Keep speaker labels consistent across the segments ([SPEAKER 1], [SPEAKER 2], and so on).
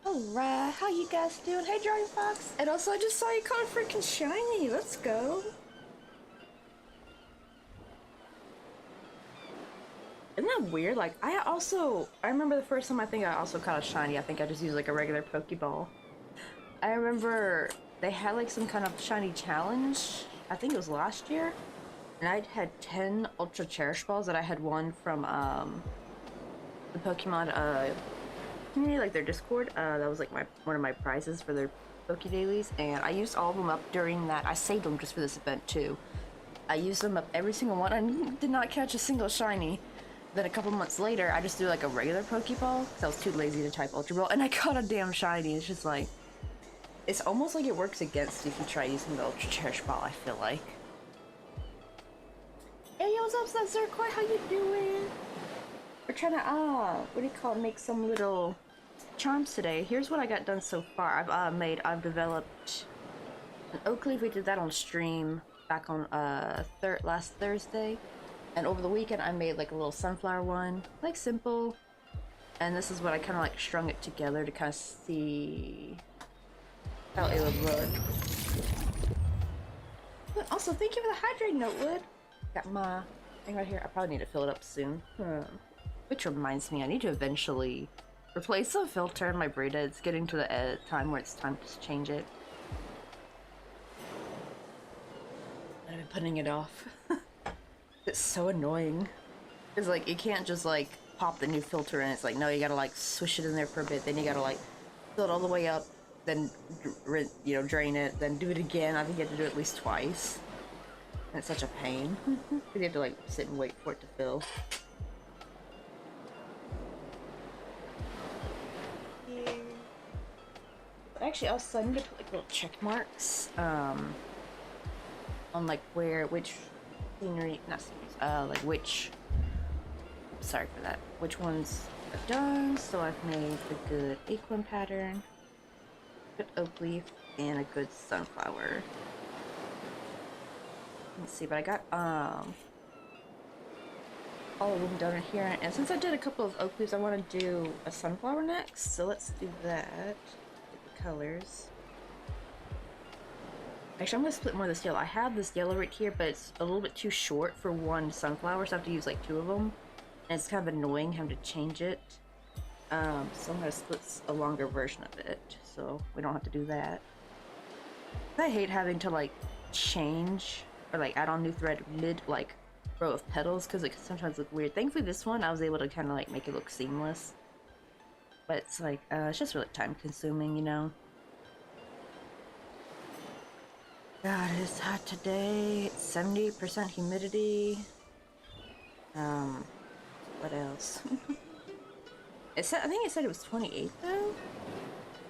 [SPEAKER 1] Alright, how you guys doing? Hey, Drawing Fox! And also, I just saw you caught a freaking shiny. Let's go. Isn't that weird? Like, I remember the first time I think I also caught a shiny. I think I just used like a regular Pokeball. I remember they had like some kind of shiny challenge. I think it was last year. And I had 10 Ultra Cherish Balls that I had won from the Pokemon community, like their Discord. That was like one of my prizes for their Poke Dailies, and I used all of them up during that. I saved them just for this event too. I used them up every single one. I did not catch a single shiny. Then a couple months later, I just threw like a regular Pokeball because I was too lazy to type Ultra Ball, and I caught a damn shiny. It's just like, it's almost like it works against you if you try using the Ultra Cherish Ball, I feel like. Hey, yo, what's up, Zerkoi? How you doing? We're trying to, what do you call it, make some little charms today. Here's what I got done so far. I've developed an oak leaf. We did that on stream back on last Thursday. And over the weekend I made like a little sunflower one, like simple. And this is what I kind of like strung it together to kind of see how it would look. But also, thank you for the hydrate note, Wood. Got my thing right here. I probably need to fill it up soon. Which reminds me, I need to eventually replace the filter in my braid. It's getting to the time where it's time to change it. I've been putting it off. It's so annoying. It's like, you can't just like pop the new filter in. It's like, no, you gotta like swish it in there for a bit, then you gotta like fill it all the way up, then you know, drain it, then do it again. I think you have to do it at least twice. And it's such a pain. Because you have to like sit and wait for it to fill. Actually, also I need to put like little check marks on like which scenery, not sceneries, like which, sorry for that, which ones I've done. So I've made a good acorn pattern, good oak leaf, and a good sunflower. Let's see, but I got all of them done in here, and since I did a couple of oak leaves, I want to do a sunflower next, so let's do that. Get the colors. Actually, I'm going to split more of this yellow. I have this yellow right here, but it's a little bit too short for one sunflower, so I have to use like two of them. And it's kind of annoying having to change it. So I'm going to split a longer version of it, so we don't have to do that. I hate having to like change or like add on new thread mid like row of petals, because it can sometimes look weird. Thankfully this one I was able to kind of like make it look seamless. But it's like, it's just really time consuming, you know? God, it's hot today. It's 70% humidity. What else? I think it said it was 28 though.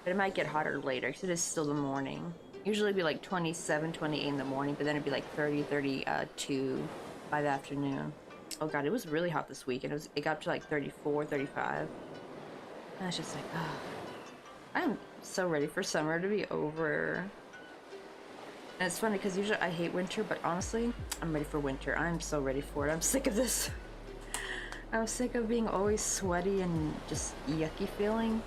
[SPEAKER 1] But it might get hotter later because it is still the morning. Usually it'd be like 27, 28 in the morning, but then it'd be like 30, 32 by the afternoon. Oh god, it was really hot this week, and it got up to like 34, 35. And it's just like, oh, I'm so ready for summer to be over. And it's funny because usually I hate winter, but honestly, I'm ready for winter. I'm so ready for it. I'm sick of this. I'm sick of being always sweaty and just yucky feeling.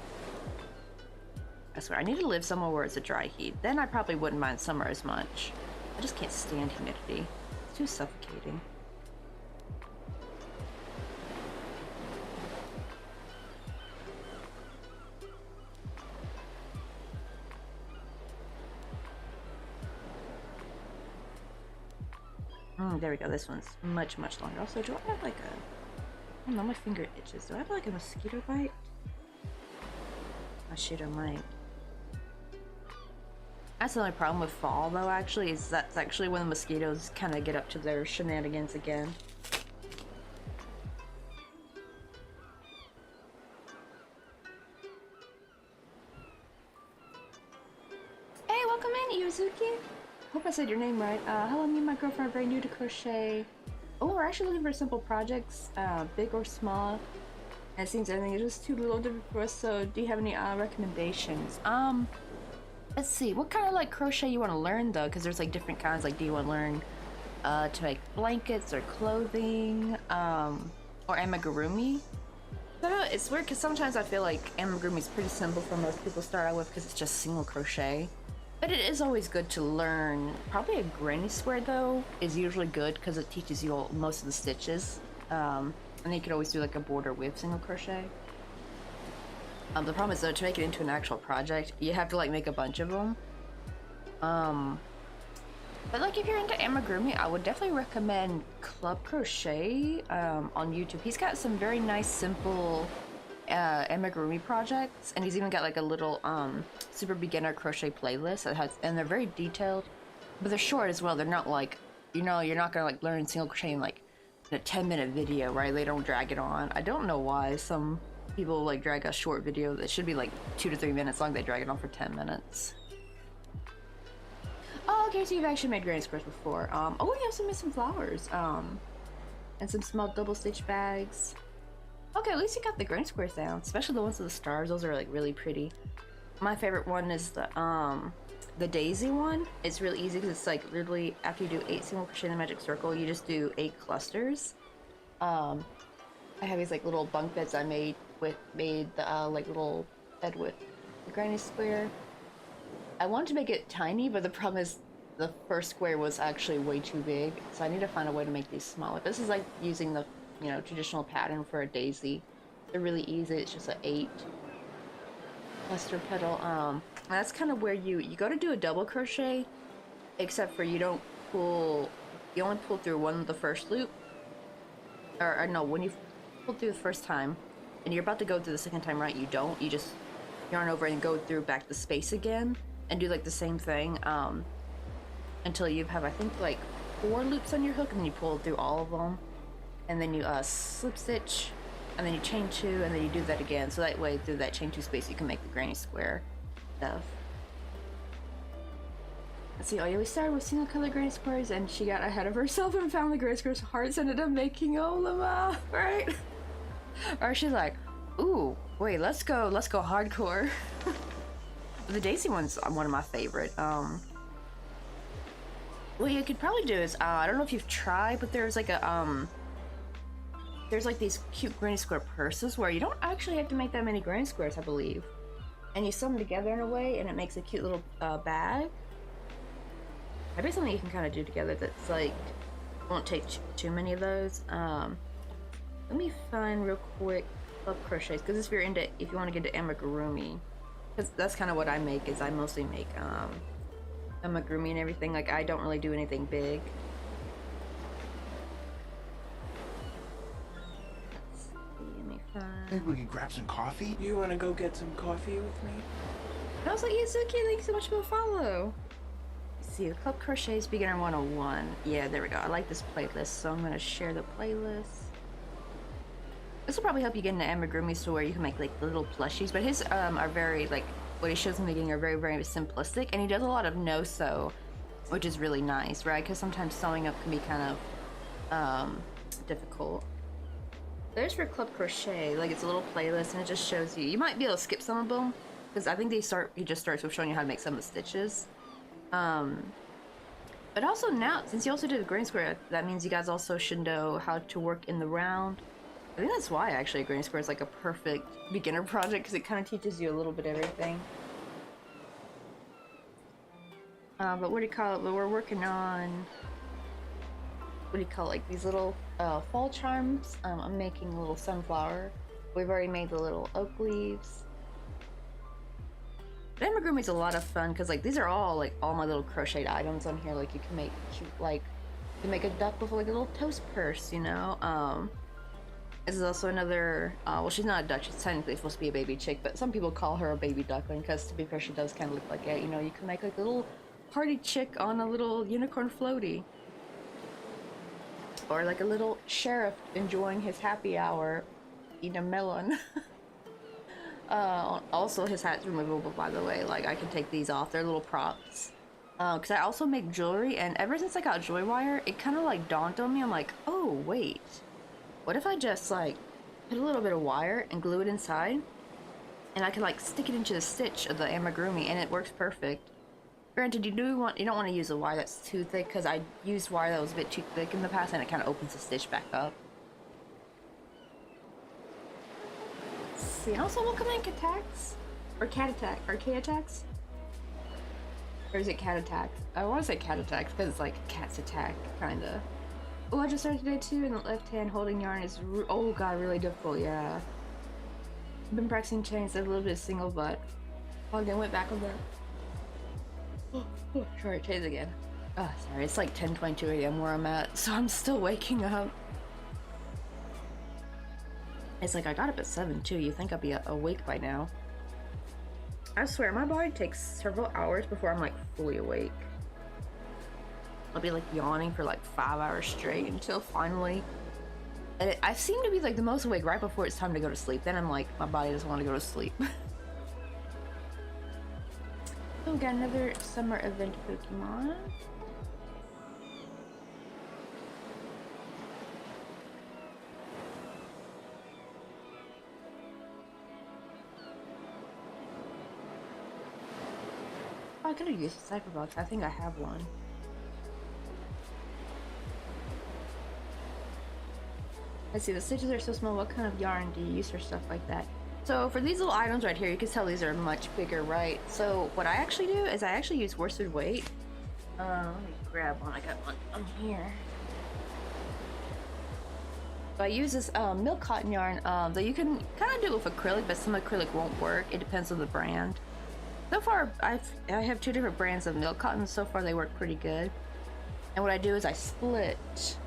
[SPEAKER 1] I swear, I need to live somewhere where it's a dry heat. Then I probably wouldn't mind summer as much. I just can't stand humidity. It's too suffocating. There we go. This one's much, much longer. Also, do I have like I don't know, my finger itches. Do I have like a mosquito bite? Oh shoot, I might. That's the only problem with fall though, actually, is that's actually when the mosquitoes kind of get up to their shenanigans again. Hey, welcome in, Yuzuki! Hope I said your name right. Hello, me and my girlfriend are very new to crochet. Oh, we're actually looking for simple projects, big or small. And it seems everything is just too little different for us, so do you have any recommendations? Let's see, what kind of like crochet you want to learn though? Because there's like different kinds. Like, do you want to learn to make blankets or clothing, or amigurumi? I don't know, it's weird because sometimes I feel like amigurumi is pretty simple for most people to start out with because it's just single crochet. But it is always good to learn. Probably a granny square though is usually good because it teaches you all, most of the stitches. And then you could always do like a border with single crochet. The problem is though, to make it into an actual project, you have to like make a bunch of them. But like if you're into amigurumi, I would definitely recommend Club Crochet on YouTube. He's got some very nice, simple amigurumi projects, and he's even got like a little super beginner crochet playlist that has, and they're very detailed, but they're short as well. They're not like, you know, you're not gonna like learn single crochet in like in a 10-minute video, right? They don't drag it on. I don't know why some people like drag a short video that should be like 2 to 3 minutes long. They drag it on for 10 minutes. Oh, okay, so you've actually made granny squares before. Oh, you also made some flowers, and some small double stitch bags. Okay, at least you got the granny squares down, especially the ones with the stars. Those are like really pretty. My favorite one is the daisy one. It's really easy because it's like literally after you do 8 single crochet in the magic circle, you just do 8 clusters. I have these like little bunk beds I made the like little bed with the granny square. I wanted to make it tiny, but the problem is the first square was actually way too big, so I need to find a way to make these smaller. This is like using the, you know, traditional pattern for a daisy. They're really easy. It's just an 8 cluster petal. That's kind of where you go to do a double crochet, except for you don't pull. You only pull through one of the first loop, or no, when you pull through the first time, and you're about to go through the second time, right? You don't. You just yarn over and go through back the space again, and do like the same thing until you have, I think, like 4 loops on your hook, and then you pull through all of them, and then you slip stitch, and then you chain 2, and then you do that again. So that way, through that chain 2 space, you can make the granny square stuff. Let's see. Oh yeah, we started with single color granny squares, and she got ahead of herself and found the granny squares hearts. Ended up making all of them, right? Or she's like, "Ooh, wait, let's go hardcore." The Daisy one's one of my favorite. What you could probably do is, I don't know if you've tried, but there's like a there's like these cute granny square purses where you don't actually have to make that many granny squares, I believe, and you sew them together in a way, and it makes a cute little bag. Maybe something you can kind of do together that's like won't take too many of those. Let me find real quick Club Crochets, because if you want to get into amigurumi, because that's kind of what I make. Is I mostly make amigurumi and everything. Like, I don't really do anything big. Let's see, let me find.
[SPEAKER 2] Think we can grab some coffee?
[SPEAKER 3] You want to go get some coffee with me?
[SPEAKER 1] I was like, Yuzuki, thank you so much for the follow. Let's see, the Club Crochets Beginner 101. Yeah, there we go. I like this playlist, so I'm going to share the playlist. This will probably help you get into amigurumi, so where you can make like the little plushies, but his are very, like, what he shows in the beginning are very, very simplistic, and he does a lot of no-sew, which is really nice, right? Because sometimes sewing up can be kind of difficult. There's for Club Crochet, like, it's a little playlist, and it just shows you. You might be able to skip some of them, because I think he just starts with showing you how to make some of the stitches. But also now, since you also did a granny square, that means you guys also should know how to work in the round. I think that's why actually a granny square is like a perfect beginner project, because it kind of teaches you a little bit of everything. But what do you call it? But we're working on, what do you call it? Like these little fall charms. I'm making a little sunflower. We've already made the little oak leaves. But amigurumi is a lot of fun because like these are all my little crocheted items on here. Like you can make cute, like you can make a duck with like a little toast purse, you know. This is also another, well, she's not a duck, she's technically supposed to be a baby chick, but some people call her a baby duckling, because to be fair, she does kind of look like it. You know, you can make like a little party chick on a little unicorn floaty. Or like a little sheriff enjoying his happy hour, eating a melon. Also, his hat's removable, by the way. Like, I can take these off, they're little props. Because I also make jewelry, and ever since I got joy wire, it kind of like dawned on me, I'm like, oh, wait. What if I just like put a little bit of wire and glue it inside, and I can like stick it into the stitch of the amigurumi, and it works perfect. Granted, you don't want to use a wire that's too thick, because I used wire that was a bit too thick in the past, and it kind of opens the stitch back up. Let's see, and also welcome in attacks, or cat attack, or K attacks, or is it cat attacks? I want to say cat attacks because it's like cat's attack, kinda. Oh, I just started today too, and the left hand holding yarn is, oh god, really difficult, yeah. I've been practicing chains, a little bit of single, but oh, then went back on there. Sorry, chains again. Oh, sorry, it's like 10:22 a.m. where I'm at, so I'm still waking up. It's like I got up at 7 too, you think I'd be awake by now. I swear, my body takes several hours before I'm like fully awake. I'll be like yawning for like 5 hours straight until finally, and I seem to be like the most awake right before it's time to go to sleep. Then I'm like, my body doesn't want to go to sleep. Oh, we got another summer event Pokemon. Oh, I could have used a cipher box. I think I have one. Let's see, the stitches are so small. What kind of yarn do you use for stuff like that? So for these little items right here, you can tell these are much bigger, right? So what I actually do is I actually use worsted weight. Let me grab one. I got one here. So I use this milk cotton yarn that you can kind of do it with acrylic, but some acrylic won't work. It depends on the brand. So far, I have 2 different brands of milk cotton. So far, they work pretty good. And what I do is I split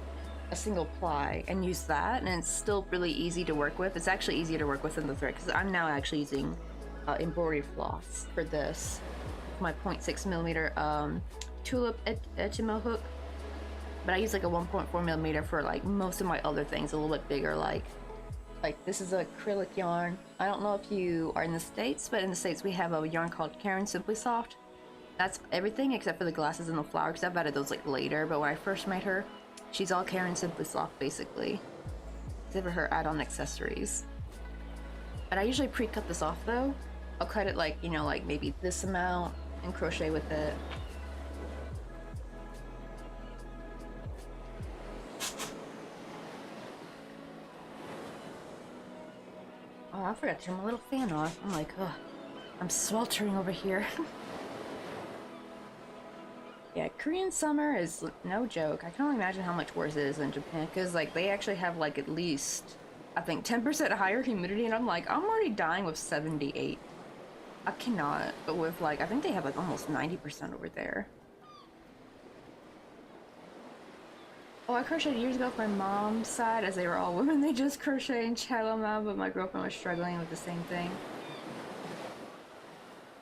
[SPEAKER 1] a single ply and use that, and it's still really easy to work with. It's actually easier to work with than the thread because I'm now actually using embroidery floss for this. My 0.6 millimeter tulip etchimo hook, but I use like a 1.4 millimeter for like most of my other things, a little bit bigger. Like this is acrylic yarn. I don't know if you are in the States, but in the States we have a yarn called Karen Simply Soft. That's everything except for the glasses and the flower, because I've added those like later. But when I first made her, she's all Karen Simply Soft basically, except for her add-on accessories. But I usually pre-cut this off though. I'll cut it like, you know, like maybe this amount and crochet with it. Oh, I forgot to turn my little fan off. I'm like, ugh, I'm sweltering over here. Yeah, Korean summer is no joke. I can only imagine how much worse it is in Japan, because like they actually have like at least, I think 10% higher humidity, and I'm like, I'm already dying with 78. I cannot, but with like, I think they have like almost 90% over there. Oh, I crocheted years ago with my mom's side, as they were all women. They just crochet and chattel now, but my girlfriend was struggling with the same thing.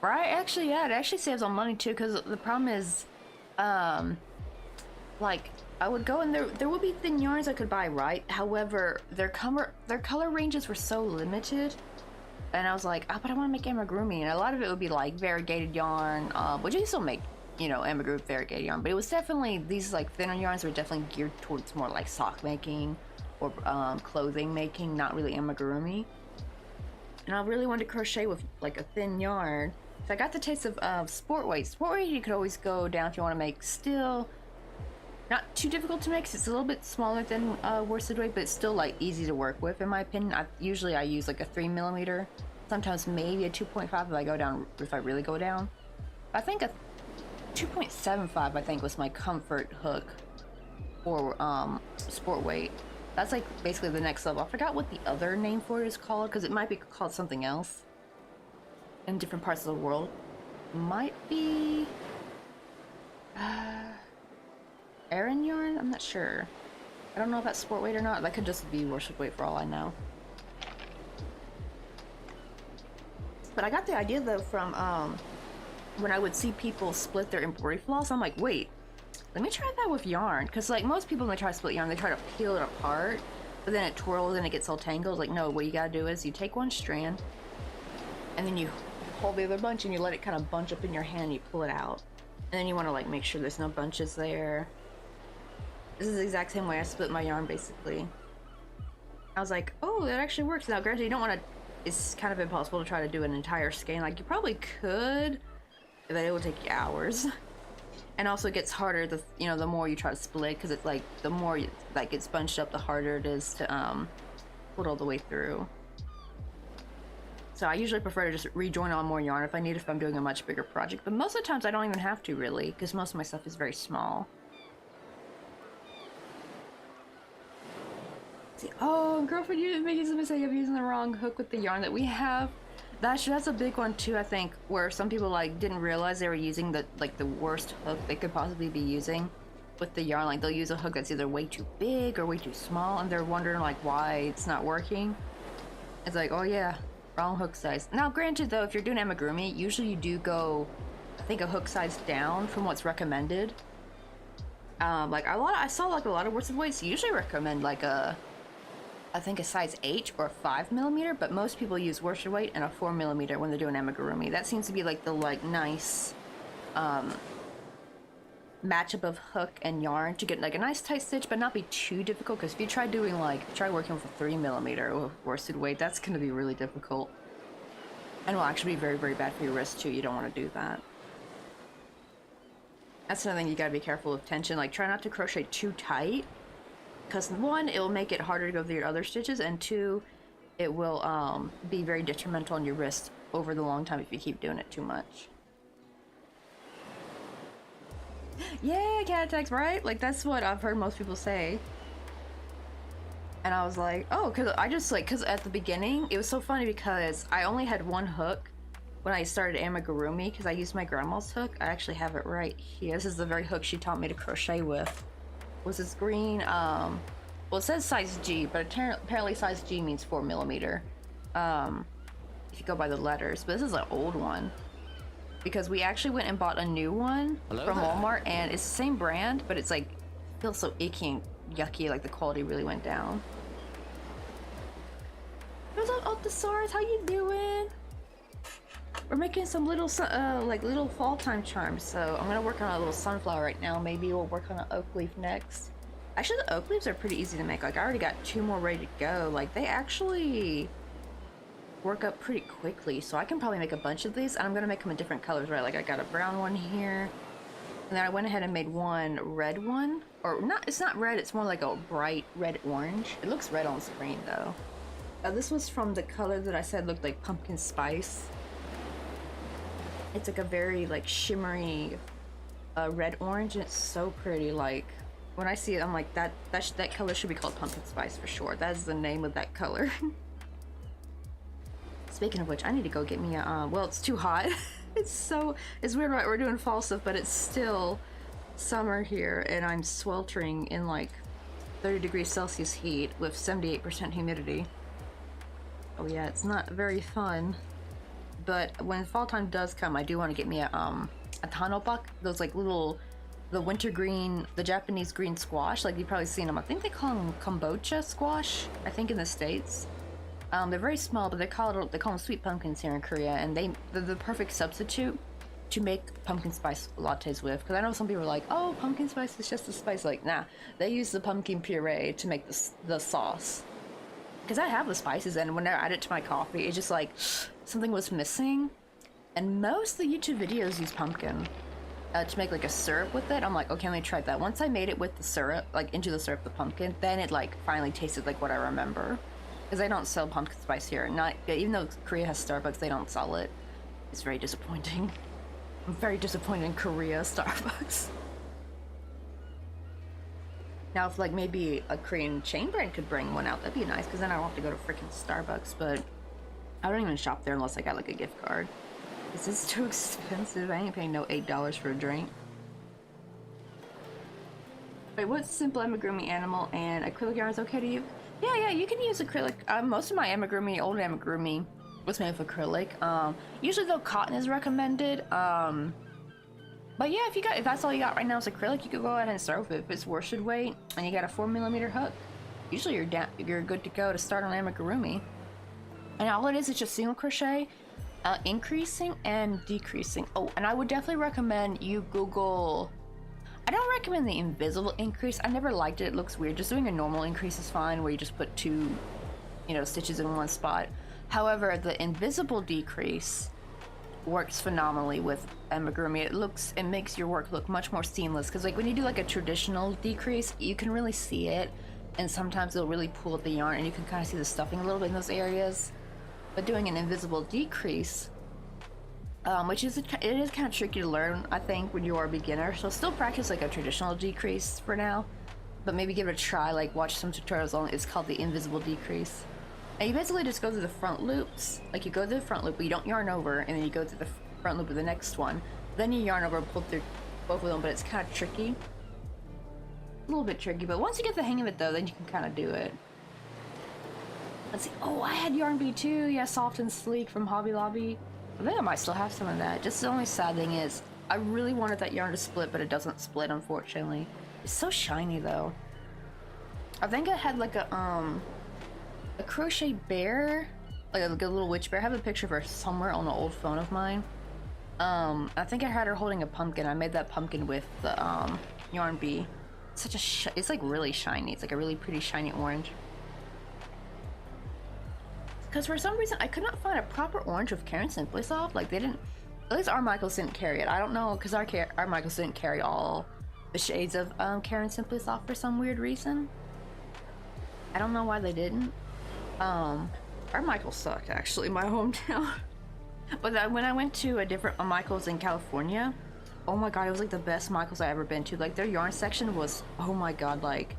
[SPEAKER 1] Right? Actually, yeah, it actually saves on money too, because the problem is, like, I would go and there would be thin yarns I could buy, right? However, their color ranges were so limited, and I was like, oh, but I want to make amigurumi, and a lot of it would be like variegated yarn, which you can still make, you know, amigurumi variegated yarn, but it was definitely, these like thinner yarns were definitely geared towards more like sock making or clothing making, not really amigurumi. And I really wanted to crochet with like a thin yarn. So I got the taste of sport weight. Sport weight you could always go down if you want to make still not too difficult to make, 'cause it's a little bit smaller than worsted weight, but it's still like easy to work with in my opinion. Usually I use like a 3 millimeter, sometimes maybe a 2.5 if I go down, if I really go down. I think a 2.75 I think was my comfort hook for sport weight. That's like basically the next level. I forgot what the other name for it is called, because it might be called something else in different parts of the world. Might be Aran yarn? I'm not sure. I don't know if that's sport weight or not. That could just be worsted weight for all I know. But I got the idea though from when I would see people split their embroidery floss. I'm like, wait, let me try that with yarn, because like most people when they try to split yarn, they try to peel it apart, but then it twirls and it gets all tangled. Like, no, what you gotta do is you take one strand and then you hold the other bunch and you let it kind of bunch up in your hand and you pull it out, and then you want to like make sure there's no bunches there. This is the exact same way I split my yarn basically. I was like, oh, that actually works. Now granted, you don't want to, it's kind of impossible to try to do an entire skein. Like you probably could, but it would take you hours. And also it gets harder the, you know, the more you try to split, because it's like the more you, like it's bunched up, the harder it is to pull it all the way through. So I usually prefer to just rejoin on more yarn if I need, if I'm doing a much bigger project, but most of the times I don't even have to really, because most of my stuff is very small. See, oh, girlfriend, you're making the mistake of using the wrong hook with the yarn that we have. That's a big one too, I think, where some people like didn't realize they were using the like the worst hook they could possibly be using with the yarn. Like they'll use a hook that's either way too big or way too small, and they're wondering like why it's not working. It's like, oh yeah, wrong hook size. Now granted though, if you're doing amigurumi, usually you do go, I think, a hook size down from what's recommended. Like I saw like a lot of worsted weights usually recommend like a, I think a size 8 or a 5 millimeter, but most people use worsted weight and a 4 millimeter when they're doing amigurumi. That seems to be like the like nice matchup of hook and yarn to get like a nice tight stitch, but not be too difficult. Because if you try doing like, try working with a 3 millimeter worsted weight, that's going to be really difficult, and will actually be very, very bad for your wrist too. You don't want to do that. That's another thing you got to be careful of tension. Like try not to crochet too tight, because one, it'll make it harder to go through your other stitches, and two, it will be very detrimental on your wrist over the long time if you keep doing it too much. Yeah, cat attacks, right? Like, that's what I've heard most people say. And I was like, oh, because at the beginning, it was so funny because I only had one hook when I started amigurumi because I used my grandma's hook. I actually have it right here. This is the very hook she taught me to crochet with. Was this green, well, it says size G, but apparently size G means 4mm. If you go by the letters, but this is an old one. Because we actually went and bought a new one from Walmart, and it's the same brand, but it's like, feels so icky and yucky, like the quality really went down. What's up, Altasaurus? How you doing? We're making some little, like little fall time charms, so I'm gonna work on a little sunflower right now. Maybe we'll work on an oak leaf next. Actually, the oak leaves are pretty easy to make. Like, I already got 2 more ready to go. Like, they actually work up pretty quickly, so I can probably make a bunch of these, and I'm gonna make them in different colors, right? Like, I got a brown one here, and then I went ahead and made one red one, or not, it's not red, it's more like a bright red orange. It looks red on screen though. This was from the color that I said looked like pumpkin spice. It's like a very like shimmery red orange, and it's so pretty. Like, when I see it, I'm like, that color should be called pumpkin spice for sure. That is the name of that color. Speaking of which, I need to go get me a, well, it's too hot. It's weird, right? We're doing fall stuff, but it's still summer here, and I'm sweltering in like 30 degrees Celsius heat with 78% humidity. Oh yeah, it's not very fun. But when fall time does come, I do want to get me a tanobak, those like little, the winter green, the Japanese green squash. Like, you've probably seen them. I think they call them kombucha squash, I think, in the States. They're very small, but they call them sweet pumpkins here in Korea, and they're the perfect substitute to make pumpkin spice lattes with. Because I know some people are like, oh, pumpkin spice is just a spice. Like, nah, they use the pumpkin puree to make the sauce. Because I have the spices, and when I add it to my coffee, it's just like something was missing. And most of the YouTube videos use pumpkin to make like a syrup with it. I'm like, okay, let me try that. Once I made it with the syrup, like into the syrup, the pumpkin, then it like finally tasted like what I remember. Because they don't sell pumpkin spice here. Not even though Korea has Starbucks, they don't sell it. It's very disappointing. I'm very disappointed in Korea Starbucks. Now, if like maybe a Korean chain brand could bring one out, that'd be nice. Because then I don't have to go to freaking Starbucks. But I don't even shop there unless I got like a gift card. This is too expensive. I ain't paying no $8 for a drink. Wait, what simple amigurumi animal and acrylic yarn is okay to use? Yeah, you can use acrylic. Most of my amigurumi, old amigurumi, was made with acrylic. Usually though, cotton is recommended. But yeah, if that's all you got right now is acrylic, you could go ahead and start with it. If it's worsted weight and you got a 4mm hook, usually you're good to go to start on amigurumi. And all it is just single crochet, increasing and decreasing. Oh, and I would definitely recommend you Google. I don't recommend the invisible increase. I never liked it. It looks weird. Just doing a normal increase is fine, where you just put 2, stitches in one spot. However, the invisible decrease works phenomenally with amigurumi. It makes your work look much more seamless. Because like when you do like a traditional decrease, you can really see it, and sometimes it'll really pull at the yarn, and you can kind of see the stuffing a little bit in those areas. But doing an invisible decrease, which is kind of tricky to learn, I think, when you are a beginner. So still practice like a traditional decrease for now, but maybe give it a try. Like watch some tutorials on it. It's called the invisible decrease, and you basically just go through the front loops. Like you go through the front loop, but you don't yarn over, and then you go through the front loop of the next one. Then you yarn over and pull through both of them. But it's kind of tricky, a little bit tricky. But once you get the hang of it, though, then you can kind of do it. Let's see. Oh, I had yarn bee too. Yeah, soft and sleek from Hobby Lobby. I think I might still have some of that. Just the only sad thing is, I really wanted that yarn to split, but it doesn't split, unfortunately. It's so shiny, though. I think I had like a crochet bear, like a little witch bear. I have a picture of her somewhere on an old phone of mine. I think I had her holding a pumpkin. I made that pumpkin with the yarn bee. It's like really shiny. It's like a really pretty shiny orange. Because for some reason I could not find a proper orange with Caron Simply Soft. Like they didn't, at least our Michaels didn't carry it. I don't know, because our Michaels didn't carry all the shades of Caron Simply Soft for some weird reason. I don't know why they didn't. Our Michaels sucked, actually, my hometown. But when I went to a different Michaels in California, oh my god, it was like the best Michaels I ever been to. Like their yarn section was, oh my god, like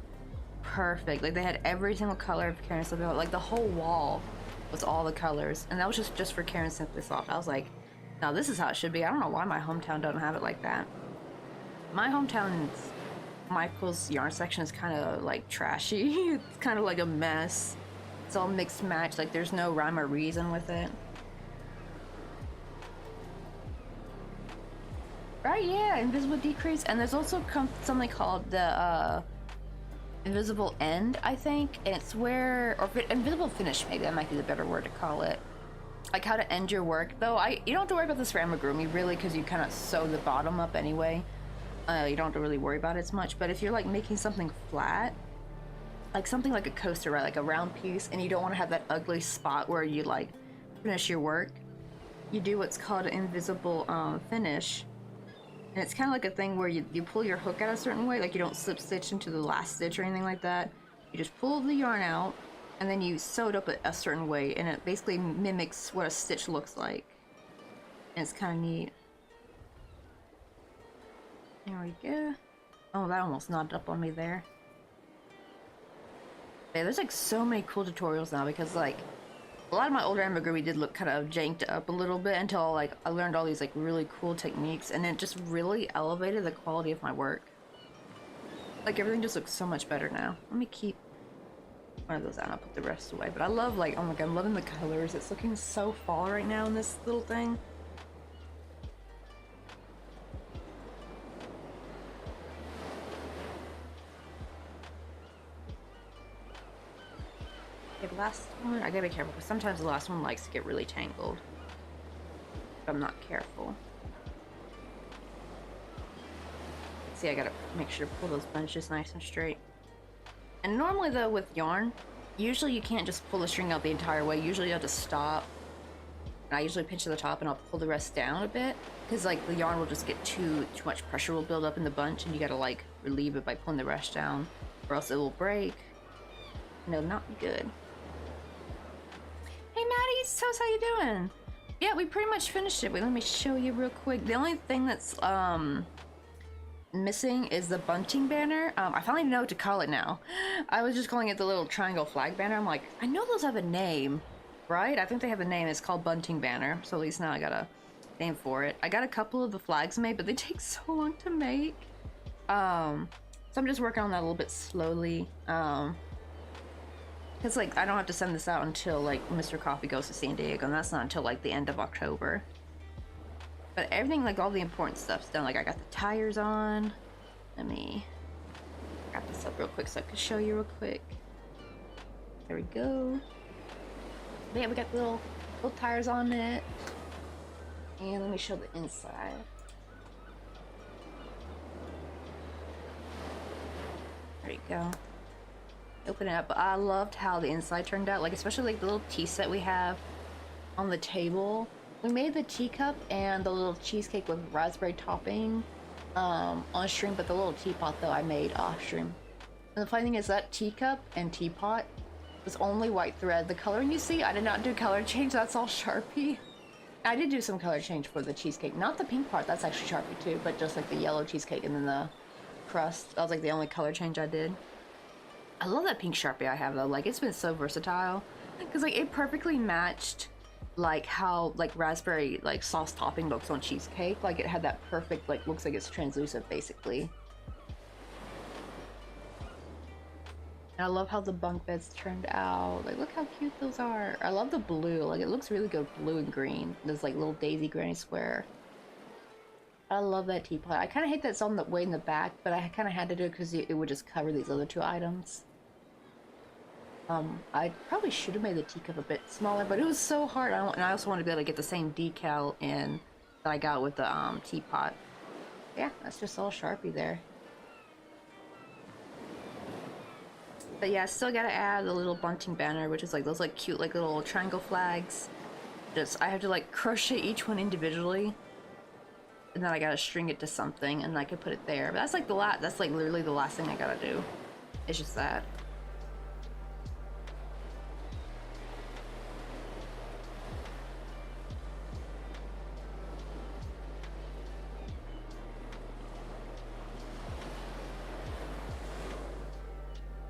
[SPEAKER 1] perfect. Like they had every single color of Karen Simply Soft. Like the whole wall was all the colors, and that was just for Karen Simply Soft. I was like, now this is how it should be. I don't know why my hometown doesn't have it like that. My hometown's Michaels yarn section is kind of like trashy. It's kind of like a mess. It's all mixed match. Like there's no rhyme or reason with it. Right, yeah, Invisible Decrease, and there's also something called the Invisible End, I think, and it's where, or Invisible Finish, maybe that might be the better word to call it. Like how to end your work, though. You don't have to worry about this for amigurumi, really, because you kind of sew the bottom up anyway. You don't have to really worry about it as much, but if you're like making something flat, like something like a coaster, right, like a round piece, and you don't want to have that ugly spot where you like finish your work, you do what's called an invisible finish. And it's kind of like a thing where you pull your hook out a certain way, like you don't slip stitch into the last stitch or anything like that. You just pull the yarn out, and then you sew it up a certain way, and it basically mimics what a stitch looks like. And it's kind of neat. There we go. Oh, that almost nodded up on me there. Yeah, there's like so many cool tutorials now because like a lot of my older amigurumi did look kind of janked up a little bit until like I learned all these like really cool techniques, and it just really elevated the quality of my work. Like everything just looks so much better now. Let me keep one of those out and I'll put the rest away. But I love like, oh my god, I'm loving the colors. It's looking so fall right now in this little thing. Okay, the last one, I gotta be careful because sometimes the last one likes to get really tangled if I'm not careful. See, I gotta make sure to pull those bunches nice and straight. And normally though with yarn, usually you can't just pull the string out the entire way. Usually you have to stop. And I usually pinch to the top and I'll pull the rest down a bit because like the yarn will just get too much pressure will build up in the bunch, and you gotta like relieve it by pulling the rest down, or else it will break. No, not good. Hey Maddie, so how you doing? Yeah, we pretty much finished it. Wait, let me show you real quick. The only thing that's missing is the bunting banner. I finally know what to call it now. I was just calling it the little triangle flag banner. I'm like, I know those have a name, right? I think they have a name. It's called bunting banner. So at least now I got a name for it. I got a couple of the flags made, but they take so long to make. So I'm just working on that a little bit slowly. Because like I don't have to send this out until like Mr. Coffee goes to San Diego, and that's not until like the end of October. But everything, like all the important stuff's done. Like I got the tires on. Let me wrap this up real quick so I can show you real quick. There we go. But yeah, we got the little tires on it. And let me show the inside. There you go. Open it up. But I loved how the inside turned out, like especially like the little tea set we have on the table. We made the teacup and the little cheesecake with raspberry topping on stream, but the little teapot though I made off stream. And the funny thing is that teacup and teapot was only white thread. The coloring you see, I did not do color change. That's all Sharpie. I did do some color change for the cheesecake, not the pink part. That's actually Sharpie too, but just like the yellow cheesecake and then the crust. That was like the only color change I did. I love that pink Sharpie I have though. Like it's been so versatile because like it perfectly matched like how like raspberry like sauce topping looks on cheesecake. Like it had that perfect, like looks like it's translucent basically. And I love how the bunk beds turned out. Like look how cute those are. I love the blue. Like it looks really good blue and green. There's like little daisy granny square. I love that teapot. I kind of hate that it's on the way in the back, but I kind of had to do it because it would just cover these other two items. I probably should have made the teacup a bit smaller, but it was so hard. And I also wanted to be able to get the same decal in that I got with the teapot. Yeah, that's just all Sharpie there. But yeah, I still gotta add the little bunting banner, which is like those like cute like little triangle flags. Just I have to like crochet each one individually, and then I gotta string it to something, and I can put it there. But that's like that's like literally the last thing I gotta do. It's just that.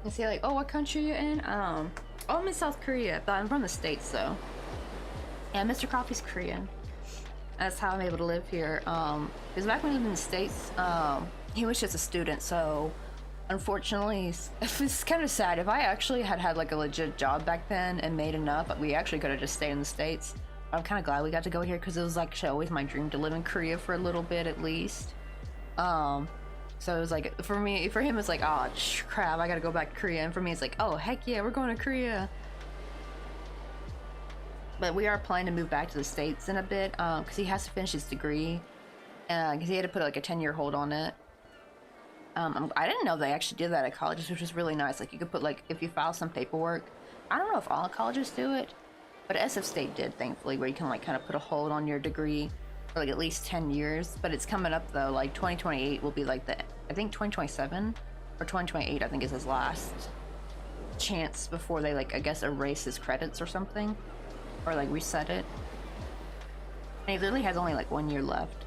[SPEAKER 1] And say like, oh, what country are you in? Oh, I'm in South Korea, but I'm from the States, though. Yeah, Mr. Coffee's Korean. That's how I'm able to live here. Because back when he lived in the States, he was just a student, so unfortunately, it's kind of sad. If I actually had like a legit job back then and made enough, we actually could have just stayed in the States. I'm kind of glad we got to go here because it was like always my dream to live in Korea for a little bit at least. So it was like, for him it's like, oh crap, I gotta go back to Korea. And for me it's like, oh heck yeah, we're going to Korea. But we are planning to move back to the States in a bit, because he has to finish his degree. Because he had to put like a 10-year hold on it. I didn't know they actually did that at colleges, which was really nice. Like you could put like, if you file some paperwork, I don't know if all colleges do it, but SF State did, thankfully, where you can like kind of put a hold on your degree for like at least 10 years. But it's coming up though, like 2028 will be like I think 2027 or 2028 I think is his last chance before they like, I guess, erase his credits or something, or like reset it. And he literally has only like 1 year left.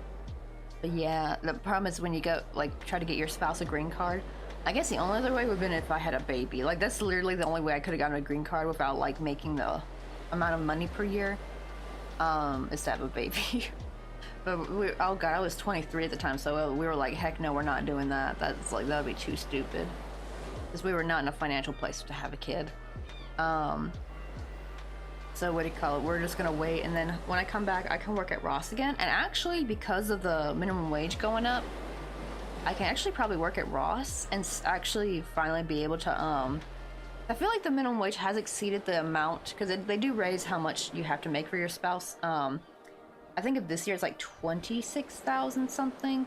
[SPEAKER 1] But yeah, the problem is when you go like try to get your spouse a green card, I guess the only other way would have been if I had a baby. Like that's literally the only way I could have gotten a green card without like making the amount of money per year, is to have a baby. But oh god, I was 23 at the time, so we were like, heck no, we're not doing that. That's like, that would be too stupid. Because we were not in a financial place to have a kid. So what do you call it? We're just gonna wait, and then when I come back, I can work at Ross again. And actually, because of the minimum wage going up, I can actually probably work at Ross and actually finally be able to, I feel like the minimum wage has exceeded the amount, because they do raise how much you have to make for your spouse. I think of this year it's like 26,000 something.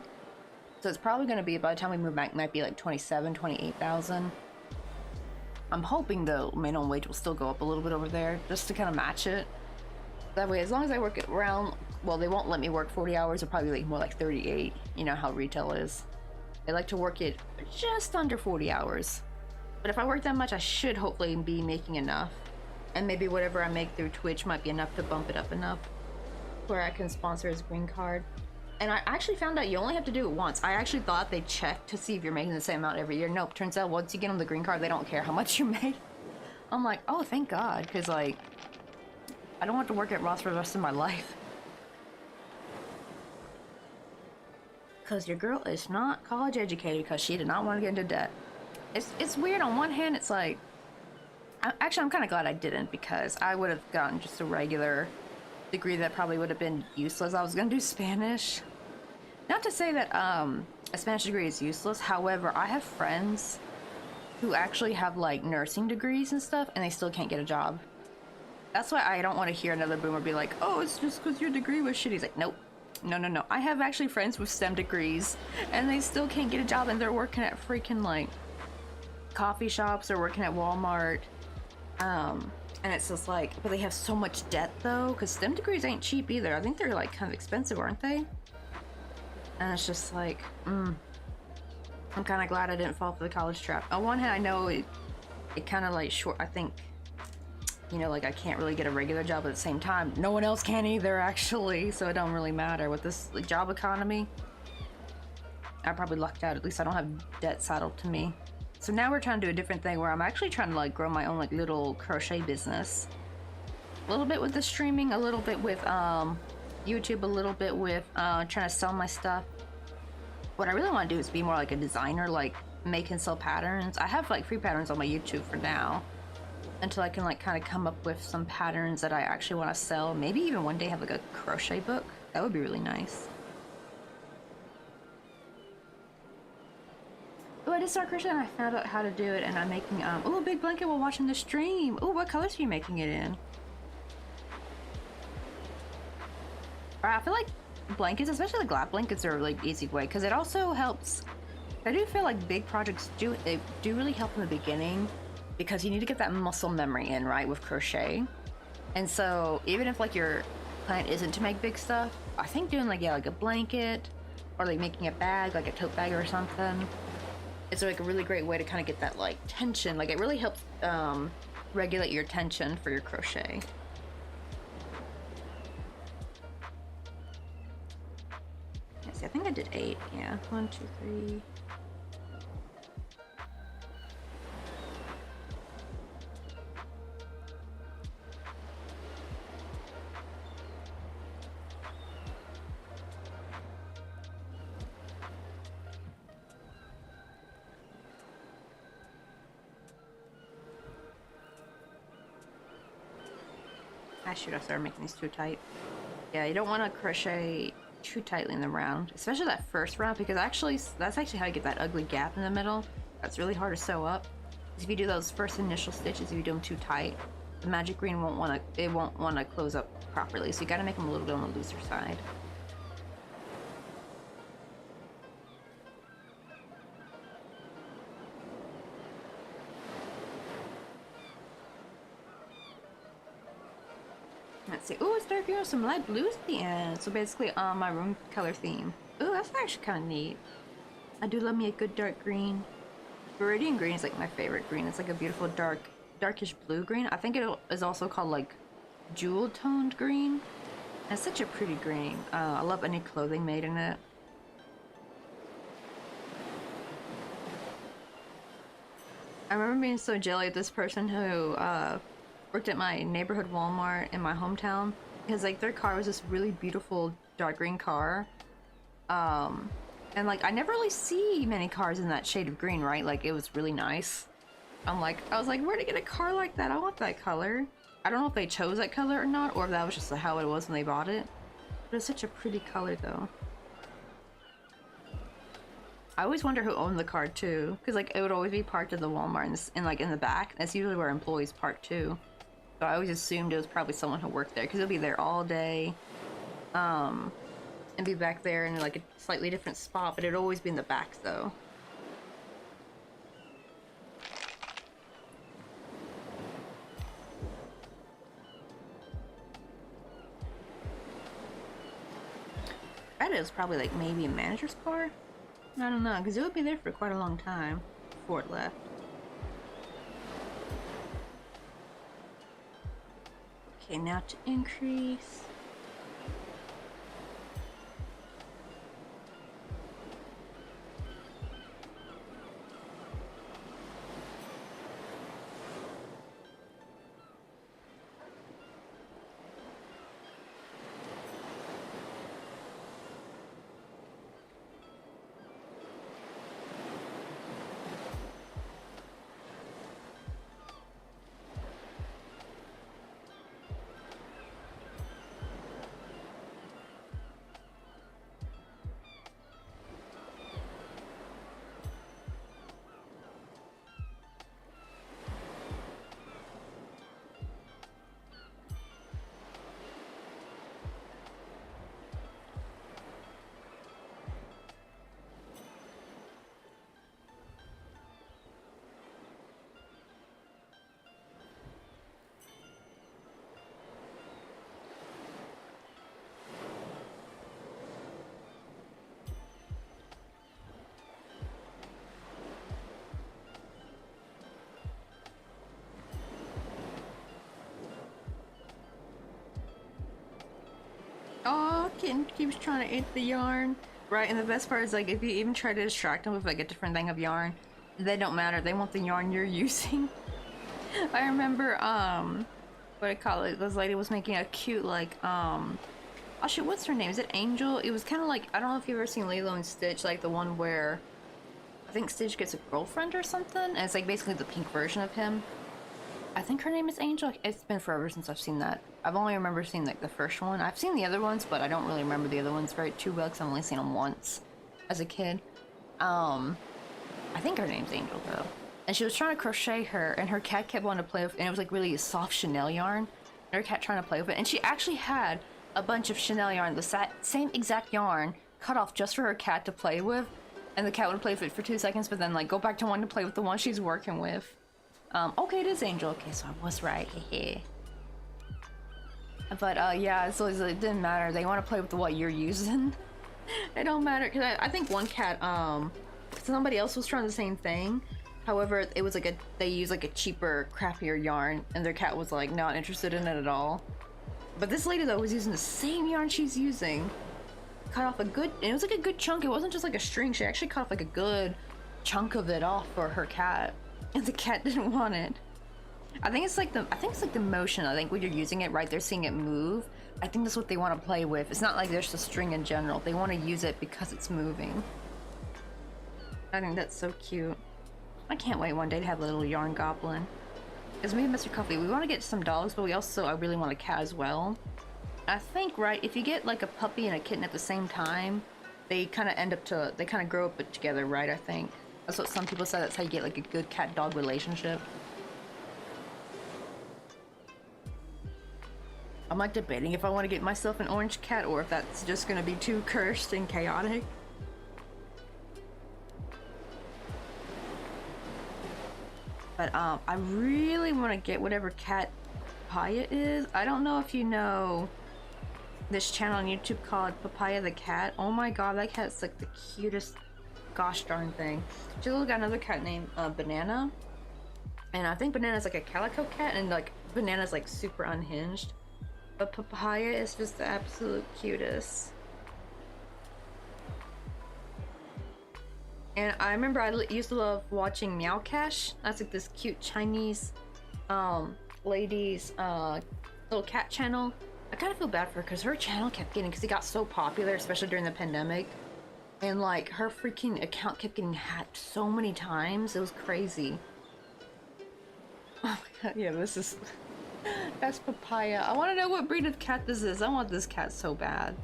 [SPEAKER 1] So it's probably going to be, by the time we move back, might be like 27, 28,000. I'm hoping the minimum wage will still go up a little bit over there, just to kind of match it. That way, as long as I work it around, well, they won't let me work 40 hours, it'll probably be more like 38. You know how retail is. They like to work it just under 40 hours. But if I work that much, I should hopefully be making enough. And maybe whatever I make through Twitch might be enough to bump it up enough where I can sponsor his green card. And I actually found out you only have to do it once. I actually thought they checked to see if you're making the same amount every year. Nope, turns out once you get them the green card, they don't care how much you make. I'm like, oh, thank God, because like, I don't want to work at Ross for the rest of my life. Because your girl is not college educated because she did not want to get into debt. It's weird. On one hand, it's like, actually, I'm kind of glad I didn't, because I would have gotten just a regular degree that probably would have been useless. I was going to do Spanish. Not to say that a Spanish degree is useless. However, I have friends who actually have like nursing degrees and stuff, and they still can't get a job. That's why I don't want to hear another boomer be like, oh, it's just because your degree was shitty. He's like, nope. No. I have actually friends with STEM degrees, and they still can't get a job, and they're working at freaking like coffee shops or working at Walmart. And it's just like, but they have so much debt though, because STEM degrees ain't cheap either. I think they're like kind of expensive, aren't they? And it's just like, I'm kind of glad I didn't fall for the college trap. On one hand, I know it kind of like I think, you know, like I can't really get a regular job, at the same time, no one else can either actually, so it don't really matter with this like, job economy. I probably lucked out. At least I don't have debt saddled to me. So now we're trying to do a different thing where I'm actually trying to like grow my own like little crochet business. A little bit with the streaming, a little bit with YouTube, a little bit with trying to sell my stuff. What I really want to do is be more like a designer, like make and sell patterns. I have like free patterns on my YouTube for now, until I can like kind of come up with some patterns that I actually want to sell. Maybe even one day have like a crochet book. That would be really nice. Oh, I did start crocheting and I found out how to do it, and I'm making oh, a big blanket while watching the stream. Oh, what colors are you making it in? I feel like blankets, especially the glad blankets, are like easy way, because it also helps. I do feel like big projects do really help in the beginning, because you need to get that muscle memory in, right, with crochet. And so even if like your plan isn't to make big stuff, I think doing like, yeah, like a blanket or like making a bag, like a tote bag or something, it's like a really great way to kind of get that like tension. Like it really helps regulate your tension for your crochet. Yeah, see, I think I did 8. Yeah, 1, 2, 3. Ah, shoot, I started making these too tight. Yeah, you don't want to crochet too tightly in the round, especially that first round, because actually, that's actually how you get that ugly gap in the middle. That's really hard to sew up. Because if you do those first initial stitches, if you do them too tight, the magic green won't want to close up properly. So you got to make them a little bit on the looser side. Let's see. Ooh, it's dark green with some light blues at the end. So basically, my room color theme. Ooh, that's actually kind of neat. I do love me a good dark green. Viridian green is like my favorite green. It's like a beautiful darkish blue green. I think it is also called like jewel toned green. And it's such a pretty green. I love any clothing made in it. I remember being so jelly at this person who worked at my neighborhood Walmart in my hometown, because like their car was this really beautiful dark green car. And like I never really see many cars in that shade of green, right? Like it was really nice. I was like, where to get a car like that? I want that color. I don't know if they chose that color or not, or if that was just how it was when they bought it. But it's such a pretty color though. I always wonder who owned the car too, because like it would always be parked at the Walmart and like in the back. That's usually where employees park too. So I always assumed it was probably someone who worked there, because it'll be there all day. And be back there in like a slightly different spot, but it'd always be in the back though. That is probably like maybe a manager's car? I don't know, because it would be there for quite a long time before it left. Okay, now to increase. Oh, kitten keeps trying to eat the yarn. Right, and the best part is like if you even try to distract them with like a different thing of yarn, they don't matter. They want the yarn you're using. I remember what I call it, this lady was making a cute like oh shit, what's her name? Is it Angel? It was kind of like, I don't know if you've ever seen Lilo and Stitch, like the one where I think Stitch gets a girlfriend or something, and it's like basically the pink version of him. I think her name is Angel. It's been forever since I've seen that. I've only remember seeing like the first one. I've seen the other ones, but I don't really remember the other ones very too well because I've only seen them once as a kid. I think her name's Angel though. And she was trying to crochet her, and her cat kept wanting to play with, and it was like really soft Chanel yarn. And her cat trying to play with it, and she actually had a bunch of Chanel yarn, the same exact yarn, cut off just for her cat to play with. And the cat would play with it for 2 seconds, but then like go back to wanting to play with the one she's working with. Okay, it is Angel. Okay, so I was right. Hehe. But yeah, so it didn't matter. They want to play with what you're using. It don't matter, because I think one cat, somebody else was trying the same thing. However, it was like they used like a cheaper, crappier yarn, and their cat was like not interested in it at all. But this lady though was using the same yarn she's using. Cut off a good, and it was like a good chunk. It wasn't just like a string. She actually cut off like a good chunk of it off for her cat, and the cat didn't want it. I think it's like the motion. I think when you're using it, right, they're seeing it move. I think that's what they want to play with. It's not like there's a string in general. They want to use it because it's moving. I think that's so cute. I can't wait one day to have a little yarn goblin. Because me and Mr. Coffee, we want to get some dogs, but we also, I really want a cat as well. I think, right, if you get like a puppy and a kitten at the same time, they kind of they kind of grow up together, right, I think. That's what some people say, that's how you get like a good cat-dog relationship. I'm like debating if I want to get myself an orange cat or if that's just going to be too cursed and chaotic. But I really want to get whatever cat Papaya is. I don't know if you know this channel on YouTube called Papaya the Cat. Oh my god, that cat's like the cutest gosh darn thing. She also got another cat named Banana. And I think Banana's like a calico cat and like Banana's like super unhinged. But Papaya is just the absolute cutest. And I remember I used to love watching Meowcash. That's like this cute Chinese lady's little cat channel. I kind of feel bad for her because her channel kept getting, because it got so popular, especially during the pandemic. And like her freaking account kept getting hacked so many times. It was crazy. Oh my god, yeah, this is... That's Papaya. I want to know what breed of cat this is. I want this cat so bad.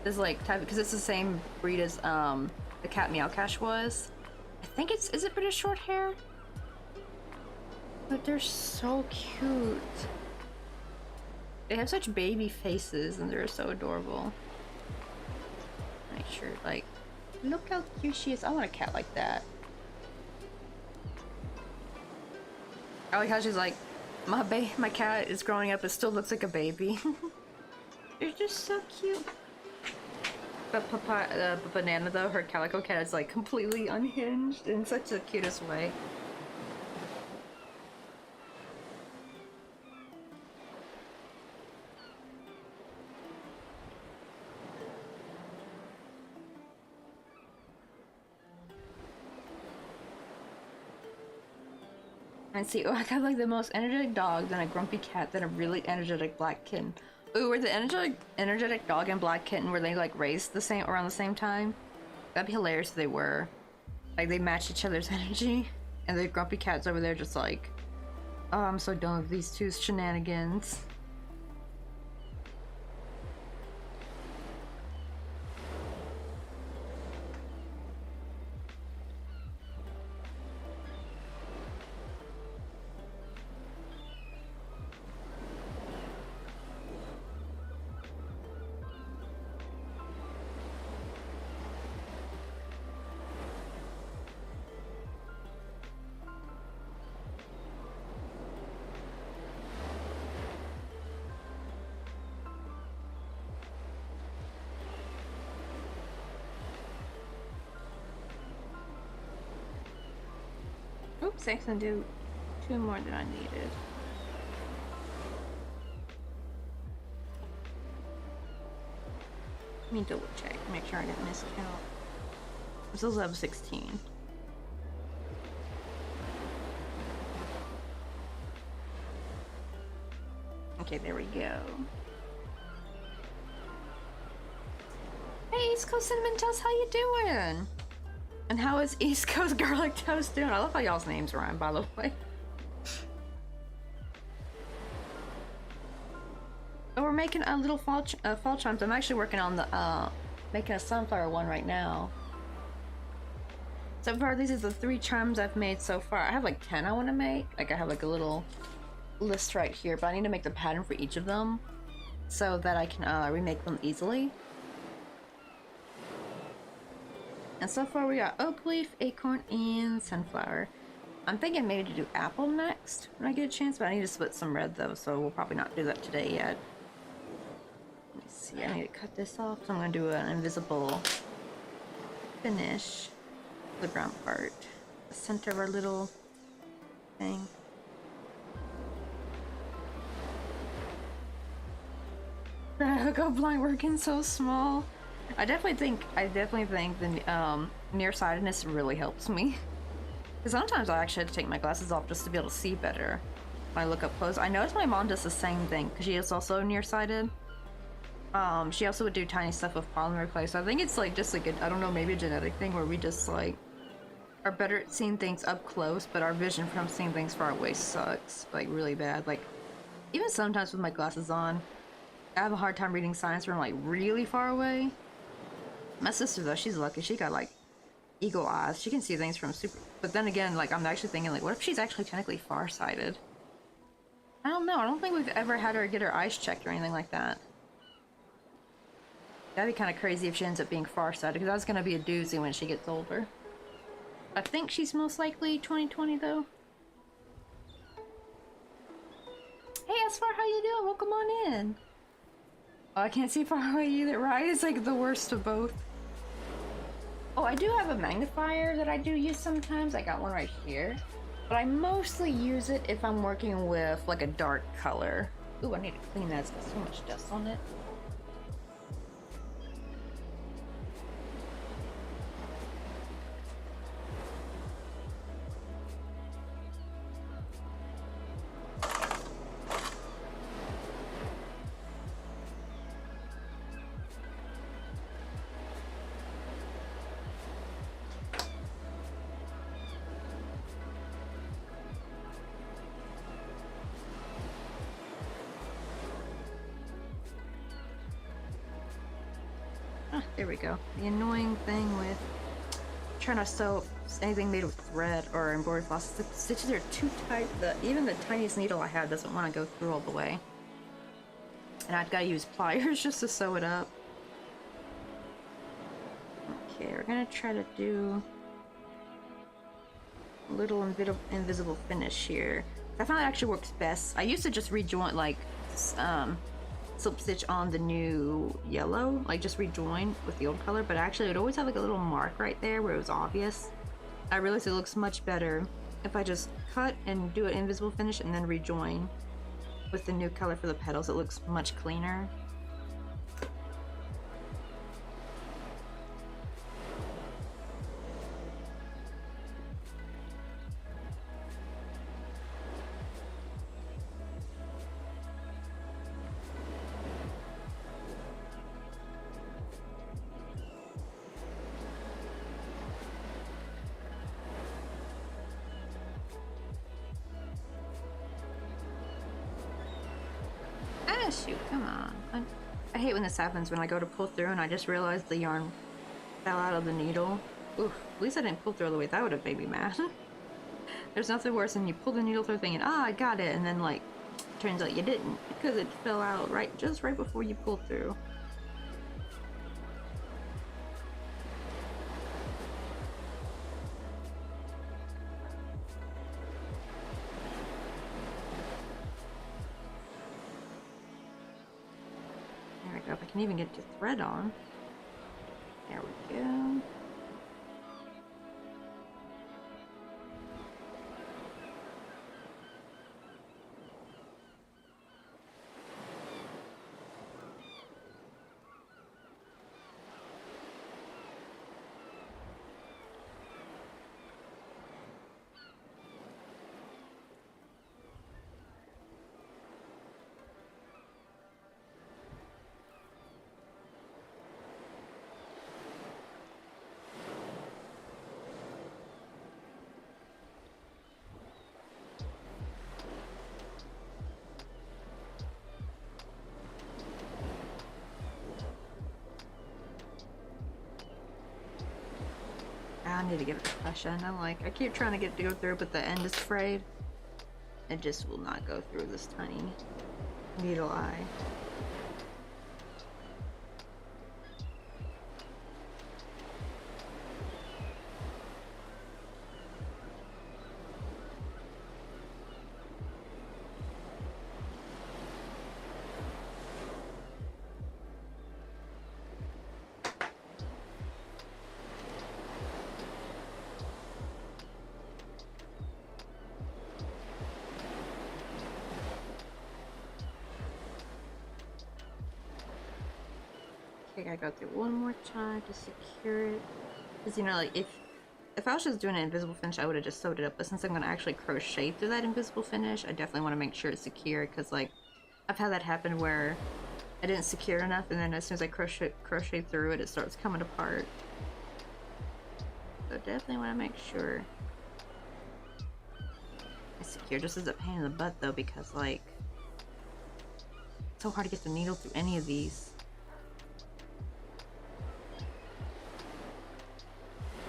[SPEAKER 1] This like type, because it's the same breed as the cat Meowcash was. I think it's, is it British short hair? But they're so cute. They have such baby faces and they're so adorable. Make sure, like, look how cute she is. I want a cat like that. I like how she's like, my cat is growing up, it still looks like a baby. They're just so cute. But Banana though, her calico cat is like completely unhinged in such the cutest way. And see, oh, I got like the most energetic dog, then a grumpy cat, then a really energetic black kitten. Ooh, were the energetic dog and black kitten, were they like raised the same around the same time? That'd be hilarious if they were. Like they matched each other's energy. And the grumpy cat's over there just like, oh, I'm so done with these two shenanigans. Oops, I accidentally do 2 more than I needed. Let me double check, make sure I didn't miscount. This is level 16. Okay, there we go. Hey, East Coast Cinnamon Toast, how you doing? And how is East Coast Garlic Toast doing? I love how y'all's names rhyme, by the way. Oh, we're making a little fall chimes. I'm actually working on the making a sunflower one right now. So far, these are the 3 chimes I've made so far. I have like 10 I want to make. Like I have like a little list right here, but I need to make the pattern for each of them so that I can remake them easily. And so far we got oak leaf, acorn, and sunflower. I'm thinking maybe to do apple next when I get a chance, but I need to split some red though, so we'll probably not do that today yet. Let me see, I need to cut this off, so I'm going to do an invisible finish for the brown part. The center of our little thing. Go blind working so small. I definitely think the nearsightedness really helps me. Because sometimes I actually have to take my glasses off just to be able to see better when I look up close. I noticed my mom does the same thing because she is also nearsighted. She also would do tiny stuff with polymer clay, so I think it's like just like a, I don't know, maybe a genetic thing where we just like are better at seeing things up close, but our vision from seeing things far away sucks, like really bad. Like even sometimes with my glasses on, I have a hard time reading signs from like really far away. My sister though, she's lucky. She got like eagle eyes. She can see things from super. But then again, like I'm actually thinking, like, what if she's actually technically farsighted? I don't know. I don't think we've ever had her get her eyes checked or anything like that. That'd be kind of crazy if she ends up being farsighted, because that's gonna be a doozy when she gets older. I think she's most likely 2020 though. Hey, Asfar, how you doing? Welcome on in. Oh, I can't see far away either, right? It's like the worst of both. Oh, I do have a magnifier that I do use sometimes. I got one right here. But I mostly use it if I'm working with like a dark color. Ooh, I need to clean that. It's got so much dust on it. There we go. The annoying thing with trying to sew anything made with thread or embroidery floss, the stitches are too tight. Even the tiniest needle I have doesn't want to go through all the way. And I've got to use pliers just to sew it up. Okay, we're gonna try to do a little invisible finish here. I found it actually works best. I used to just rejoin, like, slip stitch on the new yellow, like just rejoin with the old color, but actually it would always have like a little mark right there where it was obvious. I realized it looks much better if I just cut and do an invisible finish and then rejoin with the new color for the petals. It looks much cleaner. Shoot, come on. I hate when this happens, when I go to pull through and I just realize the yarn fell out of the needle. Oof, at least I didn't pull through all the way. That would have made me mad. There's nothing worse than you pull the needle through thinking, ah, I got it, and then like, turns out you didn't because it fell out just right before you pulled through. If I can even get the thread on. There we go. I need to give it a push in. I keep trying to get it to go through, but the end is frayed. It just will not go through this tiny needle eye. Okay, I gotta go through one more time to secure it. Because, you know, like, if I was just doing an invisible finish, I would have just sewed it up. But since I'm gonna actually crochet through that invisible finish, I definitely want to make sure it's secure. Because, like, I've had that happen where I didn't secure enough, and then as soon as I crochet through it, it starts coming apart. So definitely want to make sure it's secure. Just as a pain in the butt though, because like it's so hard to get the needle through any of these.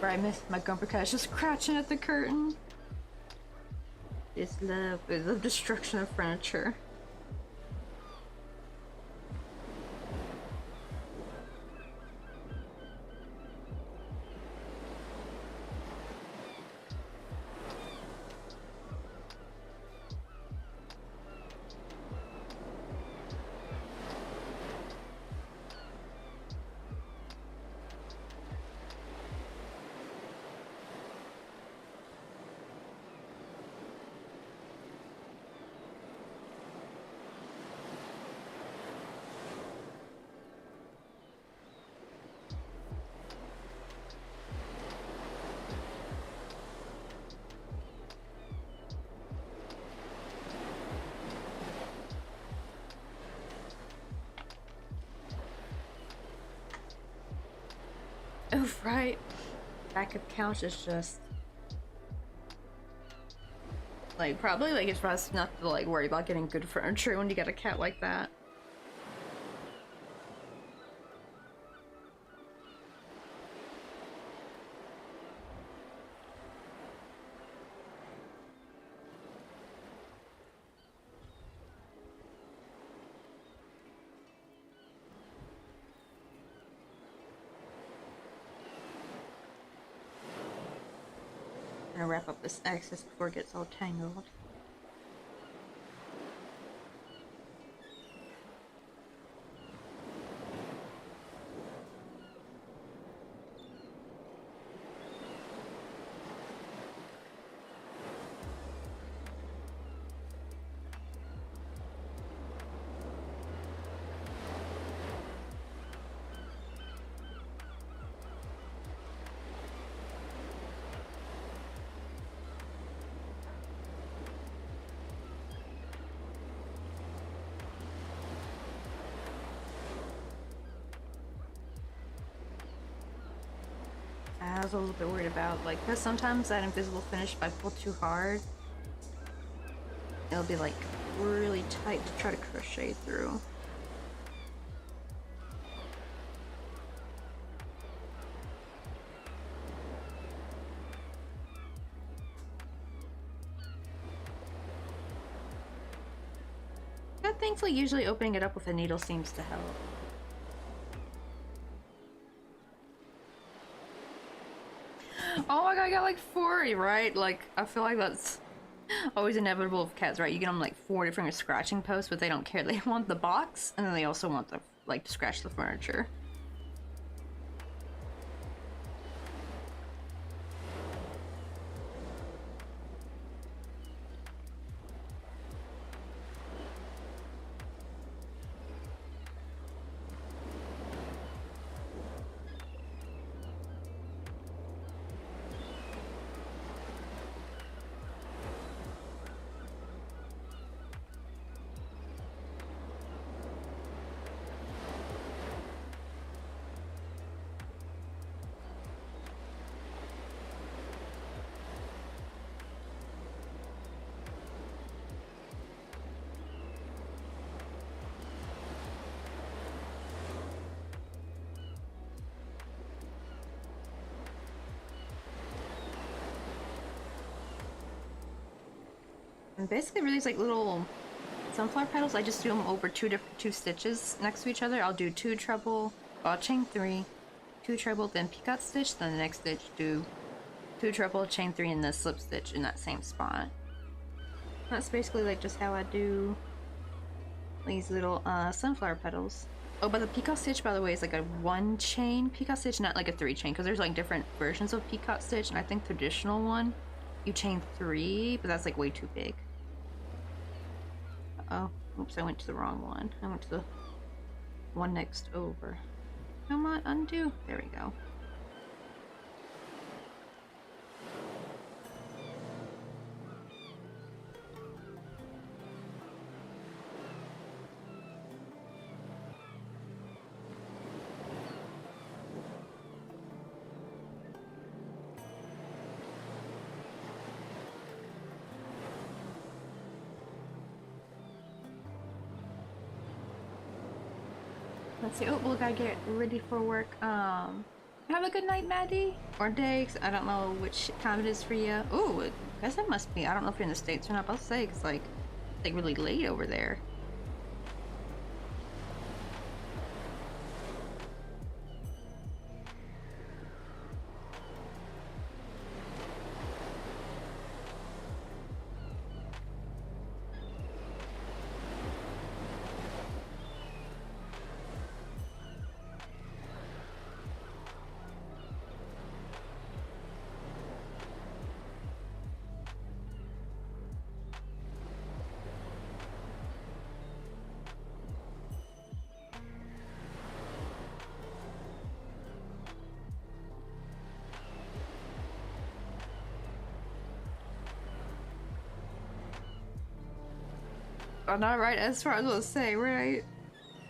[SPEAKER 1] Right, I missed my gumper cat just crouching at the curtain. It's the destruction of furniture. Oh, right. Back of couch is just like probably like it's best not to like worry about getting good furniture when you get a cat like that. I'm gonna wrap up this excess before it gets all tangled. I was a little bit worried about like because sometimes that invisible finish, if I pull too hard, it'll be like really tight to try to crochet through. But thankfully, usually opening it up with a needle seems to help. Oh my god, I got like 40, right? Like, I feel like that's always inevitable with cats, right? You get them like 4 different scratching posts, but they don't care. They want the box, and then they also want the, like, to scratch the furniture. And basically, really, it's like little sunflower petals. I just do them over two stitches next to each other. I'll do 2 treble, I'll chain 3, 2 treble, then picot stitch. Then the next stitch, do 2 treble, chain 3, and then slip stitch in that same spot. That's basically like just how I do these little sunflower petals. Oh, but the picot stitch, by the way, is like a 1 chain picot stitch, not like a 3 chain, because there's like different versions of picot stitch, and I think traditional one, you chain 3, but that's like way too big. Oh, oops, I went to the wrong one. I went to the one next over. Come on, undo. There we go. Let's see. Oh, we gotta get ready for work. Have a good night, Maddie. Or day, 'cause I don't know which time it is for you. Oh, I guess it must be. I don't know if you're in the States or not. I'll say, it's like really late over there. Oh, not right. As far as I was gonna say, right?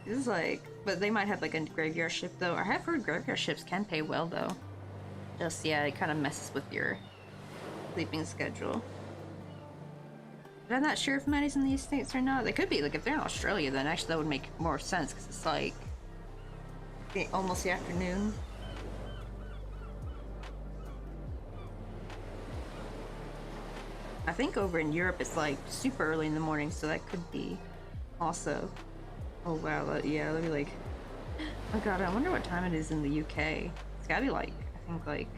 [SPEAKER 1] It's like, but they might have like a graveyard shift though. I have heard graveyard shifts can pay well though. Just yeah, it kind of messes with your sleeping schedule. But I'm not sure if Maddie's in these states or not. They could be. Like if they're in Australia, then actually that would make more sense because it's like almost the afternoon. I think over in Europe it's like super early in the morning, so that could be also. Oh wow, yeah, let me like. Oh god, I wonder what time it is in the UK. It's gotta be like, I think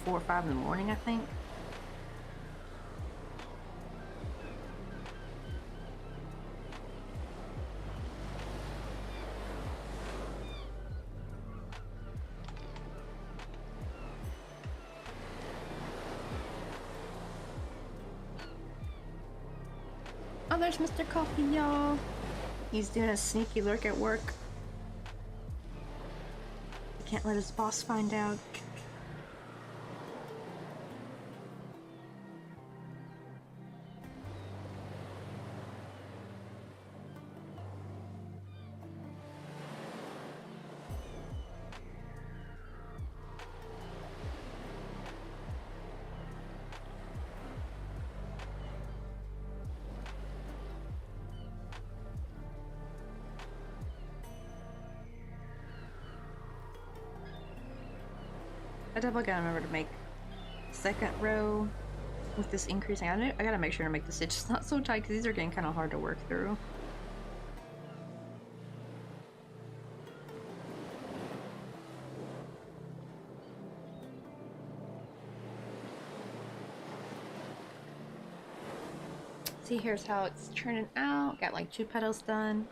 [SPEAKER 1] 4 or 5 in the morning, I think. Oh, there's Mr. Coffee, y'all. He's doing a sneaky lurk at work. He can't let his boss find out. I definitely gotta remember to make second row with this increasing. I gotta make sure to make the stitches not so tight because these are getting kind of hard to work through. See, here's how it's turning out. Got like 2 petals done.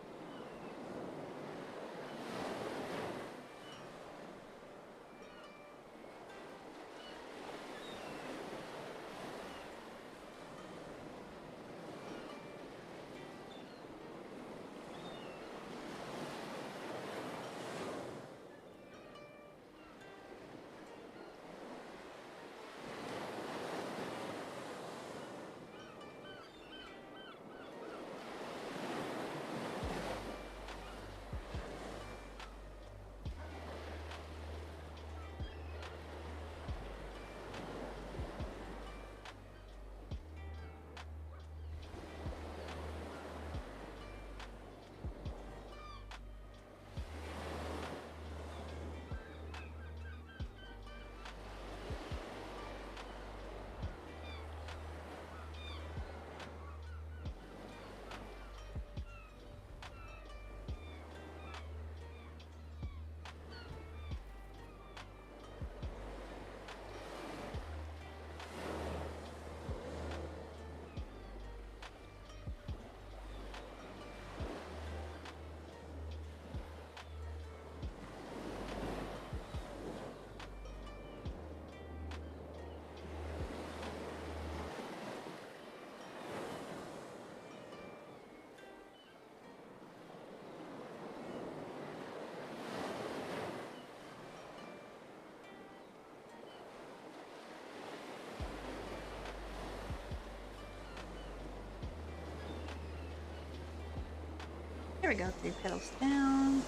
[SPEAKER 1] There we go, 3 petals down.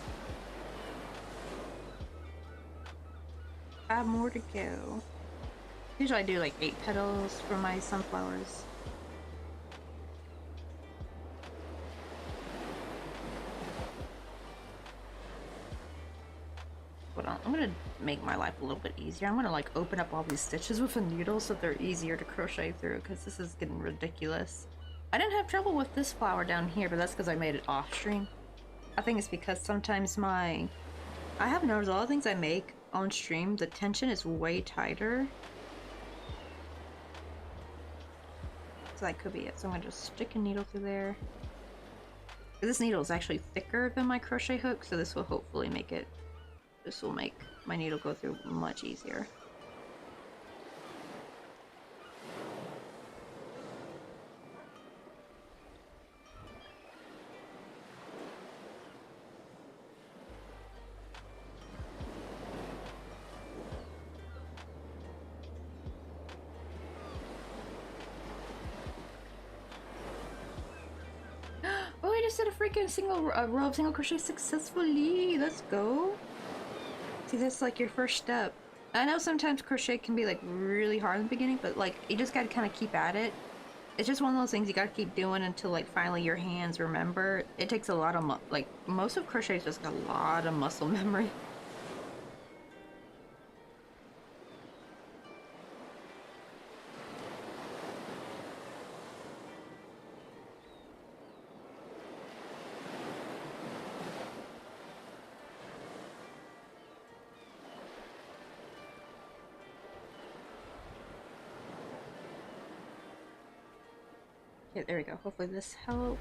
[SPEAKER 1] 5 more to go. Usually I do like 8 petals for my sunflowers. gonna make my life a little bit easier. I'm gonna like open up all these stitches with a needle so they're easier to crochet through, because this is getting ridiculous. I didn't have trouble with this flower down here, but that's because I made it off stream. I think it's because sometimes I have noticed all the things I make on stream, the tension is way tighter. So that could be it. So I'm gonna just stick a needle through there. This needle is actually thicker than my crochet hook, so this will hopefully make it, this will make my needle go through much easier. Oh, I just did a freaking row of single crochet successfully. Let's go. See, that's like your first step. I know sometimes crochet can be like really hard in the beginning, but like you just gotta kind of keep at it. It's just one of those things you gotta keep doing until like finally your hands remember. It takes a lot of like most of crochet is just got a lot of muscle memory. Okay, there we go. Hopefully this helps.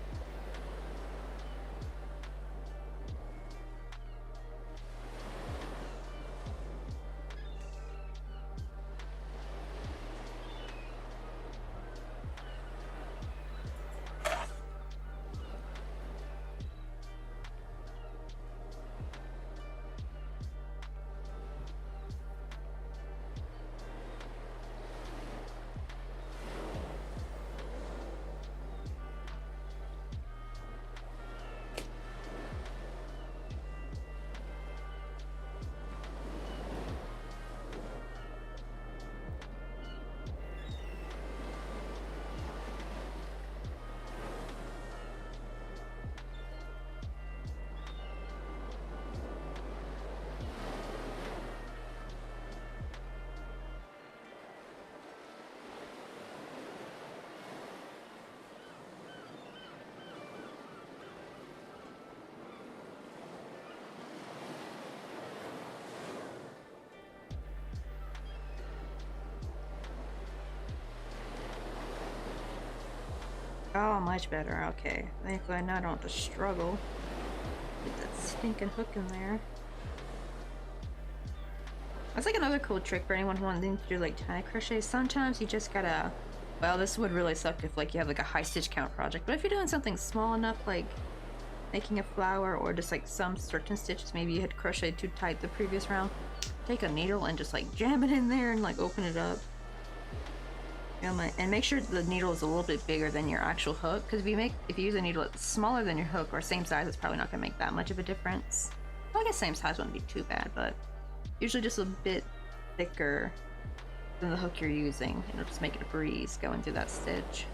[SPEAKER 1] Oh, much better. Okay. Thankfully, now I don't have to struggle. Get that stinking hook in there. That's like another cool trick for anyone wanting to do like tiny crochet. Sometimes you just gotta... Well, this would really suck if like you have like a high stitch count project. But if you're doing something small enough, like making a flower or just like some certain stitches, maybe you had crocheted too tight the previous round, take a needle and just like jam it in there and like open it up. And make sure the needle is a little bit bigger than your actual hook, because if you use a needle that's smaller than your hook or same size, it's probably not going to make that much of a difference. Well, I guess same size wouldn't be too bad, but usually just a bit thicker than the hook you're using. It'll just make it a breeze going through that stitch.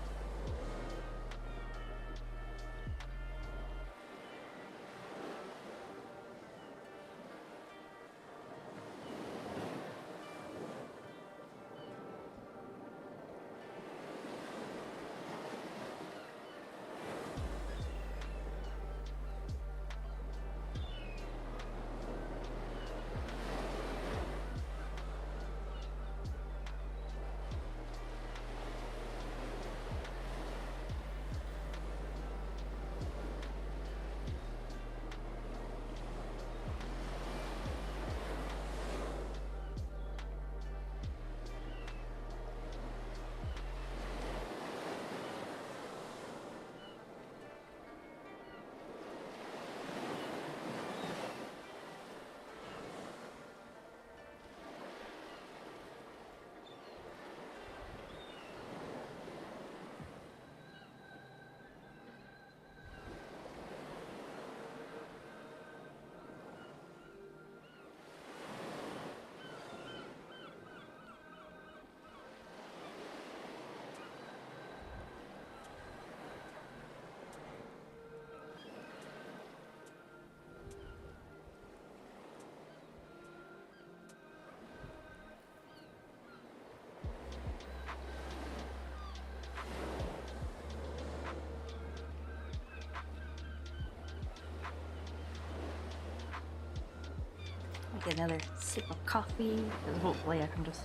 [SPEAKER 1] Get another sip of coffee. Because hopefully I can just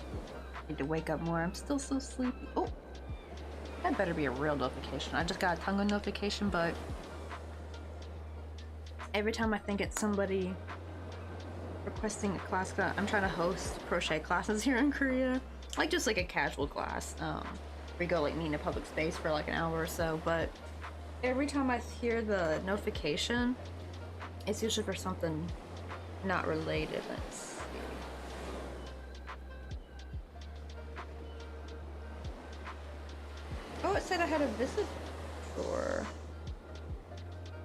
[SPEAKER 1] need to wake up more. I'm still so sleepy. Oh, that better be a real notification. I just got a tongue notification, but every time I think it's somebody requesting a class, I'm trying to host crochet classes here in Korea. Like just like a casual class. We go like meet in a public space for like an hour or so, but every time I hear the notification, it's usually for something not related. Let's see. Oh, it said I had a visit for...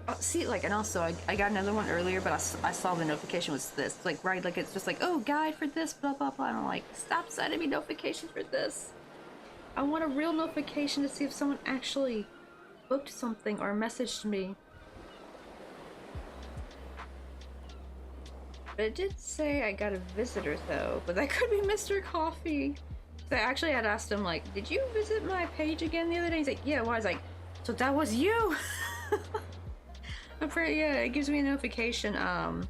[SPEAKER 1] Oh, see, like, and also I got another one earlier, but I saw the notification was this. Like, right, like it's just like, oh, guide for this, blah, blah, blah. And I'm like, stop sending me notifications for this. I want a real notification to see if someone actually booked something or messaged me. But it did say I got a visitor though, but that could be Mr. Coffee. So I actually had asked him like, did you visit my page again the other day? He's like, yeah, why? I was like, so that was you? I'm pretty, yeah, it gives me a notification, and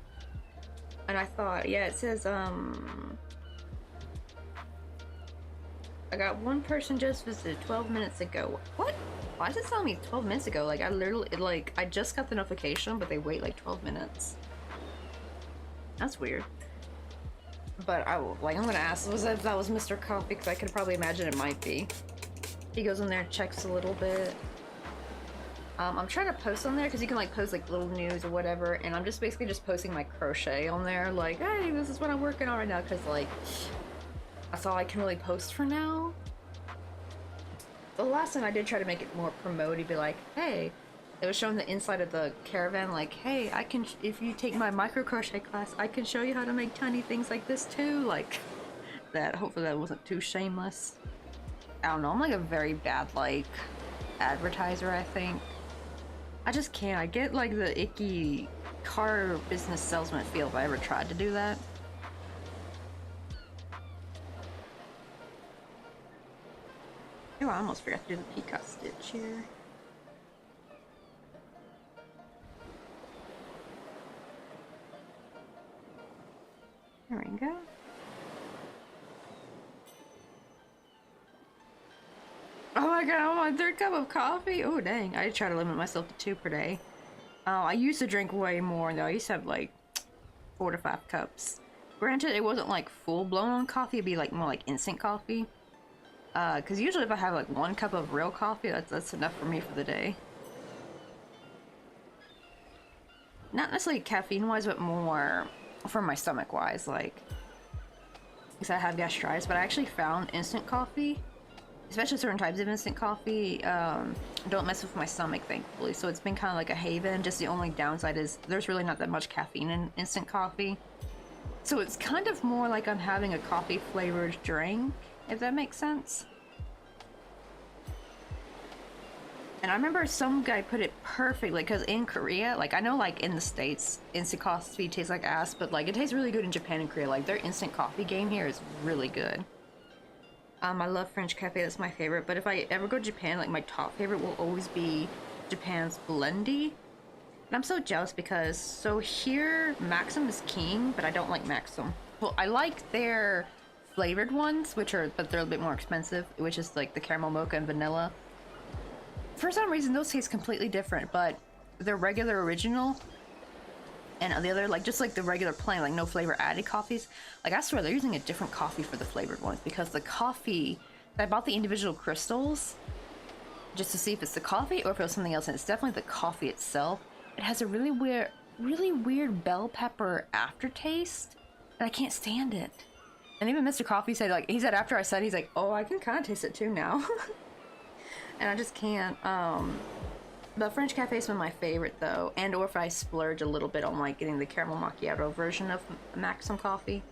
[SPEAKER 1] I thought, yeah, it says, I got one person just visited 12 minutes ago. What? Why does it tell me 12 minutes ago? Like, I literally, like, I just got the notification, but they wait like 12 minutes. That's weird. But I will, like, I'm gonna ask if that was Mr. Coffee, because I could probably imagine it might be. He goes in there, checks a little bit. I'm trying to post on there because you can like post like little news or whatever, and I'm just basically just posting my crochet on there, like, hey, this is what I'm working on right now, because like that's all I can really post for now. The last time I did try to make it more promoty, be like, hey, it was showing the inside of the caravan, like, hey, I can, if you take my micro crochet class, I can show you how to make tiny things like this too, like that. Hopefully that wasn't too shameless. I don't know, I'm like a very bad like advertiser, I think. I just can't. I get like the icky car business salesman feel if I ever tried to do that. Oh, I almost forgot to do the peacock stitch here. There we go. Oh my god, I'm on my third cup of coffee? Oh dang, I try to limit myself to 2 per day. I used to drink way more though. I used to have like 4 to 5 cups. Granted, it wasn't like full blown on coffee, it'd be like more like instant coffee. Cause usually if I have like 1 cup of real coffee, that's enough for me for the day. Not necessarily caffeine wise, but more for my stomach wise, like, because I have gastritis, but I actually found instant coffee, especially certain types of instant coffee, don't mess with my stomach, thankfully. So it's been kind of like a haven. Just the only downside is there's really not that much caffeine in instant coffee. So it's kind of more like I'm having a coffee flavored drink, if that makes sense. And I remember some guy put it perfectly, because in Korea, like, I know like in the States, instant coffee tastes like ass, but like it tastes really good in Japan and Korea. Like their instant coffee game here is really good. I love French cafe, that's my favorite, but if I ever go to Japan, like my top favorite will always be Japan's Blendy. And I'm so jealous because, so here, Maxim is king, but I don't like Maxim. Well, I like their flavored ones, which are, but they're a bit more expensive, which is like the caramel mocha and vanilla. For some reason, those taste completely different, but the regular original and the other, like, just like the regular plain, like no flavor added coffees, like, I swear they're using a different coffee for the flavored ones, because the coffee, I bought the individual crystals just to see if it's the coffee or if it was something else, and it's definitely the coffee itself. It has a really weird bell pepper aftertaste, and I can't stand it. And even Mr. Coffee said, like, he said after I said, he's like, oh, I can kind of taste it too now. And I just can't. But French Cafe has been my favorite though, and or if I splurge a little bit on like getting the caramel macchiato version of Maxim coffee.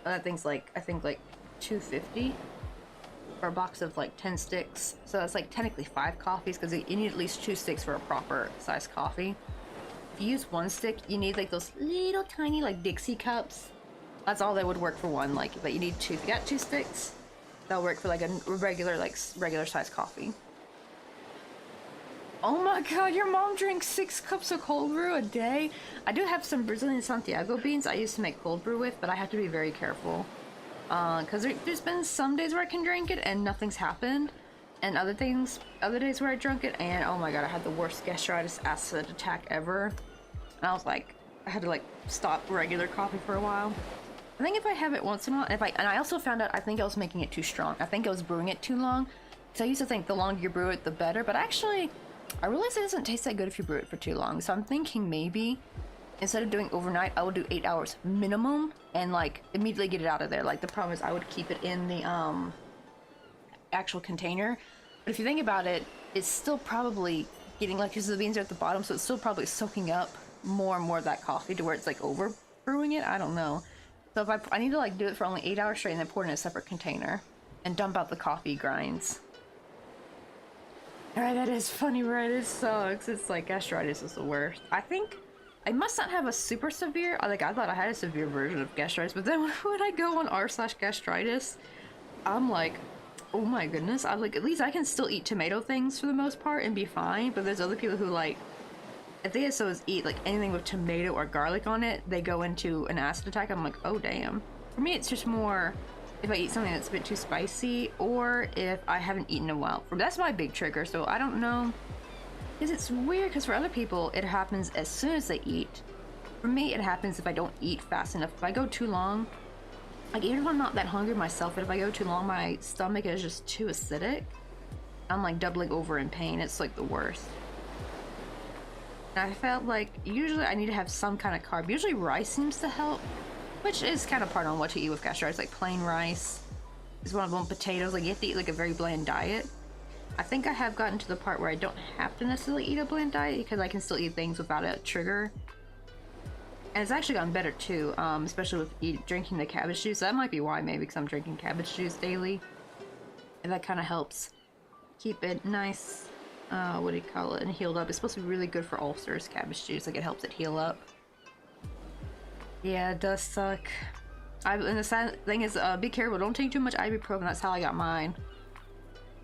[SPEAKER 1] That thing's like, I think like $2.50 for a box of like 10 sticks. So that's like technically 5 coffees, because you need at least 2 sticks for a proper size coffee. If you use 1 stick, you need like those little tiny like Dixie cups. That's all that would work for 1, like, but you need 2. If you got 2 sticks, that'll work for like a regular size coffee. Oh my god, your mom drinks 6 cups of cold brew a day? I do have some Brazilian Santiago beans I used to make cold brew with, but I have to be very careful. Because there's been some days where I can drink it and nothing's happened. And other days where I drunk it and oh my god, I had the worst gastritis acid attack ever. And I was like, I had to like stop regular coffee for a while. I think if I have it once in a while, and I also found out I think I was making it too strong. I think I was brewing it too long. So I used to think the longer you brew it, the better. But actually, I realized it doesn't taste that good if you brew it for too long. So I'm thinking maybe instead of doing overnight, I will do 8 hours minimum and like immediately get it out of there. Like the problem is I would keep it in the actual container. But if you think about it, it's still probably getting like, because the beans are at the bottom, so it's still probably soaking up more and more of that coffee to where it's like over brewing it. I don't know. So if I need to like do it for only 8 hours straight and then pour it in a separate container and dump out the coffee grinds. Alright, that is funny, right? It sucks. It's like gastritis is the worst. I think I must not have a super severe, like I thought I had a severe version of gastritis, but then when I go on r/gastritis, I'm like, oh my goodness, I'm like, at least I can still eat tomato things for the most part and be fine, but there's other people who like, if they so eat like anything with tomato or garlic on it, they go into an acid attack. I'm like, oh damn. For me, it's just more if I eat something that's a bit too spicy or if I haven't eaten in a while. That's my big trigger, so I don't know. Because it's weird, because for other people, it happens as soon as they eat. For me, it happens if I don't eat fast enough. If I go too long, like even if I'm not that hungry myself, but if I go too long, my stomach is just too acidic. I'm like doubling over in pain. It's like the worst. And I felt like usually I need to have some kind of carb. Usually rice seems to help, which is kind of part on what to eat with gastritis. Like plain rice is one of them. Potatoes, like you have to eat like a very bland diet. I think I have gotten to the part where I don't have to necessarily eat a bland diet because I can still eat things without a trigger. And it's actually gotten better too, especially with drinking the cabbage juice. That might be why, maybe because I'm drinking cabbage juice daily. And that kind of helps keep it nice, what do you call it, and healed up. It's supposed to be really good for ulcers, cabbage juice. Like it helps it heal up. Yeah, it does suck. And the sad thing is, be careful, don't take too much ibuprofen. That's how I got mine.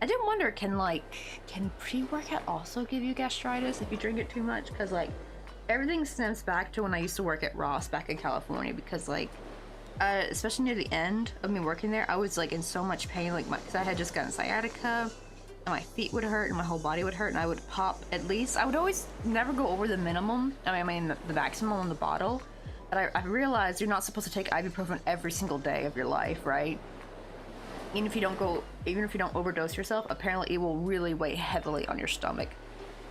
[SPEAKER 1] I did wonder, can pre-workout also give you gastritis if you drink it too much? Because like everything stems back to when I used to work at Ross back in California, because like especially near the end of me working there, I was like in so much pain, like because I had just gotten sciatica and my feet would hurt and my whole body would hurt, and I would pop at least, I would always never go over the minimum, I mean the maximum on the bottle. But I realized you're not supposed to take ibuprofen every single day of your life, right? Even if you don't overdose yourself, apparently it will really weigh heavily on your stomach.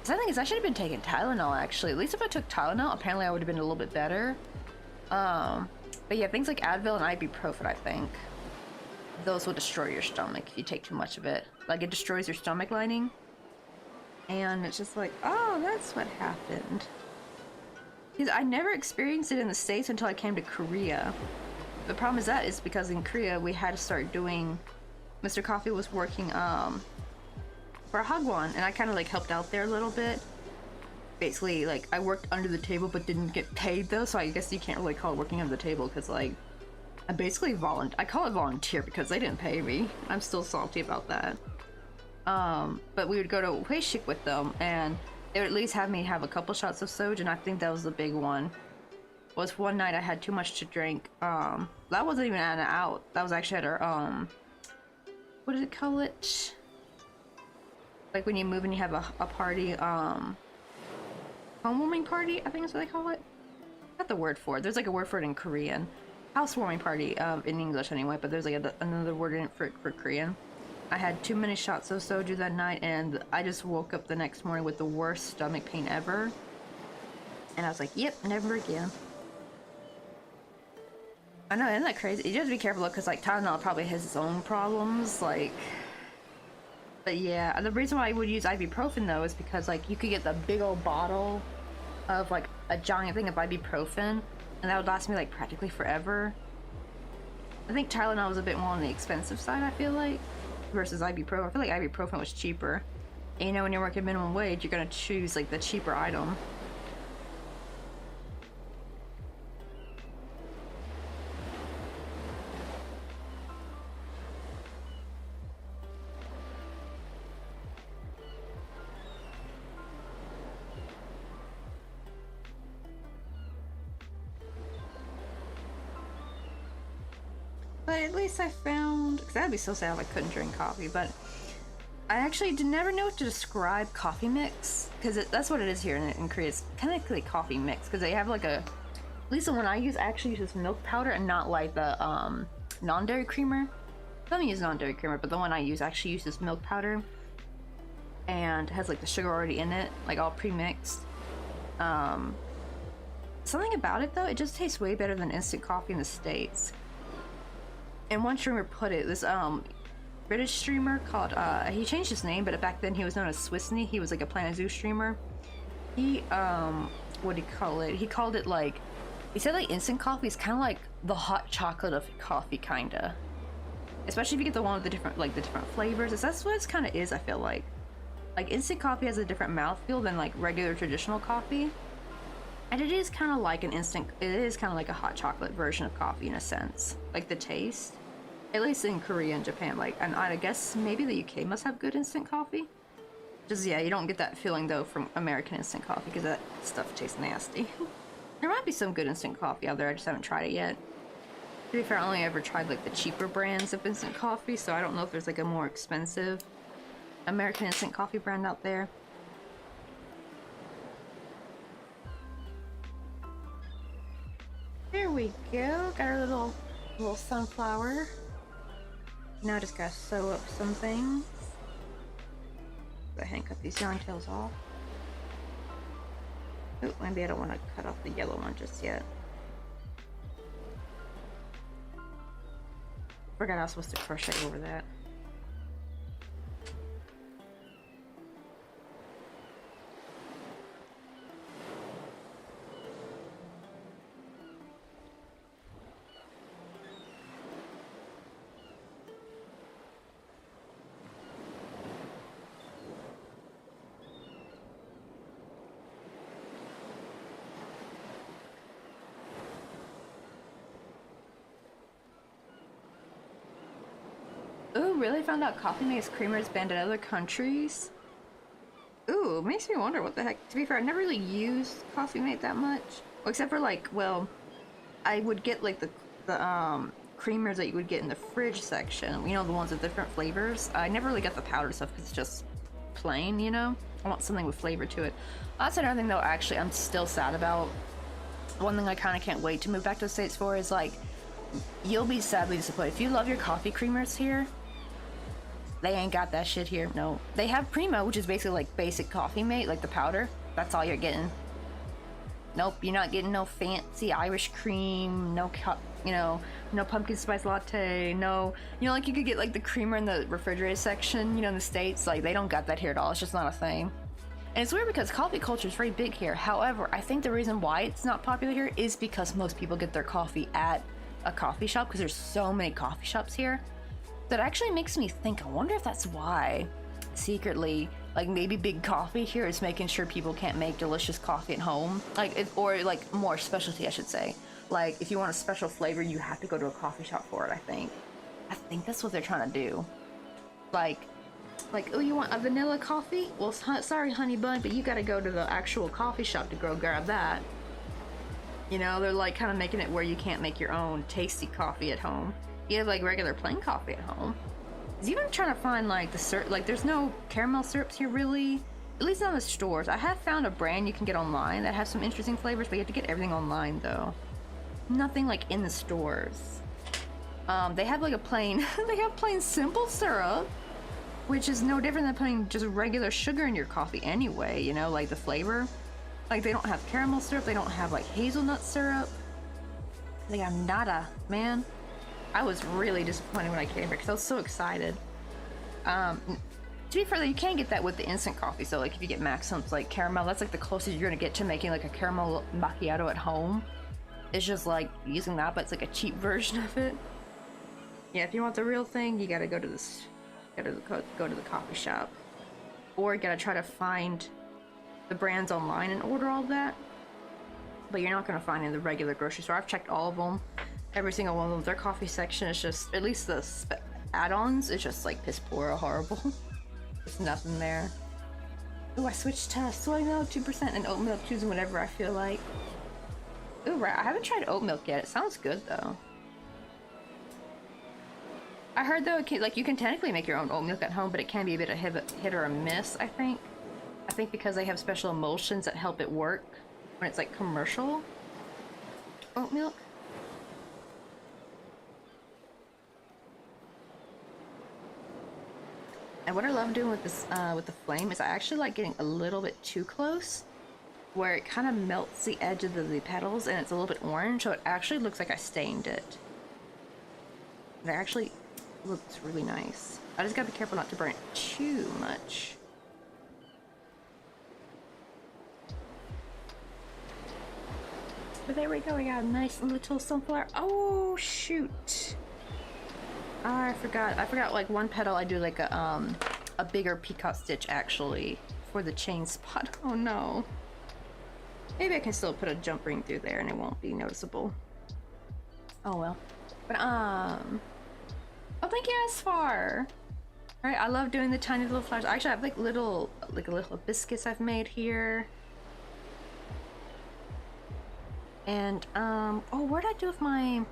[SPEAKER 1] So I think I should have been taking Tylenol, actually. At least if I took Tylenol, apparently I would have been a little bit better. But yeah, things like Advil and ibuprofen, I think, those will destroy your stomach if you take too much of it. Like, it destroys your stomach lining. And it's just like, oh, that's what happened. Because I never experienced it in the States until I came to Korea. The problem is because in Korea, we had to start doing... Mr. Coffee was working, for a Hagwon, and I kind of like helped out there a little bit. Basically, like I worked under the table but didn't get paid though, so I guess you can't really call it working under the table, because like I basically I call it volunteer because they didn't pay me. I'm still salty about that. But we would go to Hueshik with them, and they would at least have me have a couple shots of soju, and I think that was the big one. Was one night I had too much to drink. That wasn't even at an out. That was actually at our what did it call it? Like when you move and you have a party, homewarming party, I think is what they call it. Not the word for it. There's like a word for it in Korean. Housewarming party, in English anyway, but there's like another word in it for Korean. I had too many shots of soju that night, and I just woke up the next morning with the worst stomach pain ever. And I was like, yep, never again. I know, isn't that crazy? You have to be careful, because like Tylenol probably has its own problems, like... But yeah, the reason why I would use ibuprofen though is because like you could get the big old bottle of like a giant thing of ibuprofen, and that would last me like practically forever. I think Tylenol was a bit more on the expensive side, I feel like, versus ibuprofen. I feel like ibuprofen was cheaper. And you know, when you're working minimum wage, you're gonna choose like the cheaper item. But at least I found, because that'd be so sad if I couldn't drink coffee, but I actually never know what to describe coffee mix, because that's what it is here in Korea. It's technically coffee mix, because they have like a, at least the one I use actually uses milk powder and not like the non-dairy creamer. Some use non-dairy creamer, but the one I use actually uses milk powder and has like the sugar already in it, like all pre-mixed. Something about it though, it just tastes way better than instant coffee in the States. And one streamer put it, this British streamer called, he changed his name, but back then he was known as Swissney. He was like a Planet Zoo streamer. He, what do you call it? He called it like, he said like instant coffee is kind of like the hot chocolate of coffee, kinda. Especially if you get the one with the different, like the different flavors. That's what it kind of is, I feel like. Like instant coffee has a different mouthfeel than like regular traditional coffee. And it is kind of like it is kind of like a hot chocolate version of coffee in a sense. Like the taste. At least in Korea and Japan, like, and I guess maybe the UK must have good instant coffee. Just, yeah, you don't get that feeling though from American instant coffee because that stuff tastes nasty. There might be some good instant coffee out there, I just haven't tried it yet. To be fair, I only ever tried like the cheaper brands of instant coffee, so I don't know if there's like a more expensive American instant coffee brand out there. There we go, got our little sunflower. Now I just gotta sew up some things. Go ahead and cut these yarn tails off. Oh, maybe I don't want to cut off the yellow one just yet. Forgot I was supposed to crochet over that. Ooh, really found out coffee makes creamers banned in other countries? Ooh, makes me wonder what the heck. To be fair, I never really used Coffee Mate that much. Well, except for like, well, I would get like the creamers that you would get in the fridge section. You know, the ones with different flavors. I never really got the powdered stuff because it's just plain, you know? I want something with flavor to it. That's another thing though, actually, I'm still sad about. One thing I kind of can't wait to move back to the States for is like, you'll be sadly disappointed. If you love your coffee creamers here, they ain't got that shit here. No. They have Primo, which is basically like basic Coffee Mate, like the powder. That's all you're getting. Nope, you're not getting no fancy Irish cream, no, you know, no pumpkin spice latte, no, you know, like you could get like the creamer in the refrigerated section, you know, in the States. Like, they don't got that here at all. It's just not a thing. And it's weird because coffee culture is very big here. However, I think the reason why it's not popular here is because most people get their coffee at a coffee shop because there's so many coffee shops here. That actually makes me think, I wonder if that's why secretly, like maybe Big Coffee here is making sure people can't make delicious coffee at home. Like, or like more specialty, I should say. Like, if you want a special flavor, you have to go to a coffee shop for it, I think. I think that's what they're trying to do. Like, oh, you want a vanilla coffee? Well, sorry, honey bun, but you gotta go to the actual coffee shop to go grab that. You know, they're like kind of making it where you can't make your own tasty coffee at home. You have like regular plain coffee at home. Cause even trying to find like the syrup, like there's no caramel syrups here really, at least not in the stores. I have found a brand you can get online that has some interesting flavors, but you have to get everything online though. Nothing like in the stores. They have like a plain, they have plain simple syrup, which is no different than putting just regular sugar in your coffee anyway, you know, like the flavor. Like they don't have caramel syrup, they don't have like hazelnut syrup. They got nada, man. I was really disappointed when I came here because I was so excited. To be fair, you can get that with the instant coffee. So like if you get Maxim's like caramel, that's like the closest you're gonna get to making like a caramel macchiato at home. It's just like using that, but it's like a cheap version of it. Yeah, if you want the real thing, you gotta go to this, go to the coffee shop, or you gotta try to find the brands online and order all that. But you're not gonna find it in the regular grocery store. I've checked all of them. Every single one of them. Their coffee section is just, at least the add-ons, is just like piss poor or horrible. There's nothing there. Ooh, I switched to soy milk 2% and oat milk, choosing whatever I feel like. Ooh, right. I haven't tried oat milk yet. It sounds good though. I heard though, like you can technically make your own oat milk at home, but it can be a bit of hit or a miss. I think. I think because they have special emulsions that help it work when it's like commercial oat milk. And what I love doing with this, with the flame, is I actually like getting a little bit too close, where it kind of melts the edge of the petals, and it's a little bit orange, so it actually looks like I stained it. It actually looks really nice. I just gotta be careful not to burn it too much. But there we go, we got a nice little sunflower. Oh shoot! Oh, I forgot like one petal I do like a bigger peacock stitch actually for the chain spot. Oh no. Maybe I can still put a jump ring through there and it won't be noticeable. Oh well. But oh, thank you, Asfar. Alright, I love doing the tiny little flowers. Actually, I have like little biscuits I've made here. And oh, what did I do with my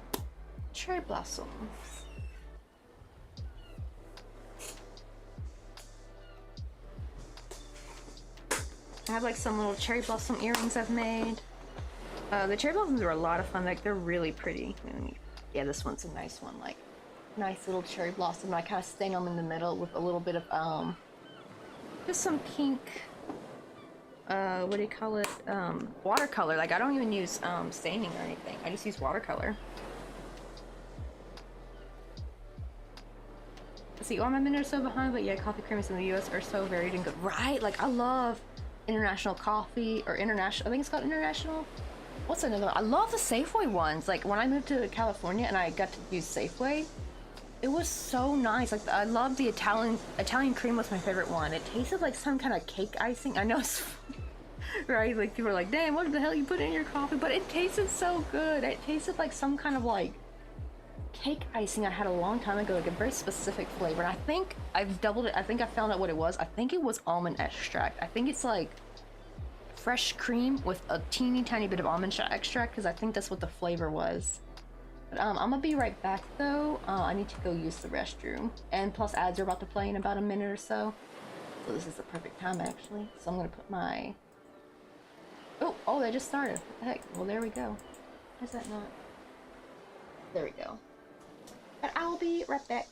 [SPEAKER 1] cherry blossoms? I have like some little cherry blossom earrings I've made. The cherry blossoms are a lot of fun. Like they're really pretty. Yeah, this one's a nice one. Like nice little cherry blossom. I kind of stain them in the middle with a little bit of just some pink. What do you call it? Watercolor. Like I don't even use staining or anything. I just use watercolor. Let's see, I'm a minute or so behind, but yeah, coffee creamers in the US are so varied and good. Right? Like I love international coffee, or international, I think it's called international. What's another one? I love the Safeway ones. Like when I moved to California and I got to use Safeway, it was so nice. Like I love the Italian cream was my favorite one. It tasted like some kind of cake icing. I know it's right, like people are like, damn, what the hell you put in your coffee? But it tasted so good. It tasted like some kind of like cake icing I had a long time ago, like a very specific flavor. And I think I've doubled it. I think I found out what it was. I think it was almond extract. I think it's like fresh cream with a teeny tiny bit of almond extract, because I think that's what the flavor was. But I'm gonna be right back though. I need to go use the restroom, and plus ads are about to play in about a minute or so, so this is the perfect time actually. So I'm gonna put my oh they just started. What the heck? Well, there we go. Why is that not? There we go. But I'll be right back.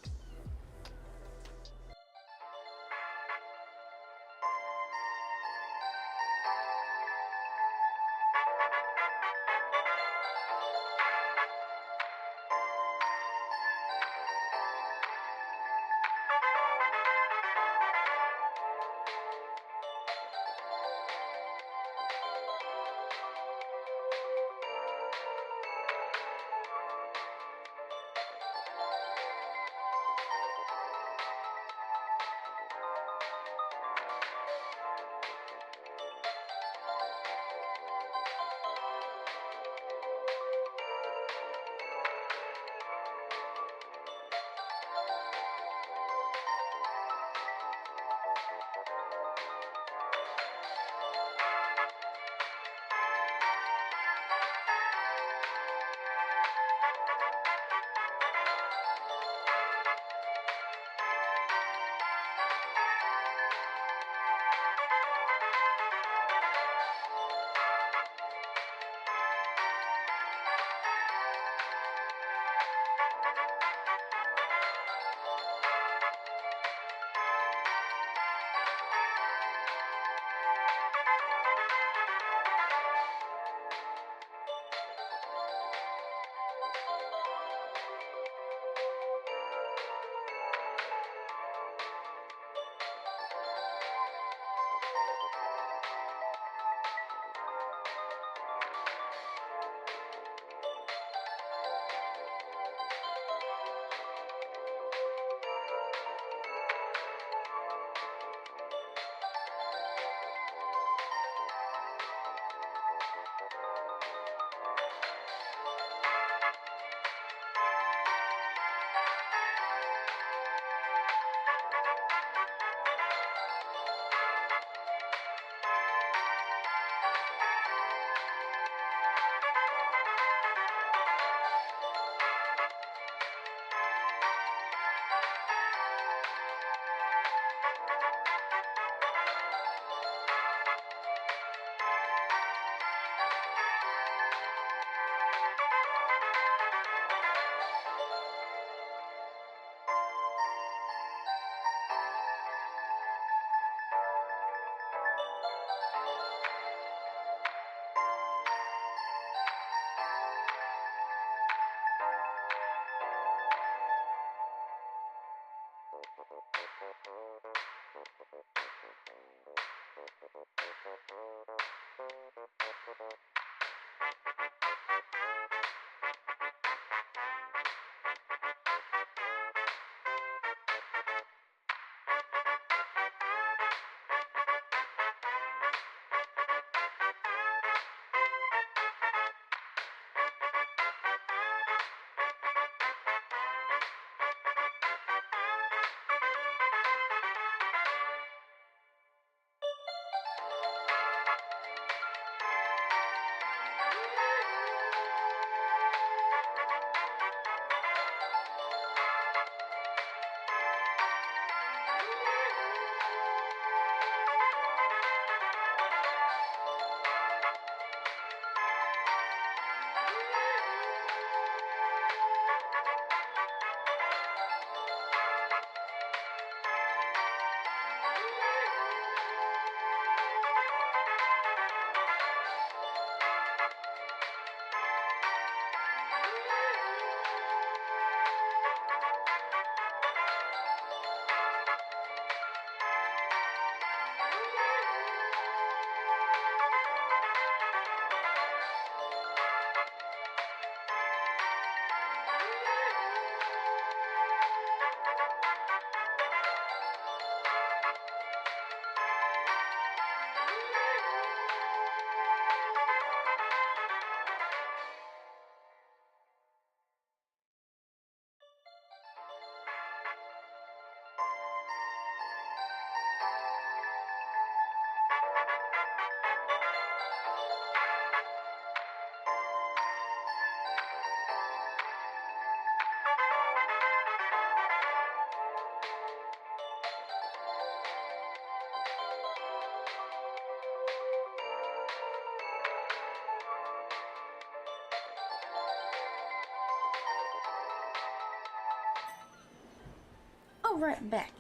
[SPEAKER 1] right back.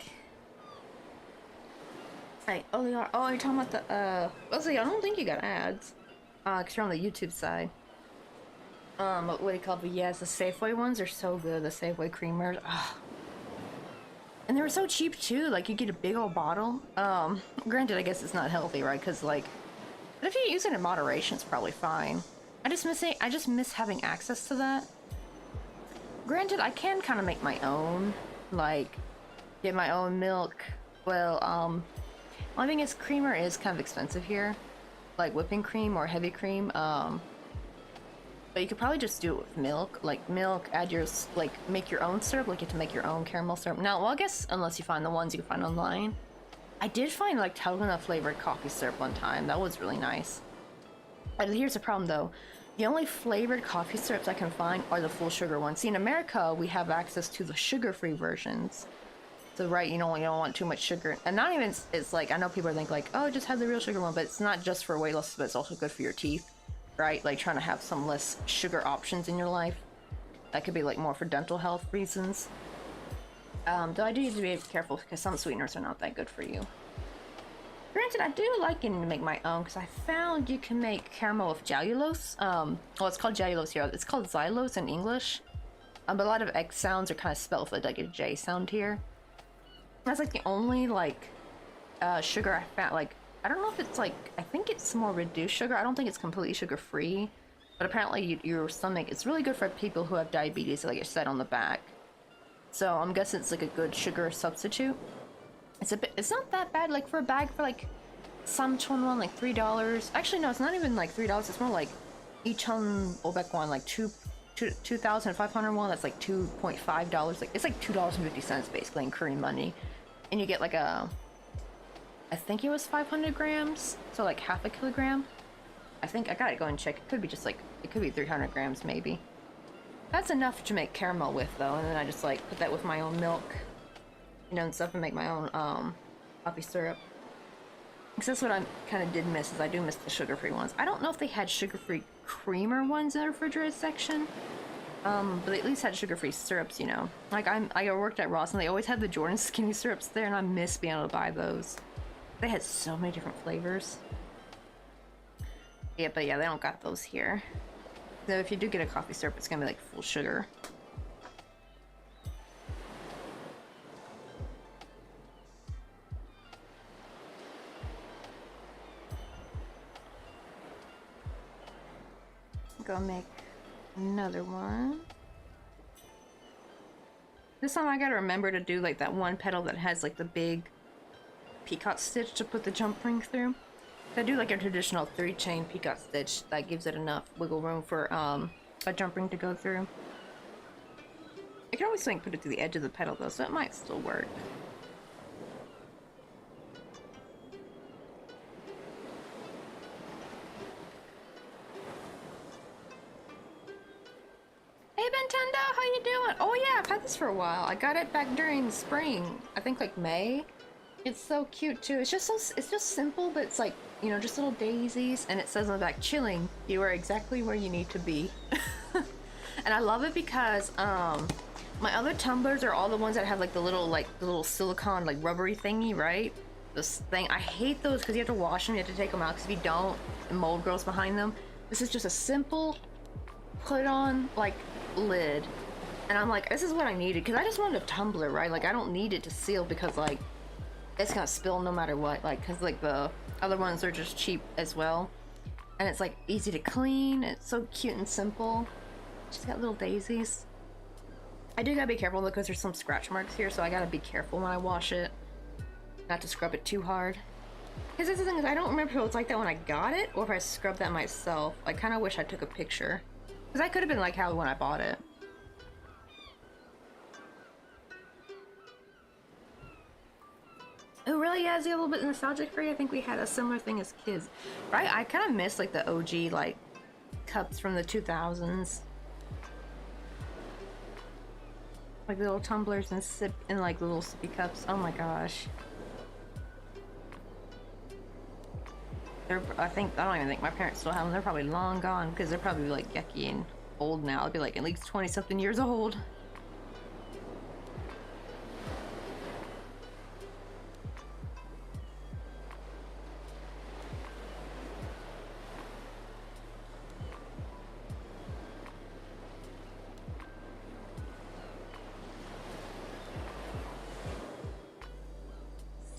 [SPEAKER 1] Hey, oh, you're talking about the, let's see, I don't think you got ads. Cause you're on the YouTube side. What do you call it? But yes, the Safeway ones are so good, the Safeway creamers. Ugh. And they were so cheap too, like you get a big old bottle. Granted, I guess it's not healthy, right? Cause like, but if you use it in moderation, it's probably fine. I just miss having access to that. Granted, I can kind of make my own, like, get my own milk. Well, only thing is creamer is kind of expensive here, like whipping cream or heavy cream. But you could probably just do it with milk, add your, like, make your own syrup, like you have to make your own caramel syrup. Now, well, I guess unless you find the ones you can find online. I did find, like, Talgona flavored coffee syrup one time. That was really nice. And here's the problem, though. The only flavored coffee syrups I can find are the full sugar ones. See, in America, we have access to the sugar-free versions. So, right, you don't want too much sugar. And not even, it's like, I know people think, like, oh, just have the real sugar one, but it's not just for weight loss, but it's also good for your teeth. Right? Like trying to have some less sugar options in your life. That could be like more for dental health reasons. Though I do need to be careful because some sweeteners are not that good for you. Granted, I do like getting to make my own because I found you can make caramel with Jallulose. Well, it's called Jallulose here. It's called Xylose in English. But a lot of X sounds are kind of spelled with like a J sound here. That's like the only like sugar I found. Like, I don't know if it's like, I think it's more reduced sugar. I don't think it's completely sugar-free. But apparently your stomach, it's really good for people who have diabetes, like it said on the back. So I'm guessing it's like a good sugar substitute. It's not that bad, like for a bag for like some one like $3. Actually, no, it's not even like $3. It's more like each one Obek one, like 2,500 won. That's like $2.5. Like it's like $2.50 basically in Korean money. And you get like I think it was 500 grams, so like half a kilogram. I think I gotta go and check. It could be just like, it could be 300 grams maybe. That's enough to make caramel with though, and then I just like put that with my own milk, you know, and stuff, and make my own coffee syrup. Because that's what I kind of did miss, is I do miss the sugar-free ones. I don't know if they had sugar-free creamer ones in the refrigerated section, but they at least had sugar-free syrups, you know. Like I worked at Ross and they always had the Jordan skinny syrups there, and I miss being able to buy those. They had so many different flavors. Yeah, but yeah, they don't got those here. So if you do get a coffee syrup, it's gonna be like full sugar. Go make another one. This time I gotta remember to do like that one petal that has like the big peacock stitch to put the jump ring through. I do like a traditional 3-chain peacock stitch that gives it enough wiggle room for a jump ring to go through. I can always like put it through the edge of the petal though, so it might still work. Hey Nintendo, how you doing? Oh yeah, I've had this for a while. I got it back during spring. I think like May. It's so cute too. It's just simple, but it's like, you know, just little daisies, and it says on the back, chilling. You are exactly where you need to be. And I love it because my other tumblers are all the ones that have like the little silicone like rubbery thingy, right? This thing, I hate those because you have to wash them, you have to take them out, because if you don't, mold grows behind them. This is just a simple put on like lid, and I'm like, this is what I needed, because I just wanted a tumbler, right? Like I don't need it to seal because like it's gonna spill no matter what, like, because like the other ones are just cheap as well, and it's like easy to clean. It's so cute and simple. Just got little daisies. I do gotta be careful because there's some scratch marks here, so I gotta be careful when I wash it not to scrub it too hard, because this is the thing, is I don't remember if it was like that when I got it or if I scrubbed that myself. I kind of wish I took a picture, because I could have been like how when I bought it. Oh really? Yeah, is it a little bit nostalgic for you? I think we had a similar thing as kids, right? I kind of miss like the OG like cups from the 2000s, like little tumblers and sip and like little sippy cups. Oh my gosh, I don't even think my parents still have them. They're probably long gone because they're probably like yucky and old now. I'd be like at least 20 something years old.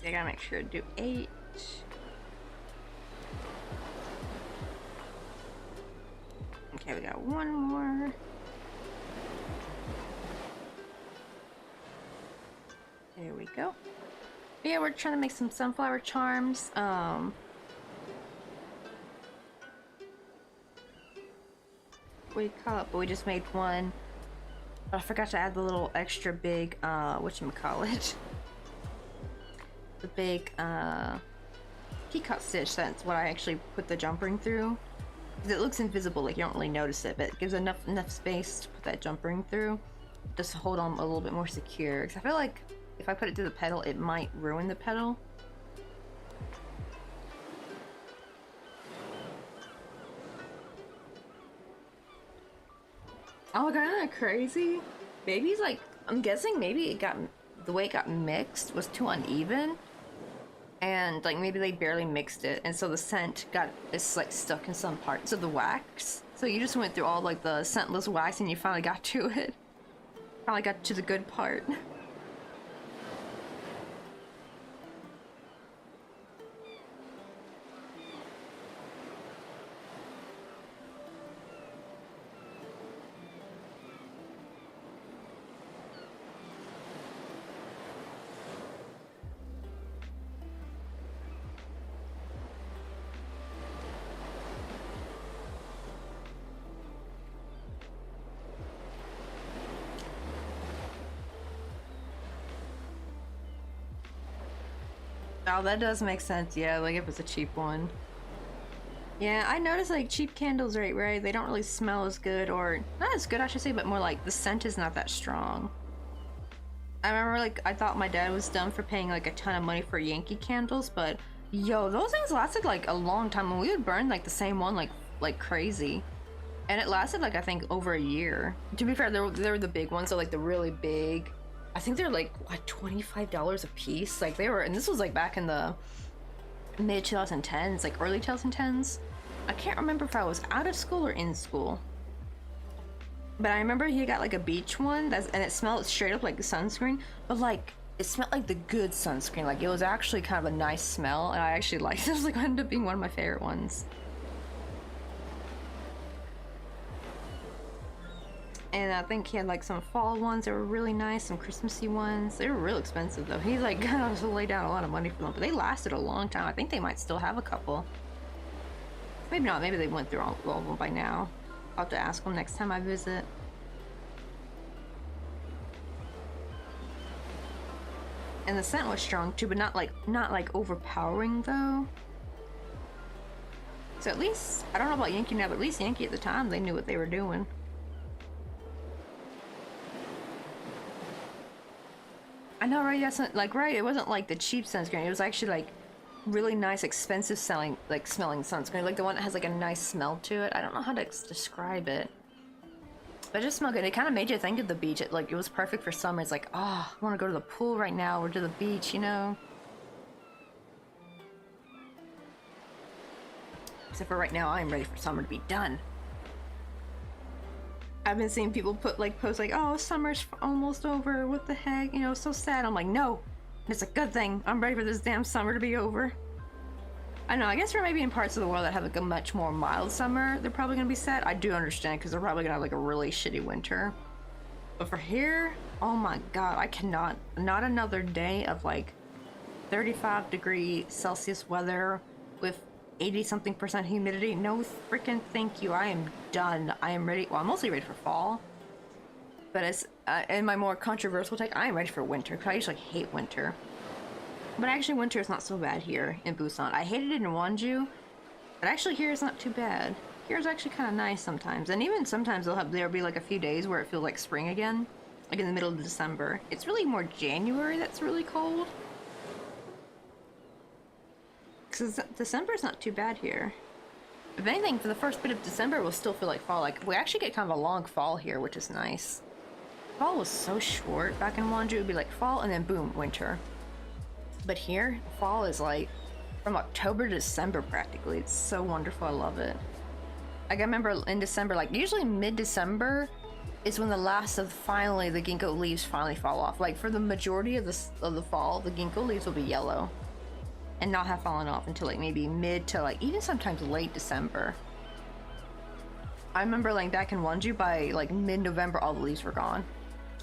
[SPEAKER 1] So I gotta make sure to do 8. Okay, we got one more. There we go. Yeah, we're trying to make some sunflower charms. We call it, but we just made one. But I forgot to add the little extra big, whatchamacallit. The big, peacock stitch. That's what I actually put the jump ring through. Because it looks invisible, like you don't really notice it, but it gives enough space to put that jump ring through. Just to hold on a little bit more secure. Because I feel like if I put it through the pedal, it might ruin the pedal. Oh my god, isn't that crazy? Maybe like, I'm guessing maybe it got, the way it got mixed was too uneven. And like maybe they barely mixed it, and so the scent it's like stuck in some parts of the wax. So you just went through all like the scentless wax and you finally got to it. Finally got to the good part. Oh, that does make sense, yeah, like if it's a cheap one. Yeah, I noticed like cheap candles, right? They don't really smell as good, or not as good, I should say, but more like the scent is not that strong. I remember like I thought my dad was dumb for paying like a ton of money for Yankee candles, but yo, those things lasted like a long time, and we would burn like the same one like crazy. And it lasted like I think over a year. To be fair, they were the big ones, so like the really big. I think they're like what, $25 a piece. Like they were, and this was like back in the mid 2010s, like early 2010s. I can't remember if I was out of school or in school. But I remember he got like a beach one and it smelled straight up like sunscreen, but like it smelled like the good sunscreen. Like it was actually kind of a nice smell, and I actually liked it. It was like ended up being one of my favorite ones. And I think he had like some fall ones that were really nice, some Christmassy ones. They were real expensive though. He like got to lay down a lot of money for them, but they lasted a long time. I think they might still have a couple. Maybe not, maybe they went through all of them by now. I'll have to ask them next time I visit. And the scent was strong too, but not like overpowering though. So at least, I don't know about Yankee now, but at least Yankee at the time, they knew what they were doing. I know, right? That's not, like, right, it wasn't like the cheap sunscreen. It was actually like really nice, expensive smelling sunscreen. Like the one that has like a nice smell to it. I don't know how to describe it. But it just smelled good. It kind of made you think of the beach. It was perfect for summer. It's like, oh, I want to go to the pool right now or to the beach, you know? Except for right now, I'm ready for summer to be done. I've been seeing people put like posts like, oh, summer's almost over, what the heck, you know, so sad. I'm like, no, it's a good thing. I'm ready for this damn summer to be over. I know, I guess for maybe in parts of the world that have like a much more mild summer, they're probably gonna be sad. I do understand, because they're probably gonna have like a really shitty winter. But for here, oh my god, I cannot, not another day of like 35°C weather with 80-something% humidity. No freaking thank you. I am done. I am ready. Well, I'm mostly ready for fall. But as in my more controversial take, I am ready for winter, because I usually hate winter. But actually, winter is not so bad here in Busan. I hated it in Wonju, but actually here it's not too bad. Here is actually kind of nice sometimes. And even sometimes there'll be like a few days where it feels like spring again, like in the middle of December. It's really more January that's really cold. Because December is not too bad here. If anything, for the first bit of December, we'll still feel like fall. Like, we actually get kind of a long fall here, which is nice. Fall was so short back in Wonju. It would be like fall and then boom, winter. But here, fall is like from October to December practically. It's so wonderful. I love it. Like, I remember in December, like usually mid-December, is when the last of finally the ginkgo leaves finally fall off. Like for the majority of the fall, the ginkgo leaves will be yellow and not have fallen off until like maybe mid to like even sometimes late December. I remember like back in Wonju by like mid-November all the leaves were gone.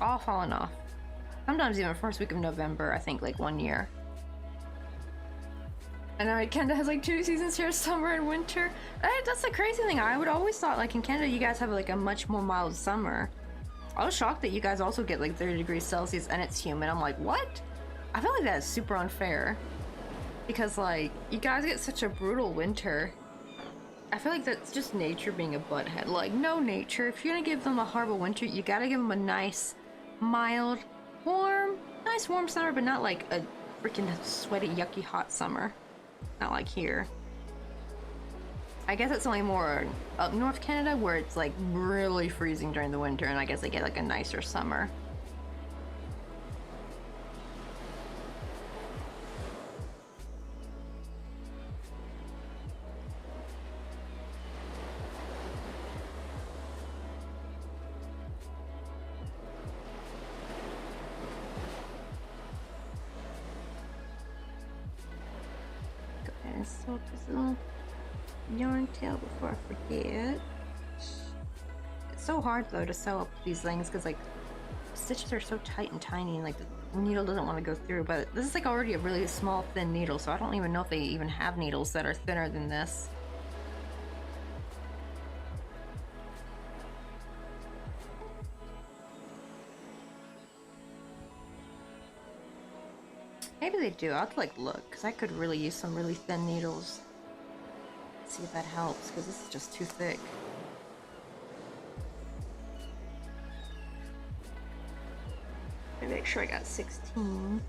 [SPEAKER 1] All fallen off. Sometimes even first week of November, I think like one year. And now Canada has like 2 seasons here, summer and winter. That's the crazy thing. I would always thought like in Canada you guys have like a much more mild summer. I was shocked that you guys also get like 30 degrees Celsius and it's humid. I'm like, what? I feel like that is super unfair. Because like, you guys get such a brutal winter. I feel like that's just nature being a butthead. Like, no nature. If you're gonna give them a horrible winter, you gotta give them a nice, mild, nice warm summer, but not like a freaking sweaty, yucky, hot summer. Not like here. I guess it's only more up north Canada where it's like really freezing during the winter, and I guess they get like a nicer summer. And sew up this little yarn tail before I forget. It's so hard though to sew up these things because like stitches are so tight and tiny and like the needle doesn't want to go through, but this is like already a really small thin needle, so I don't even know if they even have needles that are thinner than this. Maybe they do. I'll have to like look because I could really use some really thin needles. See if that helps because this is just too thick. Let me make sure I got 16.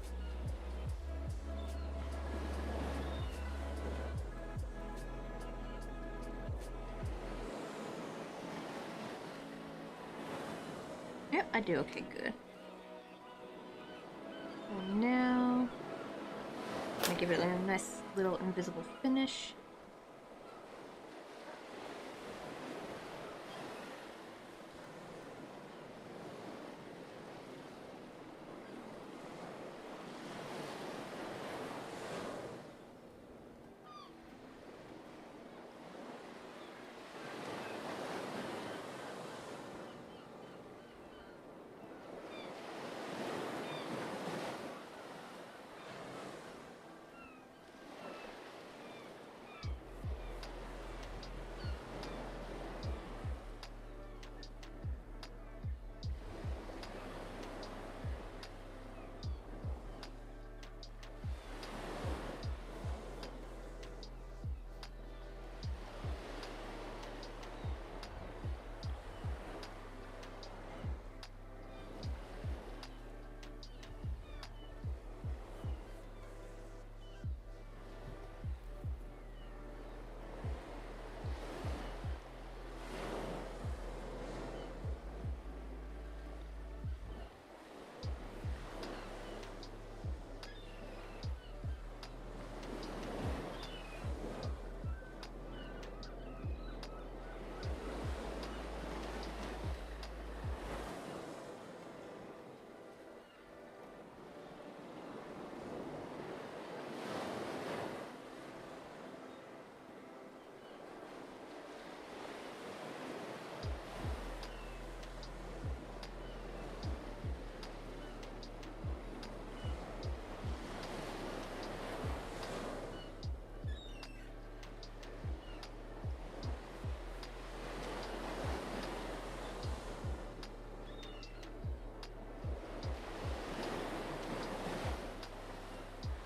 [SPEAKER 1] Yep, I do. Okay, good. And now, I'm gonna give it a nice little invisible finish.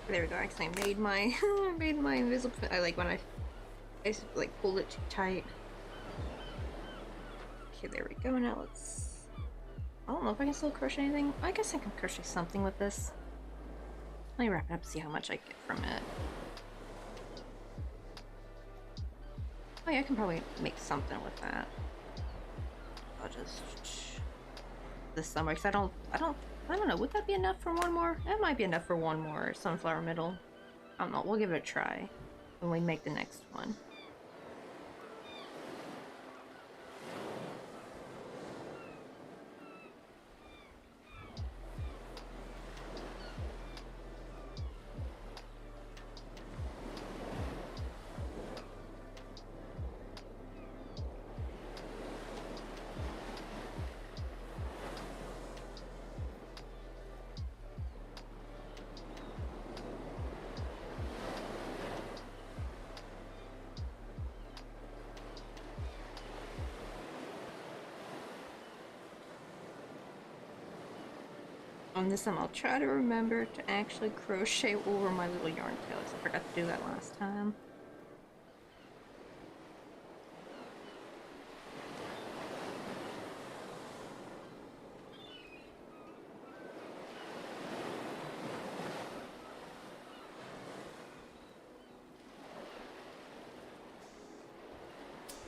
[SPEAKER 1] There we go. Actually, I made my made my invisible. I like when I like pulled it too tight. Okay, there we go. Now let's. I don't know if I can still crochet anything. I guess I can crochet something with this. Let me wrap it up and see how much I get from it. Oh yeah, I can probably make something with that. I'll just this summer because I don't know, would that be enough for one more? That might be enough for one more sunflower middle. I don't know, we'll give it a try when we make the next one. On this time, I'll try to remember to actually crochet over my little yarn tails. I forgot to do that last time.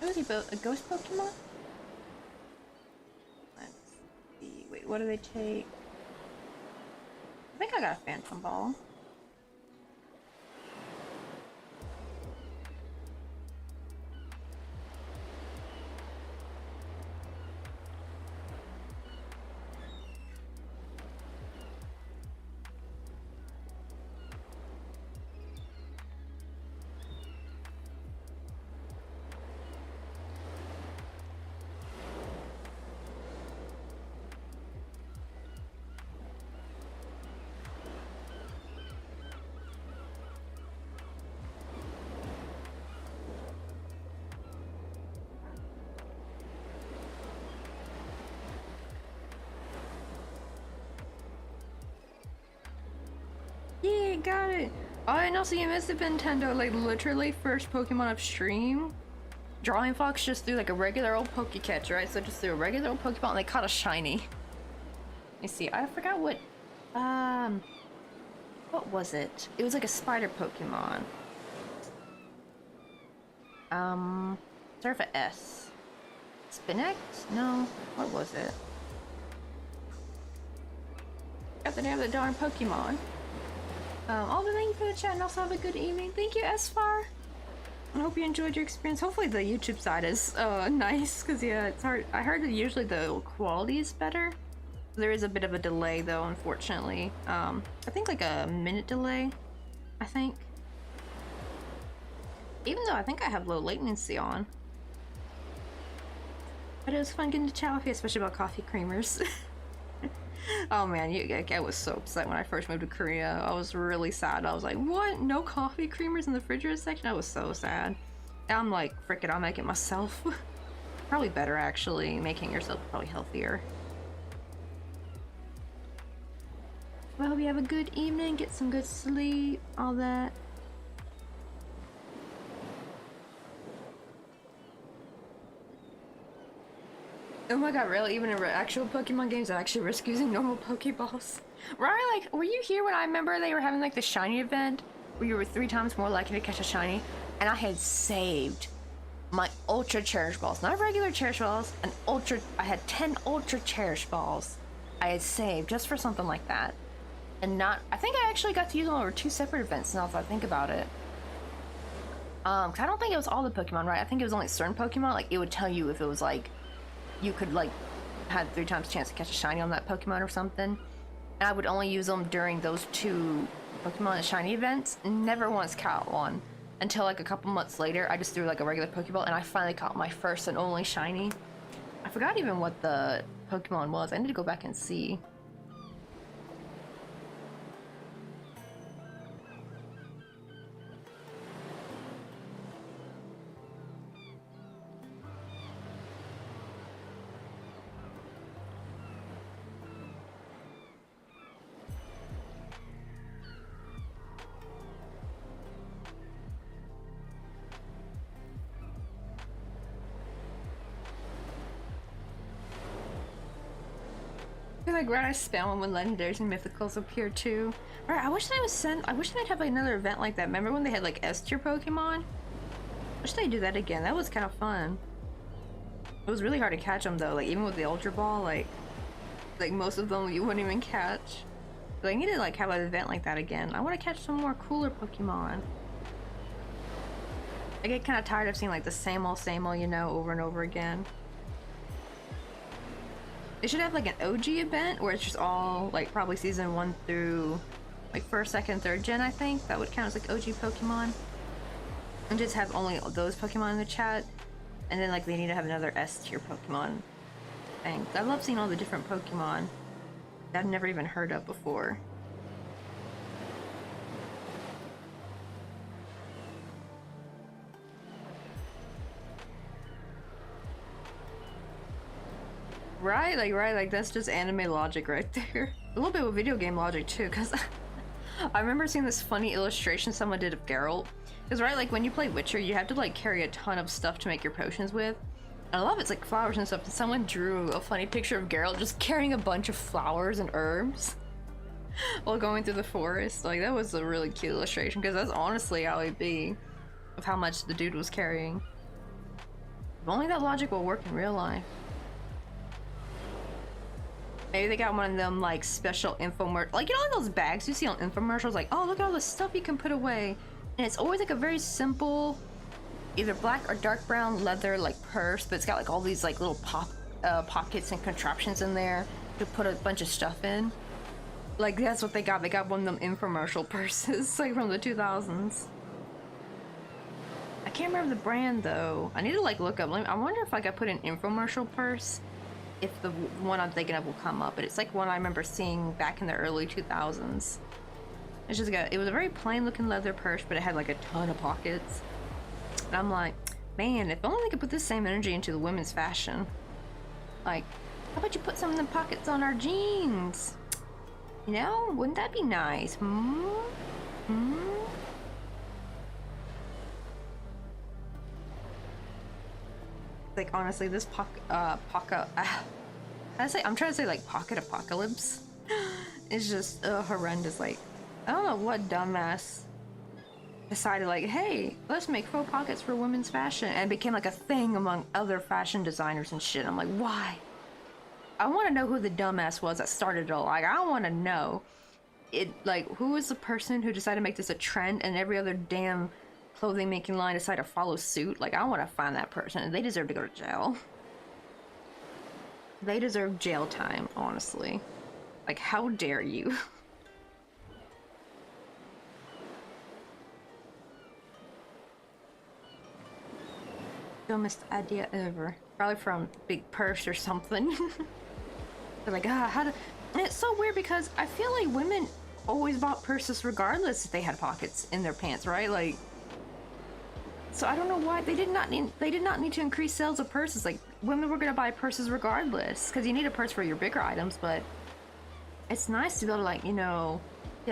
[SPEAKER 1] Oh, he built a ghost Pokemon? Let's see. Wait, what do they take? I think I got a Phantom Ball. Yeah, got it. Oh, and also you missed it, Nintendo. Like literally first Pokemon upstream. Drawing Fox just threw like a regular old Pokecatcher, right? So just threw a regular old Pokeball and they caught a shiny. Let me see. I forgot what was it? It was like a spider Pokemon. Start with a S. Spinax? No. What was it? Got the name of the darn Pokemon. All the thank you for the chat and also have a good evening. Thank you, Esfar. I hope you enjoyed your experience. Hopefully the YouTube side is nice, because yeah, it's hard. I heard that usually the quality is better. There is a bit of a delay though, unfortunately. I think like a minute delay, I think. Even though I think I have low latency on. But it was fun getting to chat with you, especially about coffee creamers. Oh man, I was so upset when I first moved to Korea. I was really sad. I was like, what? No coffee creamers in the refrigerator section? I was so sad. Now I'm like, frick it, I'll make it myself. Probably better actually. Making yourself probably healthier. Well, I hope you have a good evening, get some good sleep, all that. Oh my god, really? Even in actual Pokemon games, I actually risk using normal Pokeballs. Right? Like, were you here when I remember they were having like the shiny event? Where you were 3 times more likely to catch a shiny? And I had saved my Ultra Cherish Balls. Not regular Cherish Balls, I had 10 Ultra Cherish Balls I had saved just for something like that. And I think I actually got to use them over 2 separate events now if I think about it. 'Cause I don't think it was all the Pokemon, right? I think it was only certain Pokemon. Like, it would tell you if it was like, you could like had 3 times chance to catch a shiny on that Pokemon or something. And I would only use them during those 2 Pokemon shiny events. Never once caught one until like a couple months later. I just threw like a regular Pokeball and I finally caught my first and only shiny. I forgot even what the Pokemon was. I need to go back and see. I feel like right, I spam when legendaries and mythicals appear too. Right, I wish they'd have like, another event like that. Remember when they had like S tier Pokemon? I wish they'd do that again. That was kind of fun. It was really hard to catch them though. Like even with the Ultra Ball, like most of them you wouldn't even catch. So I need to like have an event like that again. I want to catch some more cooler Pokemon. I get kind of tired of seeing like the same old, you know, over and over again. They should have like an OG event where it's just all like probably season 1 through like 1st, 2nd, 3rd gen, I think. That would count as like OG Pokemon. And just have only those Pokemon in the chat. And then like they need to have another S tier Pokemon thing. I love seeing all the different Pokemon that I've never even heard of before. Right, like that's just anime logic right there. A little bit with video game logic too, because I remember seeing this funny illustration someone did of Geralt. Because right, like when you play Witcher, you have to like carry a ton of stuff to make your potions with. And a lot of it's like flowers and stuff. And someone drew a funny picture of Geralt just carrying a bunch of flowers and herbs while going through the forest. Like that was a really cute illustration, because that's honestly how it'd be of how much the dude was carrying. If only that logic will work in real life. Maybe they got one of them like special infomercials, like you know those bags you see on infomercials, like oh look at all the stuff you can put away, and it's always like a very simple, either black or dark brown leather like purse, but it's got like all these like little pockets and contraptions in there to put a bunch of stuff in. Like that's what they got. They got one of them infomercial purses, like from the 2000s. I can't remember the brand though. I need to like look up. I wonder if like I put an infomercial purse, if the one I'm thinking of will come up. But it's like one I remember seeing back in the early 2000s. It's just it was a very plain looking leather purse, but it had like a ton of pockets. And I'm like, man, if only they could put this same energy into the women's fashion. Like, how about you put some of them pockets on our jeans? You know, wouldn't that be nice? Like honestly, this I'm trying to say like pocket apocalypse. It's just horrendous. Like, I don't know what dumbass decided like, hey, let's make faux pockets for women's fashion, and it became like a thing among other fashion designers and shit. I'm like, why? I want to know who the dumbass was that started it all. Like, I want to know it. Like, who was the person who decided to make this a trend, and every other damn clothing making line decided to follow suit? Like, I want to find that person, and they deserve to go to jail. They deserve jail time, honestly. Like, how dare you? Dumbest idea ever. Probably from Big Purse or something. They're like, how to... And it's so weird because I feel like women always bought purses regardless if they had pockets in their pants, right? Like, so I don't know why they did not need to increase sales of purses. Like, women were gonna buy purses regardless, because you need a purse for your bigger items, but it's nice to be able to, like, you know,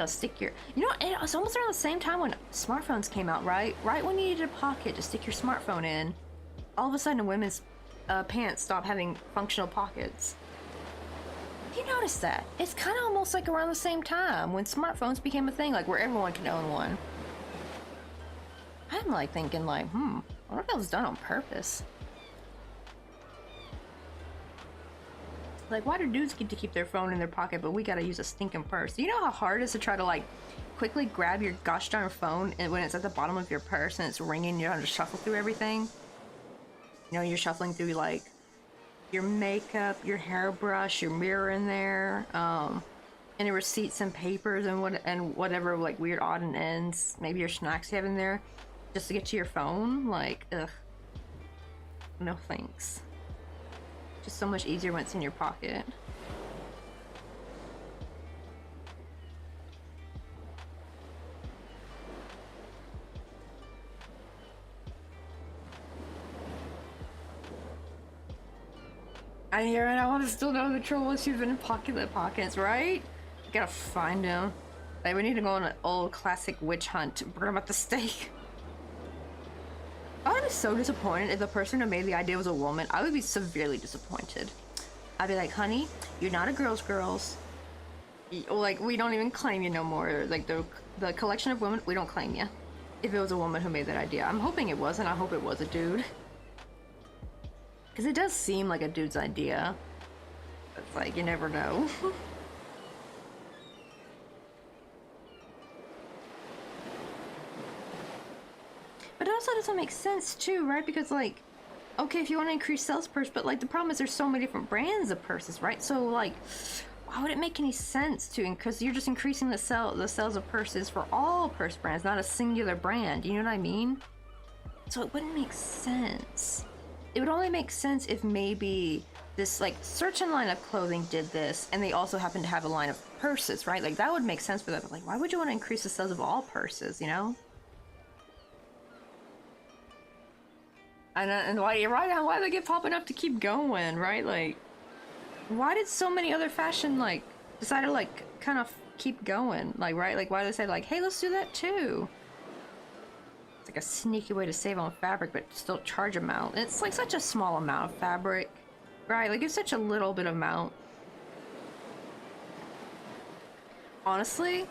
[SPEAKER 1] stick your... You know, it was almost around the same time when smartphones came out, right? Right when you needed a pocket to stick your smartphone in, all of a sudden women's pants stopped having functional pockets. You notice that? It's kind of almost like around the same time when smartphones became a thing, like where everyone can own one. I'm like thinking like, I wonder if that was done on purpose. Like, why do dudes get to keep their phone in their pocket, but we gotta use a stinking purse? You know how hard it is to try to like quickly grab your gosh darn phone and when it's at the bottom of your purse and it's ringing, you're having to shuffle through everything? You know, you're shuffling through like your makeup, your hairbrush, your mirror in there, any receipts and papers and whatever like weird odd and ends, maybe your snacks you have in there, just to get to your phone. Like, ugh, no thanks. Just so much easier when it's in your pocket. I hear it. I want to still know the troll issues in pockets, right? Gotta find him. Like, we need to go on an old classic witch hunt. Burn him at the stake. I would be so disappointed if the person who made the idea was a woman. I would be severely disappointed. I'd be like, honey, you're not a girls. Like, we don't even claim you no more. Like, the collection of women, we don't claim you. If it was a woman who made that idea. I'm hoping it wasn't. I hope it was a dude. Because it does seem like a dude's idea. It's like, you never know. But it also doesn't make sense too, right? Because like, okay, if you want to increase sales purse, but like the problem is there's so many different brands of purses, right? So like, why would it make any sense to, because you're just increasing the sales of purses for all purse brands, not a singular brand, you know what I mean? So it wouldn't make sense. It would only make sense if maybe this like certain line of clothing did this and they also happen to have a line of purses, right? Like that would make sense for that, but like why would you want to increase the sales of all purses, you know? And why, you're right, why do they get popping up to keep going, right? Like, Why did so many other fashion, like, decide to, like, kind of keep going? Like, right? Like, why did they say, like, hey, let's do that too? It's like a sneaky way to save on fabric, but still charge amount. It's, like, such a small amount of fabric, right? Like, it's such a little bit amount. Honestly,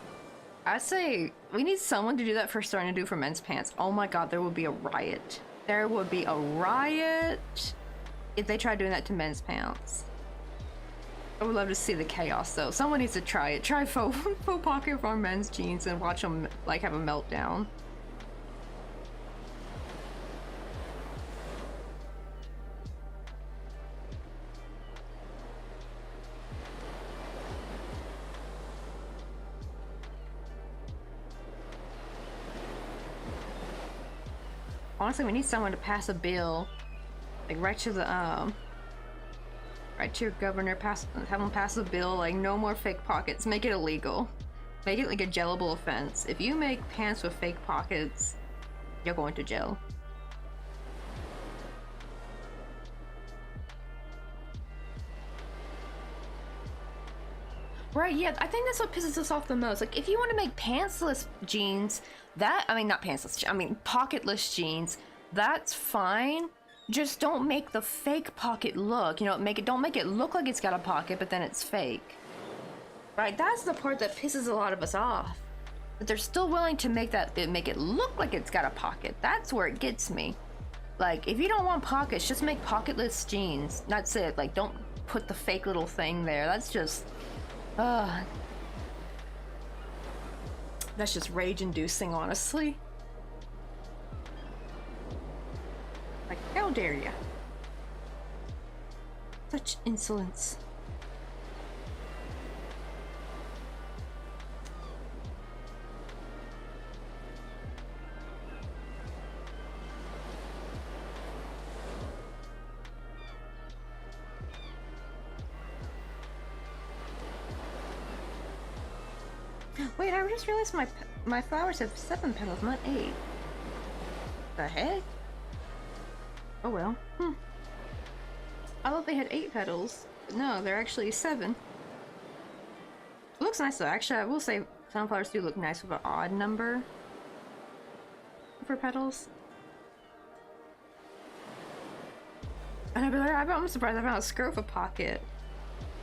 [SPEAKER 1] I say we need someone to do that for starting to do for men's pants. Oh my god, there would be a riot. There would be a riot if they tried doing that to men's pants. I would love to see the chaos though. Someone needs to try it. Try faux pocket for men's jeans and watch them like have a meltdown. Honestly, we need someone to pass a bill, like right to the right to your governor, have them pass a bill like no more fake pockets. Make it illegal. Make it like a jailable offense. If you make pants with fake pockets, you're going to jail. Right, yeah, I think that's what pisses us off the most. Like, if you want to make pantsless jeans, I mean, not pantsless, I mean, pocketless jeans, that's fine. Just don't make the fake pocket look, you know, don't make it look like it's got a pocket, but then it's fake. Right, that's the part that pisses a lot of us off. But they're still willing to make it look like it's got a pocket. That's where it gets me. Like, if you don't want pockets, just make pocketless jeans. That's it. Like, don't put the fake little thing there. That's just... that's just rage-inducing, honestly. Like, how dare ya? Such insolence. Wait, I just realized my flowers have 7 petals, not 8. The heck? Oh well. I thought they had 8 petals. But no, they're actually 7. It looks nice though. Actually, I will say sunflowers do look nice with an odd number for petals. And I'd be like, I'm surprised I found a skirt with a pocket.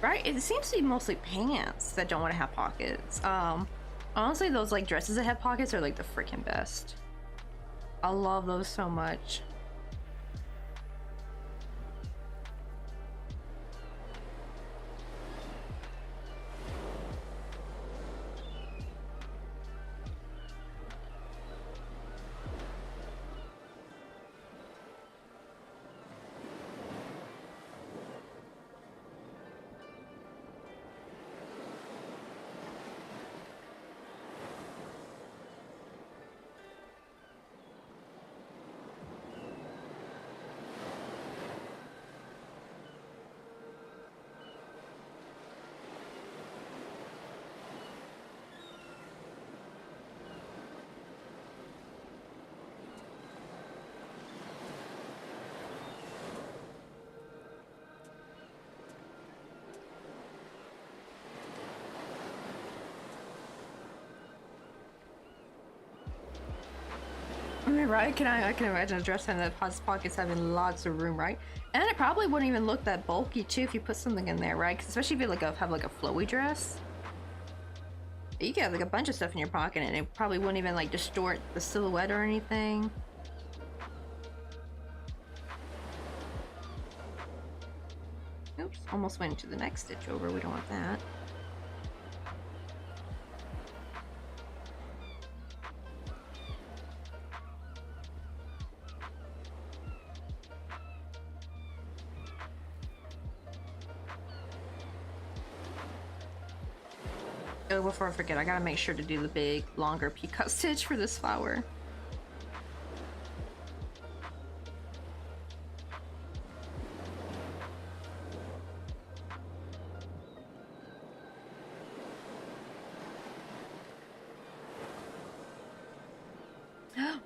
[SPEAKER 1] Right? It seems to be mostly pants that don't want to have pockets. Honestly, those like dresses that have pockets are like the freaking best. I love those so much. I mean, right? I can imagine a dress that has pockets having lots of room, right? And it probably wouldn't even look that bulky too if you put something in there, right? 'Cause especially if you have like a flowy dress. You get like a bunch of stuff in your pocket and it probably wouldn't even like distort the silhouette or anything. Oops, almost went into the next stitch over. We don't want that. Oh, before I forget, I gotta make sure to do the big, longer peacock stitch for this flower.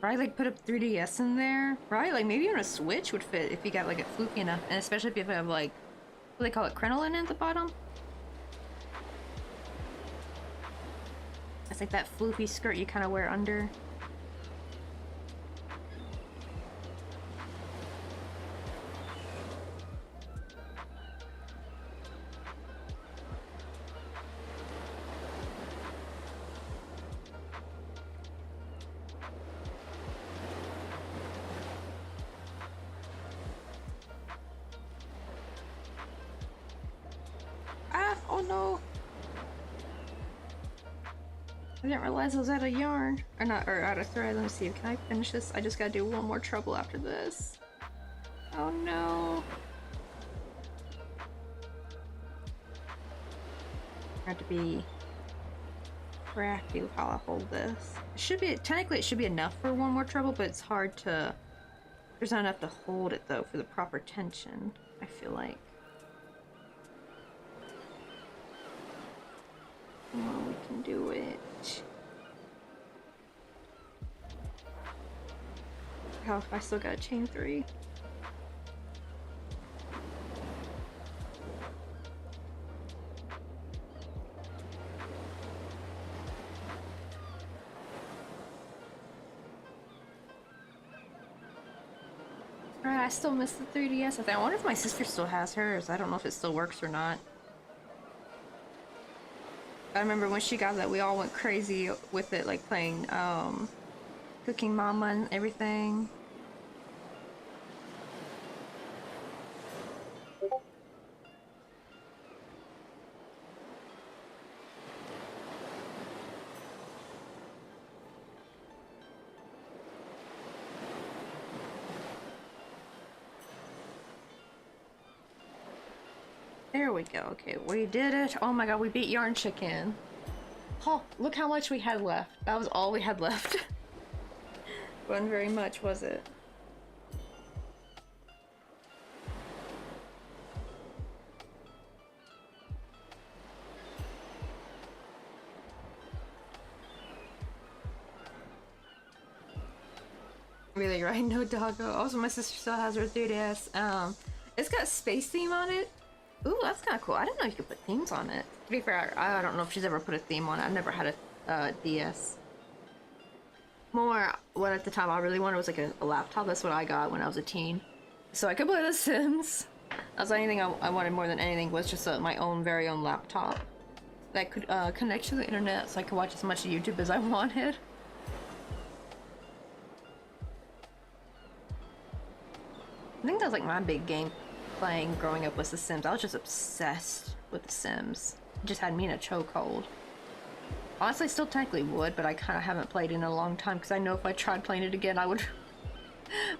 [SPEAKER 1] Right, like put a 3DS in there, right? Like maybe even a Switch would fit if you got like it fluky enough, and especially if you have like What do they call it? Crinoline at the bottom? It's like that floofy skirt you kind of wear under. Ah, oh no. I didn't realize I was out of yarn. Or not, or out of thread. Let me see. Can I finish this? I just gotta do one more treble after this. Oh no. I have to be crafty with how I hold this. It should be, technically it should be enough for one more treble, but it's hard to, there's not enough to hold it though for the proper tension, I feel like. Well, we can do it. How if I still got a chain 3? Right, I still miss the 3DS. I wonder if my sister still has hers. I don't know if it still works or not. I remember when she got that, we all went crazy with it, like playing Cooking Mama and everything. There we go. Okay, we did it. Oh my god, we beat Yarn Chicken. Oh, look how much we had left. That was all we had left. Wasn't very much, was it? Really, right? No doggo. Also, my sister still has her 3DS. It's got a space theme on it. Ooh, that's kind of cool. I didn't know you could put themes on it. To be fair, I don't know if she's ever put a theme on it. I've never had a DS. More, what at the time I really wanted was like a laptop. That's what I got when I was a teen. So I could play The Sims. That's the only thing I wanted more than anything was just my own very own laptop that could connect to the internet so I could watch as much YouTube as I wanted. I think that was like my big game playing growing up was The Sims. I was just obsessed with The Sims. It just had me in a chokehold. Honestly, I still technically would, but I kind of haven't played in a long time because I know if I tried playing it again, I would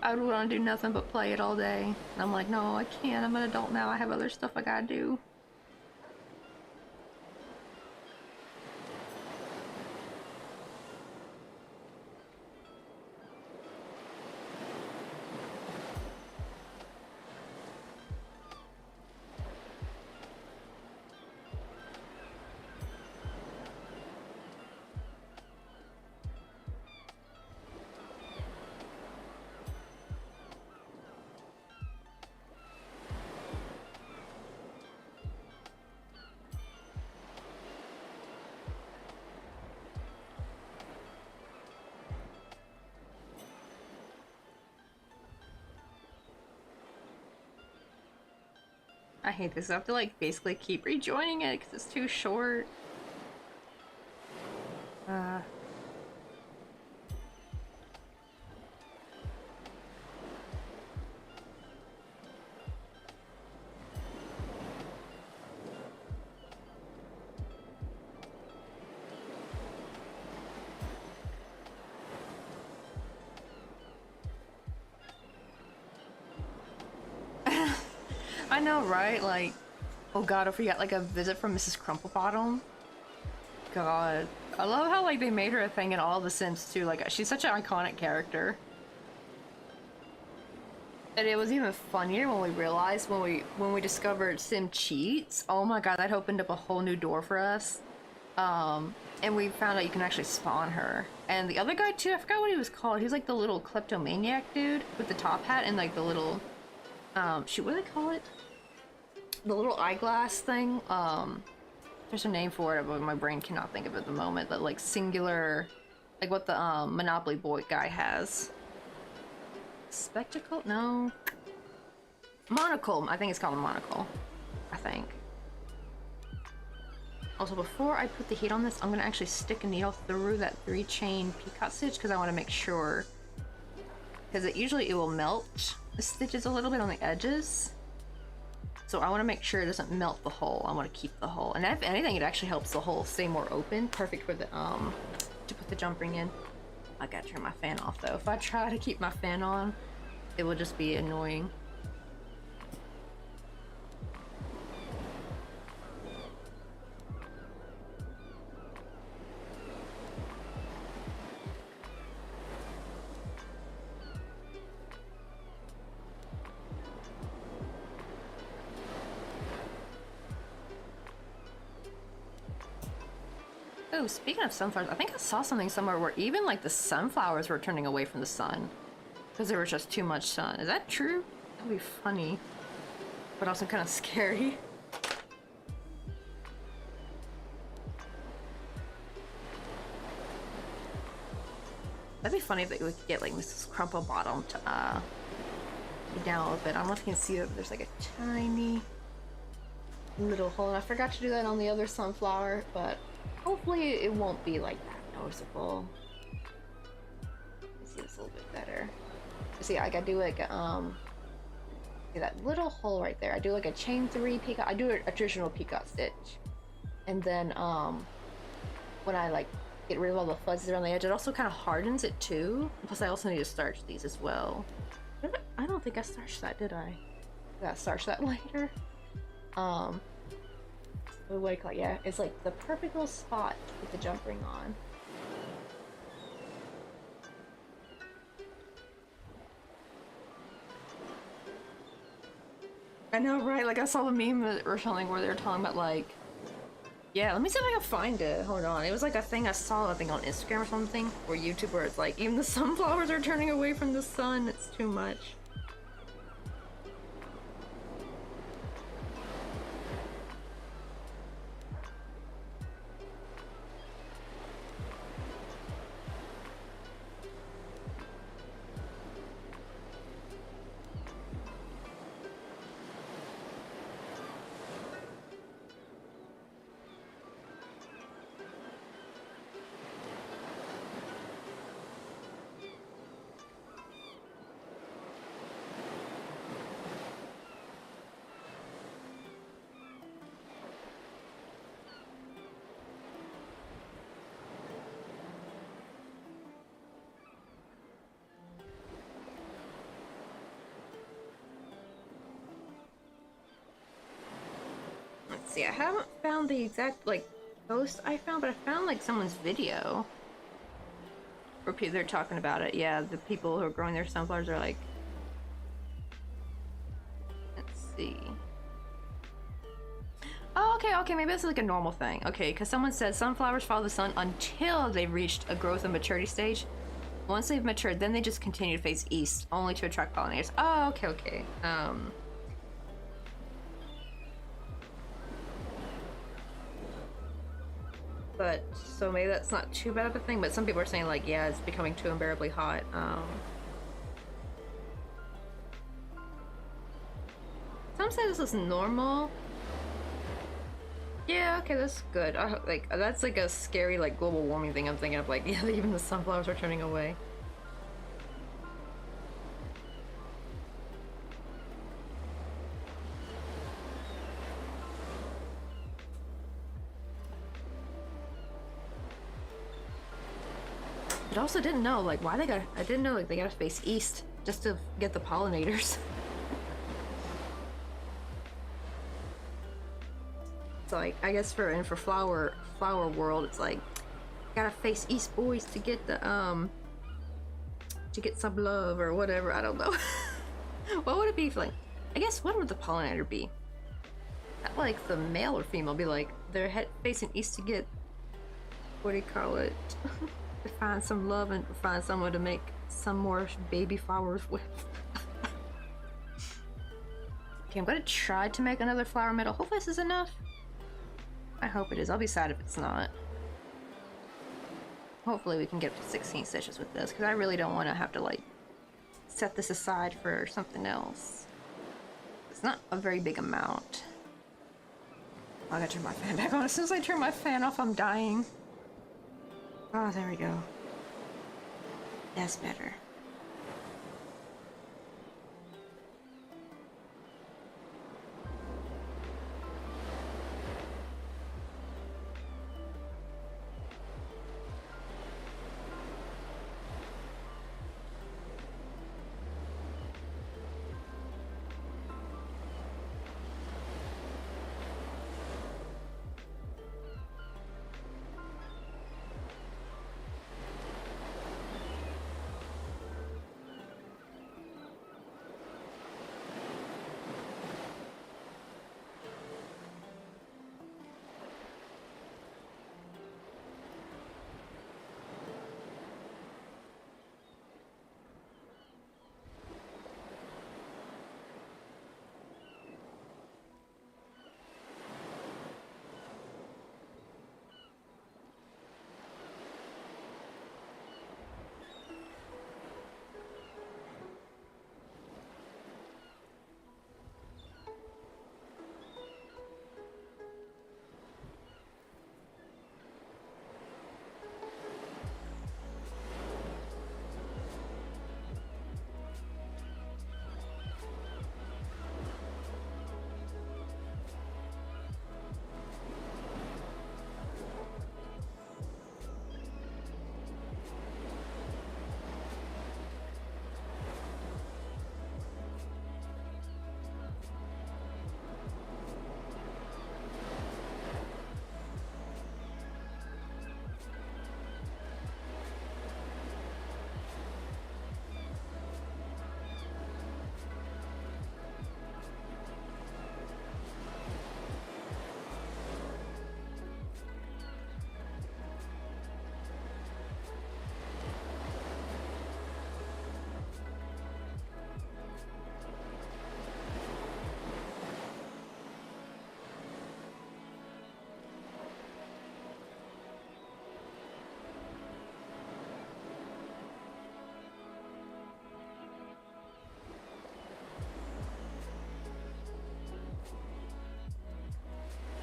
[SPEAKER 1] want to do nothing but play it all day. And I'm like, no, I can't. I'm an adult now. I have other stuff I gotta do. I hate this. I have to like basically keep rejoining it because it's too short. I know, right? Like, oh god, if we got like a visit from Mrs. Crumplebottom. God. I love how like they made her a thing in all the Sims too. Like, she's such an iconic character. And it was even funnier when we realized when we discovered Sim cheats. Oh my god, that opened up a whole new door for us. And we found out you can actually spawn her. And the other guy too, I forgot what he was called. He was like the little kleptomaniac dude with the top hat and like the little shoot, what do they call it? the little eyeglass thing. There's a name for it, but my brain cannot think of it at the moment. But like singular, like what the Monopoly boy guy has. Spectacle? No. Monocle. I think it's called a monocle. I think. Also, before I put the heat on this, I'm gonna actually stick a needle through that 3-chain peacock stitch because I want to make sure. Because it will melt the stitches a little bit on the edges. So I want to make sure it doesn't melt the hole. I want to keep the hole, and if anything, it actually helps the hole stay more open. Perfect for the to put the jump ring in. I gotta turn my fan off though. If I try to keep my fan on, it will just be annoying. Oh, speaking of sunflowers, I think I saw something somewhere where even like the sunflowers were turning away from the sun because there was just too much sun. Is that true? That'd be funny, but also kind of scary. That'd be funny if we could get like Mrs. Crumple Bottom to get down a little bit. I don't know if you can see it, but there's like a tiny little hole, and I forgot to do that on the other sunflower, but hopefully it won't be like that noticeable. Let's see this a little bit better. See, I gotta do like see that little hole right there. I do like a chain 3 peacock. I do a traditional peacock stitch, and then when I like get rid of all the fuzzies around the edge, it also kind of hardens it too. Plus, I also need to starch these as well. I don't think I starched that, did I? I gotta starch that later. What do I call it? Yeah, it's like the perfect little spot to put the jump ring on. I know, right? Like I saw the meme or something where they were talking about like, yeah, let me see if I can find it. Hold on. It was like a thing I saw, I think on Instagram or something, or YouTube, where it's like, even the sunflowers are turning away from the sun. It's too much. See, I haven't found the exact like post I found, but I found like someone's video where they're talking about it. Yeah, the people who are growing their sunflowers are like, let's see. Oh, okay, maybe that's like a normal thing. Okay, because someone said sunflowers follow the sun until they've reached a growth and maturity stage. Once they've matured, then they just continue to face east, only to attract pollinators. Oh, okay. But, so maybe that's not too bad of a thing, but some people are saying like, yeah, it's becoming too unbearably hot. Some say this is normal. Yeah, okay, that's good. Like, that's like a scary, like, global warming thing I'm thinking of, like, yeah, even the sunflowers are turning away. But I also didn't know, like, why they gotta, I didn't know, like, they gotta face east just to get the pollinators. It's like, I guess for flower world, it's like, gotta face east, boys, to get the, to get some love or whatever, I don't know. What would it be for, like, I guess, what would the pollinator be? Not like the male or female, be like, they're facing east to get, what do you call it? To find some love and find someone to make some more baby flowers with. Okay, I'm gonna try to make another flower middle. Hopefully this is enough. I hope it is. I'll be sad if it's not. Hopefully we can get up to 16 stitches with this, because I really don't want to have to, like, set this aside for something else. It's not a very big amount. Oh, I gotta turn my fan back on. As soon as I turn my fan off, I'm dying. Oh, there we go. That's better.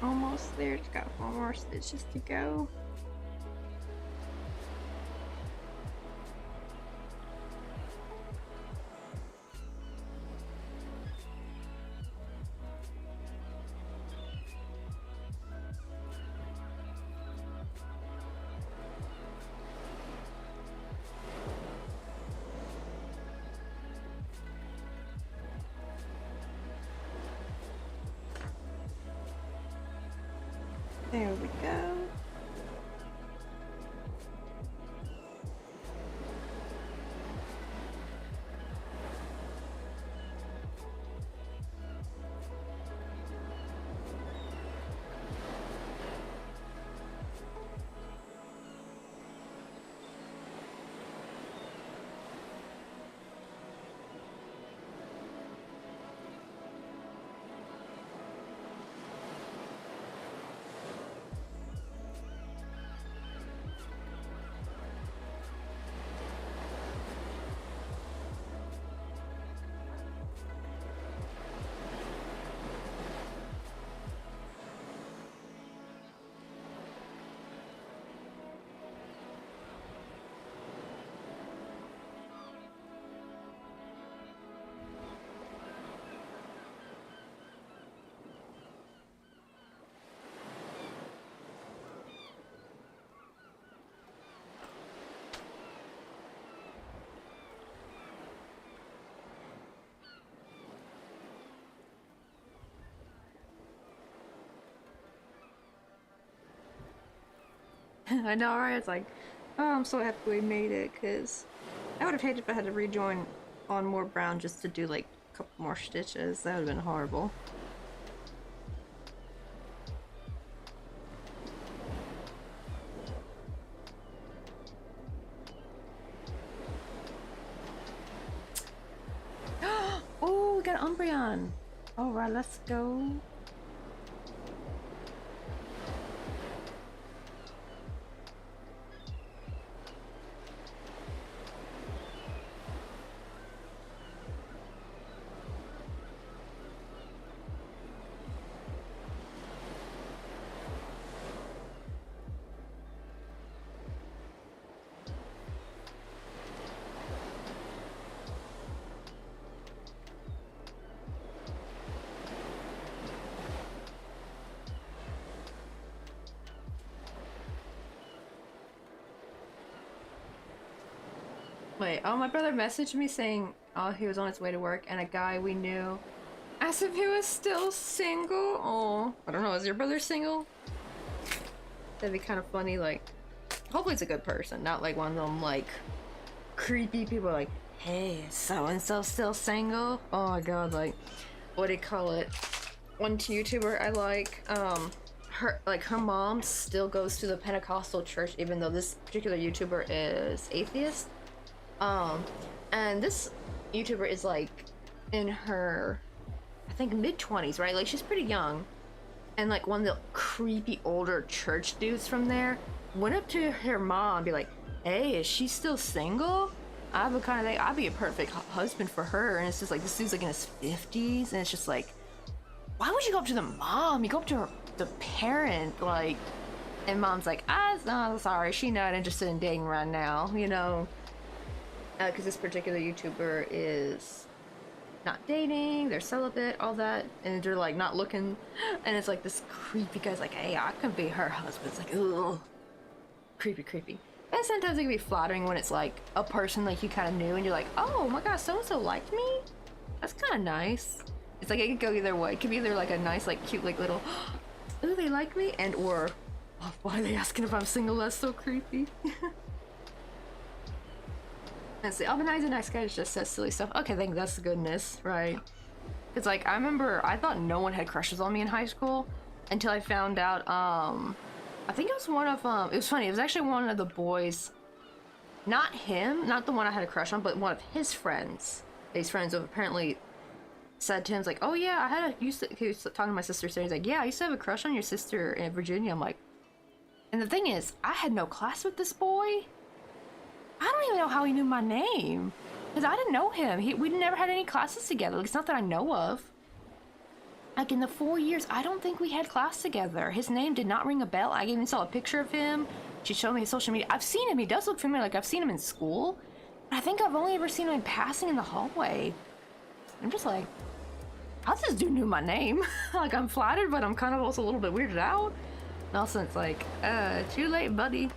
[SPEAKER 1] Almost there. It's got 4 more stitches to go. There we go. I know, right? It's like, oh, I'm so happy we made it, because I would have hated if I had to rejoin on more brown just to do like a couple more stitches. That would have been horrible. Oh, we got Umbreon! Alright, let's go. Wait, oh, my brother messaged me saying, oh, he was on his way to work and a guy we knew asked if he was still single. Oh, I don't know, is your brother single? That'd be kind of funny, like, hopefully it's a good person, not like one of them, like, creepy people like, hey, is so-and-so still single? Oh my god, like, what do you call it? One YouTuber I like, her mom still goes to the Pentecostal church even though this particular YouTuber is atheist. And this YouTuber is like in her, I think mid-20s, right? Like she's pretty young. And like one of the creepy older church dudes from there went up to her mom and be like, hey, is she still single? I would kind of think I'd be a perfect husband for her. And it's just like, this dude's like in his 50s. And it's just like, why would you go up to the mom? You go up to the parent, like, and mom's like, oh, sorry, she's not interested in dating right now, you know? Because this particular YouTuber is not dating, they're celibate, all that, and they're like not looking, and it's like this creepy guy's like, hey, I can be her husband. It's like, ugh, creepy. And sometimes it can be flattering when it's like a person like you kind of knew, and you're like, oh my gosh, so-and-so liked me? That's kind of nice. It's like it could go either way. It could be either like a nice, like cute, like little, ooh, they like me, and or, oh, why are they asking if I'm single? That's so creepy. And say, oh, but he's a nice guy, just says silly stuff. Okay, I think that's the goodness, right? It's like, I remember, I thought no one had crushes on me in high school until I found out, I think it was one of, it was funny, it was actually one of the boys, not him, not the one I had a crush on, but one of his friends. His friends have apparently said to him, like, oh yeah, he was talking to my sister, so he's like, yeah, I used to have a crush on your sister in Virginia. I'm like, and the thing is, I had no class with this boy. I don't even know how he knew my name, because I didn't know him. We never had any classes together. Like, it's not that I know of. Like, in the 4 years, I don't think we had class together. His name did not ring a bell. I even saw a picture of him. She showed me his social media. I've seen him. He does look familiar. Like, I've seen him in school. But I think I've only ever seen him in passing in the hallway. I'm just like, how does this dude knew my name? Like, I'm flattered, but I'm kind of also a little bit weirded out. And also, it's like, too late, buddy.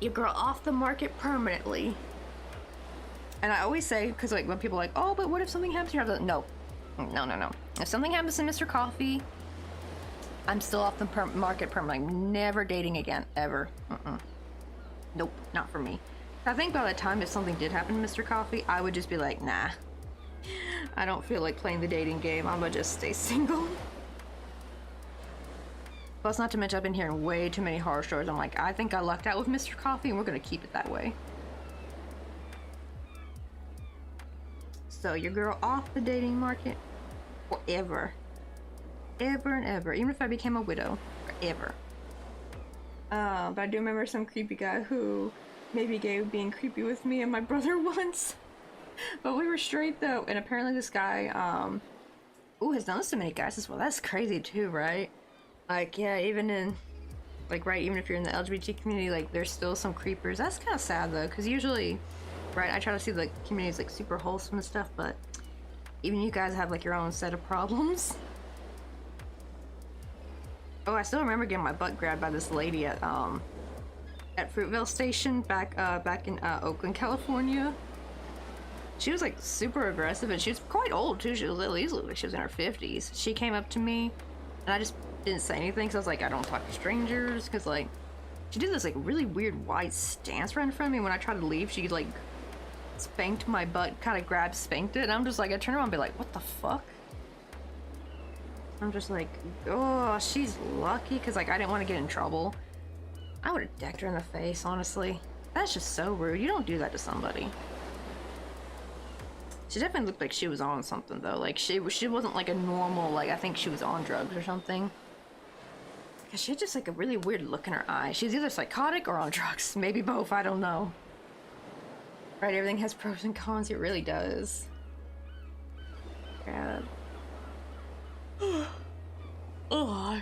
[SPEAKER 1] Your girl off the market permanently. And I always say, because like when people are like, oh, but what if something happens to you? I'm like, no. If something happens to Mr. Coffee, I'm still off the market permanently. Never dating again, ever. Nope, not for me. I think by the time if something did happen to Mr. Coffee, I would just be like, nah. I don't feel like playing the dating game. I'm gonna just stay single. Plus, not to mention, I've been hearing way too many horror stories. I'm like, I think I lucked out with Mr. Coffee, and we're gonna keep it that way. So, your girl off the dating market forever. Ever and ever. Even if I became a widow. Forever. But I do remember some creepy guy who maybe gay being creepy with me and my brother once. But we were straight, though. And apparently this guy, has done this to many guys as well. That's crazy, too, right? Like, yeah, even in, like, right, even if you're in the LGBT community, like, there's still some creepers. That's kind of sad, though, because usually, right, I try to see the community as, like, super wholesome and stuff, but even you guys have, like, your own set of problems. Oh, I still remember getting my butt grabbed by this lady at Fruitvale Station back in Oakland, California. She was, like, super aggressive, and she was quite old, too. She was at least, like, she was in her 50s. She came up to me, and I just didn't say anything, because I was like, I don't talk to strangers, because, like, she did this, like, really weird wide stance right in front of me. When I tried to leave, she, like, spanked my butt, kind of grabbed, spanked it, and I'm just like, I turn around and be like, what the fuck? I'm just like, oh, she's lucky, because, like, I didn't want to get in trouble. I would have decked her in the face, honestly. That's just so rude. You don't do that to somebody. She definitely looked like she was on something though. Like she wasn't like a normal, like I think she was on drugs or something. Cause she had just like a really weird look in her eye. She's either psychotic or on drugs. Maybe both, I don't know. Right, everything has pros and cons, it really does. Yeah. Oh,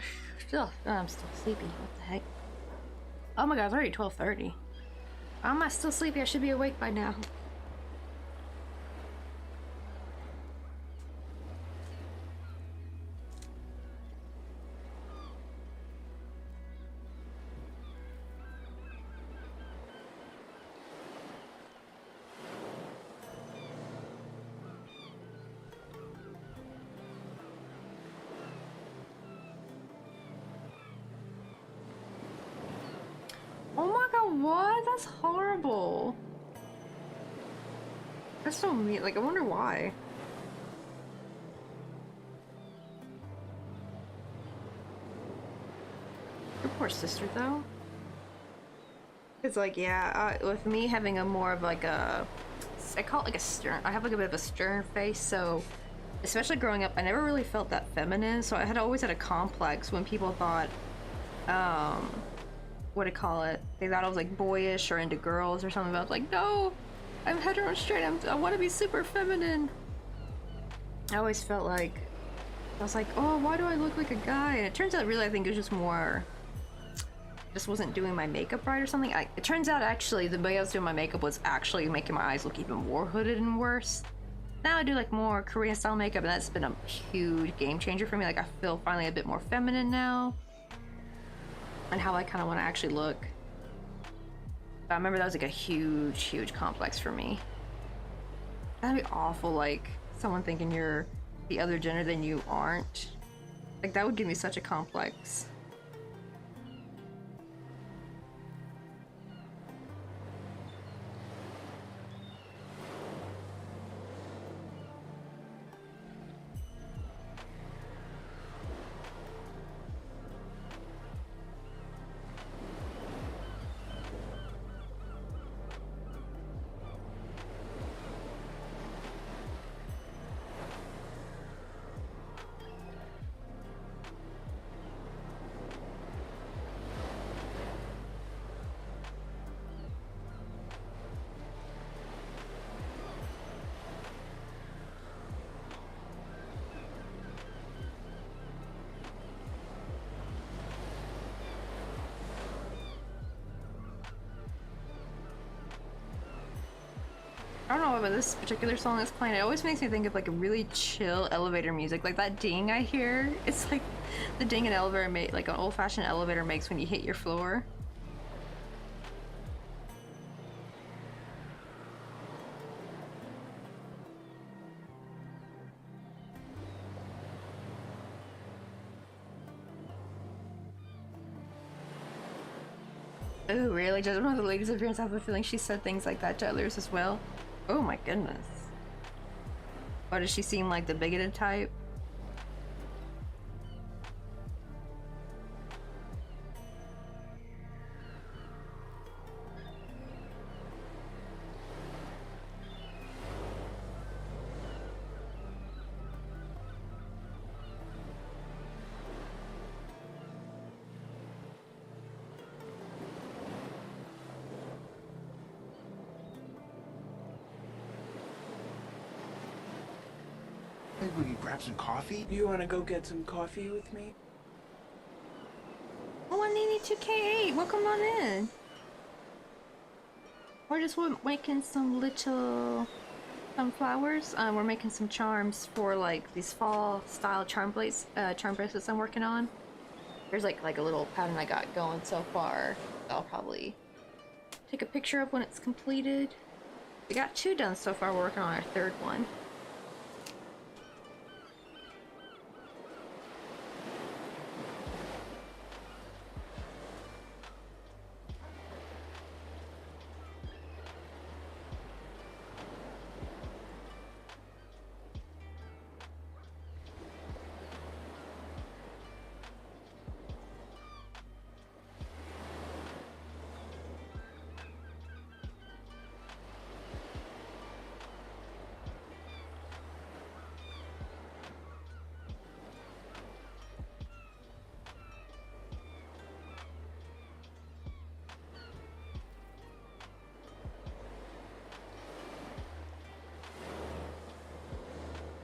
[SPEAKER 1] I'm still sleepy. What the heck? Oh my god, it's already 12:30. How am I still sleepy? I should be awake by now. Oh my god, what? That's horrible. That's so mean. Like, I wonder why. Your poor sister, though. It's like, yeah, with me having a more of like a... I call it like a stern... I have like a bit of a stern face, so... Especially growing up, I never really felt that feminine, so I had always had a complex when people thought, what do you call it? They thought I was like boyish or into girls or something, but I was like, no! I'm hetero and straight, I want to be super feminine! I always felt like... I was like, oh, why do I look like a guy? And it turns out really I think it was just more... Just wasn't doing my makeup right or something. It turns out actually the way I was doing my makeup was actually making my eyes look even more hooded and worse. Now I do like more Korean style makeup and that's been a huge game changer for me. Like I feel finally a bit more feminine now. And how I kind of want to actually look. But I remember that was like a huge complex for me. That'd be awful, like someone thinking you're the other gender than you aren't. Like that would give me such a complex. I don't know about this particular song that's playing. It always makes me think of like a really chill elevator music. Like that ding I hear. It's like the ding an elevator like an old-fashioned elevator makes when you hit your floor. Oh, really? Just one of the ladies' appearance, I have a feeling she said things like that to others as well. Oh my goodness. Or does she seem like the bigoted type?
[SPEAKER 2] We could grab some coffee?
[SPEAKER 3] You want to go get some coffee with me?
[SPEAKER 1] Oh, 182K8, welcome on in. We're just making some little flowers. We're making some charms for like these fall style charm bracelets I'm working on. There's like a little pattern I got going so far. I'll probably take a picture of when it's completed. We got 2 done so far. We're working on our 3rd one.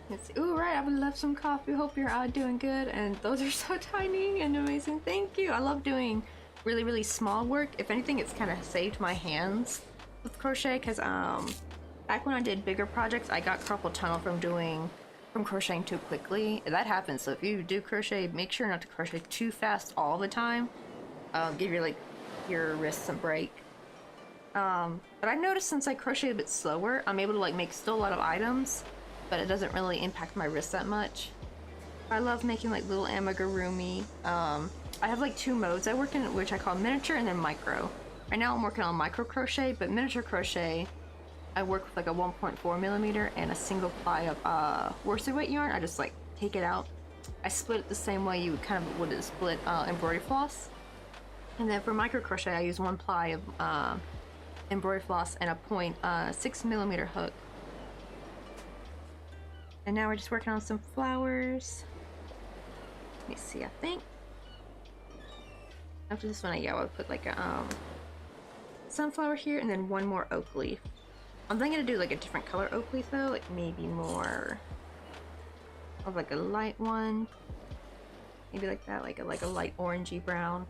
[SPEAKER 1] Let's see. Ooh, right, I would love some coffee. Hope you're doing good. And those are so tiny and amazing. Thank you. I love doing really, really small work. If anything, it's kind of saved my hands with crochet because back when I did bigger projects, I got carpal tunnel from crocheting too quickly. That happens. So if you do crochet, make sure not to crochet too fast all the time. Give your wrists a break. But I noticed since I crochet a bit slower, I'm able to like make still a lot of items, but it doesn't really impact my wrist that much. I love making like little amigurumi. I have like two modes I work in, which I call miniature and then micro. Right now I'm working on micro crochet, but miniature crochet, I work with like a 1.4 millimeter and a single ply of worsted weight yarn. I just like take it out. I split it the same way you kind of would split embroidery floss. And then for micro crochet, I use one ply of embroidery floss and a 0.6 millimeter hook. And now we're just working on some flowers. Let me see, I think after this one, I would put like a sunflower here and then one more oak leaf. I'm thinking to do like a different color oak leaf though, like maybe more of like a light one. Maybe like that, like a light orangey brown.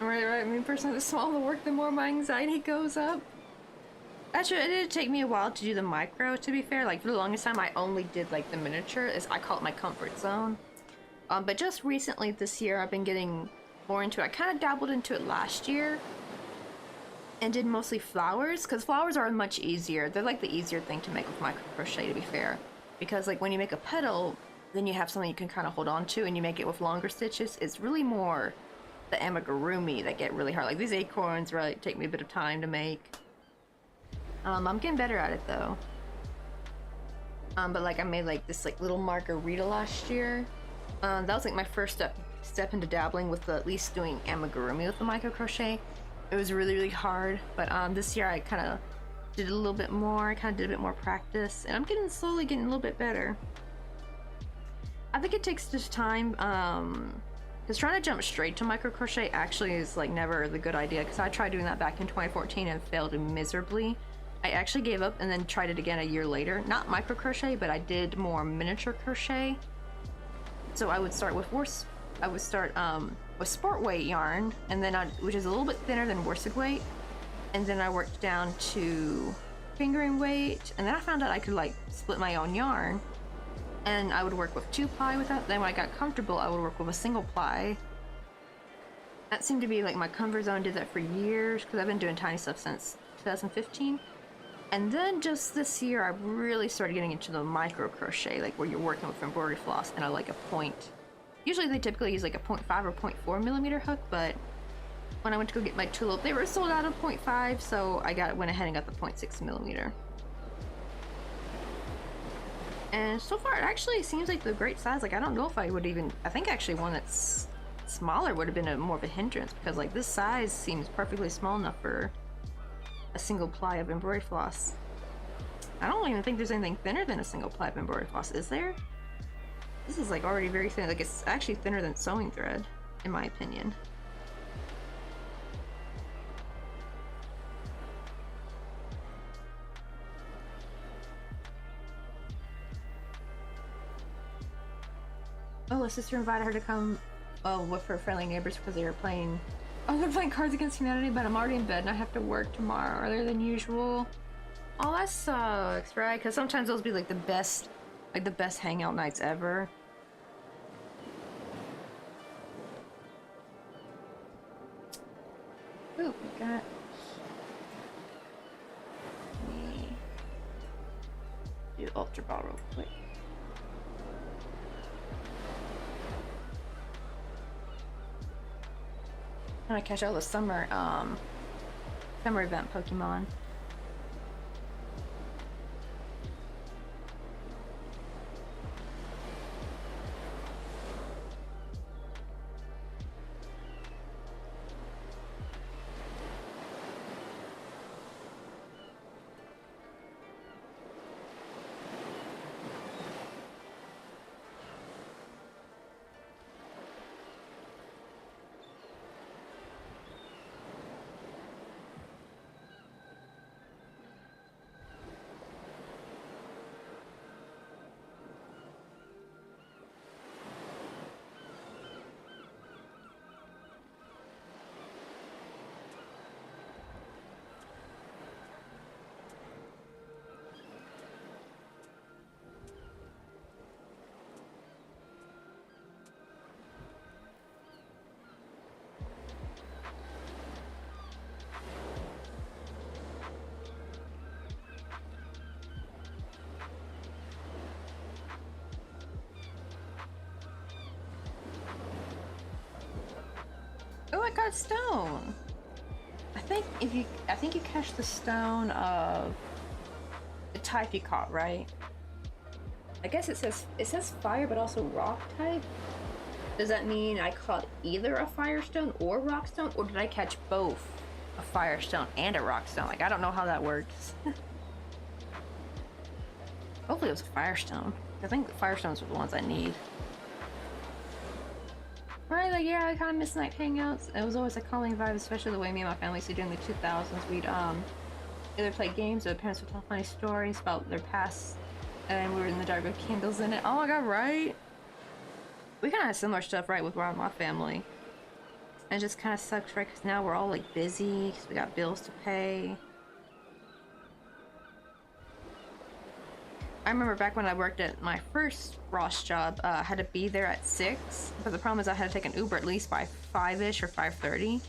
[SPEAKER 1] Right. I mean, personally, the smaller the work, the more my anxiety goes up. Actually, it did take me a while to do the micro, to be fair. Like, for the longest time, I only did, like, the miniature. I call it my comfort zone. But just recently, this year, I've been getting more into it. I kind of dabbled into it last year. And did mostly flowers, because flowers are much easier. They're, like, the easier thing to make with micro crochet, to be fair. Because, like, when you make a petal, then you have something you can kind of hold on to, and you make it with longer stitches. It's really more the amigurumi that get really hard. Like these acorns really take me a bit of time to make. I'm getting better at it though. But like I made like this like little margarita last year. That was like my first step into dabbling with at least doing amigurumi with the micro crochet. It was really, really hard, but this year I kind of did a little bit more. I kind of did a bit more practice, and I'm slowly getting a little bit better. I think it takes just time. Because trying to jump straight to micro crochet actually is like never the good idea, because I tried doing that back in 2014 and failed miserably. I actually gave up and then tried it again a year later. Not micro crochet, but I did more miniature crochet. So I would start with sport weight yarn, and then which is a little bit thinner than worsted weight, and then I worked down to fingering weight, and then I found out I could like split my own yarn. And I would work with 2 ply with that. Then when I got comfortable, I would work with a single ply. That seemed to be like my comfort zone. Did that for years because I've been doing tiny stuff since 2015. And then just this year, I really started getting into the micro crochet, like where you're working with embroidery floss and like a point. Usually they typically use like a 0.5 or 0.4 millimeter hook, but when I went to go get my tulip, they were sold out of 0.5, so I went ahead and got the 0.6 millimeter. And so far, it actually seems like the great size. Like, I don't know if I would even... I think actually one that's smaller would have been more of a hindrance, because, like, this size seems perfectly small enough for a single ply of embroidery floss. I don't even think there's anything thinner than a single ply of embroidery floss, is there? This is, like, already very thin. Like, it's actually thinner than sewing thread, in my opinion. Oh, a sister invited her to come with her friendly neighbors because they were playing... Oh, they're playing Cards Against Humanity, but I'm already in bed and I have to work tomorrow earlier than usual. Oh, that sucks, right? Because sometimes those be like the best hangout nights ever. Ooh, we got... Let me do Ultra Ball real quick. I'm gonna catch all the summer Summer event Pokemon. Oh, I got a stone. I think you catch the stone of the type you caught, right? I guess it says fire, but also rock type. Does that mean I caught either a firestone or rock stone, or did I catch both a firestone and a rock stone? Like, I don't know how that works. Hopefully it was a firestone. I think the firestones are the ones I need. Right, like, yeah, I kind of miss night hangouts. It was always a calming vibe, especially the way me and my family used to do in the 2000s. We'd either play games or the parents would tell funny stories about their past, and we were in the dark with candles in it. Oh my god, right? We kind of had similar stuff, right, with my family. And it just kind of sucks, right? Because now we're all like busy because we got bills to pay. I remember back when I worked at my first Ross job, I had to be there at 6, but the problem is I had to take an Uber at least by 5-ish or 5:30,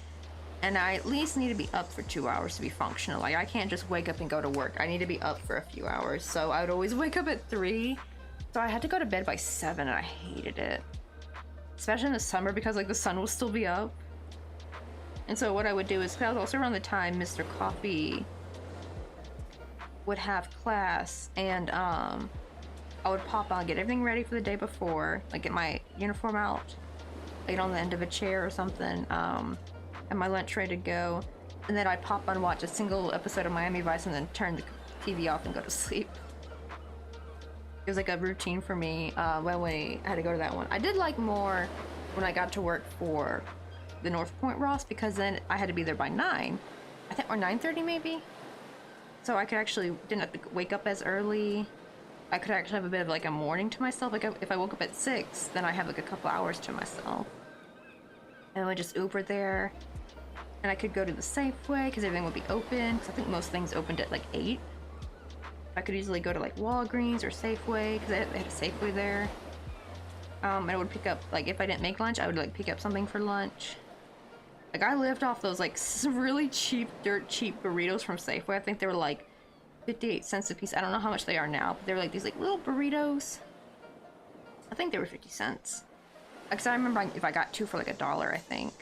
[SPEAKER 1] and I at least need to be up for 2 hours to be functional. Like, I can't just wake up and go to work. I need to be up for a few hours, so I would always wake up at 3, so I had to go to bed by 7, and I hated it. Especially in the summer, because like the sun will still be up. And so what I would do is, because also around the time Mr. Coffee would have class, and I would pop on, get everything ready for the day before, like get my uniform out, like on the end of a chair or something, and my lunch ready to go, and then I'd pop on, watch a single episode of Miami Vice, and then turn the TV off and go to sleep. It was like a routine for me when I had to go to that one. I did like more when I got to work for the North Point Ross, because then I had to be there by 9, I think, or 9:30 maybe. So I could actually, didn't have to wake up as early. I could actually have a bit of like a morning to myself. Like if I woke up at 6, then I have like a couple hours to myself. And I would just Uber there. And I could go to the Safeway because everything would be open. Because I think most things opened at like 8. I could easily go to like Walgreens or Safeway because they had a Safeway there. And I would pick up, like if I didn't make lunch, I would like pick up something for lunch. Like, I lived off those, like, really cheap, dirt cheap burritos from Safeway. I think they were, like, 58 cents a piece. I don't know how much they are now, but they were, like, these, like, little burritos. I think they were 50 cents. Because I remember if I got 2 for, like, $1, I think.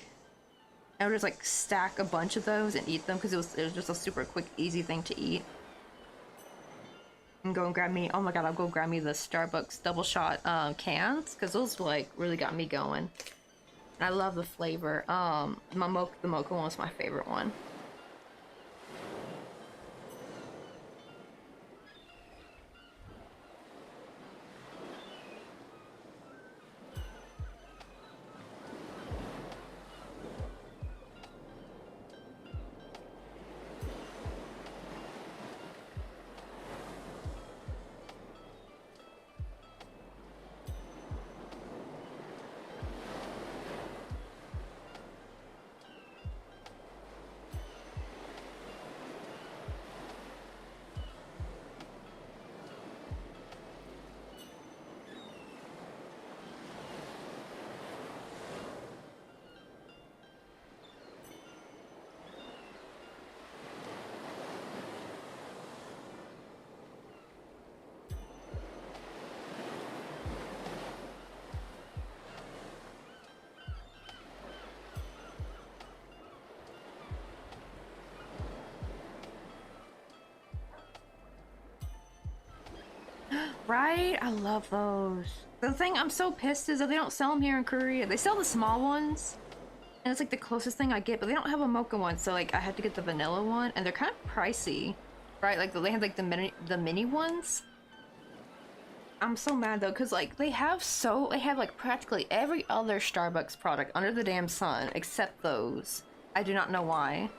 [SPEAKER 1] I would just, like, stack a bunch of those and eat them, because it was just a super quick, easy thing to eat. And go and grab me, oh my god, I'll go grab me the Starbucks double shot cans, because those, like, really got me going. I love the flavor. The mocha one was my favorite one. Right? I love those. The thing I'm so pissed is that they don't sell them here in Korea. They sell the small ones, and it's like the closest thing I get, but they don't have a mocha one, so like I had to get the vanilla one, and they're kind of pricey, right? Like they have like the mini ones. I'm so mad though, because like they have like practically every other Starbucks product under the damn sun except those. I do not know why.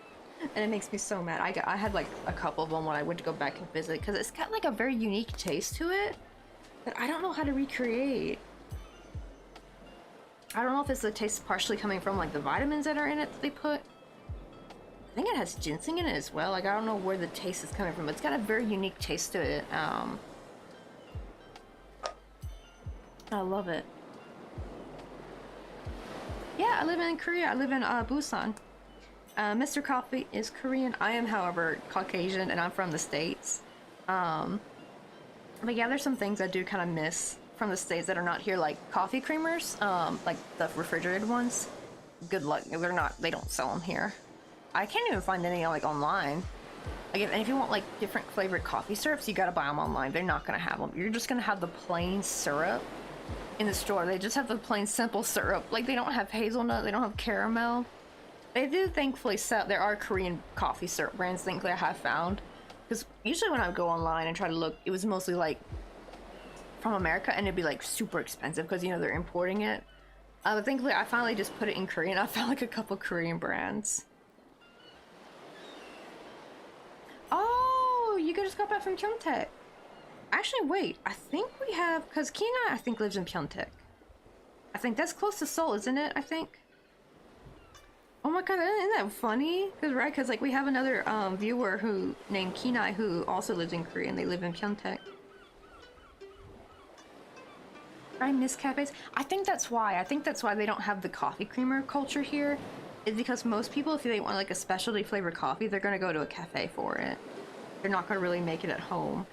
[SPEAKER 1] And it makes me so mad. I had like a couple of them when I went to go back and visit, because it's got like a very unique taste to it that I don't know how to recreate. I don't know if it's the taste partially coming from like the vitamins that are in it that they put. I think it has ginseng in it as well. Like I don't know where the taste is coming from, but it's got a very unique taste to it. I love it. Yeah, I live in Korea. I live in Busan. Mr. Coffee is Korean. I am, however, Caucasian, and I'm from the States. But yeah, there's some things I do kind of miss from the States that are not here, like coffee creamers, like the refrigerated ones. Good luck. They don't sell them here. I can't even find any like online. Like, and if you want like different flavored coffee syrups, you gotta buy them online. They're not gonna have them. You're just gonna have the plain syrup in the store. They just have the plain simple syrup. Like they don't have hazelnut, they don't have caramel. They do thankfully sell, there are Korean coffee syrup brands, thankfully I have found. Because usually when I would go online and try to look, it was mostly like from America, and it'd be like super expensive because, you know, they're importing it. But thankfully I finally just put it in Korean. I found like a couple Korean brands. Oh, you just got back from Pyeongtaek. Actually, wait, I think we have, because Kina, I think, lives in Pyeongtaek. I think that's close to Seoul, isn't it? I think. Oh my god, isn't that funny? Because like we have another viewer who named Kenai who also lives in Korea, and they live in Pyeongtaek. I miss cafes. I think that's why. I think that's why they don't have the coffee creamer culture here. Is because most people, if they want like a specialty flavored coffee, they're gonna go to a cafe for it. They're not gonna really make it at home.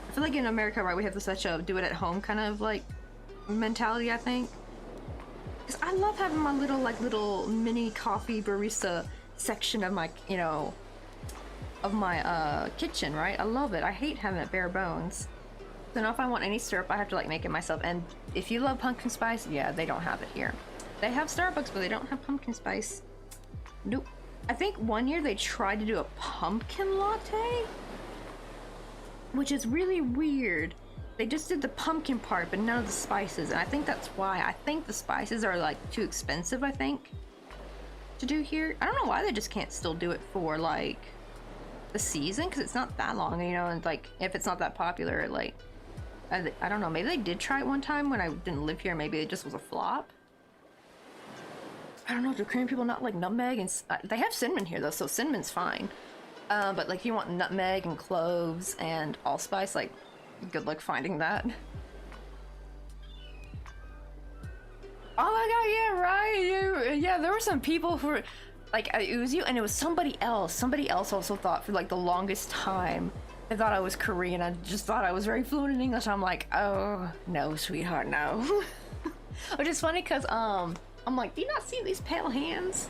[SPEAKER 1] I feel like in America, right, we have such a do it at home kind of like mentality, I think. Because I love having my little mini coffee barista section of my, you know, of my kitchen, right? I love it. I hate having it bare bones. So now if I want any syrup, I have to like make it myself. And if you love pumpkin spice, yeah, they don't have it here. They have Starbucks, but they don't have pumpkin spice. Nope. I think one year they tried to do a pumpkin latte, which is really weird. They just did the pumpkin part, but none of the spices, and I think that's why. I think the spices are like too expensive, I think, to do here. I don't know why they just can't still do it for like the season, because it's not that long, you know, and like if it's not that popular, like I don't know, maybe they did try it one time when I didn't live here, maybe it just was a flop. I don't know, do Korean people not like nutmeg? And they have cinnamon here though, so cinnamon's fine. But like if you want nutmeg and cloves and allspice, like good luck finding that. Oh my god, yeah, right. Yeah, there were some people who were like, it was you, and it was somebody else. Somebody else also thought for like the longest time they thought I was Korean. I just thought I was very fluent in English. I'm like, oh no, sweetheart, no. Which is funny because I'm like, do you not see these pale hands?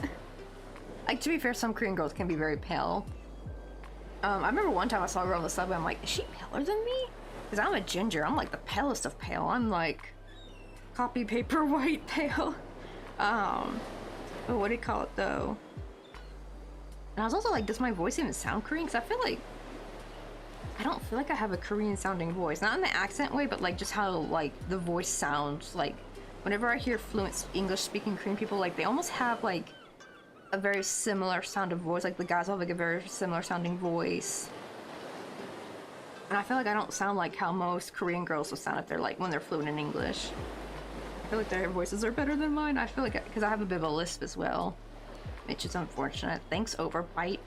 [SPEAKER 1] Like, to be fair, some Korean girls can be very pale. I remember one time I saw a girl on the subway, I'm like, is she paler than me? Because I'm a ginger, I'm like the palest of pale. I'm like copy paper white pale. But what do you call it though? And I was also like, does my voice even sound Korean? Because I don't feel like I have a Korean sounding voice. Not in the accent way, but like just how like the voice sounds. Like whenever I hear fluent English speaking Korean people, like they almost have like a very similar sound of voice. Like the guys have like a very similar sounding voice. And I feel like I don't sound like how most Korean girls will sound if they're like, when they're fluent in English. I feel like their voices are better than mine. I feel like, because I have a bit of a lisp as well. Which is unfortunate. Thanks, Overbite.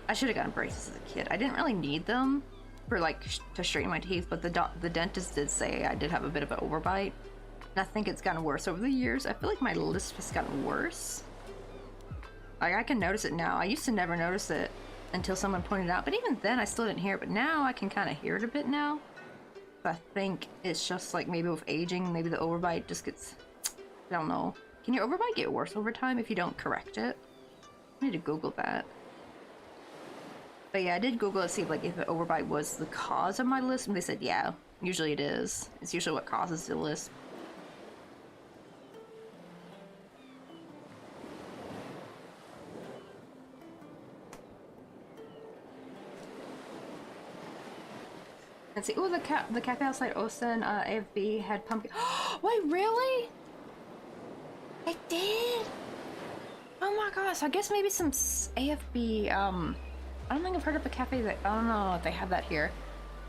[SPEAKER 1] I should have gotten braces as a kid. I didn't really need them for like to straighten my teeth, but the dentist did say I did have a bit of an overbite. And I think it's gotten worse over the years. I feel like my lisp has gotten worse. Like I can notice it now. I used to never notice it until someone pointed it out, but even then I still didn't hear it, but now I can kind of hear it a bit now. But I think it's just like maybe with aging, maybe the overbite just gets, I don't know. Can your overbite get worse over time if you don't correct it? I need to Google that. But yeah, I did Google to see if, like, if an overbite was the cause of my lisp, and they said yeah, usually it is. It's usually what causes the lisp. Let's see. Oh, the cafe outside Austin, AFB had pumpkin. Wait, really? It did? Oh my gosh! I guess maybe some AFB. I don't think I've heard of a cafe that. I don't know if they have that here.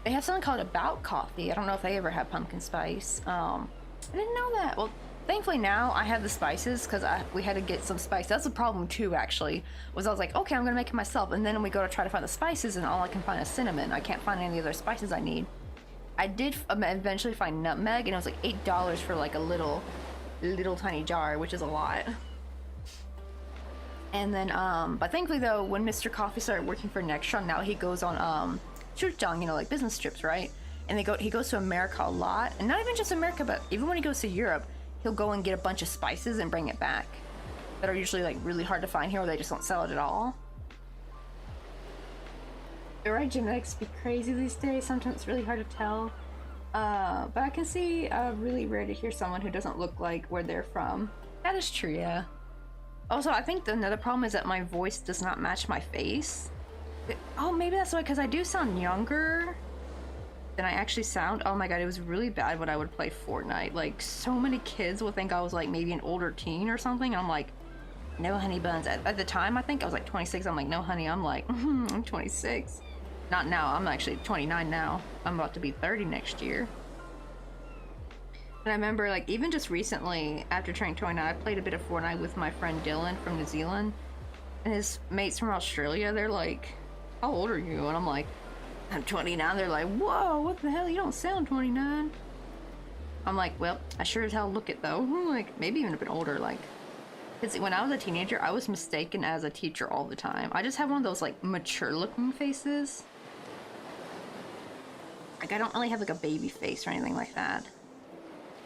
[SPEAKER 1] They have something called About Coffee. I don't know if they ever have pumpkin spice. I didn't know that. Well, thankfully now I have the spices because we had to get some spice. That's the problem too, actually. Was I was like, okay, I'm gonna make it myself, and then we go to try to find the spices, and all I can find is cinnamon. I can't find any of the other spices I need. I did eventually find nutmeg, and it was like $8 for like a little tiny jar, which is a lot. And then, but thankfully though, when Mr. Coffee started working for Nextron, now he goes on, 출장, you know, like business trips, right? And he goes to America a lot, and not even just America, but even when he goes to Europe, he'll go and get a bunch of spices and bring it back that are usually like really hard to find here, or they just don't sell it at all. The right genetics be crazy these days. Sometimes it's really hard to tell. But I can see really rare to hear someone who doesn't look like where they're from. That is true, yeah. Also, I think another problem is that my voice does not match my face. Oh, maybe that's why, because I do sound younger than I actually sound. Oh my god, it was really bad when I would play Fortnite. Like, so many kids would think I was like maybe an older teen or something. I'm like, no honey buns. At the time, I think I was like 26. I'm like, no honey. I'm like, I'm 26. Not now. I'm actually 29 now. I'm about to be 30 next year. And I remember, like, even just recently, after turning 29, I played a bit of Fortnite with my friend Dylan from New Zealand. And his mates from Australia, they're like, how old are you? And I'm like, I'm 29. They're like, whoa, what the hell? You don't sound 29. I'm like, well, I sure as hell look it, though. Like, maybe even a bit older, like. Because when I was a teenager, I was mistaken as a teacher all the time. I just have one of those, like, mature-looking faces. Like, I don't really have, like, a baby face or anything like that.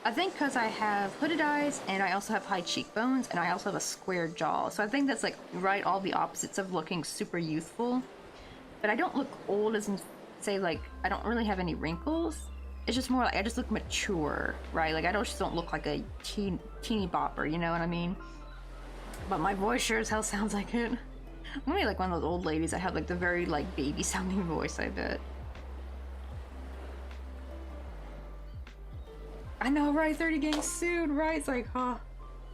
[SPEAKER 1] I think because I have hooded eyes, and I also have high cheekbones, and I also have a square jaw. So I think that's, like, right all the opposites of looking super youthful. But I don't look old as in, say, like, I don't really have any wrinkles. It's just more like, I just look mature, right? Like, I just don't look like a teeny bopper, you know what I mean? But my voice sure as hell sounds like it. I'm gonna be like one of those old ladies that have, like, the very, like, baby-sounding voice, I bet. I know, right? 30 getting soon, right? It's like, oh,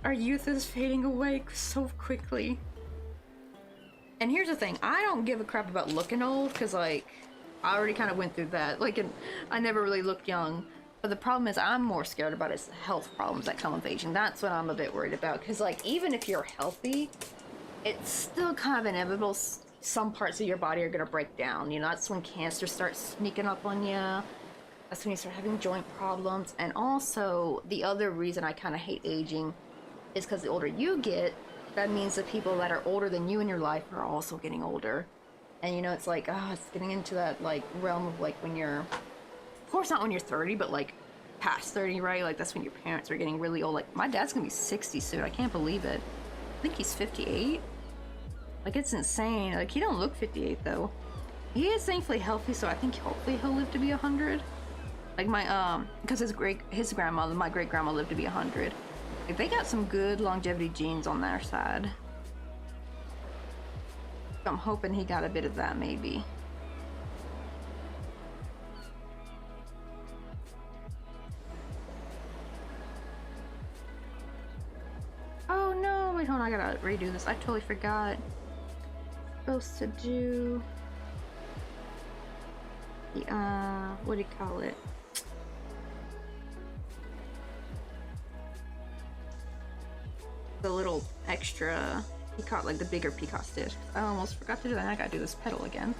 [SPEAKER 1] our youth is fading away so quickly. And here's the thing, I don't give a crap about looking old, because, like, I already kind of went through that. Like, and I never really looked young. But the problem is I'm more scared about is health problems that come with aging. That's what I'm a bit worried about. Because, like, even if you're healthy, it's still kind of inevitable. Some parts of your body are going to break down. You know, that's when cancer starts sneaking up on you. That's when you start having joint problems. And also, the other reason I kind of hate aging is because the older you get, that means the people that are older than you in your life are also getting older. And, you know, it's like, oh, it's getting into that, like, realm of, like, when you're, of course not when you're 30, but, like, past 30, right? Like, that's when your parents are getting really old. Like, my dad's gonna be 60 soon. I can't believe it. I think he's 58. Like, it's insane. Like, he don't look 58, though. He is thankfully healthy, so I think hopefully he'll live to be 100. Like, my, because his grandmother, my great-grandma lived to be 100. Like, they got some good longevity genes on their side. So I'm hoping he got a bit of that, maybe. Oh no, wait, hold on, I gotta redo this. I totally forgot. Supposed to do the, what do you call it? The little extra peacock, like the bigger peacock stitch. I almost forgot to do that. I gotta do this petal again.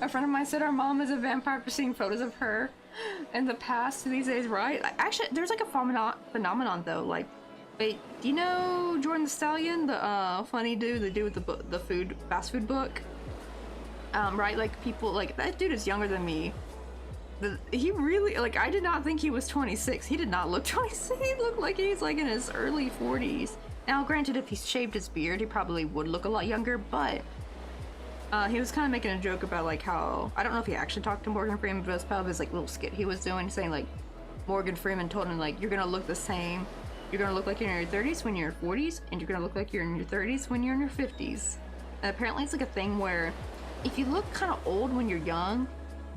[SPEAKER 1] A friend of mine said our mom is a vampire for seeing photos of her in the past these days, right? Actually, there's like a phenomenon though. Like, wait, do you know Jordan the Stallion, the funny dude, the dude with the fast food book? Right? Like, people, like, that dude is younger than me. He really, like, I did not think he was 26. He did not look 26. He looked like he's like in his early 40s. Now, granted, if he shaved his beard, he probably would look a lot younger, but he was kind of making a joke about like how, I don't know if he actually talked to Morgan Freeman, but it was part of his like little skit he was doing, saying like Morgan Freeman told him like, you're gonna look the same, you're gonna look like you're in your 30s when you're in your 40s, and you're gonna look like you're in your 30s when you're in your 50s. And apparently it's like a thing where if you look kind of old when you're young,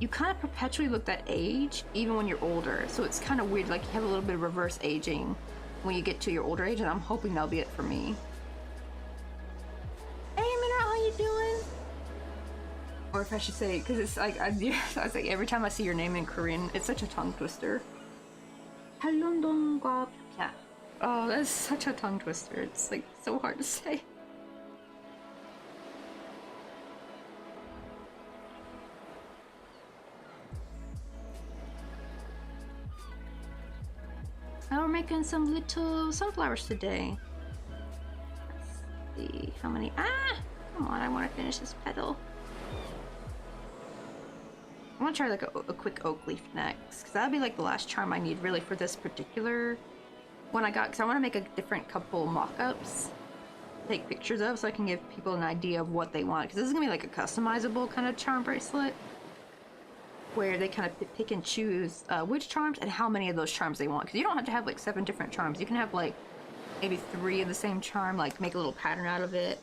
[SPEAKER 1] you kind of perpetually look that age even when you're older. So it's kind of weird, like you have a little bit of reverse aging when you get to your older age, and I'm hoping that'll be it for me. Hey Minna, how you doing? Or if I should say, because it's like, I was like, every time I see your name in Korean, it's such a tongue twister. Oh, that's such a tongue twister. It's like so hard to say. Now we're making some little sunflowers today. Let's see how many. Come on, I want to finish this petal. I want to try like a quick oak leaf next, because that'll be like the last charm I need really for this particular one I got, because I want to make a different couple mock-ups, take pictures of, so I can give people an idea of what they want, because this is going to be like a customizable kind of charm bracelet, where they kind of pick and choose which charms and how many of those charms they want, because you don't have to have like 7 different charms. You can have like maybe 3 of the same charm, like make a little pattern out of it,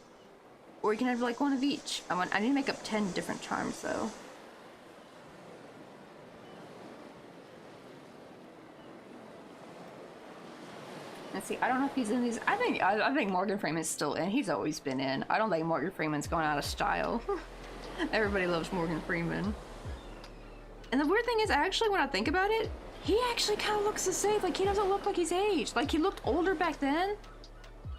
[SPEAKER 1] or you can have like 1 of each. I need to make up 10 different charms though. Let's see, I don't know if he's in these. I think Morgan Freeman's still in. He's always been in. I don't think Morgan Freeman's going out of style. Everybody loves Morgan Freeman. And the weird thing is, actually, when I think about it, he actually kind of looks the same. Like, he doesn't look like he's aged. Like, he looked older back then,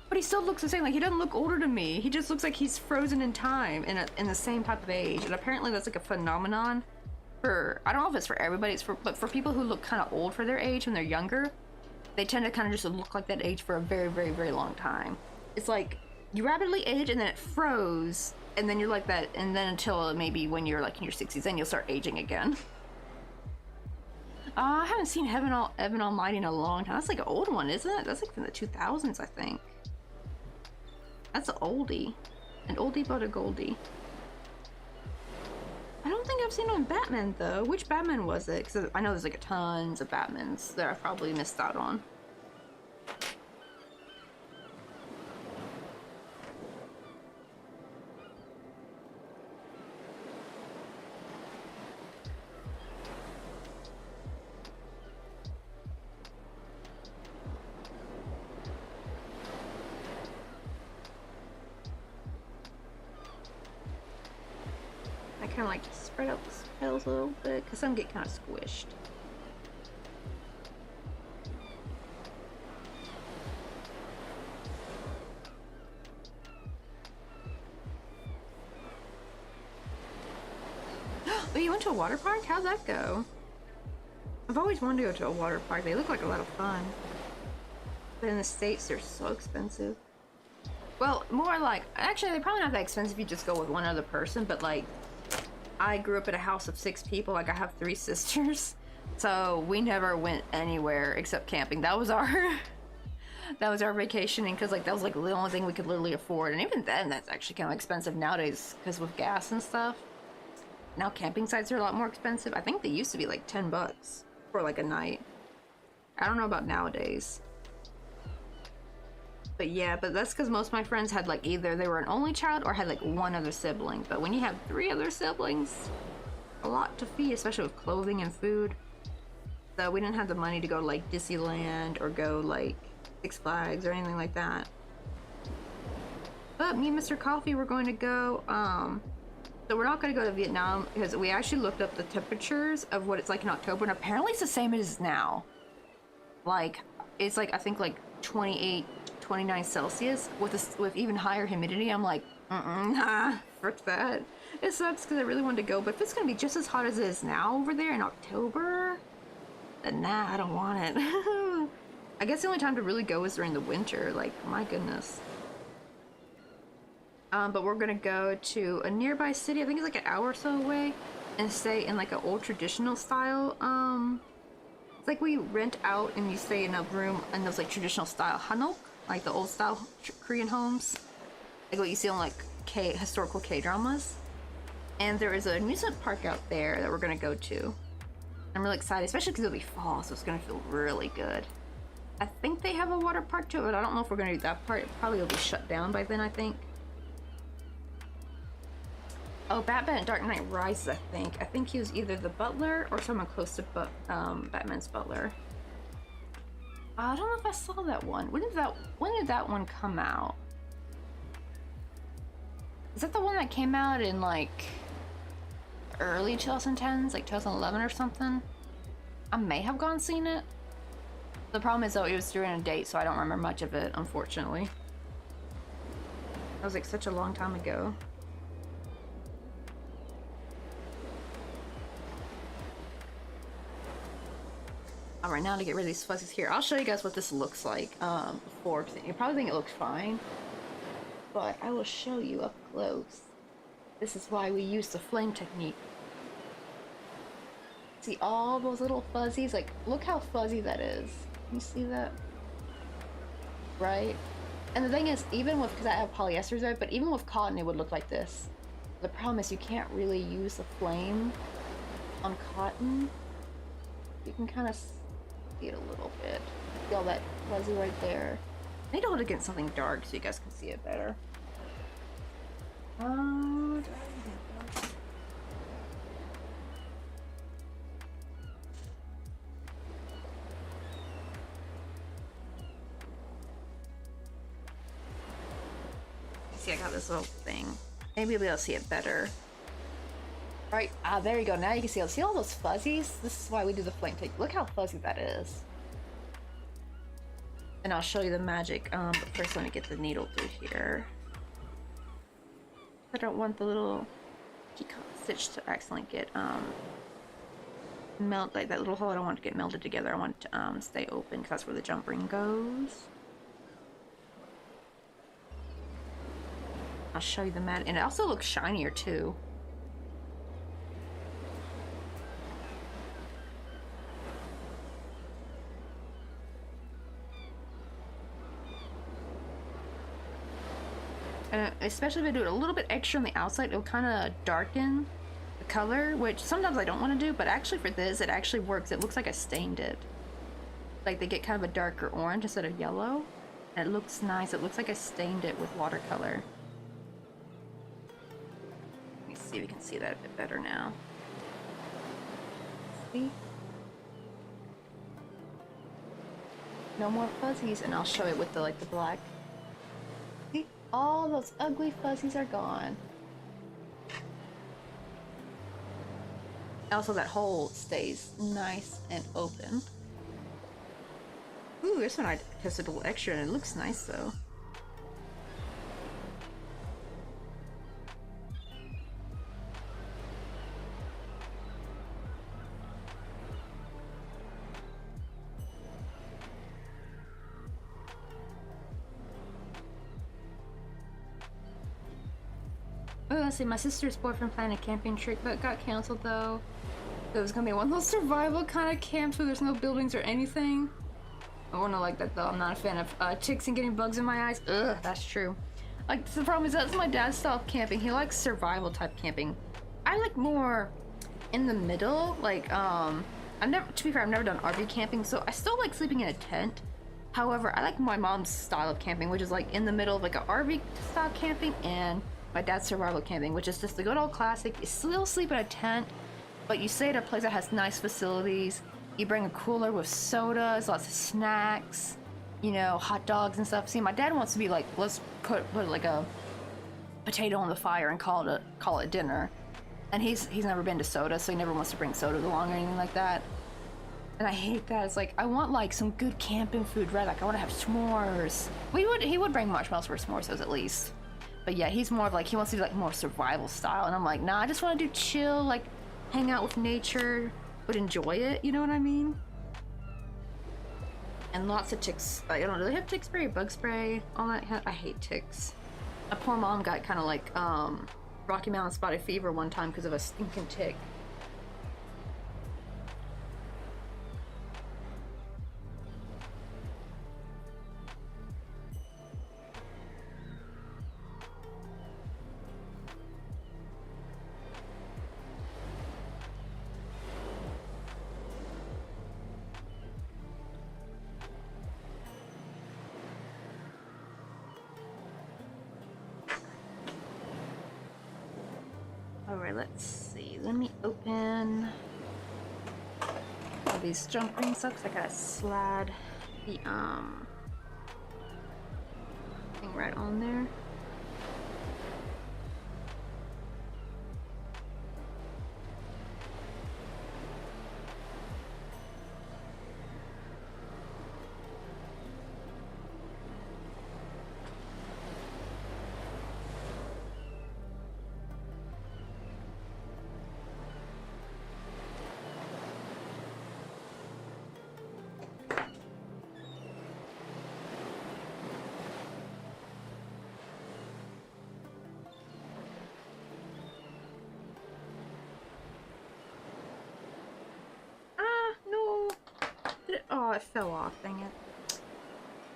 [SPEAKER 1] but he still looks the same. Like, he doesn't look older to me. He just looks like he's frozen in time in the same type of age. And apparently that's like a phenomenon for, I don't know if it's for everybody, but for people who look kind of old for their age when they're younger, they tend to kind of just look like that age for a very, very, very long time. It's like you rapidly age and then it froze, and then you're like that, and then until maybe when you're like in your 60s, then you'll start aging again. I haven't seen Evan Almighty in a long time. That's like an old one, isn't it? That's like from the 2000s, I think. That's an oldie. An oldie but a goldie. I don't think I've seen him in Batman, though. Which Batman was it? Because I know there's like tons of Batmans that I probably missed out on. Kind of like to spread out the petals a little bit because some get kind of squished. Oh, you went to a water park? How'd that go? I've always wanted to go to a water park. They look like a lot of fun. But in the States, they're so expensive. Well, more like, actually, they're probably not that expensive if you just go with one other person, but like, I grew up in a house of 6 people. Like, I have 3 sisters, so we never went anywhere except camping. That was our vacationing, because like that was like the only thing we could literally afford. And even then, that's actually kind of expensive nowadays because with gas and stuff. Now camping sites are a lot more expensive. I think they used to be like $10 for like a night. I don't know about nowadays. But yeah, but that's because most of my friends had like either they were an only child or had like 1 other sibling. But when you have 3 other siblings, a lot to feed, especially with clothing and food. So we didn't have the money to go like Disneyland or go like Six Flags or anything like that. But me and Mr. Coffee were going to go, so we're not going to go to Vietnam because we actually looked up the temperatures of what it's like in October, and apparently it's the same as now. Like, it's like, I think like 28, 29 Celsius with even higher humidity. I'm like, nah, frick that. It sucks because I really wanted to go, but if it's gonna be just as hot as it is now over there in October, then nah, I don't want it. I guess the only time to really go is during the winter. Like, my goodness. But we're gonna go to a nearby city. I think it's like an hour or so away, and stay in like an old traditional style. It's like we rent out and you stay in a room in those like traditional style hanok. like the old style Korean homes, like what you see on like historical K-dramas. And there is an amusement park out there that we're gonna go to. I'm really excited, especially because it'll be fall, so it's gonna feel really good. I think they have a water park too, but I don't know if we're gonna do that part. It probably will be shut down by then, I think. Oh, Batman Dark Knight Rises, I think. I think he was either the butler or someone close to Batman's butler. I don't know if I saw that one. When did that one come out? Is that the one that came out in like early 2010s, like 2011 or something? I may have gone seen it. The problem is though, it was during a date, so I don't remember much of it, unfortunately. That was like such a long time ago. Alright, now to get rid of these fuzzies here. I'll show you guys what this looks like before. You probably think it looks fine, but I will show you up close. This is why we use the flame technique. See all those little fuzzies? Like, look how fuzzy that is. Can you see that? Right? And the thing is, even with, because I have polyester there, but even with cotton it would look like this. The problem is you can't really use the flame on cotton. You can kind of see it a little bit. See all that fuzzy right there. I need to hold it against something dark so you guys can see it better. See, I got this little thing. Maybe you'll be able to see it better. Right, there you go. Now you can see all those fuzzies? This is why we do the flame take. Look how fuzzy that is. And I'll show you the magic. But first let me get the needle through here. I don't want the little stitch to accidentally get melt, like that little hole. I don't want it to get melted together. I want it to stay open because that's where the jump ring goes. I'll show you the mat, and it also looks shinier too. Especially if I do it a little bit extra on the outside, it'll kind of darken the color, which sometimes I don't want to do, but actually for this, it actually works. It looks like I stained it. Like they get kind of a darker orange instead of yellow, and it looks nice. It looks like I stained it with watercolor. Let me see if you can see that a bit better now. See? No more fuzzies, and I'll show it with the the black. See? All those ugly fuzzies are gone. Also, that hole stays nice and open. Ooh, this one I tested a little extra and it looks nice though. Oh, let's see, my sister's boyfriend planned a camping trip, but got canceled though. It was gonna be one of those survival kind of camps where there's no buildings or anything. I wouldn't like that though. I'm not a fan of ticks and getting bugs in my eyes. Ugh, that's true. Like, the problem is that's my dad's style of camping. He likes survival type camping. I like more in the middle. Like, to be fair, I've never done RV camping, so I still like sleeping in a tent. However, I like my mom's style of camping, which is like in the middle of like a RV style camping, and my dad's survival camping, which is just the good old classic. You still sleep in a tent, but you stay at a place that has nice facilities. You bring a cooler with sodas, lots of snacks, you know, hot dogs and stuff. See, my dad wants to be like, let's put like a potato on the fire and call it dinner. And he's never been to soda, so he never wants to bring sodas along or anything like that. And I hate that. It's like, I want like some good camping food, right? Like I want to have s'mores. He would bring marshmallows for s'mores at least. But yeah, he's more of like, he wants to do like more survival style. And I'm like, nah, I just want to do chill, like hang out with nature, but enjoy it, you know what I mean? And lots of ticks. I don't know, do they have tick spray, bug spray, all that? I hate ticks. My poor mom got kind of like Rocky Mountain spotted fever one time because of a stinking tick. let's see. Let me open all these jump rings up, 'cause I gotta slide the thing right on there. Oh, it fell off, dang it.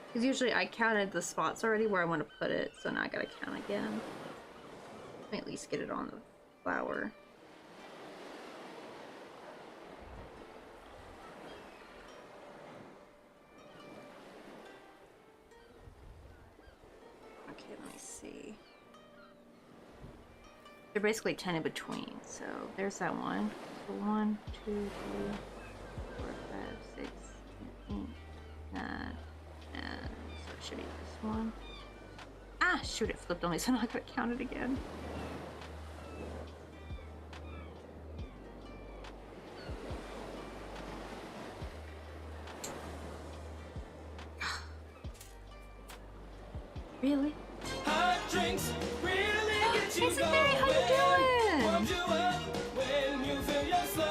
[SPEAKER 1] Because usually I counted the spots already where I want to put it, so now I gotta count again. Let me at least get it on the flower. Okay, let me see. They're basically 10 in between, so there's that one. So 1, 2, 3, 4, 5, 6, 8, 9, and so it should be this one. Ah, shoot, it flipped on me, so I'm not gonna count it again. Really?
[SPEAKER 4] Hot drinks really get you
[SPEAKER 1] Hey, Safari, how you doing?
[SPEAKER 4] warms you up when you feel your soul.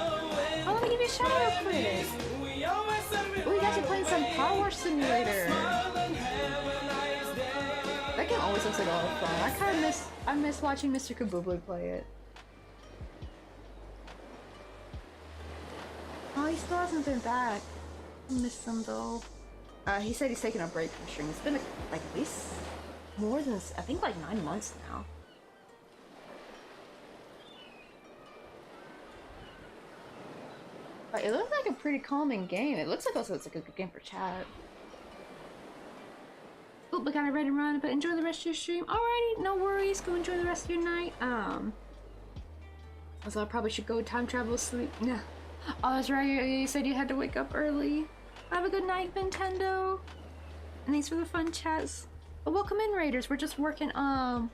[SPEAKER 1] Oh, let me give you a shout out real quick.
[SPEAKER 4] We always celebrate.
[SPEAKER 1] Oh, you guys are playing some Power Wash Simulator. That game always looks like a lot of fun. I miss watching Mr. Kaboobly play it. Oh, he still hasn't been back. I miss him though. He said he's taking a break from streaming. It's been like at least more than, I think, like 9 months now. But it looks like a pretty calming game. It looks like also it's like a good game for chat. Oh, we got it ready to run, but enjoy the rest of your stream. Alrighty, no worries. Go enjoy the rest of your night. Also, I probably should go time travel sleep. Yeah. Oh, that's right. You said you had to wake up early. Have a good night, Nintendo. And thanks for the fun chats. But welcome in, Raiders. We're just working on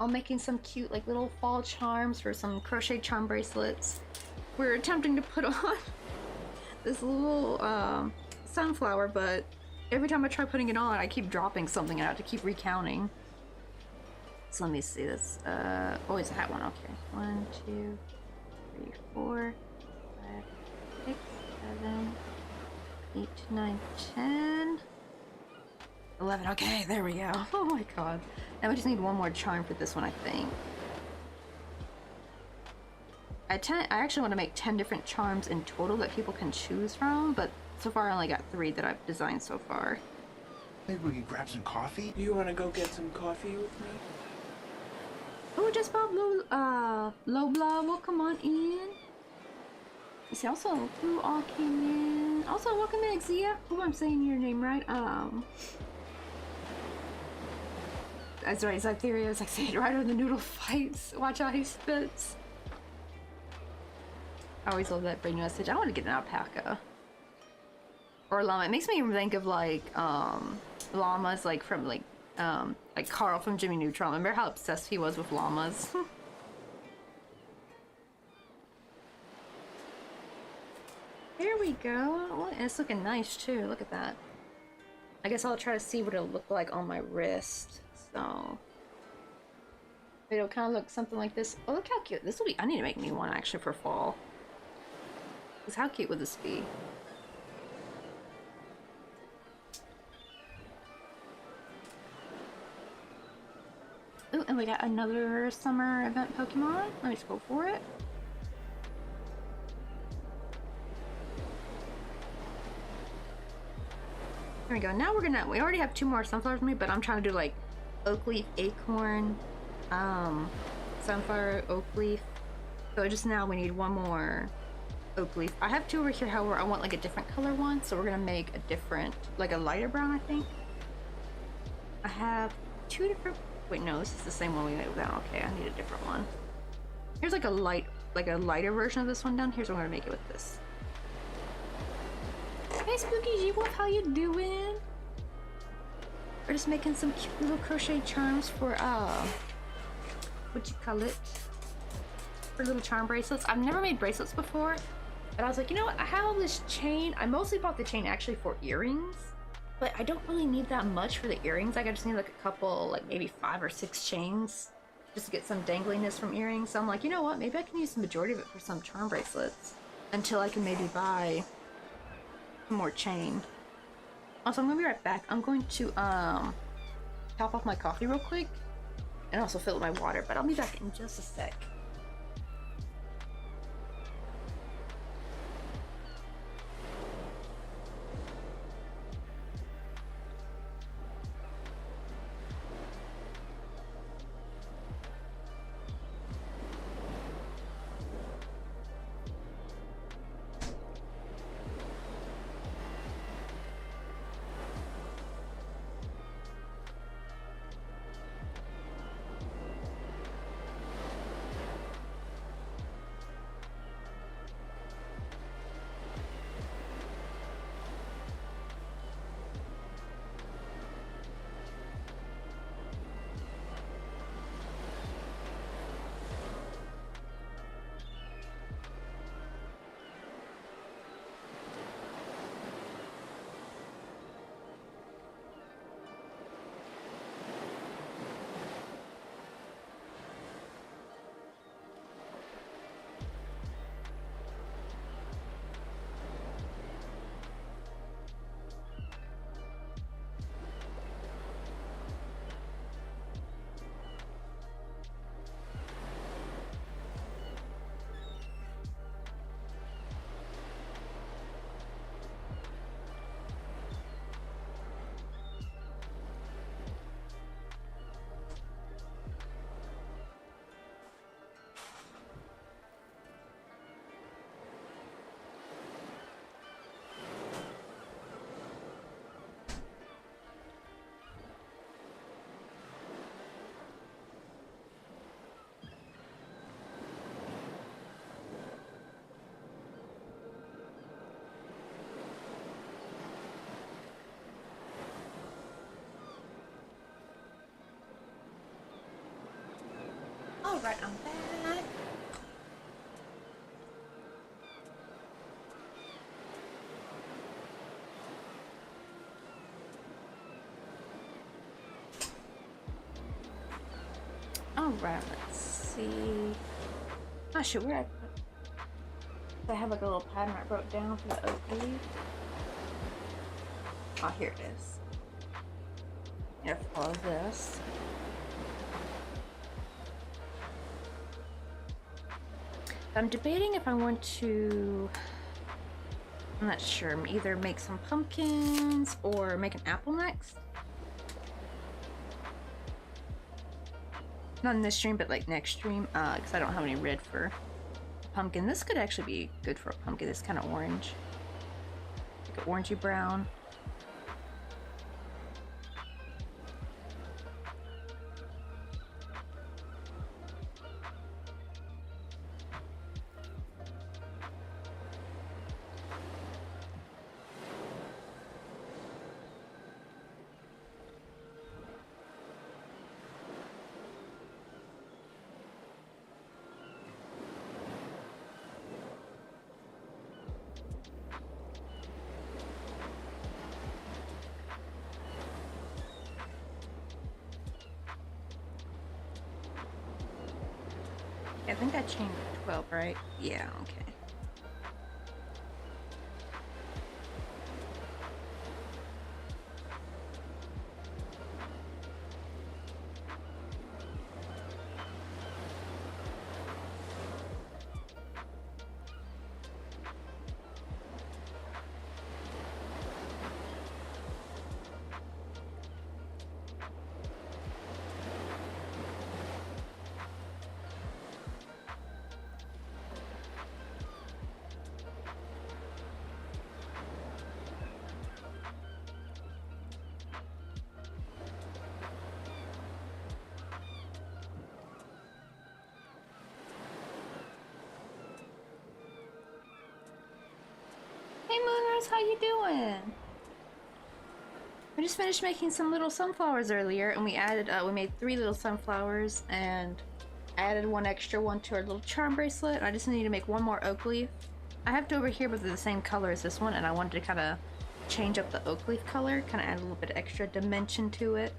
[SPEAKER 1] making some cute, like, little fall charms for some crochet charm bracelets. We're attempting to put on this little sunflower, but every time I try putting it on, I keep dropping something and I have to keep recounting. So let me see this. Oh, it's a hat one. Okay. 1, 2, 3, 4, 5, 6, 7, 8, 9, 10, 11. Okay, there we go. Oh my god. Now we just need one more charm for this one, I think. I actually want to make 10 different charms in total that people can choose from, but so far I only got 3 that I've designed so far.
[SPEAKER 2] Maybe we could grab some coffee?
[SPEAKER 3] You want to go get some coffee with me?
[SPEAKER 1] Oh, just Bob Lobla, welcome on in. You see, also, who all came in? Also, welcome in, Xia. Hope I'm saying your name right. That's right, Zytheria was like saying right when the noodle fights. Watch out, he spits. I always love that brain message. I want to get an alpaca. Or a llama. It makes me think of like, llamas, like from like Carl from Jimmy Neutron. Remember how obsessed he was with llamas? Here we go. Oh, and it's looking nice too. Look at that. I guess I'll try to see what it'll look like on my wrist. So it'll kind of look something like this. Oh, look how cute. This will be. I need to make me one actually for fall. Because how cute would this be? Oh, and we got another summer event Pokemon. Let me just go for it. There we go. Now we already have 2 more sunflowers made, but I'm trying to do like oak leaf, acorn, sunflower, oak leaf. So just now we need 1 more oak leaf. I have 2 over here, however, I want like a different color one, so we're gonna make a different, like a lighter brown, I think. I have 2 different, wait, no, this is the same one we made with that. Okay, I need a different one. Here's like a lighter version of this one down. Here's what I'm gonna make it with this. Hey Spooky G Wolf, how you doing? We're just making some cute little crochet charms for what you call it? For little charm bracelets. I've never made bracelets before, but I was like, you know what? I have all this chain. I mostly bought the chain actually for earrings, but I don't really need that much for the earrings. Like I just need like a couple, like maybe 5 or 6 chains just to get some dangliness from earrings. So I'm like, you know what? Maybe I can use the majority of it for some charm bracelets until I can maybe buy some more chain. Also, I'm gonna be right back. I'm going to top off my coffee real quick and also fill up my water, but I'll be back in just a sec. Alright, I'm back. Alright, let's see. Oh shit, where I have like a little pattern I wrote down for the oak leaf. Oh, here it is. Here, follow this. I'm debating if I want to, I'm not sure, either make some pumpkins or make an apple next. Not in this stream, but like next stream, because I don't have any red for pumpkin. This could actually be good for a pumpkin. It's kind of orange, like an orangey brown. I think I chained 12, right? Yeah, okay. Hey Moonrise, how you doing? We just finished making some little sunflowers earlier, and we made 3 little sunflowers, and I added 1 extra one to our little charm bracelet, and I just need to make 1 more oak leaf. I have 2 over here, but they're the same color as this one, and I wanted to kind of change up the oak leaf color, kind of add a little bit of extra dimension to it.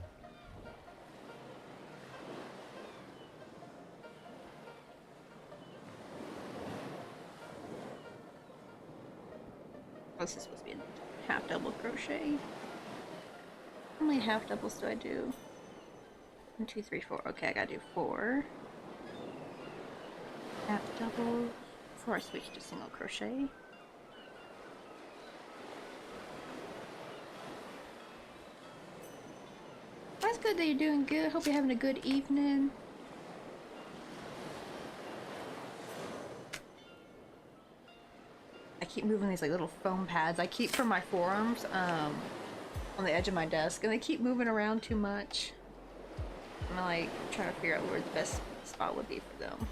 [SPEAKER 1] Oh, this is supposed to be a half double crochet. How many half doubles do I do? 1, 2, 3, 4. Okay, I gotta do 4 half doubles before I switch to single crochet. That's good that you're doing good. Hope you're having a good evening. I keep moving these like little foam pads I keep for my forearms on the edge of my desk, and they keep moving around too much. I'm like trying to figure out where the best spot would be for them.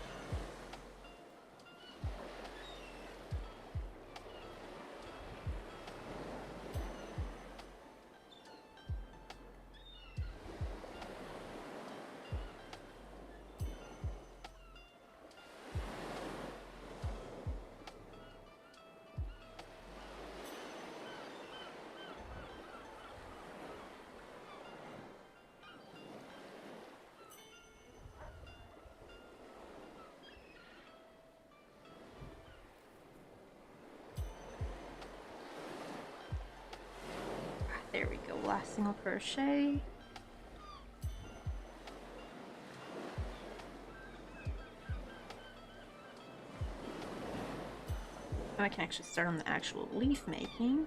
[SPEAKER 1] There we go, last single crochet. And I can actually start on the actual leaf making.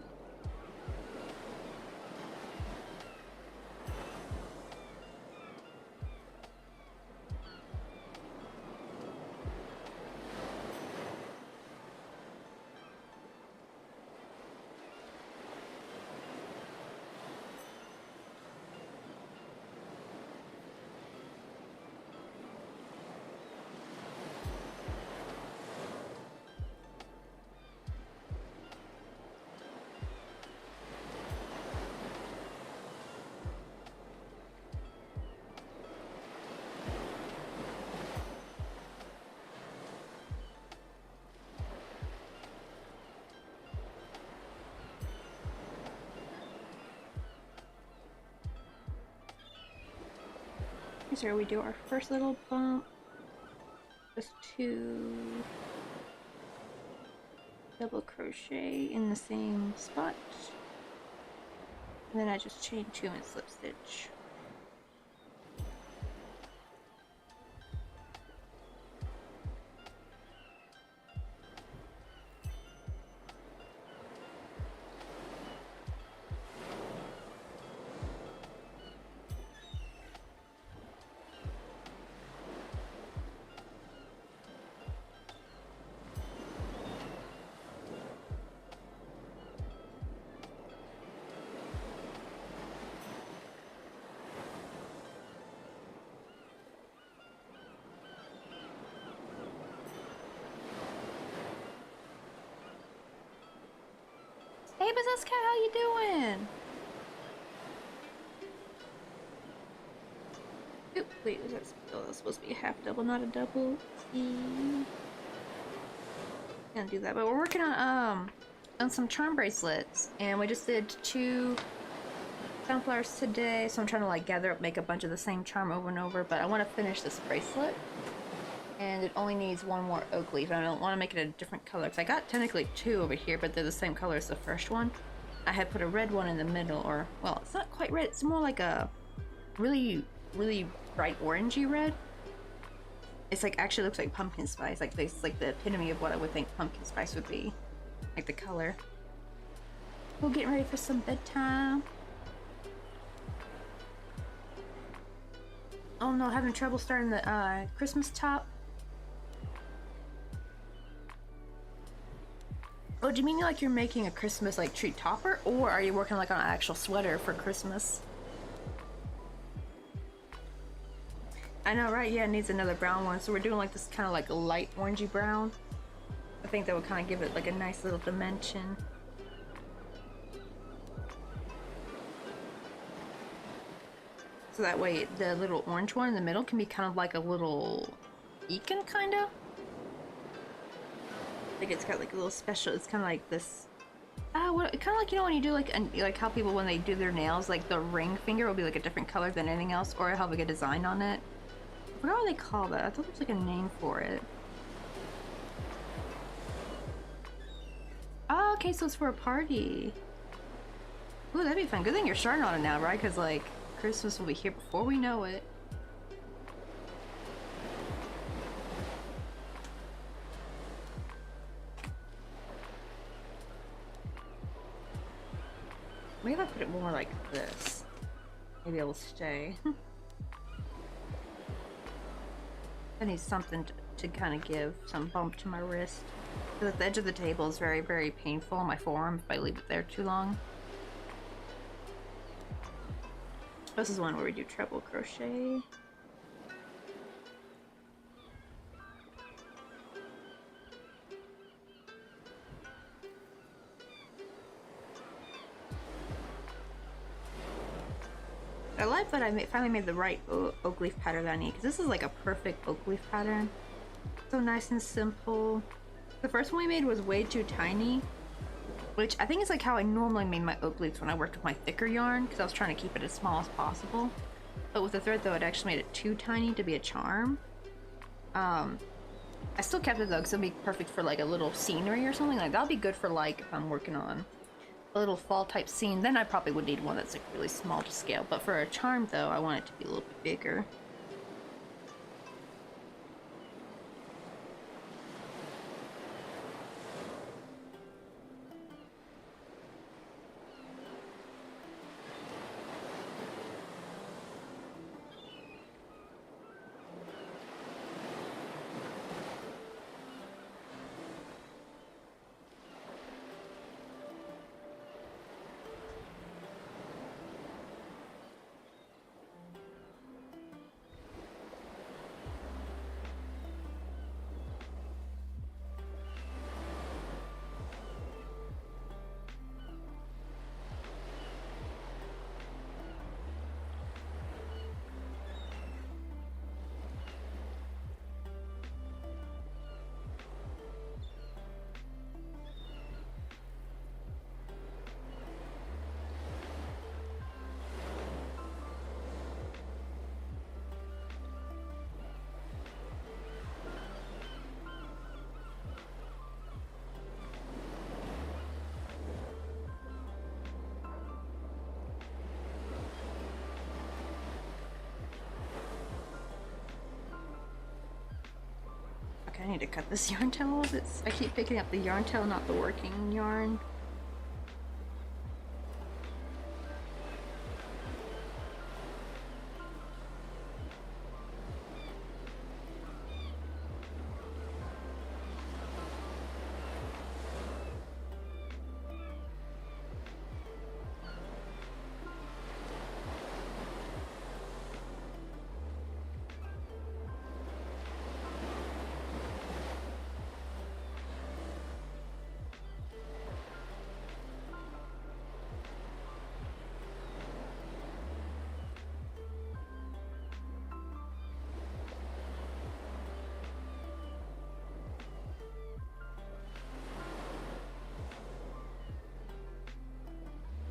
[SPEAKER 1] Here's where we do our first little bump. Just 2 double crochet in the same spot. And then I just chain 2 and slip stitch. Hey, Possessed Cat, how you doing? Oop, wait, was that, oh, that's supposed to be a half double, not a double. Can't do that, but we're working on some charm bracelets, and we just did 2 sunflowers today, so I'm trying to like gather up, make a bunch of the same charm over and over, but I want to finish this bracelet. And it only needs 1 more oak leaf. I don't want to make it a different color, because I got technically 2 over here, but they're the same color as the first one. I had put a red one in the middle, or, well, it's not quite red. It's more like a really, really bright orangey red. It's like, actually looks like pumpkin spice. Like, it's like the epitome of what I would think pumpkin spice would be. Like the color. We're getting ready for some bedtime. Oh no, having trouble starting the Christmas top. Oh, do you mean like you're making a Christmas like tree topper, or are you working like on an actual sweater for Christmas? I know, right? Yeah, it needs another brown one, so we're doing like this kind of like a light orangey brown. I think that would kind of give it like a nice little dimension. So that way the little orange one in the middle can be kind of like a little beacon, kind of. Like it's got like a little special, it's kind of like this, what, kind of like, you know, when you do like how people, when they do their nails, like the ring finger will be like a different color than anything else, or have like a design on it. I forgot what they call that. I thought there was like a name for it. Oh, okay, so it's for a party. Ooh, that'd be fun. Good thing you're starting on it now, right? Because, like, Christmas will be here before we know it. Maybe if I put it more like this, maybe it'll stay. I need something to kind of give some bump to my wrist. Because the edge of the table is very, very painful on my forearm if I leave it there too long. This is one where we do treble crochet. I like that I finally made the right oak leaf pattern that I need, because this is like a perfect oak leaf pattern. So nice and simple. The first one we made was way too tiny, which I think is like how I normally made my oak leaves when I worked with my thicker yarn, because I was trying to keep it as small as possible. But with the thread though, it actually made it too tiny to be a charm. I still kept it though, because it'll be perfect for like a little scenery or something. Like that'll be good for like if I'm working on a little fall type scene. Then I probably would need one that's like really small to scale. But for a charm though, I want it to be a little bit bigger. I need to cut this yarn tail. I keep picking up the yarn tail, not the working yarn.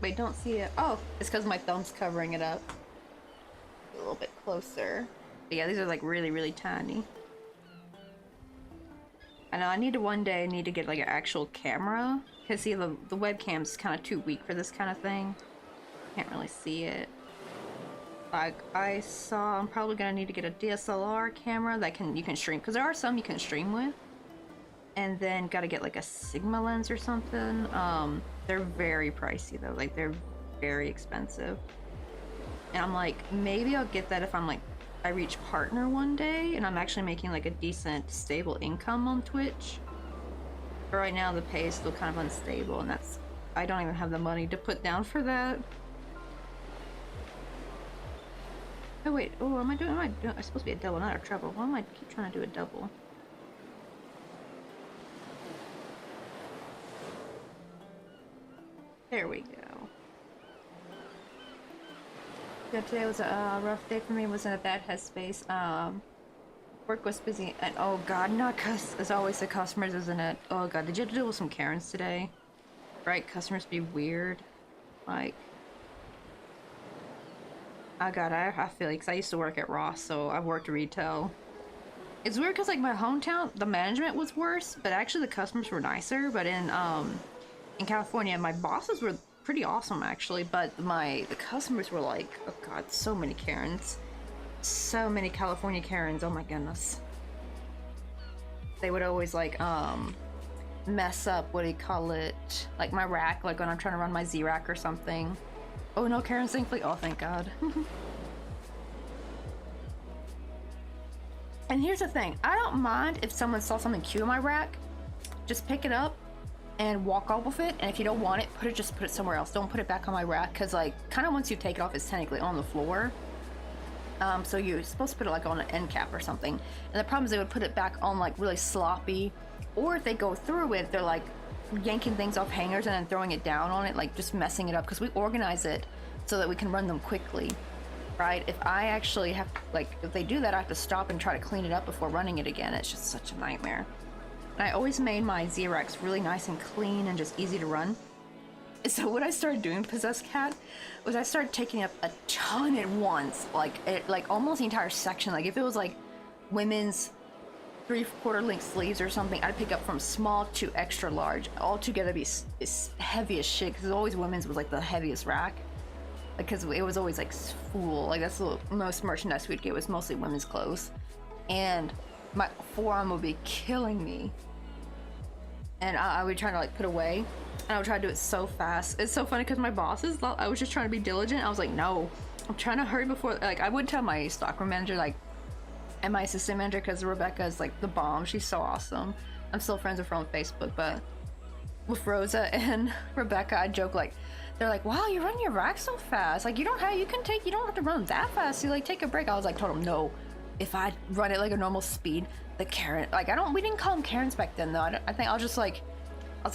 [SPEAKER 1] Wait, don't see it. Oh, it's because my thumb's covering it up. A little bit closer. But yeah, these are like really, really tiny. I know I need to one day need to get like an actual camera. Cause see the webcam's kind of too weak for this kind of thing. Can't really see it. Like I saw, I'm probably gonna need to get a DSLR camera that you can stream, because there are some you can stream with. And then gotta get like a Sigma lens or something. They're very pricey though, like they're very expensive. And I'm like, maybe I'll get that if I'm like, I reach partner one day and I'm actually making like a decent stable income on Twitch. But right now the pay is still kind of unstable, and I don't even have the money to put down for that. Oh wait, I'm supposed to be a double, not a treble. Why am I keep trying to do a double? There we go. Yeah, today was a rough day for me. It was in a bad headspace. Work was busy, and oh god, not cause as always the customers, isn't it? Oh god, did you have to deal with some Karens today? Right, customers be weird. Like, oh god, I feel like, 'cause I used to work at Ross, so I've worked retail. It's weird because like my hometown, the management was worse, but actually the customers were nicer. But in California, my bosses were pretty awesome actually, but the customers were like, oh god, so many Karens. So many California Karens, oh my goodness. They would always like mess up, what do you call it, like my rack, like when I'm trying to run my Z rack or something. Oh no, Karens, thankfully. Oh thank god. And here's the thing, I don't mind if someone saw something cute in my rack, just pick it up and walk off with it, and if you don't want it, just put it somewhere else. Don't put it back on my rack, because like kind of once you take it off, it's technically on the floor. So you're supposed to put it like on an end cap or something. And the problem is they would put it back on like really sloppy, or if they go through it, they're like yanking things off hangers and then throwing it down on it, like just messing it up, because we organize it so that we can run them quickly, right? If I actually have, like, if they do that, I have to stop and try to clean it up before running it again. It's just such a nightmare. And I always made my Z-Racks really nice and clean and just easy to run. So what I started doing, Possessed Cat, was I started taking up a ton at once, like almost the entire section. Like if it was like women's 3/4 length sleeves or something, I'd pick up from small to extra large, all together be heavy as shit, because always women's was like the heaviest rack, because it was always like full. Like that's the most merchandise we'd get, was mostly women's clothes, and my forearm would be killing me, and I would try to like put away. And I would try to do it so fast. It's so funny because my bosses thought I was just trying to be diligent. I was like, no, I'm trying to hurry before, like I would tell my stockroom manager, like, and my assistant manager, because Rebecca is like the bomb. She's so awesome. I'm still friends with her on Facebook, but with Rosa and Rebecca, I joke like, they're like, wow, you run your rack so fast. Like you don't have to run that fast. You like take a break. I was like, told them no. If I run it like a normal speed, the Karen, like we didn't call them Karens back then though. I think I was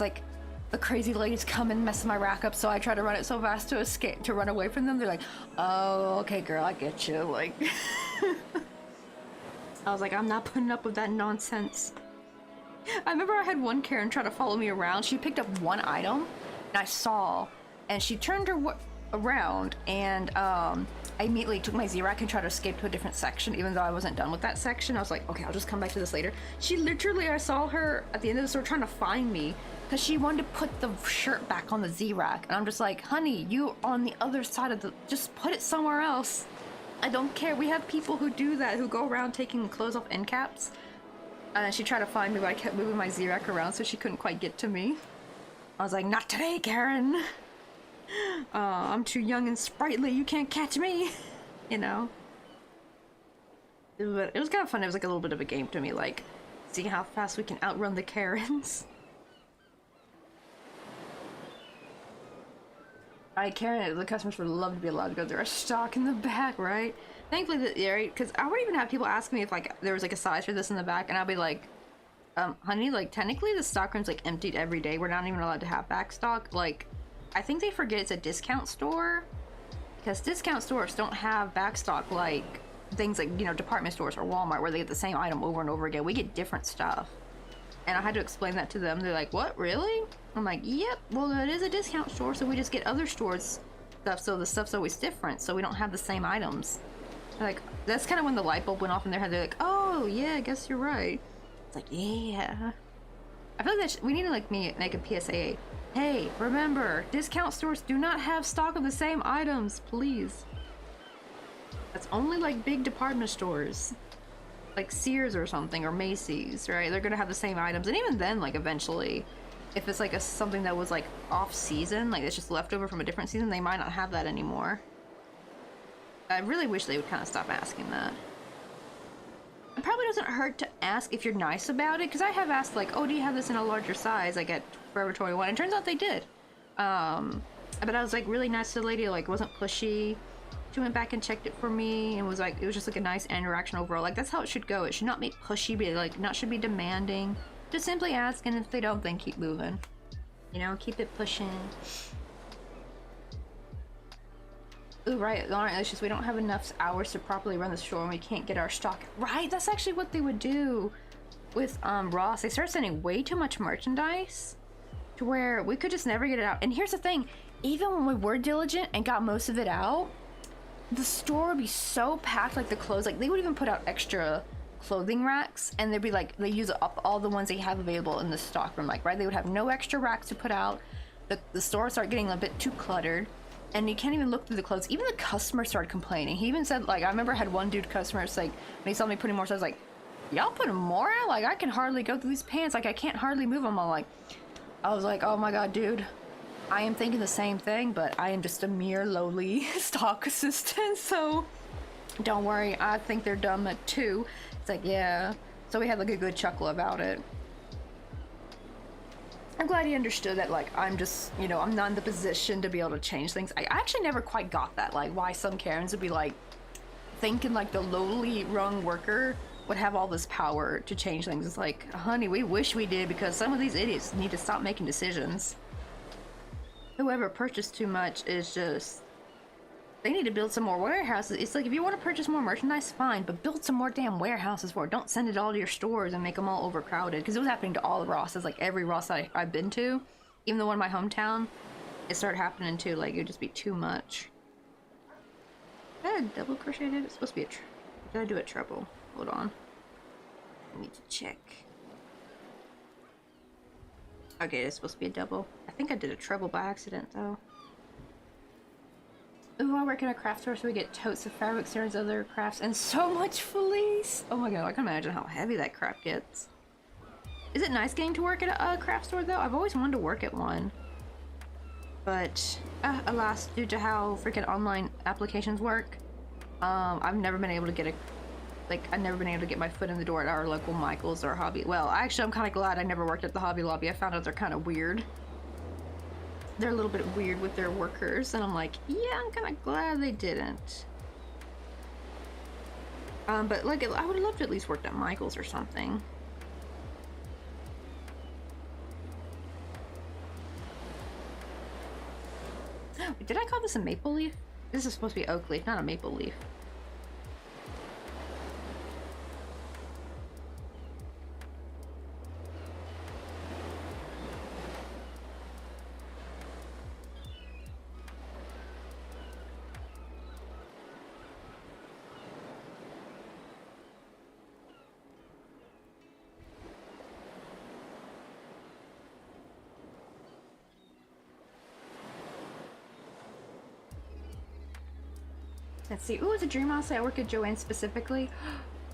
[SPEAKER 1] like, the crazy ladies come and mess my rack up, so I try to run it so fast to run away from them. They're like, oh, okay, girl, I get you. Like, I was like, I'm not putting up with that nonsense. I remember I had one Karen try to follow me around. She picked up one item, and I saw, and she turned her around, and I immediately took my Z-Rack and tried to escape to a different section, even though I wasn't done with that section. I was like, okay, I'll just come back to this later. She literally, I saw her at the end of the store trying to find me, because she wanted to put the shirt back on the Z-Rack, and I'm just like, honey, you on the other side of just put it somewhere else. I don't care. We have people who do that, who go around taking clothes off end caps. And she tried to find me, but I kept moving my Z-Rack around, so she couldn't quite get to me. I was like, not today, Karen. I'm too young and sprightly. You can't catch me. You know? But it was kind of fun. It was like a little bit of a game to me, like, seeing how fast we can outrun the Karens. Karen, the customers would love to be allowed to go. There's stock in the back, right? Thankfully, right? Because I would even have people ask me if like there was like a size for this in the back, and I'd be like, honey, like technically the stock room's like emptied every day. We're not even allowed to have back stock. Like, I think they forget it's a discount store, because discount stores don't have back stock like things like, you know, department stores or Walmart, where they get the same item over and over again. We get different stuff. And I had to explain that to them. They're like, what, really? I'm like, yep, well, it is a discount store, so we just get other stores stuff, so the stuff's always different, so we don't have the same items. They're like, that's kind of when the light bulb went off in their head. They're like, oh, yeah, I guess you're right. It's like, yeah. I feel like we need to like make a PSA. Hey, remember, discount stores do not have stock of the same items, please. That's only like big department stores. Like Sears or something, or Macy's, right? They're gonna have the same items, and even then, like eventually, if it's like something that was like off season, like it's just leftover from a different season, they might not have that anymore. I really wish they would kind of stop asking that. It probably doesn't hurt to ask if you're nice about it, because I have asked like, oh, do you have this in a larger size, like at Forever 21, and it turns out they did. But I was like really nice to the lady, like wasn't pushy. She went back and checked it for me, and was like, it was just like a nice interaction overall. Like that's how it should go. It should not be pushy, but like not should be demanding. Just simply ask, and if they don't, then keep moving. You know, keep it pushing. Ooh, right, Lauren, it's just we don't have enough hours to properly run the store and we can't get our stock. Right, that's actually what they would do with Ross. They start sending way too much merchandise to where we could just never get it out. And here's the thing, even when we were diligent and got most of it out, the store would be so packed, like the clothes, like they would even put out extra clothing racks, and they'd be like, they use up all the ones they have available in the stock room, like, right? They would have no extra racks to put out. The store started getting a bit too cluttered, and you can't even look through the clothes. Even the customer started complaining. He even said, like, I remember I had one dude customer, it's like, when he saw me putting more stuff, I was like, y'all putting more out? Like, I can hardly go through these pants, like, I can't hardly move them. I was like, oh my god, dude, I am thinking the same thing, but I am just a mere lowly stock assistant, so don't worry, I think they're dumb too. It's like, yeah. So we had like a good chuckle about it. I'm glad he understood that, like, I'm just, you know, I'm not in the position to be able to change things. I actually never quite got that, like, why some Karens would be like thinking like the lowly rung worker would have all this power to change things. It's like, honey, we wish we did, because some of these idiots need to stop making decisions. Whoever purchased too much is just, they need to build some more warehouses. It's like, if you want to purchase more merchandise, fine, but build some more damn warehouses for it. Don't send it all to your stores and make them all overcrowded, because it was happening to all the Rosses, like every Ross I've been to, even the one in my hometown, it started happening too. Like, it would just be too much. Did I double crocheted? It's supposed to be a did I do a treble? Hold on, I need to check. Okay, it's supposed to be a double. I think I did a treble by accident though. Ooh, I work in a craft store, so we get totes of fabric, yarns, other crafts, and so much fleece! Oh my god, I can imagine how heavy that crap gets. Is it nice getting to work at a craft store though? I've always wanted to work at one. But, alas, due to how freaking online applications work, I've never been able to get I've never been able to get my foot in the door at our local Michael's or Hobby. Well, actually, I'm kind of glad I never worked at the Hobby Lobby. I found out they're kind of weird. They're a little bit weird with their workers, and I'm like, yeah, I'm kind of glad they didn't. But like, I would have loved to at least worked at Michael's or something. Did I call this a maple leaf? This is supposed to be oak leaf, not a maple leaf. Let's see. Ooh, it's a dream house. I work at Joanne's specifically.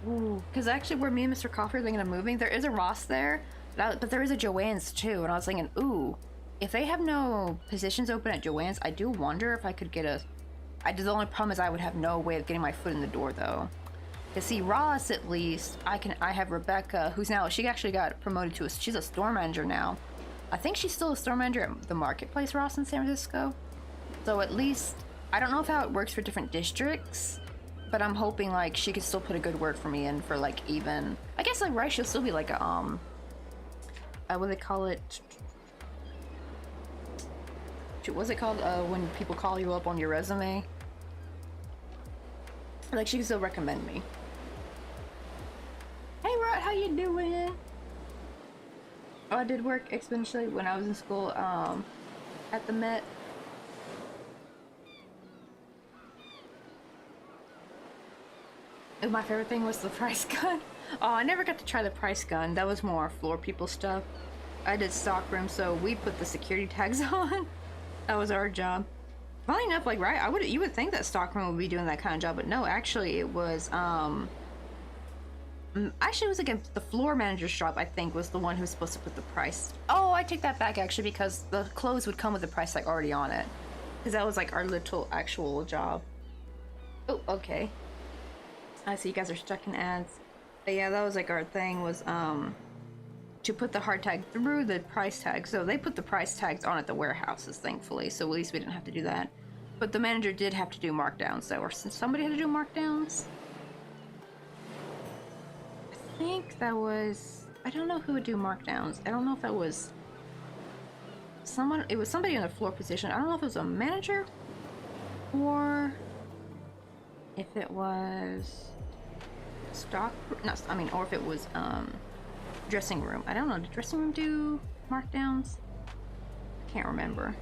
[SPEAKER 1] Ooh, because actually where me and Mr. Coffee are thinking of moving, there is a Ross there, but there is a Joanne's too. And I was thinking, ooh, if they have no positions open at Joanne's, I do wonder if I could get a... the only problem is I would have no way of getting my foot in the door though. To see Ross, at least, I have Rebecca, who's now, she actually got promoted to she's a store manager now. I think she's still a store manager at the Marketplace Ross in San Francisco. So at least... I don't know if how it works for different districts, but I'm hoping like she could still put a good word for me in for like even, I guess like right, she'll still be like a what do they call it? What's it called when people call you up on your resume? Like she can still recommend me. Hey Rod, how you doing? Oh, I did work exponentially when I was in school at the Met. My favorite thing was the price gun. Oh, I never got to try the price gun. That was more floor people stuff. I did stockroom, so we put the security tags on. That was our job. Funny enough, like, right, you would think that stockroom would be doing that kind of job, but no, actually it was, actually it was like the floor manager's job, I think, was the one who was supposed to put the price. Oh, I take that back, actually, because the clothes would come with the price tag already on it. Because that was like our little actual job. Oh, okay. I see you guys are stuck in ads. But yeah, that was like our thing was to put the hard tag through the price tag. So they put the price tags on at the warehouses, thankfully, so at least we didn't have to do that. But the manager did have to do markdowns though, or somebody had to do markdowns. I think that was, I don't know who would do markdowns. I don't know if that was someone, it was somebody in a floor position. I don't know if it was a manager or if it was stock, no, I mean, or if it was dressing room. I don't know. Did dressing room do markdowns? I can't remember.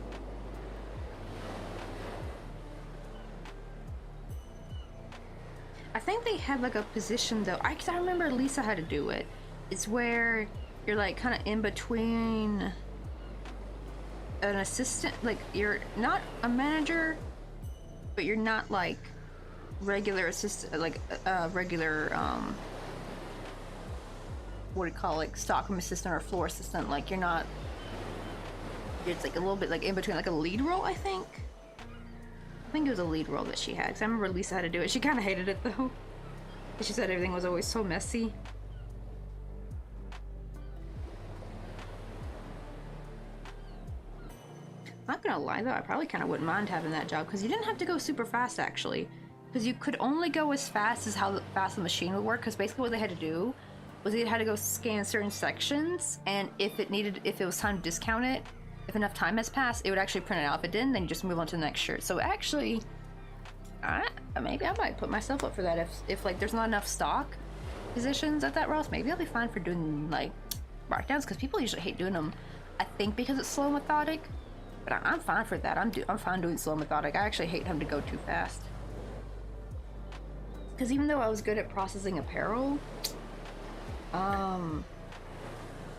[SPEAKER 1] I think they had like a position though. I remember Lisa had to do it. It's where you're like kind of in between an assistant, like you're not a manager, but you're not like regular assistant, like regular what do you call it, like stockroom assistant or floor assistant. Like you're not. It's like a little bit like in between, like a lead role. I think it was a lead role that she had. Cause I remember Lisa had to do it. She kind of hated it though. She said everything was always so messy. Not gonna lie though, I probably kind of wouldn't mind having that job because you didn't have to go super fast actually, because you could only go as fast as how fast the machine would work. Because basically what they had to do was they had to go scan certain sections, and if it was time to discount it, if enough time has passed, it would actually print it out. If it didn't, then you just move on to the next shirt. So actually, maybe I might put myself up for that if like there's not enough stock positions at that Ross. Maybe I'll be fine for doing like markdowns because people usually hate doing them. I think because it's slow and methodic, but I'm fine for that. I'm fine doing slow and methodic. I actually hate having to go too fast because even though I was good at processing apparel,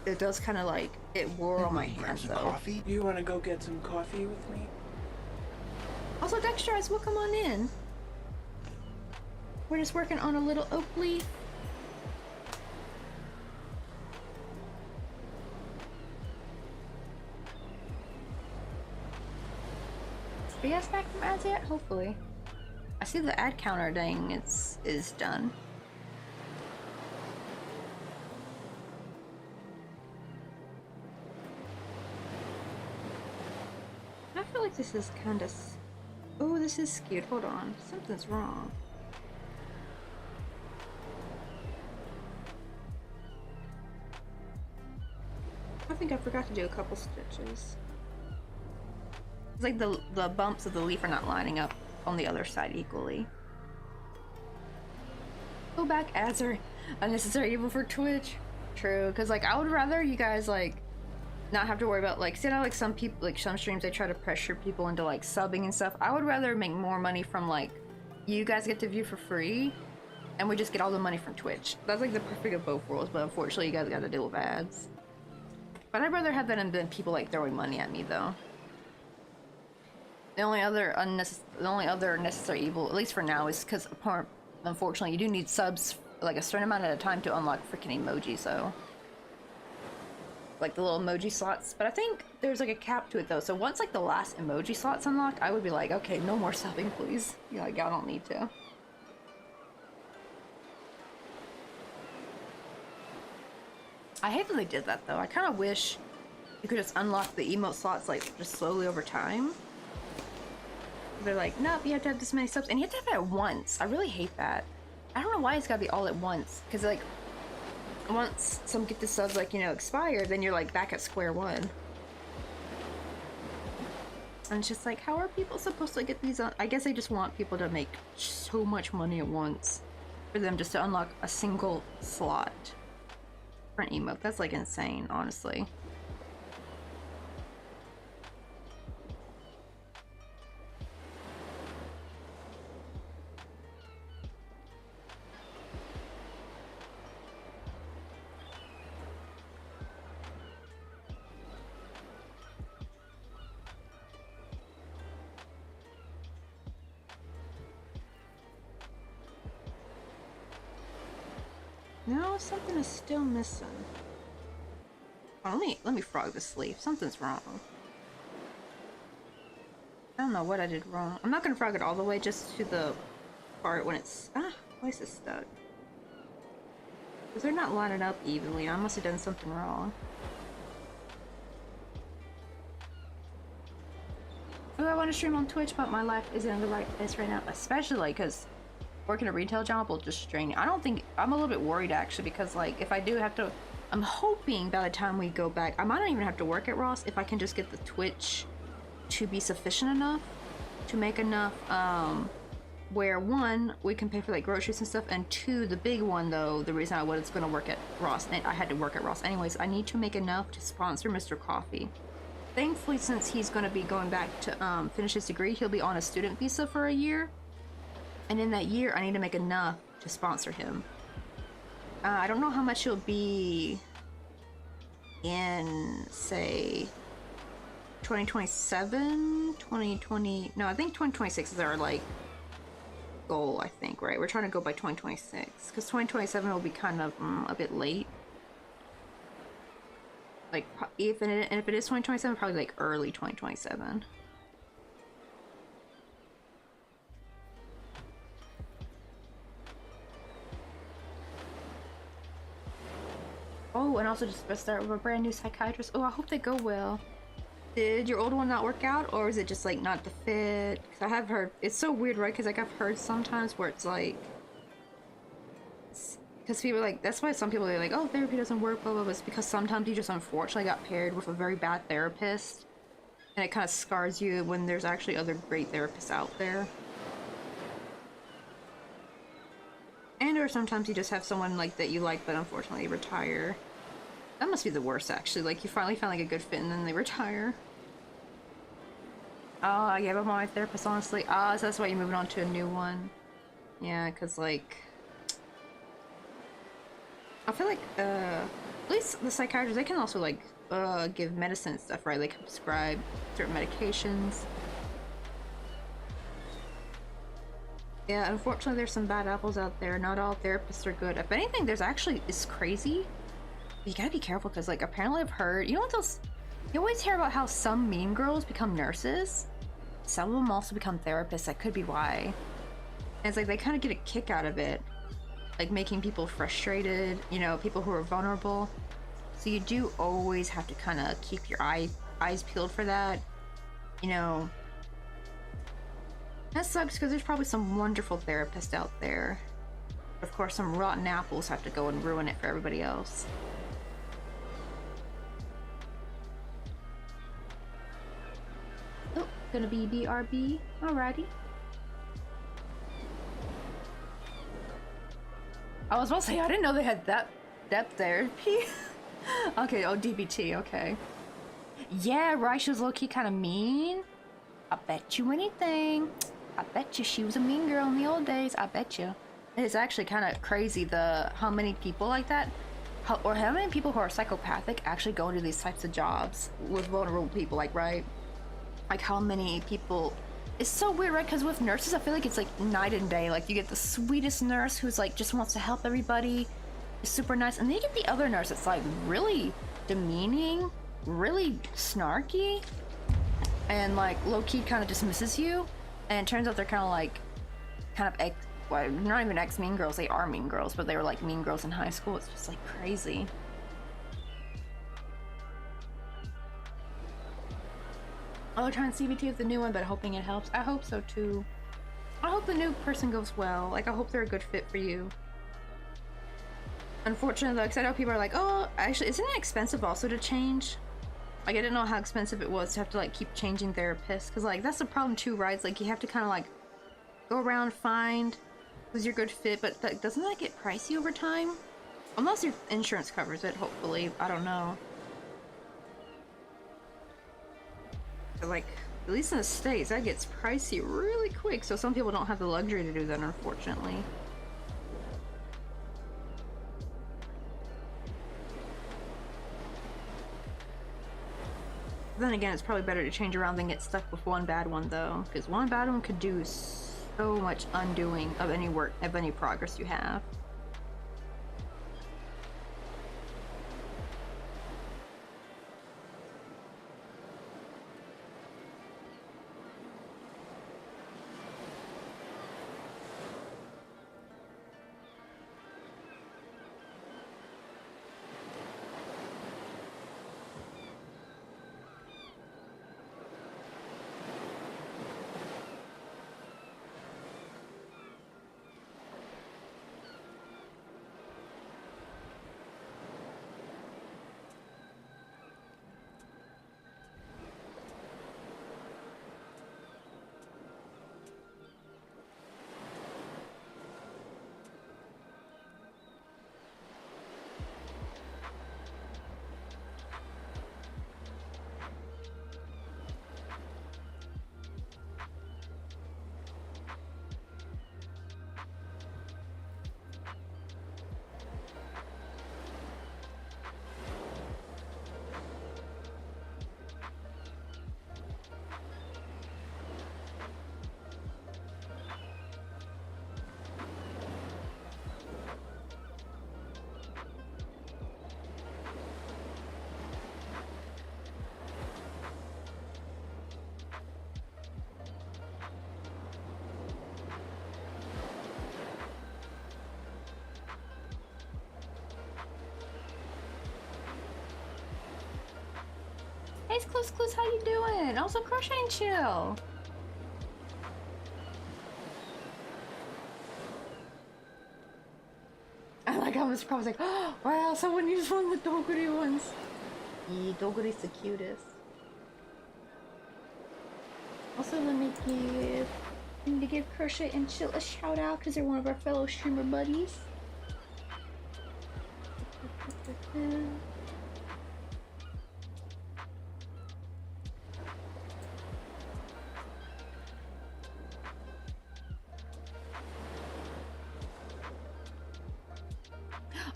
[SPEAKER 1] it does kind of like it wore on my hands though.
[SPEAKER 2] Coffee?
[SPEAKER 3] You want to go get some coffee with me?
[SPEAKER 1] Also, Dexterize will come on in. We're just working on a little oak leaf. Are you guys back from ads yet? Hopefully. I see the ad counter thing is done. I feel like this is kind of... Oh, this is skewed. Hold on. Something's wrong. I think I forgot to do a couple stitches. It's like the bumps of the leaf are not lining up on the other side equally. Go back, ads are unnecessary evil for Twitch. True, because like I would rather you guys like not have to worry about like, see how like some people, like some streams they try to pressure people into like subbing and stuff. I would rather make more money from like you guys get to view for free and we just get all the money from Twitch. That's like the perfect of both worlds, but unfortunately you guys gotta deal with ads. But I'd rather have that than people like throwing money at me though. The only other necessary evil, at least for now, is because unfortunately you do need subs like a certain amount at a time to unlock freaking emoji, so like the little emoji slots. But I think there's like a cap to it though, so once like the last emoji slot's unlocked, I would be like, okay, no more subbing please. Yeah, like I don't need to. I hate that they did that though. I kind of wish you could just unlock the emote slots like just slowly over time. They're like, nope, you have to have this many subs, and you have to have it at once. I really hate that. I don't know why it's gotta be all at once, because like once some get the subs like, you know, expire, then you're like back at square one. And it's just like, how are people supposed to get these on? I guess they just want people to make so much money at once for them just to unlock a single slot for an emote. That's like insane, honestly. No, something is still missing. Oh, let me frog the sleeve. Something's wrong. I don't know what I did wrong. I'm not gonna frog it all the way, just to the part when it's... why is this stuck? Because they're not lining up evenly. I must have done something wrong. Oh, I want to stream on Twitch, but my life isn't in the right place right now. Especially because working a retail job will just strain you. I don't think... I'm a little bit worried, actually, because, like, if I do have to... I'm hoping by the time we go back, I might not even have to work at Ross if I can just get the Twitch to be sufficient enough to make enough, where one, we can pay for like groceries and stuff, and two, the big one though, the reason I was going to work at Ross, and I had to work at Ross anyways, I need to make enough to sponsor Mr. Coffee. Thankfully, since he's going to be going back to finish his degree, he'll be on a student visa for a year, and in that year I need to make enough to sponsor him. I don't know how much it'll be in, say, 2027, 2020, no, I think 2026 is our like goal, I think, right? We're trying to go by 2026 because 2027 will be kind of a bit late. Like, if it is 2027, probably like early 2027. Oh, and also just start with a brand new psychiatrist. Oh, I hope they go well. Did your old one not work out, or is it just like not the fit? Because I have heard it's so weird, right? Because like I've heard sometimes where it's like, because people are like, that's why some people are like, oh, therapy doesn't work, blah blah blah. It's because sometimes you just unfortunately got paired with a very bad therapist, and it kind of scars you when there's actually other great therapists out there. And or sometimes you just have someone like that you like, but unfortunately retire. That must be the worst, actually. Like, you finally found like a good fit and then they retire. Oh, I gave up on my therapist, honestly. Ah, so that's why you're moving on to a new one. Yeah, because like, I feel like at least the psychiatrists, they can also like give medicine and stuff, right? They can prescribe certain medications. Yeah, unfortunately there's some bad apples out there. Not all therapists are good. If anything, there's actually, it's crazy. You gotta be careful because like apparently I've heard, you know what those, you always hear about how some mean girls become nurses. Some of them also become therapists. That could be why. And it's like they kind of get a kick out of it. Like making people frustrated, you know, people who are vulnerable. So you do always have to kind of keep your eyes peeled for that. You know, that sucks because there's probably some wonderful therapists out there. Of course, some rotten apples have to go and ruin it for everybody else. Oh, gonna be BRB. Alrighty. I was about to say, I didn't know they had that depth therapy. Okay, oh, DBT, okay. Yeah, right, she was low-key kind of mean. I bet you anything. I bet you she was a mean girl in the old days. I bet you. It's actually kind of crazy how many people like that, how many people who are psychopathic actually go into these types of jobs with vulnerable people, like, right? Like how many people, it's so weird, right? Because with nurses, I feel like it's like night and day. Like you get the sweetest nurse who's like just wants to help everybody, is super nice, and then you get the other nurse that's like really demeaning, really snarky, and like low-key kind of dismisses you. And it turns out they're kind of like, well, not even ex-mean girls, they are mean girls, but they were like mean girls in high school. It's just like crazy. I'll try and CBT with the new one, but hoping it helps. I hope so too. I hope the new person goes well. Like, I hope they're a good fit for you. Unfortunately though, because I know people are like, oh, actually, isn't it expensive also to change? Like, I didn't know how expensive it was to have to like keep changing therapists, because like that's the problem too, right? It's like you have to kind of like go around, find who's your good fit, but like, doesn't that get pricey over time? Unless your insurance covers it, hopefully. I don't know. But like, at least in the States, that gets pricey really quick, so some people don't have the luxury to do that, unfortunately. Then again, it's probably better to change around than get stuck with one bad one, though, because one bad one could do so much undoing of any work, of any progress you have. nice, Close Clues. How you doing? Also, Crochet and Chill. I like how Mr. was like, oh, wow, someone used one of the Doguri ones. Yeah, Doguri's the cutest. Also, let me need to give Crochet and Chill a shout out because they're one of our fellow streamer buddies.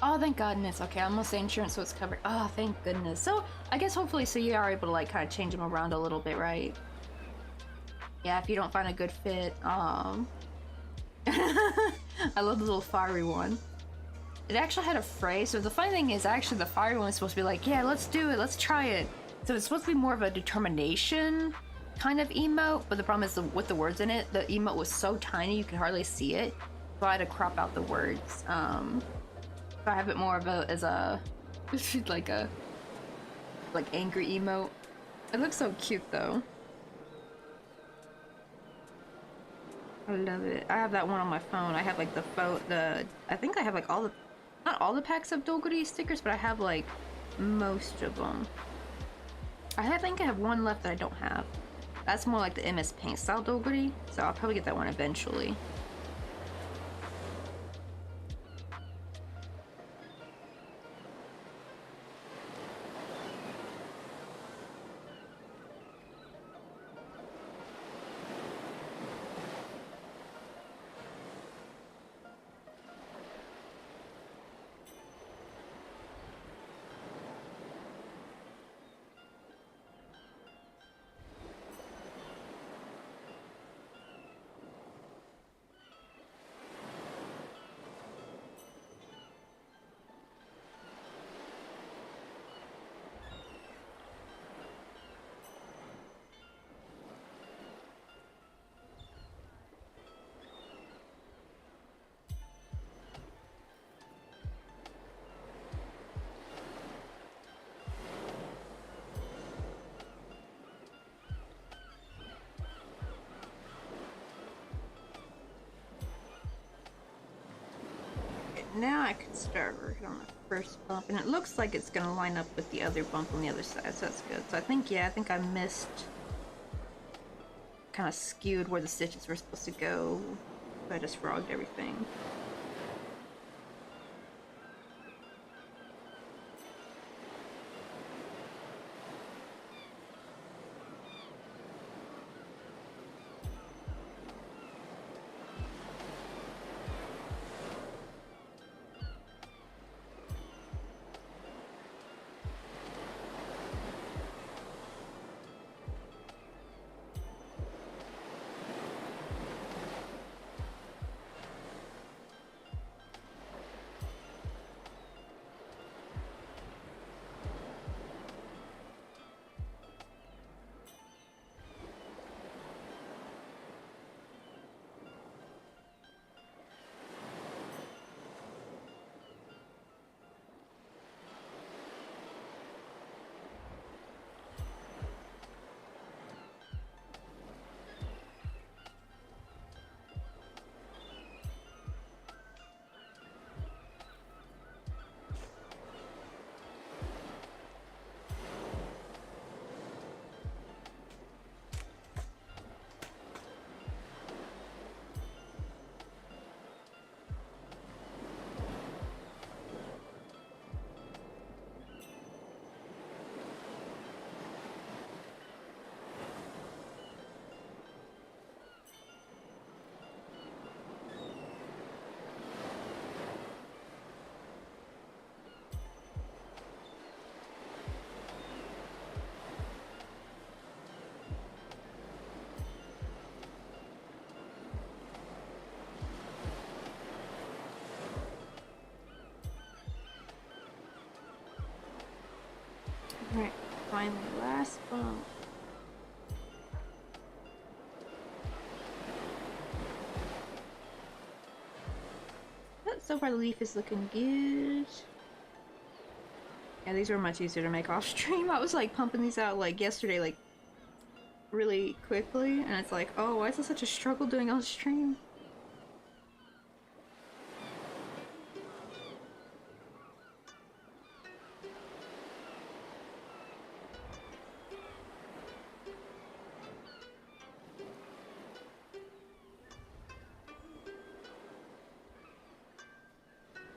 [SPEAKER 1] Oh, thank goodness. Okay, I'm gonna say insurance, so it's covered. Oh, thank goodness. So, I guess hopefully, so you are able to like kind of change them around a little bit, right? Yeah, if you don't find a good fit. I love the little fiery one. It actually had a phrase. So the funny thing is, actually, the fiery one is supposed to be like, yeah, let's do it, let's try it. So it's supposed to be more of a determination kind of emote, but the problem is with the words in it, the emote was so tiny you could hardly see it. So I had to crop out the words. So I have it more of a as a like a angry emote. It looks so cute though. I love it. I have that one on my phone. I have like I think I have like not all the packs of Doguri stickers, but I have like most of them. I think I have one left that I don't have. That's more like the MS Paint style Doguri, so I'll probably get that one eventually. Now I can start working on the first bump, and it looks like it's gonna line up with the other bump on the other side, so that's good. So I think I missed, kind of skewed where the stitches were supposed to go. So I just frogged everything. Alright, finally, last bump. But so far the leaf is looking good. Yeah, these were much easier to make off stream. I was like pumping these out like yesterday, like really quickly, and it's like, oh, why is this such a struggle doing on stream?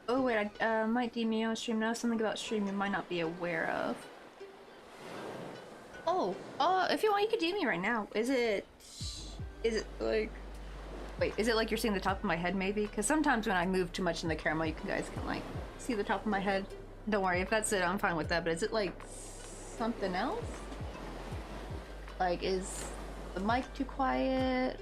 [SPEAKER 1] Oh wait, I might DM you on stream now. Something about stream you might not be aware of. Oh, if you want, you could DM me right now. Is it like, wait, is it like you're seeing the top of my head maybe? Because sometimes when I move too much in the camera, you guys can like see the top of my head. Don't worry, if that's it, I'm fine with that. But is it like something else? Like, is the mic too quiet?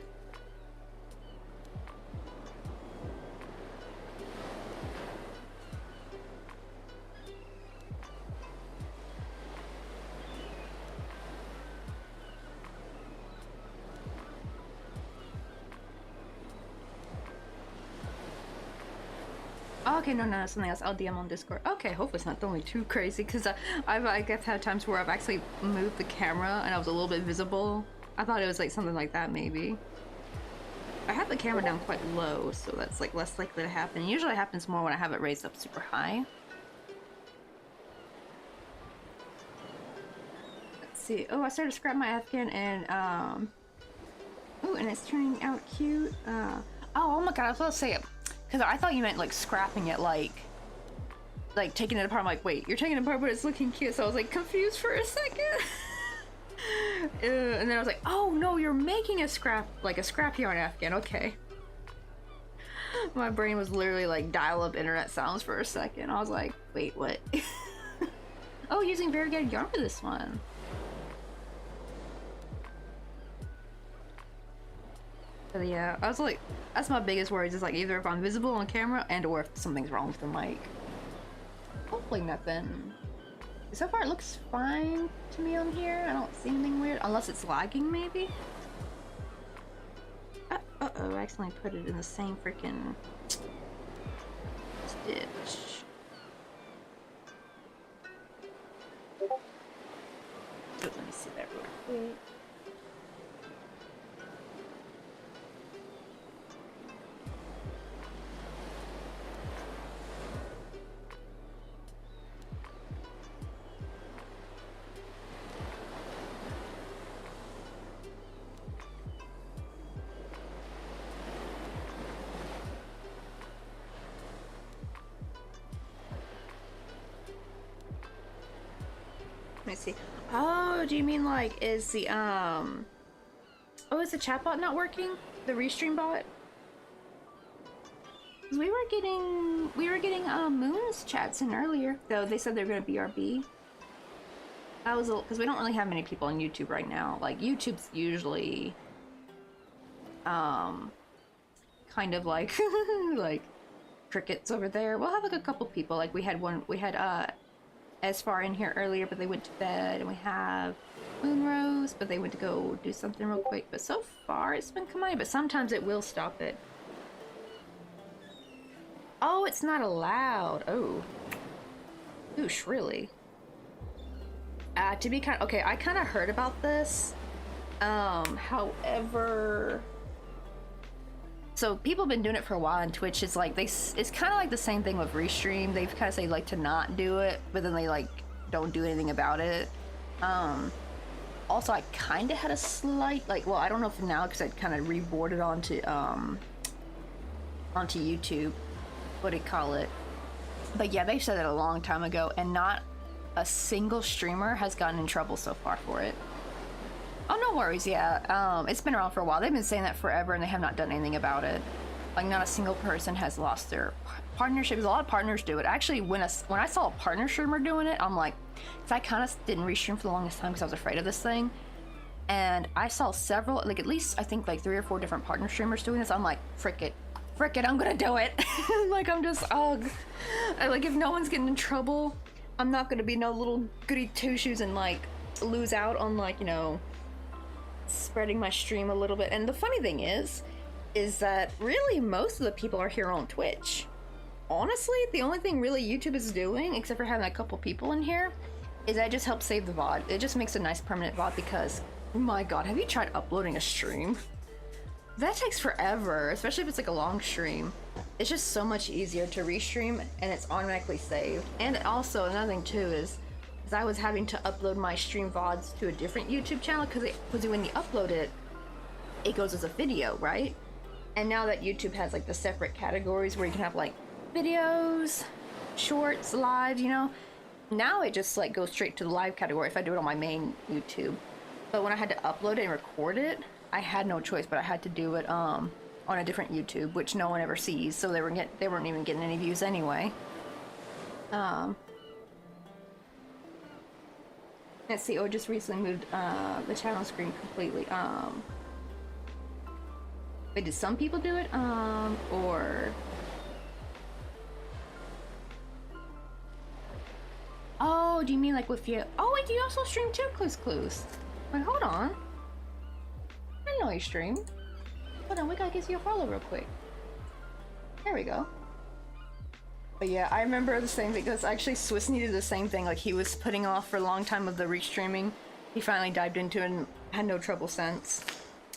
[SPEAKER 1] Oh, okay, no, something else. I'll DM on Discord. Okay, hopefully it's not only too crazy, because I've had times where I've actually moved the camera and I was a little bit visible. I thought it was like something like that, maybe. I have the camera down quite low, so that's like less likely to happen. It usually happens more when I have it raised up super high. Let's see. Oh, I started to scrap my Afghan and oh, and it's turning out cute. Oh my god, I was about to say it. Because I thought you meant like scrapping it, like taking it apart. I'm like, wait, you're taking it apart, but it's looking cute. So I was like confused for a second. And then I was like, oh no, you're making a scrap, like a scrap yarn Afghan. Okay. My brain was literally like dial-up internet sounds for a second. I was like, wait, what? Oh, using variegated yarn for this one. But yeah, I was like, that's my biggest worries is like either if I'm visible on camera and or if something's wrong with the mic. Hopefully nothing. So far it looks fine to me on here. I don't see anything weird, unless it's lagging maybe. Uh-oh, I accidentally put it in the same freaking stitch. Oh, let me see that real quick. Let me see. Oh, do you mean like is the oh, is the chatbot not working? The restream bot? We were getting Moon's chats in earlier, though they said they're gonna BRB. That was because we don't really have many people on YouTube right now. Like YouTube's usually kind of like like crickets over there. We'll have like a couple people. Like we had as far in here earlier, but they went to bed, and we have Moonrose, but they went to go do something real quick. But so far it's been coming, but sometimes it will stop it. Oh, it's not allowed. Oh. Oosh, really? To be kind of, okay, I kind of heard about this. However, so people have been doing it for a while on Twitch. It's like it's kind of like the same thing with Restream. They kind of say like to not do it, but then they like don't do anything about it. Also, I kind of had a slight like, well, I don't know if now because I kind of reboarded onto YouTube. What do you call it? But yeah, they said it a long time ago, and not a single streamer has gotten in trouble so far for it. Oh, no worries, yeah. It's been around for a while. They've been saying that forever, and they have not done anything about it. Like, not a single person has lost their partnerships. A lot of partners do it. Actually, when I saw a partner streamer doing it, I'm like, because I kind of didn't restream for the longest time because I was afraid of this thing. And I saw several, like at least I think like 3 or 4 different partner streamers doing this. I'm like, frick it, I'm gonna do it. Like, I'm just, like, if no one's getting in trouble, I'm not gonna be no little goody two-shoes and like lose out on like, you know, spreading my stream a little bit. And the funny thing is that really most of the people are here on Twitch. honestly, the only thing really YouTube is doing, except for having a couple people in here, is that just helps save the VOD. It just makes a nice permanent VOD because, oh my god, have you tried uploading a stream? That takes forever, especially if it's like a long stream. It's just so much easier to restream and it's automatically saved. And also another thing too is I was having to upload my stream VODs to a different YouTube channel because when you upload it, it goes as a video, right? And now that YouTube has like the separate categories where you can have like videos, shorts, lives, you know, now it just like goes straight to the live category if I do it on my main YouTube. But when I had to upload it and record it, I had no choice, but I had to do it on a different YouTube, which no one ever sees, so they weren't even getting any views anyway. Let's see. Oh, just recently moved the channel screen completely. Wait, did some people do it? Or oh, do you mean like with you? Oh, wait, do you also stream too, Clues? Wait, hold on. I didn't know you stream. Hold on, we gotta get you a follow real quick. There we go. But yeah, I remember the same thing because actually Swiss needed the same thing. Like he was putting off for a long time of the restreaming. He finally dived into it and had no trouble since.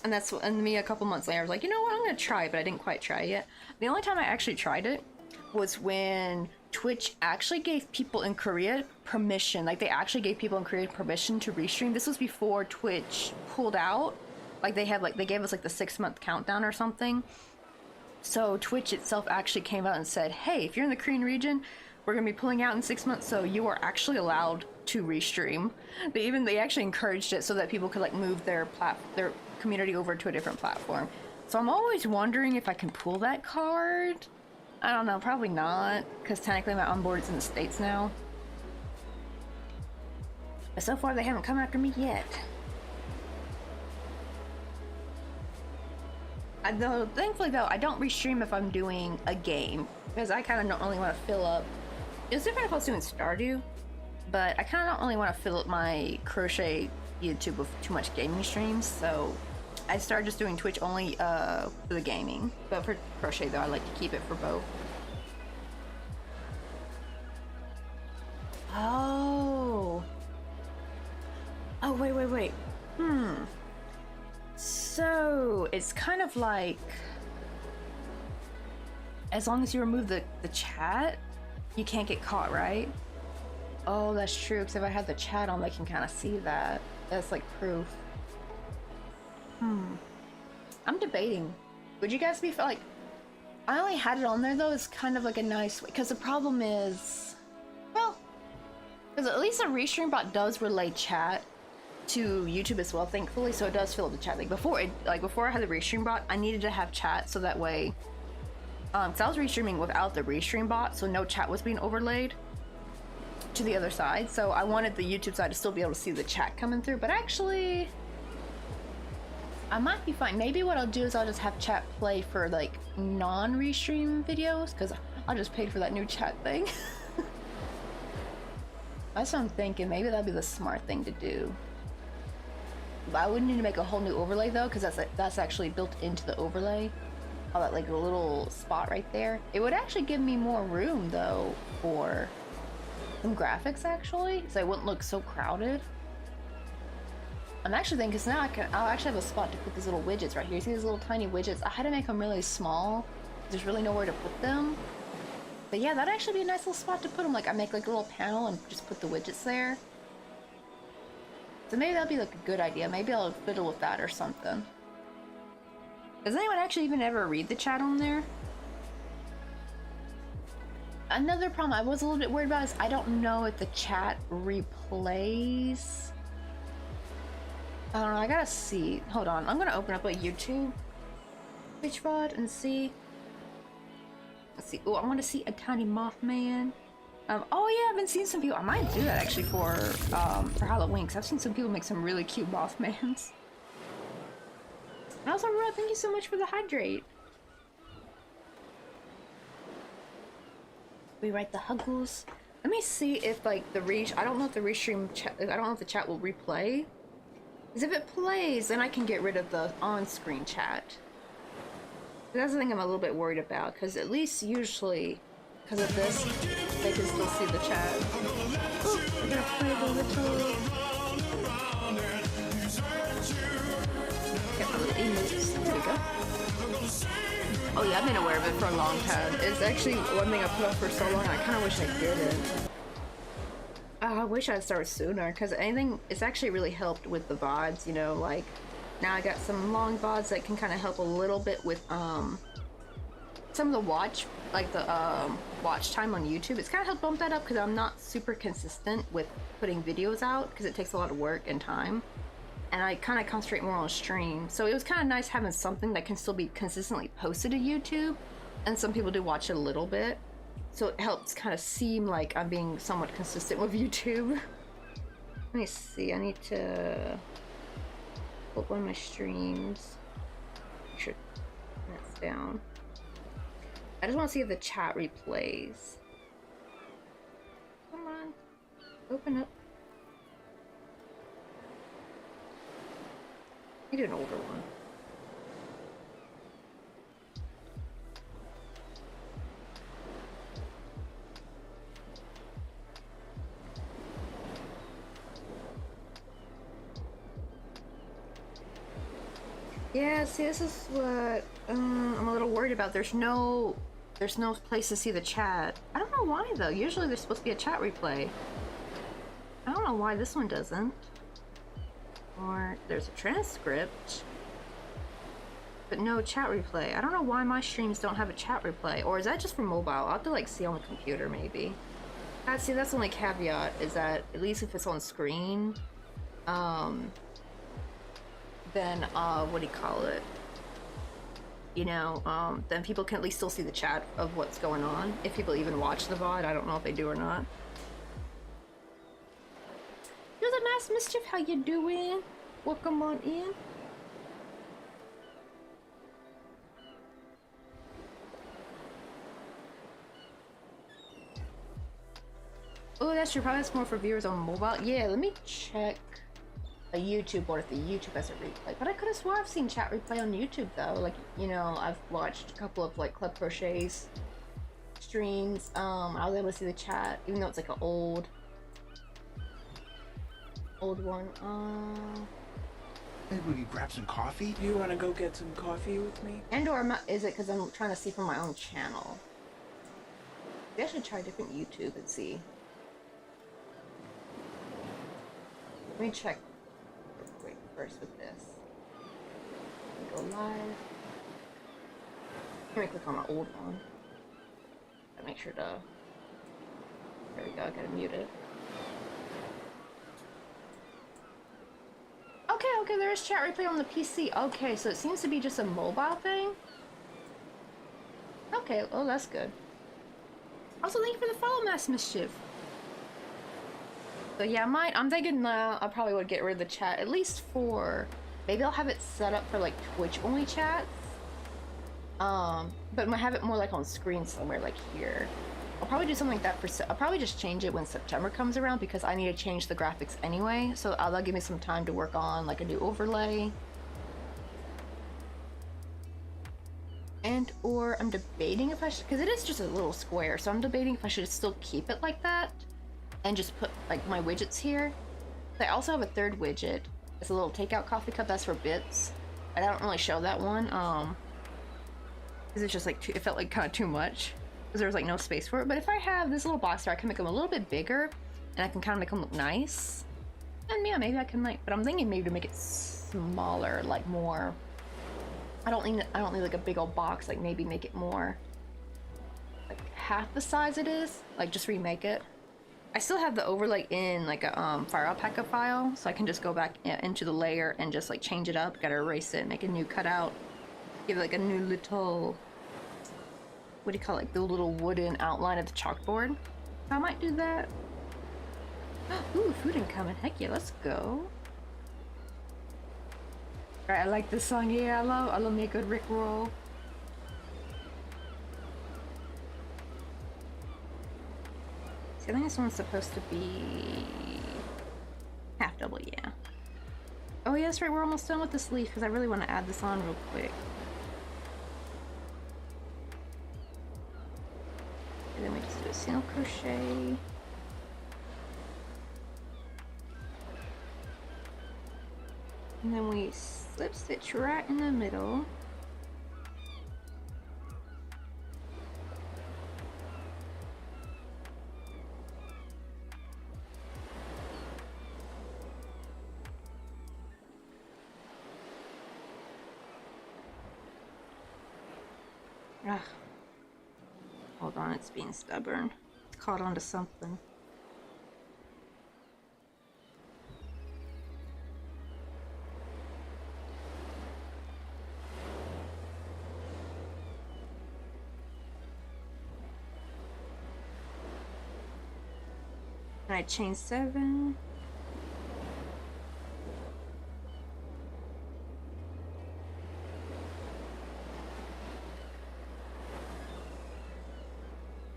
[SPEAKER 1] And me a couple months later, I was like, you know what, I'm gonna try it, but I didn't quite try it yet. The only time I actually tried it was when Twitch actually gave people in Korea permission. Like they actually gave people in Korea permission to restream. This was before Twitch pulled out. Like they gave us like the 6-month countdown or something. So Twitch itself actually came out and said, hey, if you're in the Korean region, we're gonna be pulling out in 6 months, so you are actually allowed to restream. They actually encouraged it so that people could like move their community over to a different platform. So I'm always wondering if I can pull that card. I don't know, probably not, because technically my onboard's in the States now. But so far they haven't come after me yet. Though, thankfully though, I don't restream if I'm doing a game, because I kind of don't really want to fill up. It's different if I was doing Stardew, but I kind of don't really want to fill up my crochet YouTube with too much gaming streams, so I started just doing Twitch only for the gaming. But for crochet though, I like to keep it for both. Oh, wait. So it's kind of like, as long as you remove the chat, you can't get caught, right? Oh, that's true, because if I have the chat on, they can kind of see that. That's like proof. I'm debating. Would you guys be like, I only had it on there though, it's kind of like a nice way, because the problem is, well, because at least a restream bot does relay chat to YouTube as well, thankfully, so it does fill up the chat. Like before I had the restream bot, I needed to have chat so that way, because I was restreaming without the restream bot, so no chat was being overlaid to the other side. So I wanted the YouTube side to still be able to see the chat coming through, but actually, I might be fine. Maybe what I'll do is I'll just have chat play for like non-restream videos, because I just paid for that new chat thing. That's what I'm thinking. Maybe that'd be the smart thing to do. But I would need to make a whole new overlay though, because that's actually built into the overlay. All that like a little spot right there. It would actually give me more room though for some graphics actually, so it wouldn't look so crowded. I'm actually thinking, because now I'll actually have a spot to put these little widgets right here. You see these little tiny widgets? I had to make them really small. There's really nowhere to put them. But yeah, that'd actually be a nice little spot to put them. Like I make like a little panel and just put the widgets there. So maybe that'd be like a good idea. Maybe I'll fiddle with that or something. Does anyone actually even ever read the chat on there? Another problem I was a little bit worried about is I don't know if the chat replays. I don't know, I gotta see. Hold on, I'm gonna open up a YouTube Twitch VOD and see. Let's see. Oh, I want to see a tiny Mothman. Oh yeah, I've been seeing some people. I might do that actually for Halloween, because I've seen some people make some really cute Mothmans. Also, Rod, thank you so much for the hydrate. We write the huggles. Let me see if like I don't know if the restream chat. I don't know if the chat will replay. Because if it plays, then I can get rid of the on-screen chat. That's the thing I'm a little bit worried about, because at least usually because of this, they can still see the chat. Ooh, we're gonna play the little... Get my little emotes. There we go. Oh yeah, I've been aware of it for a long time. It's actually one thing I put off for so long, I kind of wish I didn't. I wish I'd started sooner, because it's actually really helped with the VODs, you know, like, now I got some long VODs that can kind of help a little bit with, some of the watch time on YouTube. It's kind of helped bump that up, because I'm not super consistent with putting videos out, because it takes a lot of work and time. And I kind of concentrate more on stream. So it was kind of nice having something that can still be consistently posted to YouTube. And some people do watch it a little bit. So it helps kind of seem like I'm being somewhat consistent with YouTube. Let me see, I need to pull up one of my streams. Make sure that's down. I just want to see if the chat replays. Come on, open up. You do an older one. Yeah, see, this is what I'm a little worried about. There's no place to see the chat. I don't know why though. Usually there's supposed to be a chat replay. I don't know why this one doesn't. Or there's a transcript, but no chat replay. I don't know why my streams don't have a chat replay. Or is that just for mobile? I'll have to like see on the computer maybe. See, that's the only caveat, is that at least if it's on screen, then what do you call it? You know, then people can at least still see the chat of what's going on. If people even watch the VOD, I don't know if they do or not. You're the Mass Mischief, how you doing? Welcome on in. Oh, that's true. Probably that's more for viewers on mobile. Yeah, let me check a YouTube or if the YouTube has a replay. But I could have swore I've seen chat replay on YouTube though. Like, you know, I've watched a couple of like Club Crochet's streams. I was able to see the chat, even though it's like an old one.
[SPEAKER 2] Maybe we could grab some coffee?
[SPEAKER 3] Do you want to go get some coffee with me?
[SPEAKER 1] And or is it because I'm trying to see from my own channel? Maybe I should try different YouTube and see. Let me check real quick first with this. Go live. Let me click on my old one. I make sure to. There we go. I gotta mute it. Okay, there is chat replay on the PC. Okay, so it seems to be just a mobile thing. Okay, well that's good. Also, thank you for the follow, Mass Mischief. So yeah, I'm thinking I probably would get rid of the chat, at least for, maybe I'll have it set up for like Twitch only chats. But have it more like on screen somewhere, like here. I'll probably do something like that I'll probably just change it when September comes around, because I need to change the graphics anyway, so that'll give me some time to work on like a new overlay. And or I'm debating if I should, because it is just a little square, so I'm debating if I should still keep it like that and just put like my widgets here. I also have a third widget. It's a little takeout coffee cup, that's for bits. I don't really show that one because it's just like it felt like kind of too much, because there was like no space for it. But if I have this little box here, I can make them a little bit bigger and I can kind of make them look nice. And yeah, maybe I can like, but I'm thinking maybe to make it smaller, like more, I don't need like a big old box, like maybe make it more like half the size it is, like just remake it. I still have the overlay in like a Fire Alpaca file, so I can just go back into the layer and just like change it up. Gotta erase it, make a new cutout, give it like a new little, what do you call it, like the little wooden outline of the chalkboard. I might do that. Ooh, food incoming. Heck yeah, let's go. Alright, I like this song. Yeah, I love me a good Rick roll. See, I think this one's supposed to be half double, yeah. Oh yeah, that's right, we're almost done with this leaf because I really want to add this on real quick. And then we do single crochet. And then we slip stitch right in the middle. Ugh. Hold on, it's being stubborn. It's caught onto something. And I chain 7.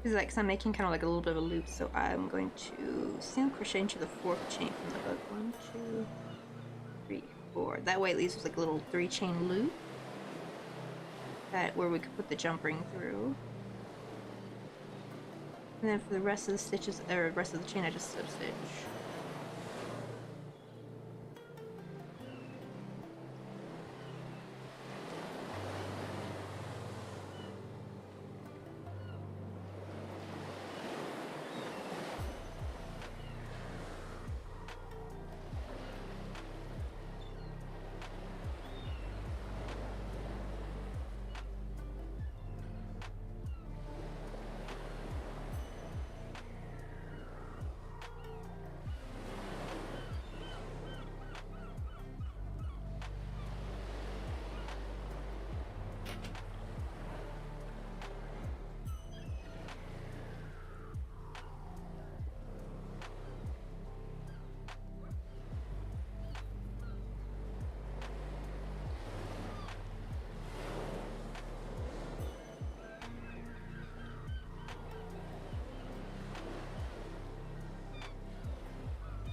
[SPEAKER 1] This is like, cause I'm making kind of like a little bit of a loop, so I'm going to single crochet into the 4th chain from the hook. 1, 2, 3, 4. That way it leaves us like a little 3-chain loop that where we could put the jump ring through. And then for the rest of the stitches, or the rest of the chain, I just slip stitch.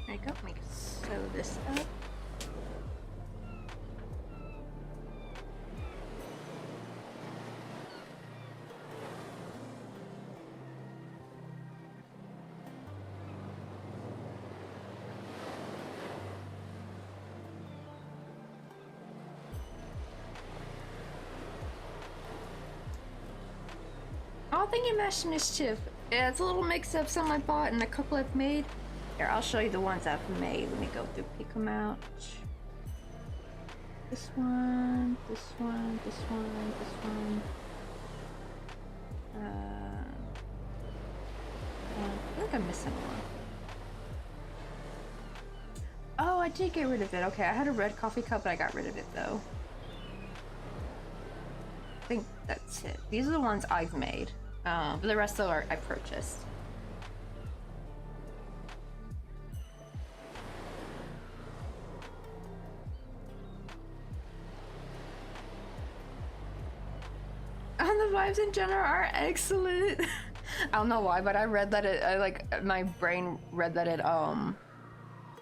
[SPEAKER 1] There you go, let me sew this up. Oh, thank you, Master Mischief. Yeah, it's a little mix-up, some I bought and a couple I've made. Here, I'll show you the ones I've made. Let me go through, pick them out. This one, this one, this one, this one. I think I'm missing one. Oh, I did get rid of it. Okay, I had a red coffee cup, but I got rid of it though. I think that's it. These are the ones I've made. But the rest though I purchased. And the vibes in general are excellent. I don't know why, but I read that my brain read that it,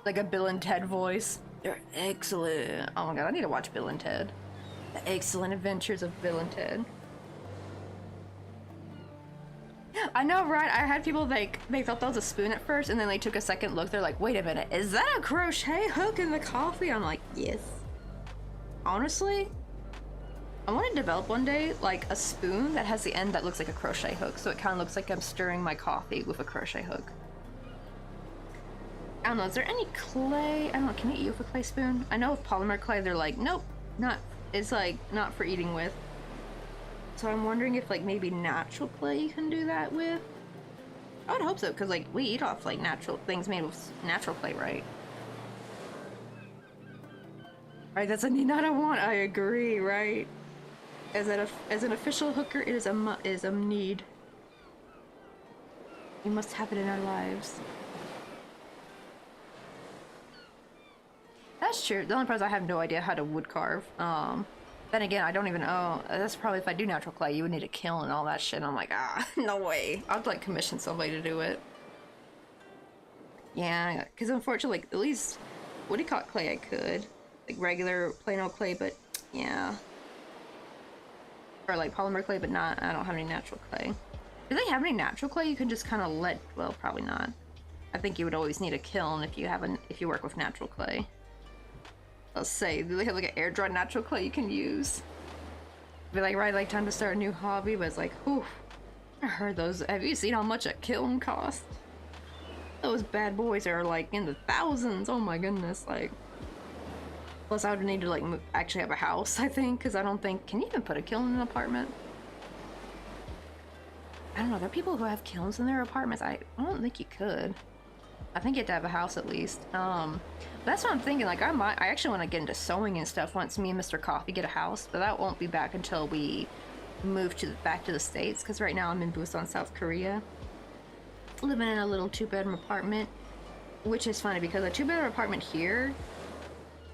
[SPEAKER 1] like a Bill and Ted voice. They're excellent. Oh my god, I need to watch Bill and Ted. The Excellent Adventures of Bill and Ted. I know, right? I had people they thought that was a spoon at first, and then they took a second look. They're like, wait a minute, is that a crochet hook in the coffee? I'm like, yes. Honestly, I want to develop one day like a spoon that has the end that looks like a crochet hook, so it kind of looks like I'm stirring my coffee with a crochet hook. I don't know, is there any clay? I don't know, can you eat with a clay spoon? I know with polymer clay, they're like, nope, not, it's like not for eating with. So I'm wondering if like maybe natural clay you can do that with. I would hope so, because like we eat off like natural things made with natural clay, right? Right, that's a need, not a want. I agree, right? As an official hooker, it is a need. We must have it in our lives. That's true. The only problem is I have no idea how to wood carve. Then again, I don't even know. That's probably if I do natural clay, you would need a kiln and all that shit. I'm like, no way. I'd like commission somebody to do it. Yeah, because unfortunately, like, at least woody cut clay I could. Like regular plain old clay, but yeah. Or like polymer clay, but not, I don't have any natural clay. Do they have any natural clay you can just kind of let? Well, probably not. I think you would always need a kiln if you work with natural clay. Let's say, do they have like an air dried natural clay you can use? Be like, right, like time to start a new hobby, but it's like, whew. I heard those. Have you seen how much a kiln costs? Those bad boys are like in the thousands. Oh my goodness, like. Plus, I would need to like actually have a house, I think, because I don't think. Can you even put a kiln in an apartment? I don't know. There are people who have kilns in their apartments. I don't think you could. I think you have to have a house at least. That's what I'm thinking. Like, I actually want to get into sewing and stuff once me and Mr. Coffee get a house, but that won't be back until we move back to the States. Because right now I'm in Busan, South Korea, living in a little 2-bedroom apartment, which is funny because a 2-bedroom apartment here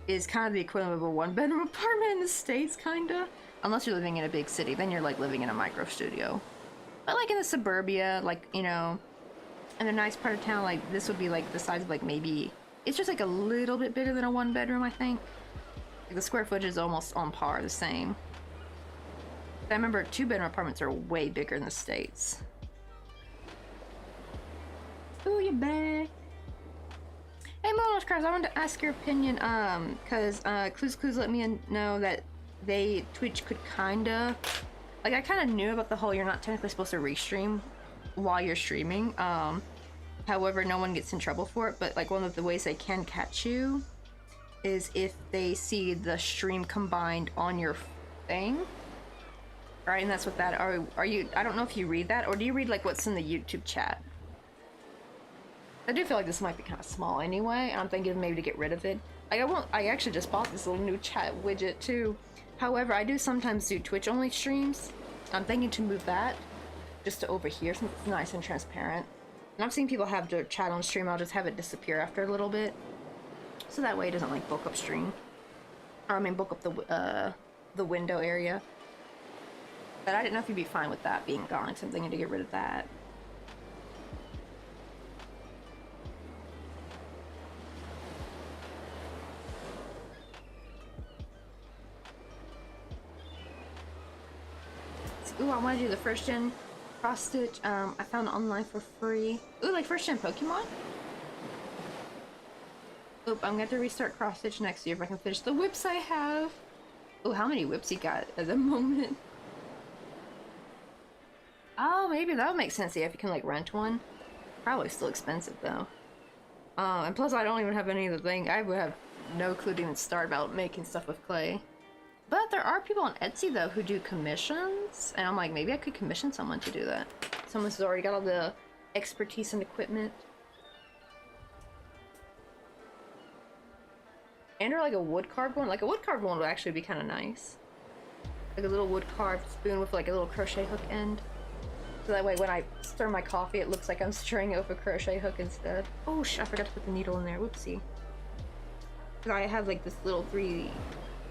[SPEAKER 1] is kind of the equivalent of a 1-bedroom apartment in the States, kinda. Unless you're living in a big city, then you're like living in a micro studio. But like in the suburbia, like, you know, in a nice part of town, like this would be like the size of like maybe, it's just like a little bit bigger than a 1-bedroom, I think. Like the square footage is almost on par, the same. I remember 2-bedroom apartments are way bigger in the States. Ooh, you're back. Hey, Monos Cars, I wanted to ask your opinion, cause Clues let me know that Twitch could kinda, like I kinda knew about the whole you're not technically supposed to restream while you're streaming. However, no one gets in trouble for it, but like one of the ways they can catch you is if they see the stream combined on your thing. Right, and that's what that are you, I don't know if you read that, or do you read like what's in the YouTube chat? I do feel like this might be kind of small anyway, and I'm thinking maybe to get rid of it. Like I actually just bought this little new chat widget too. However, I do sometimes do Twitch only streams. I'm thinking to move that just to over here since it's nice and transparent. And I've seen people have their chat on stream, I'll just have it disappear after a little bit. So that way it doesn't like bulk up stream. Or I mean bulk up the window area. But I didn't know if you'd be fine with that being gone, so I'm thinking to get rid of that. Ooh, I want to do the first gen cross stitch. I found it online for free. Ooh, like first gen Pokemon? Oop, I'm gonna have to restart cross stitch next year if I can finish the whips I have. Ooh, how many whips you got at the moment? Oh, maybe that would make sense. Yeah, if you can like rent one. Probably still expensive though. And plus I don't even have any of the thing. I would have no clue to even start about making stuff with clay. But there are people on Etsy though who do commissions, and I'm like, maybe I could commission someone to do that. Someone who's already got all the expertise and equipment. And or like a wood carved one. Like a wood carved one would actually be kind of nice. Like a little wood carved spoon with like a little crochet hook end. So that way when I stir my coffee, it looks like I'm stirring it with a crochet hook instead. Oh, I forgot to put the needle in there. Whoopsie. Because I have like this little 3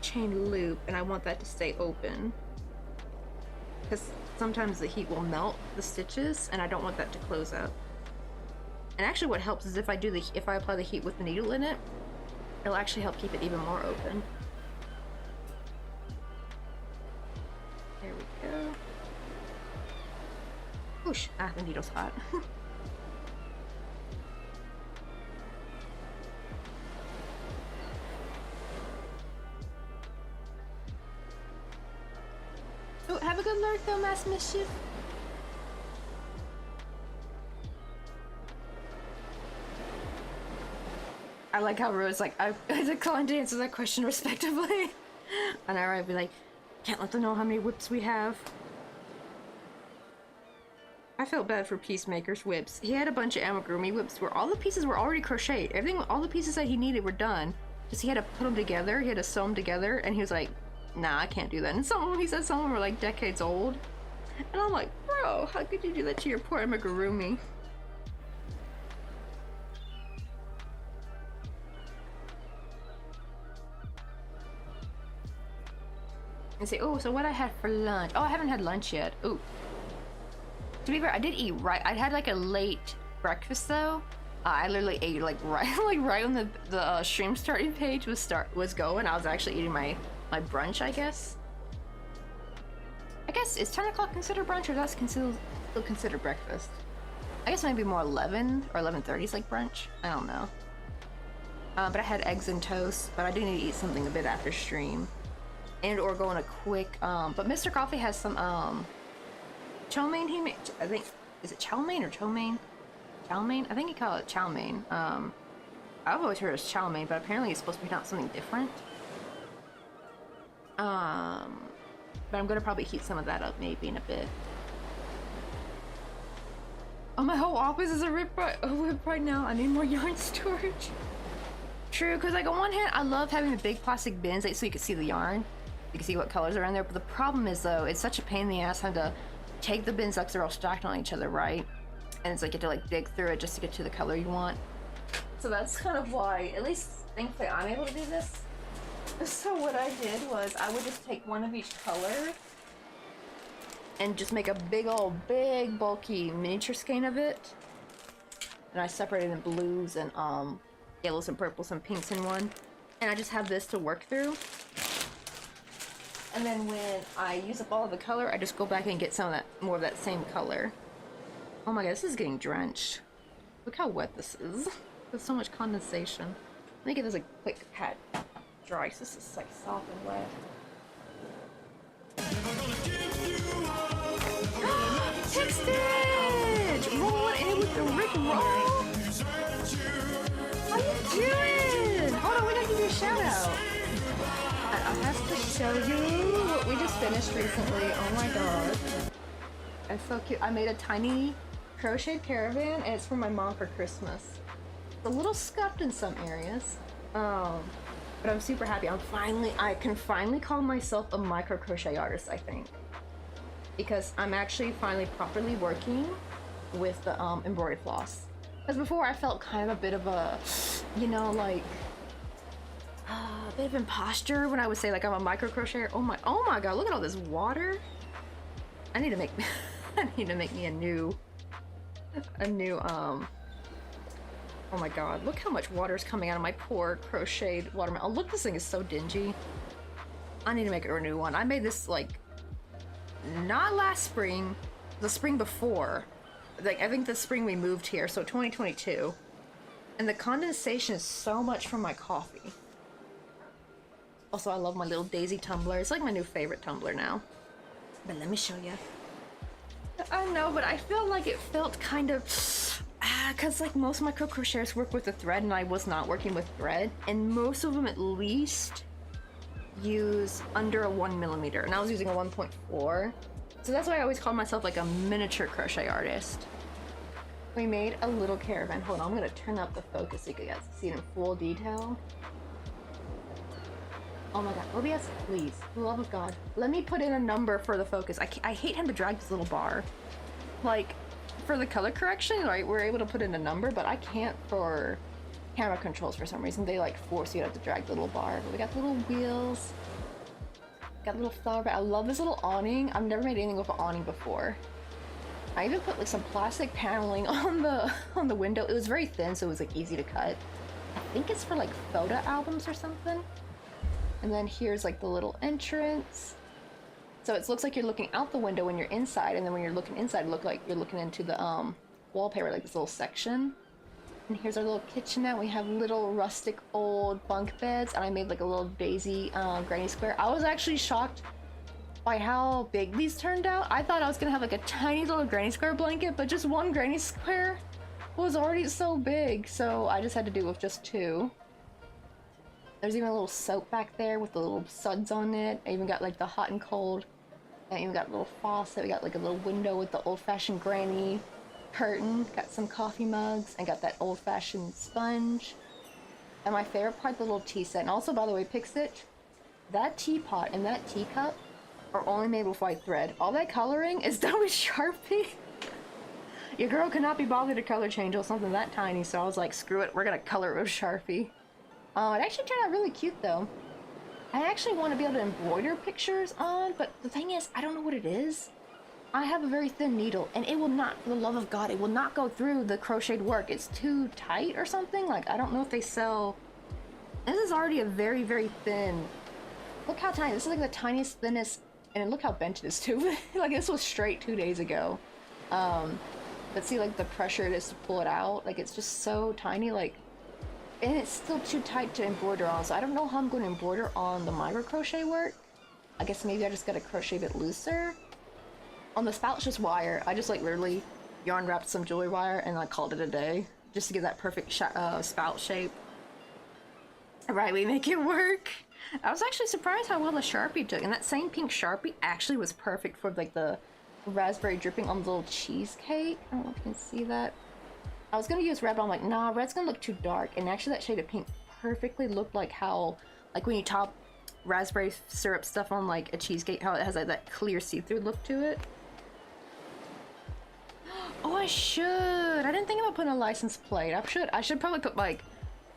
[SPEAKER 1] chain loop, and I want that to stay open. Because sometimes the heat will melt the stitches, and I don't want that to close up. And actually what helps is if I apply the heat with the needle in it, it'll actually help keep it even more open. There we go. Whoosh! Ah, the needle's hot. Oh, have a good lurk though, Mass Mischief. I like how Rue's like, I declined to answer that question respectively. And I'd be like, can't let them know how many whips we have. I felt bad for Peacemaker's whips. He had a bunch of amigurumi whips where all the pieces were already crocheted. Everything, all the pieces that he needed were done. Just he had to put them together, he had to sew them together, and he was like, nah, I can't do that. And he said some of them were like decades old. And I'm like, bro, how could you do that to your poor amigurumi? And say, oh, so what I had for lunch? Oh, I haven't had lunch yet. Ooh. To be fair, I did eat right. I had like a late breakfast though. I literally ate like right when the stream starting page was going. I was actually eating my brunch, I guess. I guess is 10 o'clock considered brunch, or that's considered still consider breakfast. I guess maybe more 11 or 11:30 is like brunch. I don't know. But I had eggs and toast, but I do need to eat something a bit after stream. And or go on a quick, but Mr. Coffee has some, chow mein he made, I think, is it chow mein or chow mein? Chow mein? I think he called it chow mein. I've always heard it as chow mein, but apparently it's supposed to be not something different. But I'm gonna probably heat some of that up maybe in a bit. Oh, my whole office is a whip right now. I need more yarn storage. True, because like on one hand, I love having the big plastic bins like, so you can see the yarn. You can see what colors are in there, but the problem is though, it's such a pain in the ass having to take the bins up because they're all stacked on each other, right? And it's like you have to like dig through it just to get to the color you want. So that's kind of why, at least thankfully I'm able to do this. So what I did was I would just take one of each color and just make a big bulky miniature skein of it. And I separated in blues and yellows and purples and pinks in one. And I just have this to work through. And then when I use up all of the color, I just go back and get some of that, more of that same color. Oh my god, this is getting drenched. Look how wet this is. There's so much condensation. Let me get this a quick pat dry, so this is like soft and wet. Tech Stitch! Rolling in with the Rick Roll! How you doing? Hold on, we gotta give you a shout out. I have to show you what we just finished recently. Oh my god. It's so cute. I made a tiny crochet caravan and it's for my mom for Christmas. It's a little scuffed in some areas. But I'm super happy. I can finally call myself a micro crochet artist, I think. Because I'm actually finally properly working with the embroidery floss. Because before I felt kind of a bit of a, you know, like a bit of imposter when I would say like I'm a micro crocheter. Oh my god, look at all this water. I need to make me a new oh my god, look how much water is coming out of my poor crocheted watermelon. Oh look, this thing is so dingy. I need to make a new one. I made this like not last spring, the spring before. Like I think the spring we moved here, so 2022. And the condensation is so much from my coffee. Also, I love my little daisy tumbler. It's like my new favorite tumbler now. But let me show you. I know, but I feel like it felt kind of... because like most of my crocheters work with a thread and I was not working with thread. And most of them at least use under a 1mm. And I was using a 1.4. So that's why I always call myself like a miniature crochet artist. We made a little caravan. Hold on, I'm going to turn up the focus so you guys can see it in full detail. Oh my god, OBS, please, for the love of god. Let me put in a number for the focus. I hate having to drag this little bar. Like, for the color correction, right, we're able to put in a number, but I can't for camera controls for some reason. They like force you to have to drag the little bar. But we got the little wheels. Got a little flower bed. I love this little awning. I've never made anything with an awning before. I even put like some plastic paneling on the window. It was very thin, so it was like easy to cut. I think it's for like photo albums or something. And then here's like the little entrance. So it looks like you're looking out the window when you're inside, and then when you're looking inside, it looks like you're looking into the wallpaper, like this little section. And here's our little kitchenette. We have little rustic old bunk beds, and I made like a little daisy granny square. I was actually shocked by how big these turned out. I thought I was gonna have like a tiny little granny square blanket, but just one granny square was already so big, so I just had to do with just two. There's even a little soap back there with the little suds on it. I even got like the hot and cold. I even got a little faucet. We got like a little window with the old-fashioned granny curtain. Got some coffee mugs and got that old-fashioned sponge. And my favorite part, the little tea set. And also, by the way, Pixit, that teapot and that teacup are only made with white thread. All that coloring is done with Sharpie. Your girl cannot be bothered to color change on something that tiny, so I was like, screw it, we're gonna color it with Sharpie. It actually turned out really cute though. I actually want to be able to embroider pictures on, but the thing is, I don't know what it is. I have a very thin needle, and it will not, for the love of God, it will not go through the crocheted work. It's too tight or something. Like, I don't know if they sell... This is already a very, very thin... Look how tiny. This is like the tiniest, thinnest... And look how bent it is too. Like, this was straight 2 days ago. But see, like, the pressure it is to pull it out, like, it's just so tiny, like, and it's still too tight to embroider on, so I don't know how I'm going to embroider on the micro crochet work. I guess maybe I just gotta crochet a bit looser. On the spout, it's just wire. I just, like, literally yarn wrapped some jewelry wire and I called it a day, just to get that perfect spout shape. Right, we make it work. I was actually surprised how well the Sharpie took, and that same pink Sharpie actually was perfect for, like, the raspberry dripping on the little cheesecake. I don't know if you can see that. I was gonna use red, but I'm like, nah, red's gonna look too dark. And actually that shade of pink perfectly looked like how, like, when you top raspberry syrup stuff on, like, a cheesecake, how it has, like, that clear see-through look to it. Oh, I should. I didn't think about putting a license plate. I should probably put, like,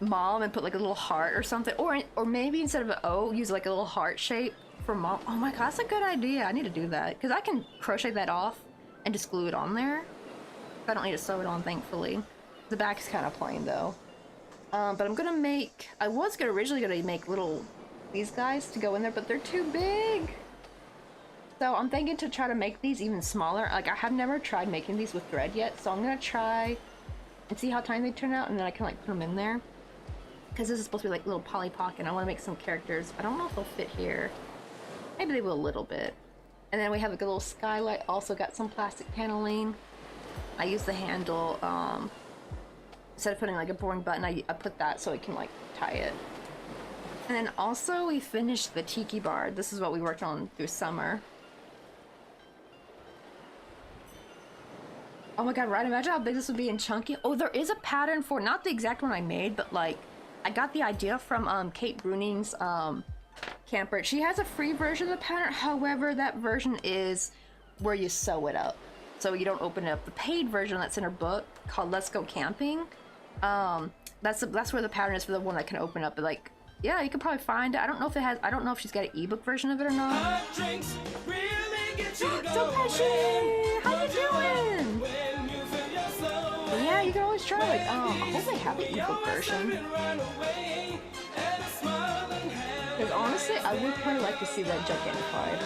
[SPEAKER 1] mom and put, like, a little heart or something. Or maybe instead of an O, use, like, a little heart shape for mom. Oh my god, that's a good idea. I need to do that. Because I can crochet that off and just glue it on there. I don't need to sew it on, thankfully. The back is kind of plain, though. But I'm gonna make... I was originally gonna make these guys to go in there, but they're too big. So I'm thinking to try to make these even smaller. Like, I have never tried making these with thread yet, so I'm gonna try and see how tiny they turn out, and then I can, like, put them in there. Because this is supposed to be, like, little Polly Pocket. I want to make some characters. I don't know if they'll fit here. Maybe they will a little bit. And then we have, like, a little skylight. Also got some plastic paneling. I use the handle, instead of putting, like, a boring button, I put that so it can, like, tie it. And then also we finished the tiki bar. This is what we worked on through summer. Oh my god, right? Imagine how big this would be and chunky. Oh, there is a pattern for, not the exact one I made, but, like, I got the idea from Kate Bruning's camper. She has a free version of the pattern. However, that version is where you sew it up, so you don't open it up. The paid version that's in her book called Let's Go Camping, that's where the pattern is for the one that can open up. But, like, yeah, you could probably find it. I don't know if it has. I don't know if she's got an ebook version of it or not.
[SPEAKER 4] Hot drinks really get you going.
[SPEAKER 1] So passionate. How you doing?
[SPEAKER 4] When you feel your soul.
[SPEAKER 1] But yeah, you can always try. Like, I hope they have an ebook version. Because honestly, I would probably like to see that gigantified.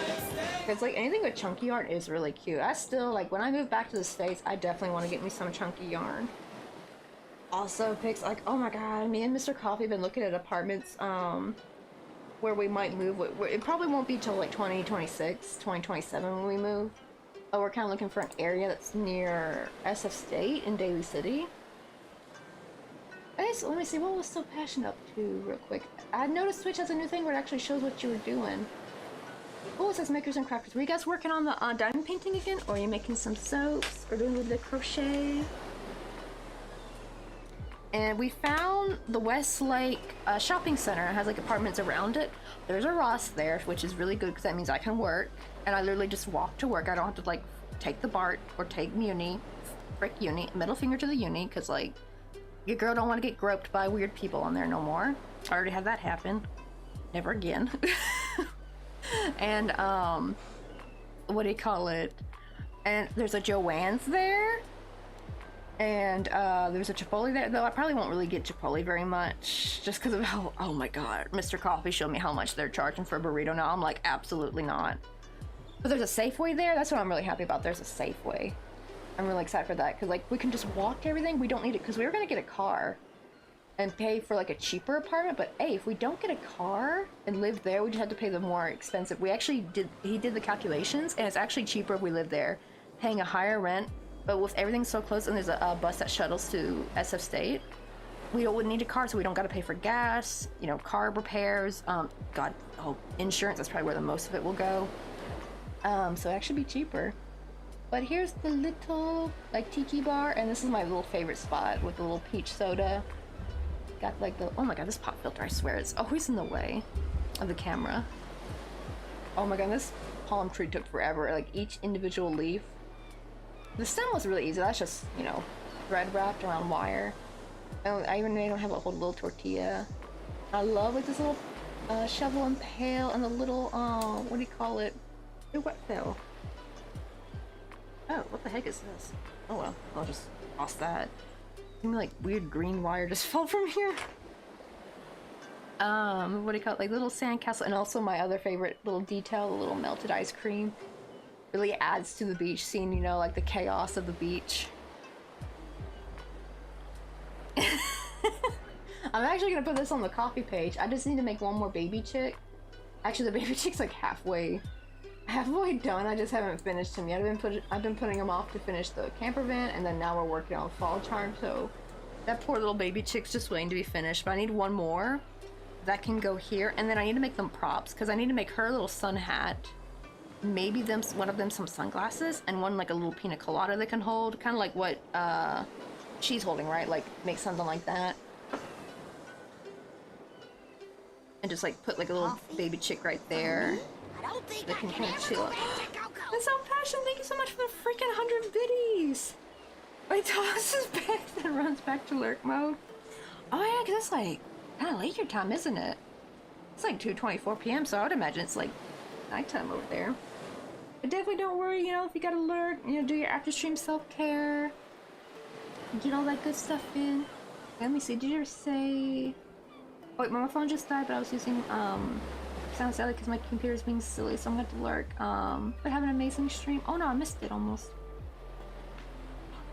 [SPEAKER 1] Because, like, anything with chunky art is really cute. I still, like, when I move back to the States, I definitely want to get me some chunky yarn. Also, pics, like, oh my god, me and Mr. Coffee have been looking at apartments, where we might move. It probably won't be till, like, 2026, 2027 when we move. But we're kind of looking for an area that's near SF State in Daly City. Okay, so let me see, what was So Passionate up to, real quick? I noticed Twitch has a new thing where it actually shows what you were doing. Oh, it says Makers and Crafters. Were you guys working on the diamond painting again? Or are you making some soaps? Or doing a little bit of crochet? And we found the Westlake shopping center. It has, like, apartments around it. There's a Ross there, which is really good because that means I can work. And I literally just walk to work. I don't have to, like, take the BART or take Muni. Frick Uni. Middle finger to the Uni, because, like, your girl don't want to get groped by weird people on there no more. I already had that happen. Never again. And, what do you call it? And there's a Joann's there. And there's a Chipotle there, though I probably won't really get Chipotle very much, just because of how, oh my god, Mr. Coffee showed me how much they're charging for a burrito now. I'm like, absolutely not. But there's a Safeway there. That's what I'm really happy about. There's a Safeway. I'm really excited for that, because, like, we can just walk to everything. We don't need it, because we were going to get a car and pay for, like, a cheaper apartment. But, hey, if we don't get a car and live there, we just have to pay the more expensive. We actually he did the calculations, and it's actually cheaper if we live there, paying a higher rent. But with everything so close, and there's a bus that shuttles to SF State, we wouldn't need a car, so we don't got to pay for gas, you know, car repairs, insurance, that's probably where the most of it will go. So it actually be cheaper. But here's the little, like, tiki bar, and this is my little favorite spot with the little peach soda. Got, like, the, oh my god, this pop filter, I swear, it's always in the way of the camera. Oh my god, this palm tree took forever, like, each individual leaf. The stem was really easy. That's just, you know, thread wrapped around wire. And I even made them have a whole little tortilla. I love, like, this little shovel and pail and the little, what do you call it? Ooh, what fell? Oh, what the heck is this? Oh well, I'll just toss that. Seemed like weird green wire just fell from here. What do you call it? Like little sandcastle, and also my other favorite little detail, the little melted ice cream. really adds to the beach scene, you know, like the chaos of the beach. I'm actually gonna put this on the coffee page. I just need to make one more baby chick. Actually, the baby chick's like halfway done. I just haven't finished him yet. I've been putting him off to finish the camper van, and then now we're working on fall charm. So that poor little baby chick's just waiting to be finished. But I need one more that can go here, and then I need to make them props because I need to make her a little sun hat. Maybe one of them some sunglasses, and one like a little pina colada they can hold, kind of like what she's holding, right? Like make something like that. And just like put like a little baby chick right there. They can kind of chill. That's so passionate. Thank you so much for the freaking 100 biddies. Wait, tosses back and runs back to lurk mode. Oh yeah, because it's like kind of late your time, isn't it? It's like 2:24 p.m. So I would imagine it's like nighttime over there. But definitely don't worry. You know, if you gotta lurk, you know, do your after stream self care. Get all that good stuff in. Let me see. Did you ever say? Wait, my phone just died, but I was using, sounds silly because my computer's being silly, so I'm going to lurk. But have an amazing stream. Oh no, I missed it almost.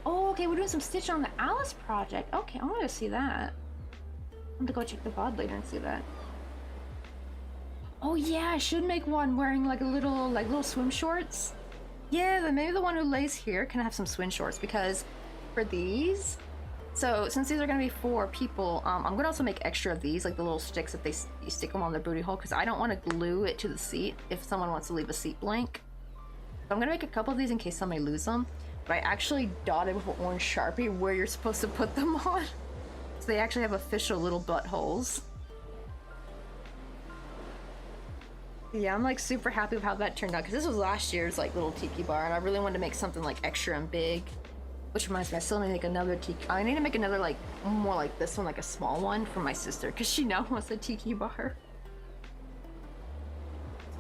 [SPEAKER 1] Oh, okay, we're doing some stitching on the Alice project. Okay, I want to see that. I'm going to go check the VOD later and see that. Oh yeah, I should make one wearing like little swim shorts. Yeah, then maybe the one who lays here can have some swim shorts because for these, so since these are going to be for people, I'm going to also make extra of these, like the little sticks that you stick them on their booty hole, because I don't want to glue it to the seat if someone wants to leave a seat blank. So I'm going to make a couple of these in case somebody loses them, but I actually dotted with an orange Sharpie where you're supposed to put them on. So they actually have official little buttholes. Yeah, I'm like super happy with how that turned out, because this was last year's like little tiki bar, and I really wanted to make something like extra and big. Which reminds me, I still need to make another tiki. I need to make another like more like this one, like a small one for my sister, because she now wants a tiki bar.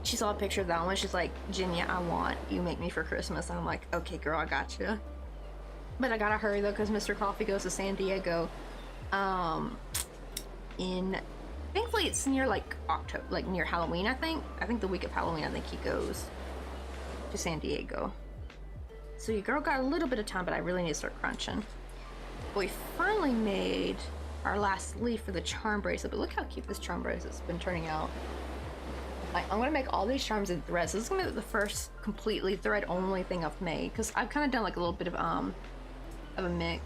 [SPEAKER 1] She saw a picture of that one. She's like, Jinya, I want you make me for Christmas. And I'm like, okay, girl, I got you. But I gotta hurry though, because Mr. Coffee goes to San Diego. Thankfully it's near like October, like near Halloween. I think the week of Halloween, I think he goes to San Diego. So your girl got a little bit of time, but I really need to start crunching. But we finally made our last leaf for the charm bracelet. But look how cute this charm bracelet's been turning out. Like, I'm gonna make all these charms in threads. This is gonna be the first completely thread only thing I've made, because I've kind of done like a little bit of a mix.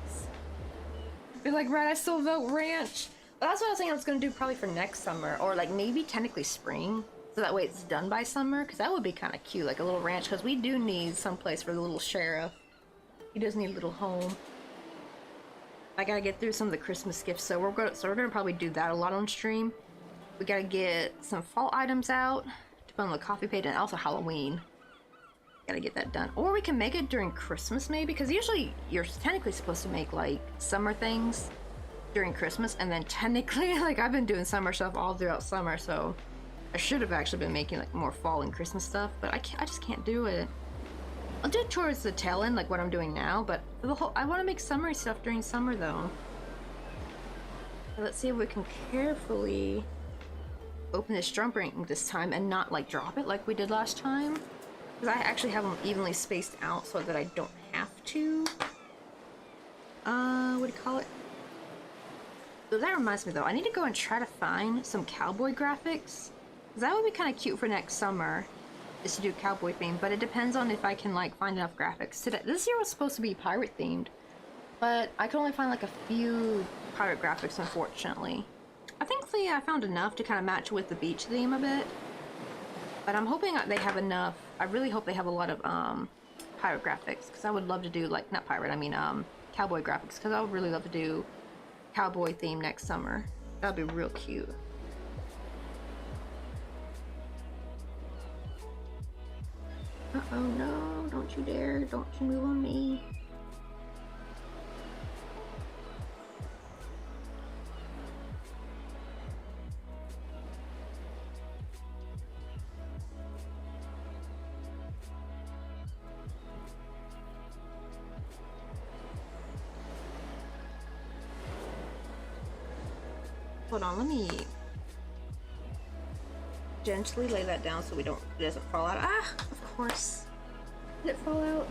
[SPEAKER 1] Be like, right, I still vote ranch. But that's what I was thinking I was gonna do probably for next summer, or like maybe technically spring. So that way it's done by summer, because that would be kind of cute, like a little ranch, because we do need some place for the little sheriff. He does need a little home. I gotta get through some of the Christmas gifts, so we're gonna probably do that a lot on stream. We gotta get some fall items out to put on the coffee page, and also Halloween. Gotta get that done. Or we can make it during Christmas maybe, because usually you're technically supposed to make like summer things during Christmas, and then technically, like I've been doing summer stuff all throughout summer, so I should have actually been making like more fall and Christmas stuff, but I just can't do it. I'll do it towards the tail end, like what I'm doing now, but for the whole, I want to make summery stuff during summer though. So let's see if we can carefully open this drum ring this time and not like drop it like we did last time, because I actually have them evenly spaced out so that I don't have to. What do you call it? So that reminds me though, I need to go and try to find some cowboy graphics. That would be kind of cute for next summer, is to do cowboy theme, but it depends on if I can like find enough graphics. This year was supposed to be pirate themed, but I could only find like a few pirate graphics, unfortunately. I think I found enough to kind of match with the beach theme a bit, but I'm hoping they have enough. I really hope they have a lot of pirate graphics, because I would love to do like, not pirate, I mean cowboy graphics, because I would really love to do cowboy theme next summer. That'd be real cute. Uh-oh, no, don't you dare, don't you move on me. Hold on, let me gently lay that down so it doesn't fall out. Ah, of course. Did it fall out?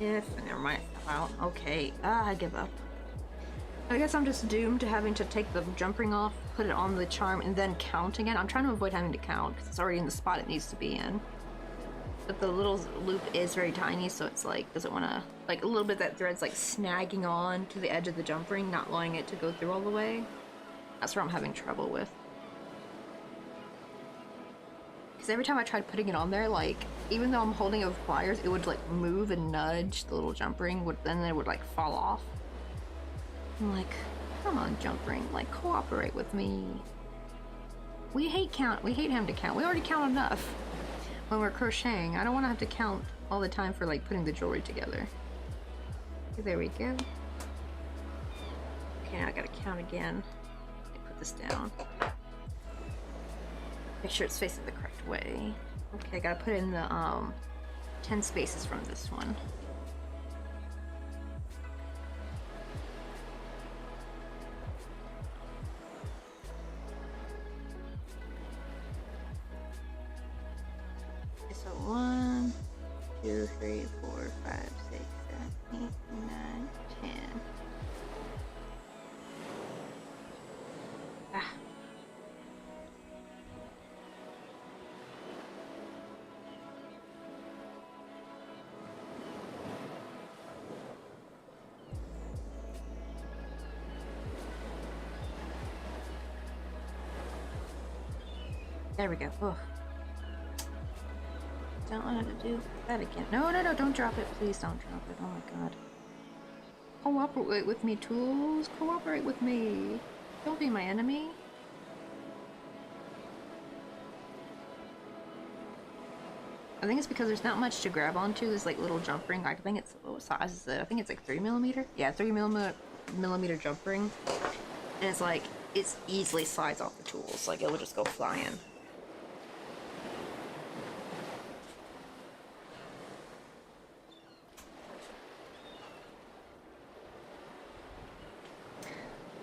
[SPEAKER 1] Yes, never mind, it fell out. Okay, I give up. I guess I'm just doomed to having to take the jump ring off, put it on the charm, and then count again. I'm trying to avoid having to count, because it's already in the spot it needs to be in. But the little loop is very tiny, so it's like, doesn't want to, like a little bit that thread's like snagging on to the edge of the jump ring, not allowing it to go through all the way. That's where I'm having trouble with. Because every time I tried putting it on there, like, even though I'm holding it with pliers, it would like move and nudge the little jump ring, then it would like fall off. I'm like, come on, jump ring, like cooperate with me. We hate having to count. We already count enough when we're crocheting. I don't want to have to count all the time for like putting the jewelry together. Okay, there we go. Okay, now I gotta count again. Let me put this down. Make sure it's facing the correct way. Okay, I gotta put in the 10 spaces from this one. Okay, so 1, 2, 3, 4, 5, 6, 7, 8, 9, 10. Ah. There we go. Oh. Don't want to do that again. No, no, no, don't drop it. Please don't drop it. Oh my god. Cooperate with me, tools. Cooperate with me. Don't be my enemy. I think it's because there's not much to grab onto. This like little jump ring. I think it's, what size is it? I think it's like 3mm. Yeah, 3mm jump ring. And it's like, it's easily slides off the tools. Like it will just go flying.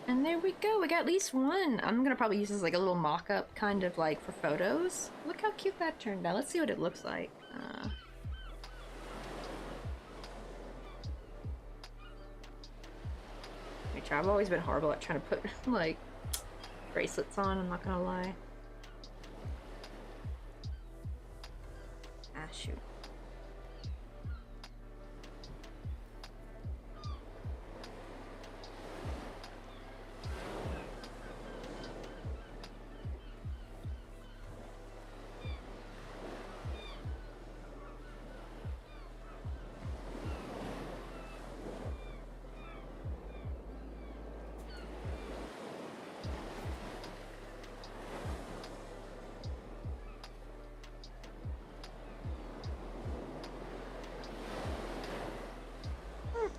[SPEAKER 1] And there we go, we got at least one. I'm gonna probably use this as like a little mock-up, kind of like for photos. Look how cute that turned out. Let's see what it looks like. Which I've always been horrible at trying to put like bracelets on, I'm not gonna lie. Ah, shoot.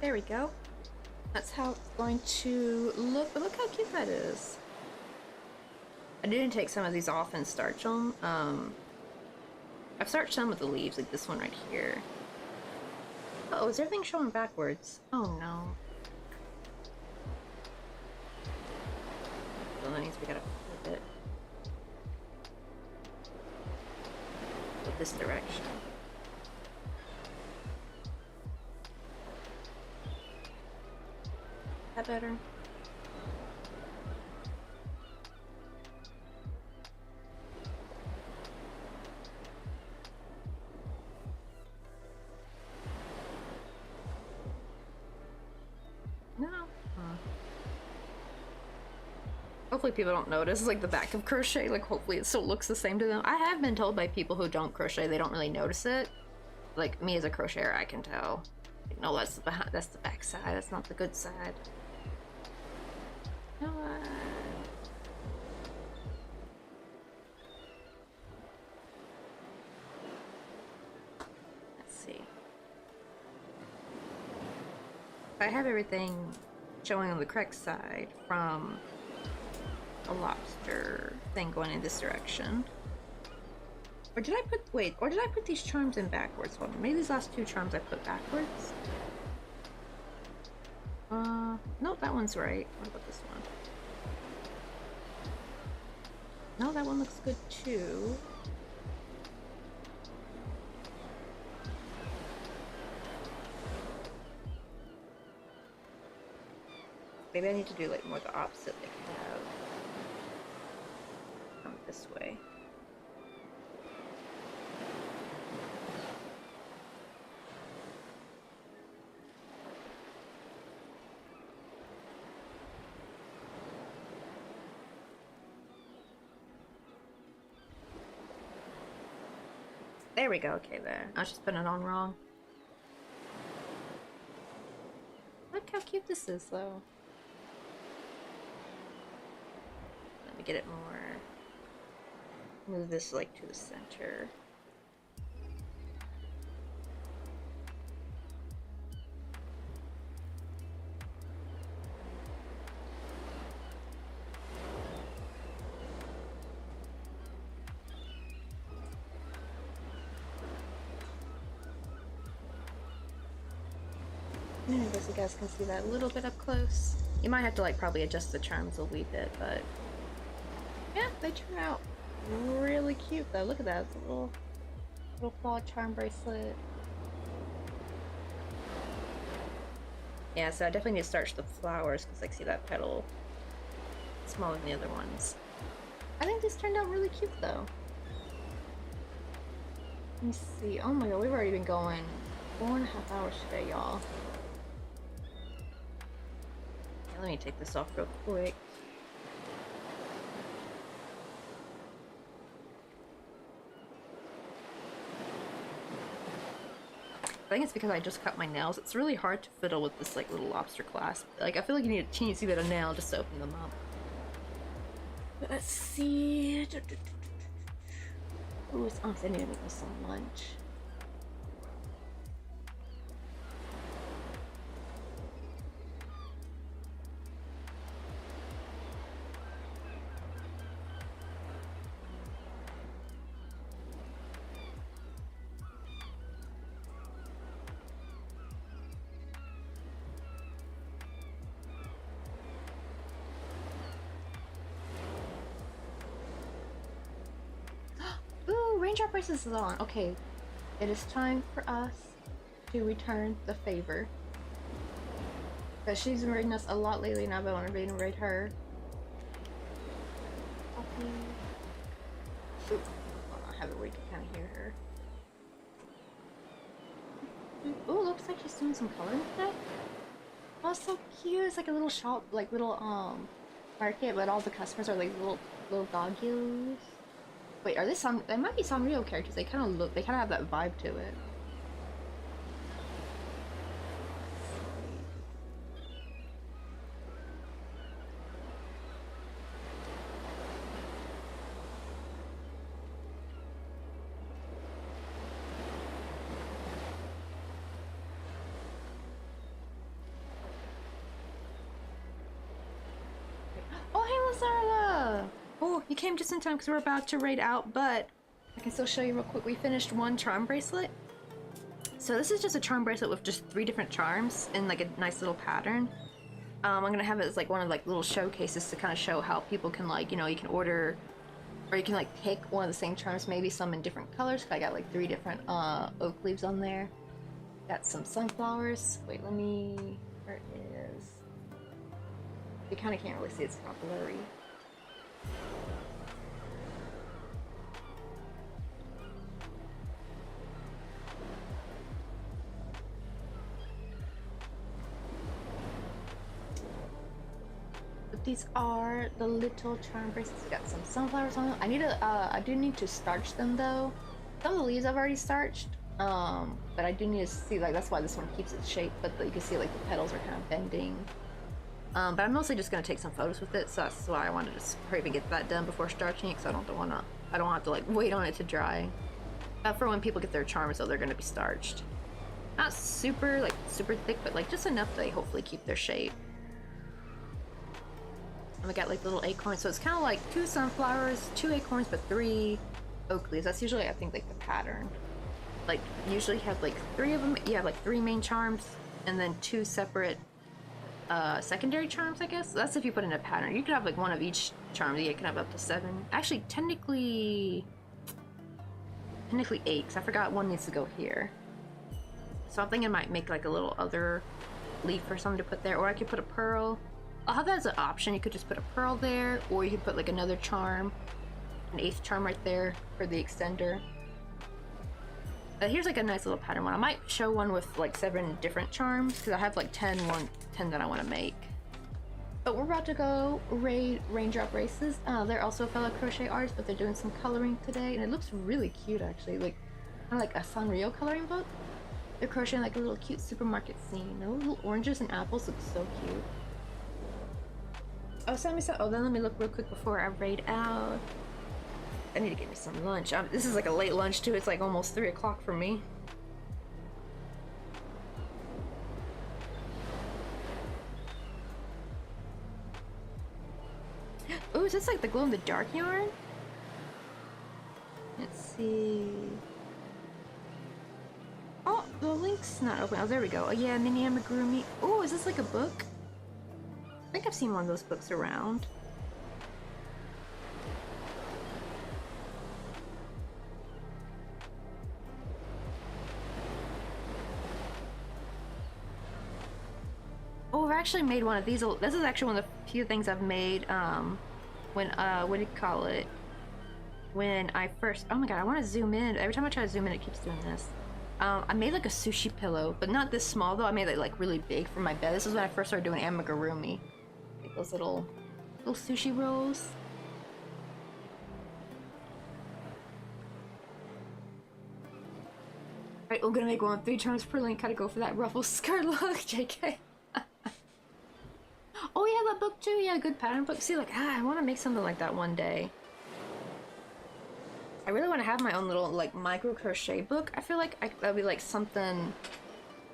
[SPEAKER 1] There we go. That's how it's going to look, but look how cute that is. I didn't take some of these off and starch them. I've starched some with the leaves, like this one right here. Uh-oh, is everything showing backwards? Oh no. So that means we gotta flip it. With this direction. That better? No. Hopefully people don't notice, like the back of crochet, like hopefully it still looks the same to them. I have been told by people who don't crochet they don't really notice it. Like me as a crocheter, I can tell. Like, no, that's the back side, that's not the good side. You know what? Let's see. I have everything showing on the correct side from a lobster thing going in this direction. Or did I put, wait, or did I put these charms in backwards? Hold on, maybe these last two charms I put backwards? No, that one's right. What about this one? No, that one looks good too. Maybe I need to do like more the opposite, like have come this way. There we go, okay there. I was just putting it on wrong. Look how cute this is though. Let me get it more. Move this like to the center. I guess you guys can see that a little bit up close. You might have to like probably adjust the charms a wee bit, but yeah, they turn out really cute though. Look at that, it's a little claw charm bracelet. Yeah, so I definitely need to starch the flowers because I see that petal smaller than the other ones. I think this turned out really cute though. Let me see. Oh my god, we've already been going 4.5 hours today, y'all. Let me take this off real quick. I think it's because I just cut my nails. It's really hard to fiddle with this like little lobster clasp. Like I feel like you need a teensy bit of nail just to open them up. Let's see. Ooh, it's honest, I need to make me some lunch. Raindrop bracelets is on. Okay, it is time for us to return the favor. Because she's been raiding us a lot lately, and I've been wanting to raid her. Okay. Oop. I have it where you can kind of hear her. Oh, looks like she's doing some coloring today. Oh, so cute. It's like a little shop, like little market, but all the customers are like little doggies. Wait, are they some? They might be Sanrio characters. They kind of look. They kind of have that vibe to it. Oh, hey, Lazarla! Oh, you came just in time because we're about to raid out, but I can still show you real quick. We finished one charm bracelet. So this is just a charm bracelet with just 3 different charms in like a nice little pattern. I'm gonna have it as like one of like little showcases to kind of show how people can like, you know, you can order or you can like pick one of the same charms, maybe some in different colors. I got like 3 different oak leaves on there. Got some sunflowers. Wait, let me, where it is. You kind of can't really see, it's kind of blurry. These are the little charm bracelets. We got some sunflowers on them. I need to, I do need to starch them though. Some of the leaves I've already starched, but I do need to see, like, that's why this one keeps its shape, but you can see like the petals are kind of bending. But I'm mostly just gonna take some photos with it, so that's why I wanted to hurry up and get that done before starching it, because I don't have to like wait on it to dry. For when people get their charms though, they're gonna be starched. Not super, like, super thick, but like just enough that they hopefully keep their shape. And we got like little acorns, so it's kind of like 2 sunflowers, 2 acorns, but 3 oak leaves. That's usually, I think, like the pattern. Like, usually you have like 3 of them. You have like 3 main charms, and then 2 separate secondary charms, I guess. That's if you put in a pattern. You could have like 1 of each charm. You can have up to 7. Actually, technically 8, because I forgot 1 needs to go here. So I'm thinking I might make like a little other leaf or something to put there, or I could put a pearl. I'll have that as an option. You could just put a pearl there, or you could put like another charm, an 8th charm right there for the extender. Here's like a nice little pattern one. I might show one with like 7 different charms because I have like 10 that I want to make. But we're about to go raid Raindrop Races. They're also a fellow crochet artist, but they're doing some coloring today, and it looks really cute actually, like kind of like a Sanrio coloring book. They're crocheting like a little cute supermarket scene. Those little oranges and apples look so cute. Oh, Sammy said, oh, then let me look real quick before I raid out. I need to get me some lunch. This is like a late lunch too. It's like almost 3 o'clock for me. Oh, is this like the glow-in-the-dark yarn? Let's see. Oh, the link's not open. Oh, there we go. Oh yeah, mini amigurumi. Oh, is this like a book? I think I've seen one of those books around. Oh, I've actually made one of these. This is actually one of the few things I've made, when, what do you call it? When I first, oh my god, I want to zoom in. Every time I try to zoom in, it keeps doing this. I made like a sushi pillow, but not this small though. I made it like really big for my bed. This is when I first started doing amigurumi. Like those little sushi rolls. Alright, I'm gonna make one with 3 charms per link. Gotta go for that ruffle skirt look, JK. Oh yeah, that book too. Yeah, good pattern book. See, like, I want to make something like that one day. I really want to have my own little like micro crochet book. I feel like that'd be like something.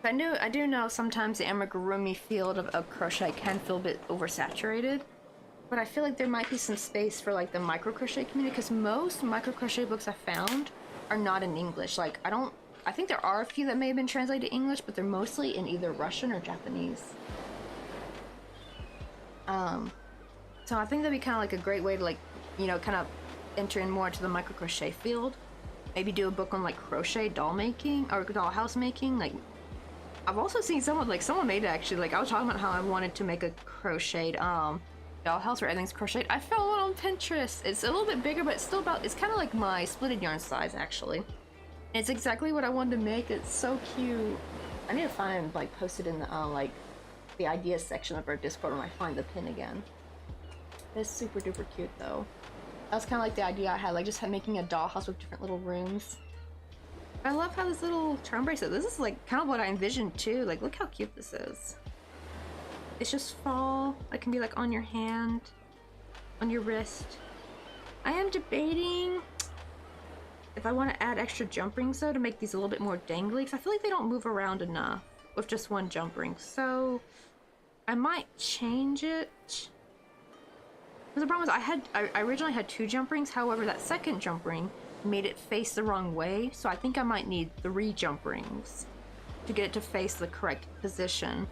[SPEAKER 1] I do know sometimes the amigurumi field of crochet can feel a bit oversaturated, but I feel like there might be some space for like the micro crochet community, because most micro crochet books I found are not in English. Like I think there are a few that may have been translated to English, but they're mostly in either Russian or Japanese. So I think that'd be kind of like a great way to like, you know, kind of enter in more into the micro crochet field. Maybe do a book on like crochet doll making or dollhouse making. Like I've also seen someone made it actually. Like I was talking about how I wanted to make a crocheted dollhouse where everything's crocheted. I found one on Pinterest. It's a little bit bigger, but it's still it's kind of like my splitted yarn size actually. And it's exactly what I wanted to make. It's so cute. I need to find like post it in the like the ideas section of our Discord when I find the pin again. It's super duper cute though. That's kind of like the idea I had, like just making a dollhouse with different little rooms. I love how this little charm bracelet, this is like kind of what I envisioned too. Like look how cute this is. It's just fall. It can be like on your hand, on your wrist. I am debating if I want to add extra jump rings though to make these a little bit more dangly, because I feel like they don't move around enough with just one jump ring. So I might change it. Because the problem is I originally had 2 jump rings, however that second jump ring made it face the wrong way, so I think I might need 3 jump rings to get it to face the correct position.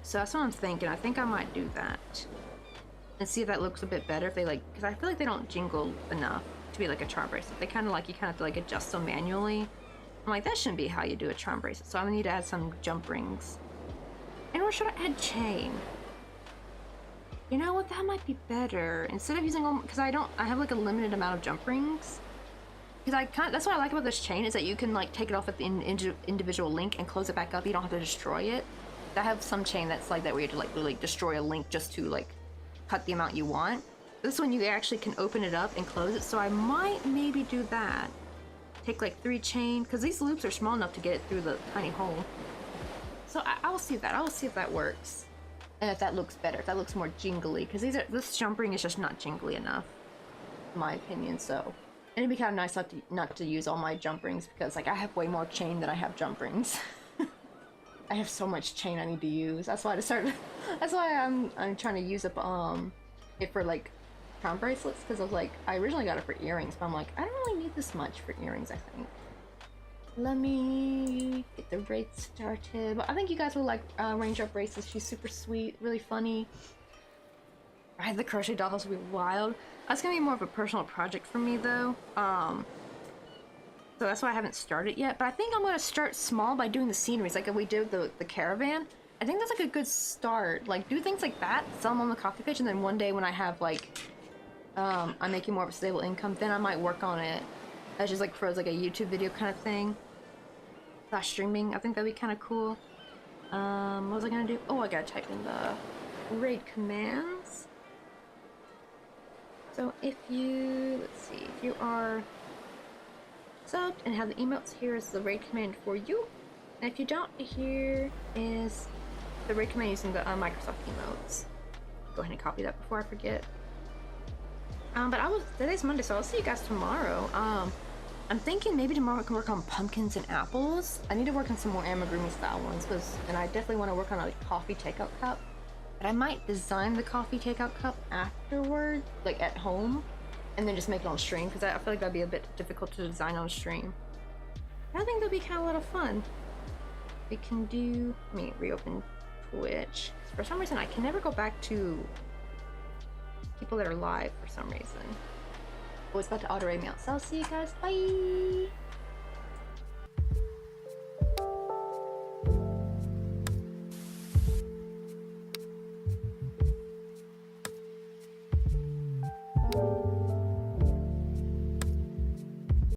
[SPEAKER 1] So that's what I'm thinking. I think I might do that. And see if that looks a bit better if they like, because I feel like they don't jingle enough to be like a charm bracelet. They kind of like, you kind of have to like adjust them manually. I'm like, that shouldn't be how you do a charm bracelet, so I'm gonna need to add some jump rings. And or should I add chain? You know what, that might be better. Instead of using all, because I have like a limited amount of jump rings. Because that's what I like about this chain, is that you can like take it off at the individual link and close it back up. You don't have to destroy it. I have some chain that's like that where you have to like really destroy a link just to like cut the amount you want. This one you actually can open it up and close it, so I might maybe do that. Take like 3 chain, because these loops are small enough to get it through the tiny hole. So I'll see that. I'll see if that works. And if that looks better, if that looks more jingly, because this jump ring is just not jingly enough, in my opinion. So, and it'd be kind of nice not to use all my jump rings, because like I have way more chain than I have jump rings. I have so much chain I need to use. That's why that's why I'm trying to use up it for like charm bracelets, because I was like, I originally got it for earrings, but I'm like, I don't really need this much for earrings, I think. Let me get the raid started. But I think you guys will like Raindrop Bracelets. She's super sweet, really funny. The crochet dollhouse will be wild. That's gonna be more of a personal project for me though. So that's why I haven't started yet. But I think I'm gonna start small by doing the sceneries, like if we did the caravan. I think that's like a good start. Like, do things like that, sell them on the coffee page, and then one day when I have like, I'm making more of a stable income, then I might work on it as just like for like a YouTube video kind of thing. / streaming. I think that'd be kind of cool. What was I gonna do? Oh, I gotta type in the raid commands. So if you, let's see, if you are subbed and have the emotes, here is the raid command for you. And if you don't, here is the raid command using the Microsoft emotes. Go ahead and copy that before I forget. But today's Monday, so I'll see you guys tomorrow. I'm thinking maybe tomorrow I can work on pumpkins and apples. I need to work on some more amigurumi style ones, and I definitely want to work on a coffee takeout cup. But I might design the coffee takeout cup afterward, like at home, and then just make it on stream, because I feel like that'd be a bit difficult to design on stream. I think that'd be kind of a lot of fun. We can do, let me reopen Twitch. For some reason, I can never go back to people that are live for some reason. Oh, it's about to auto-rate me out, so I'll see you guys. Bye!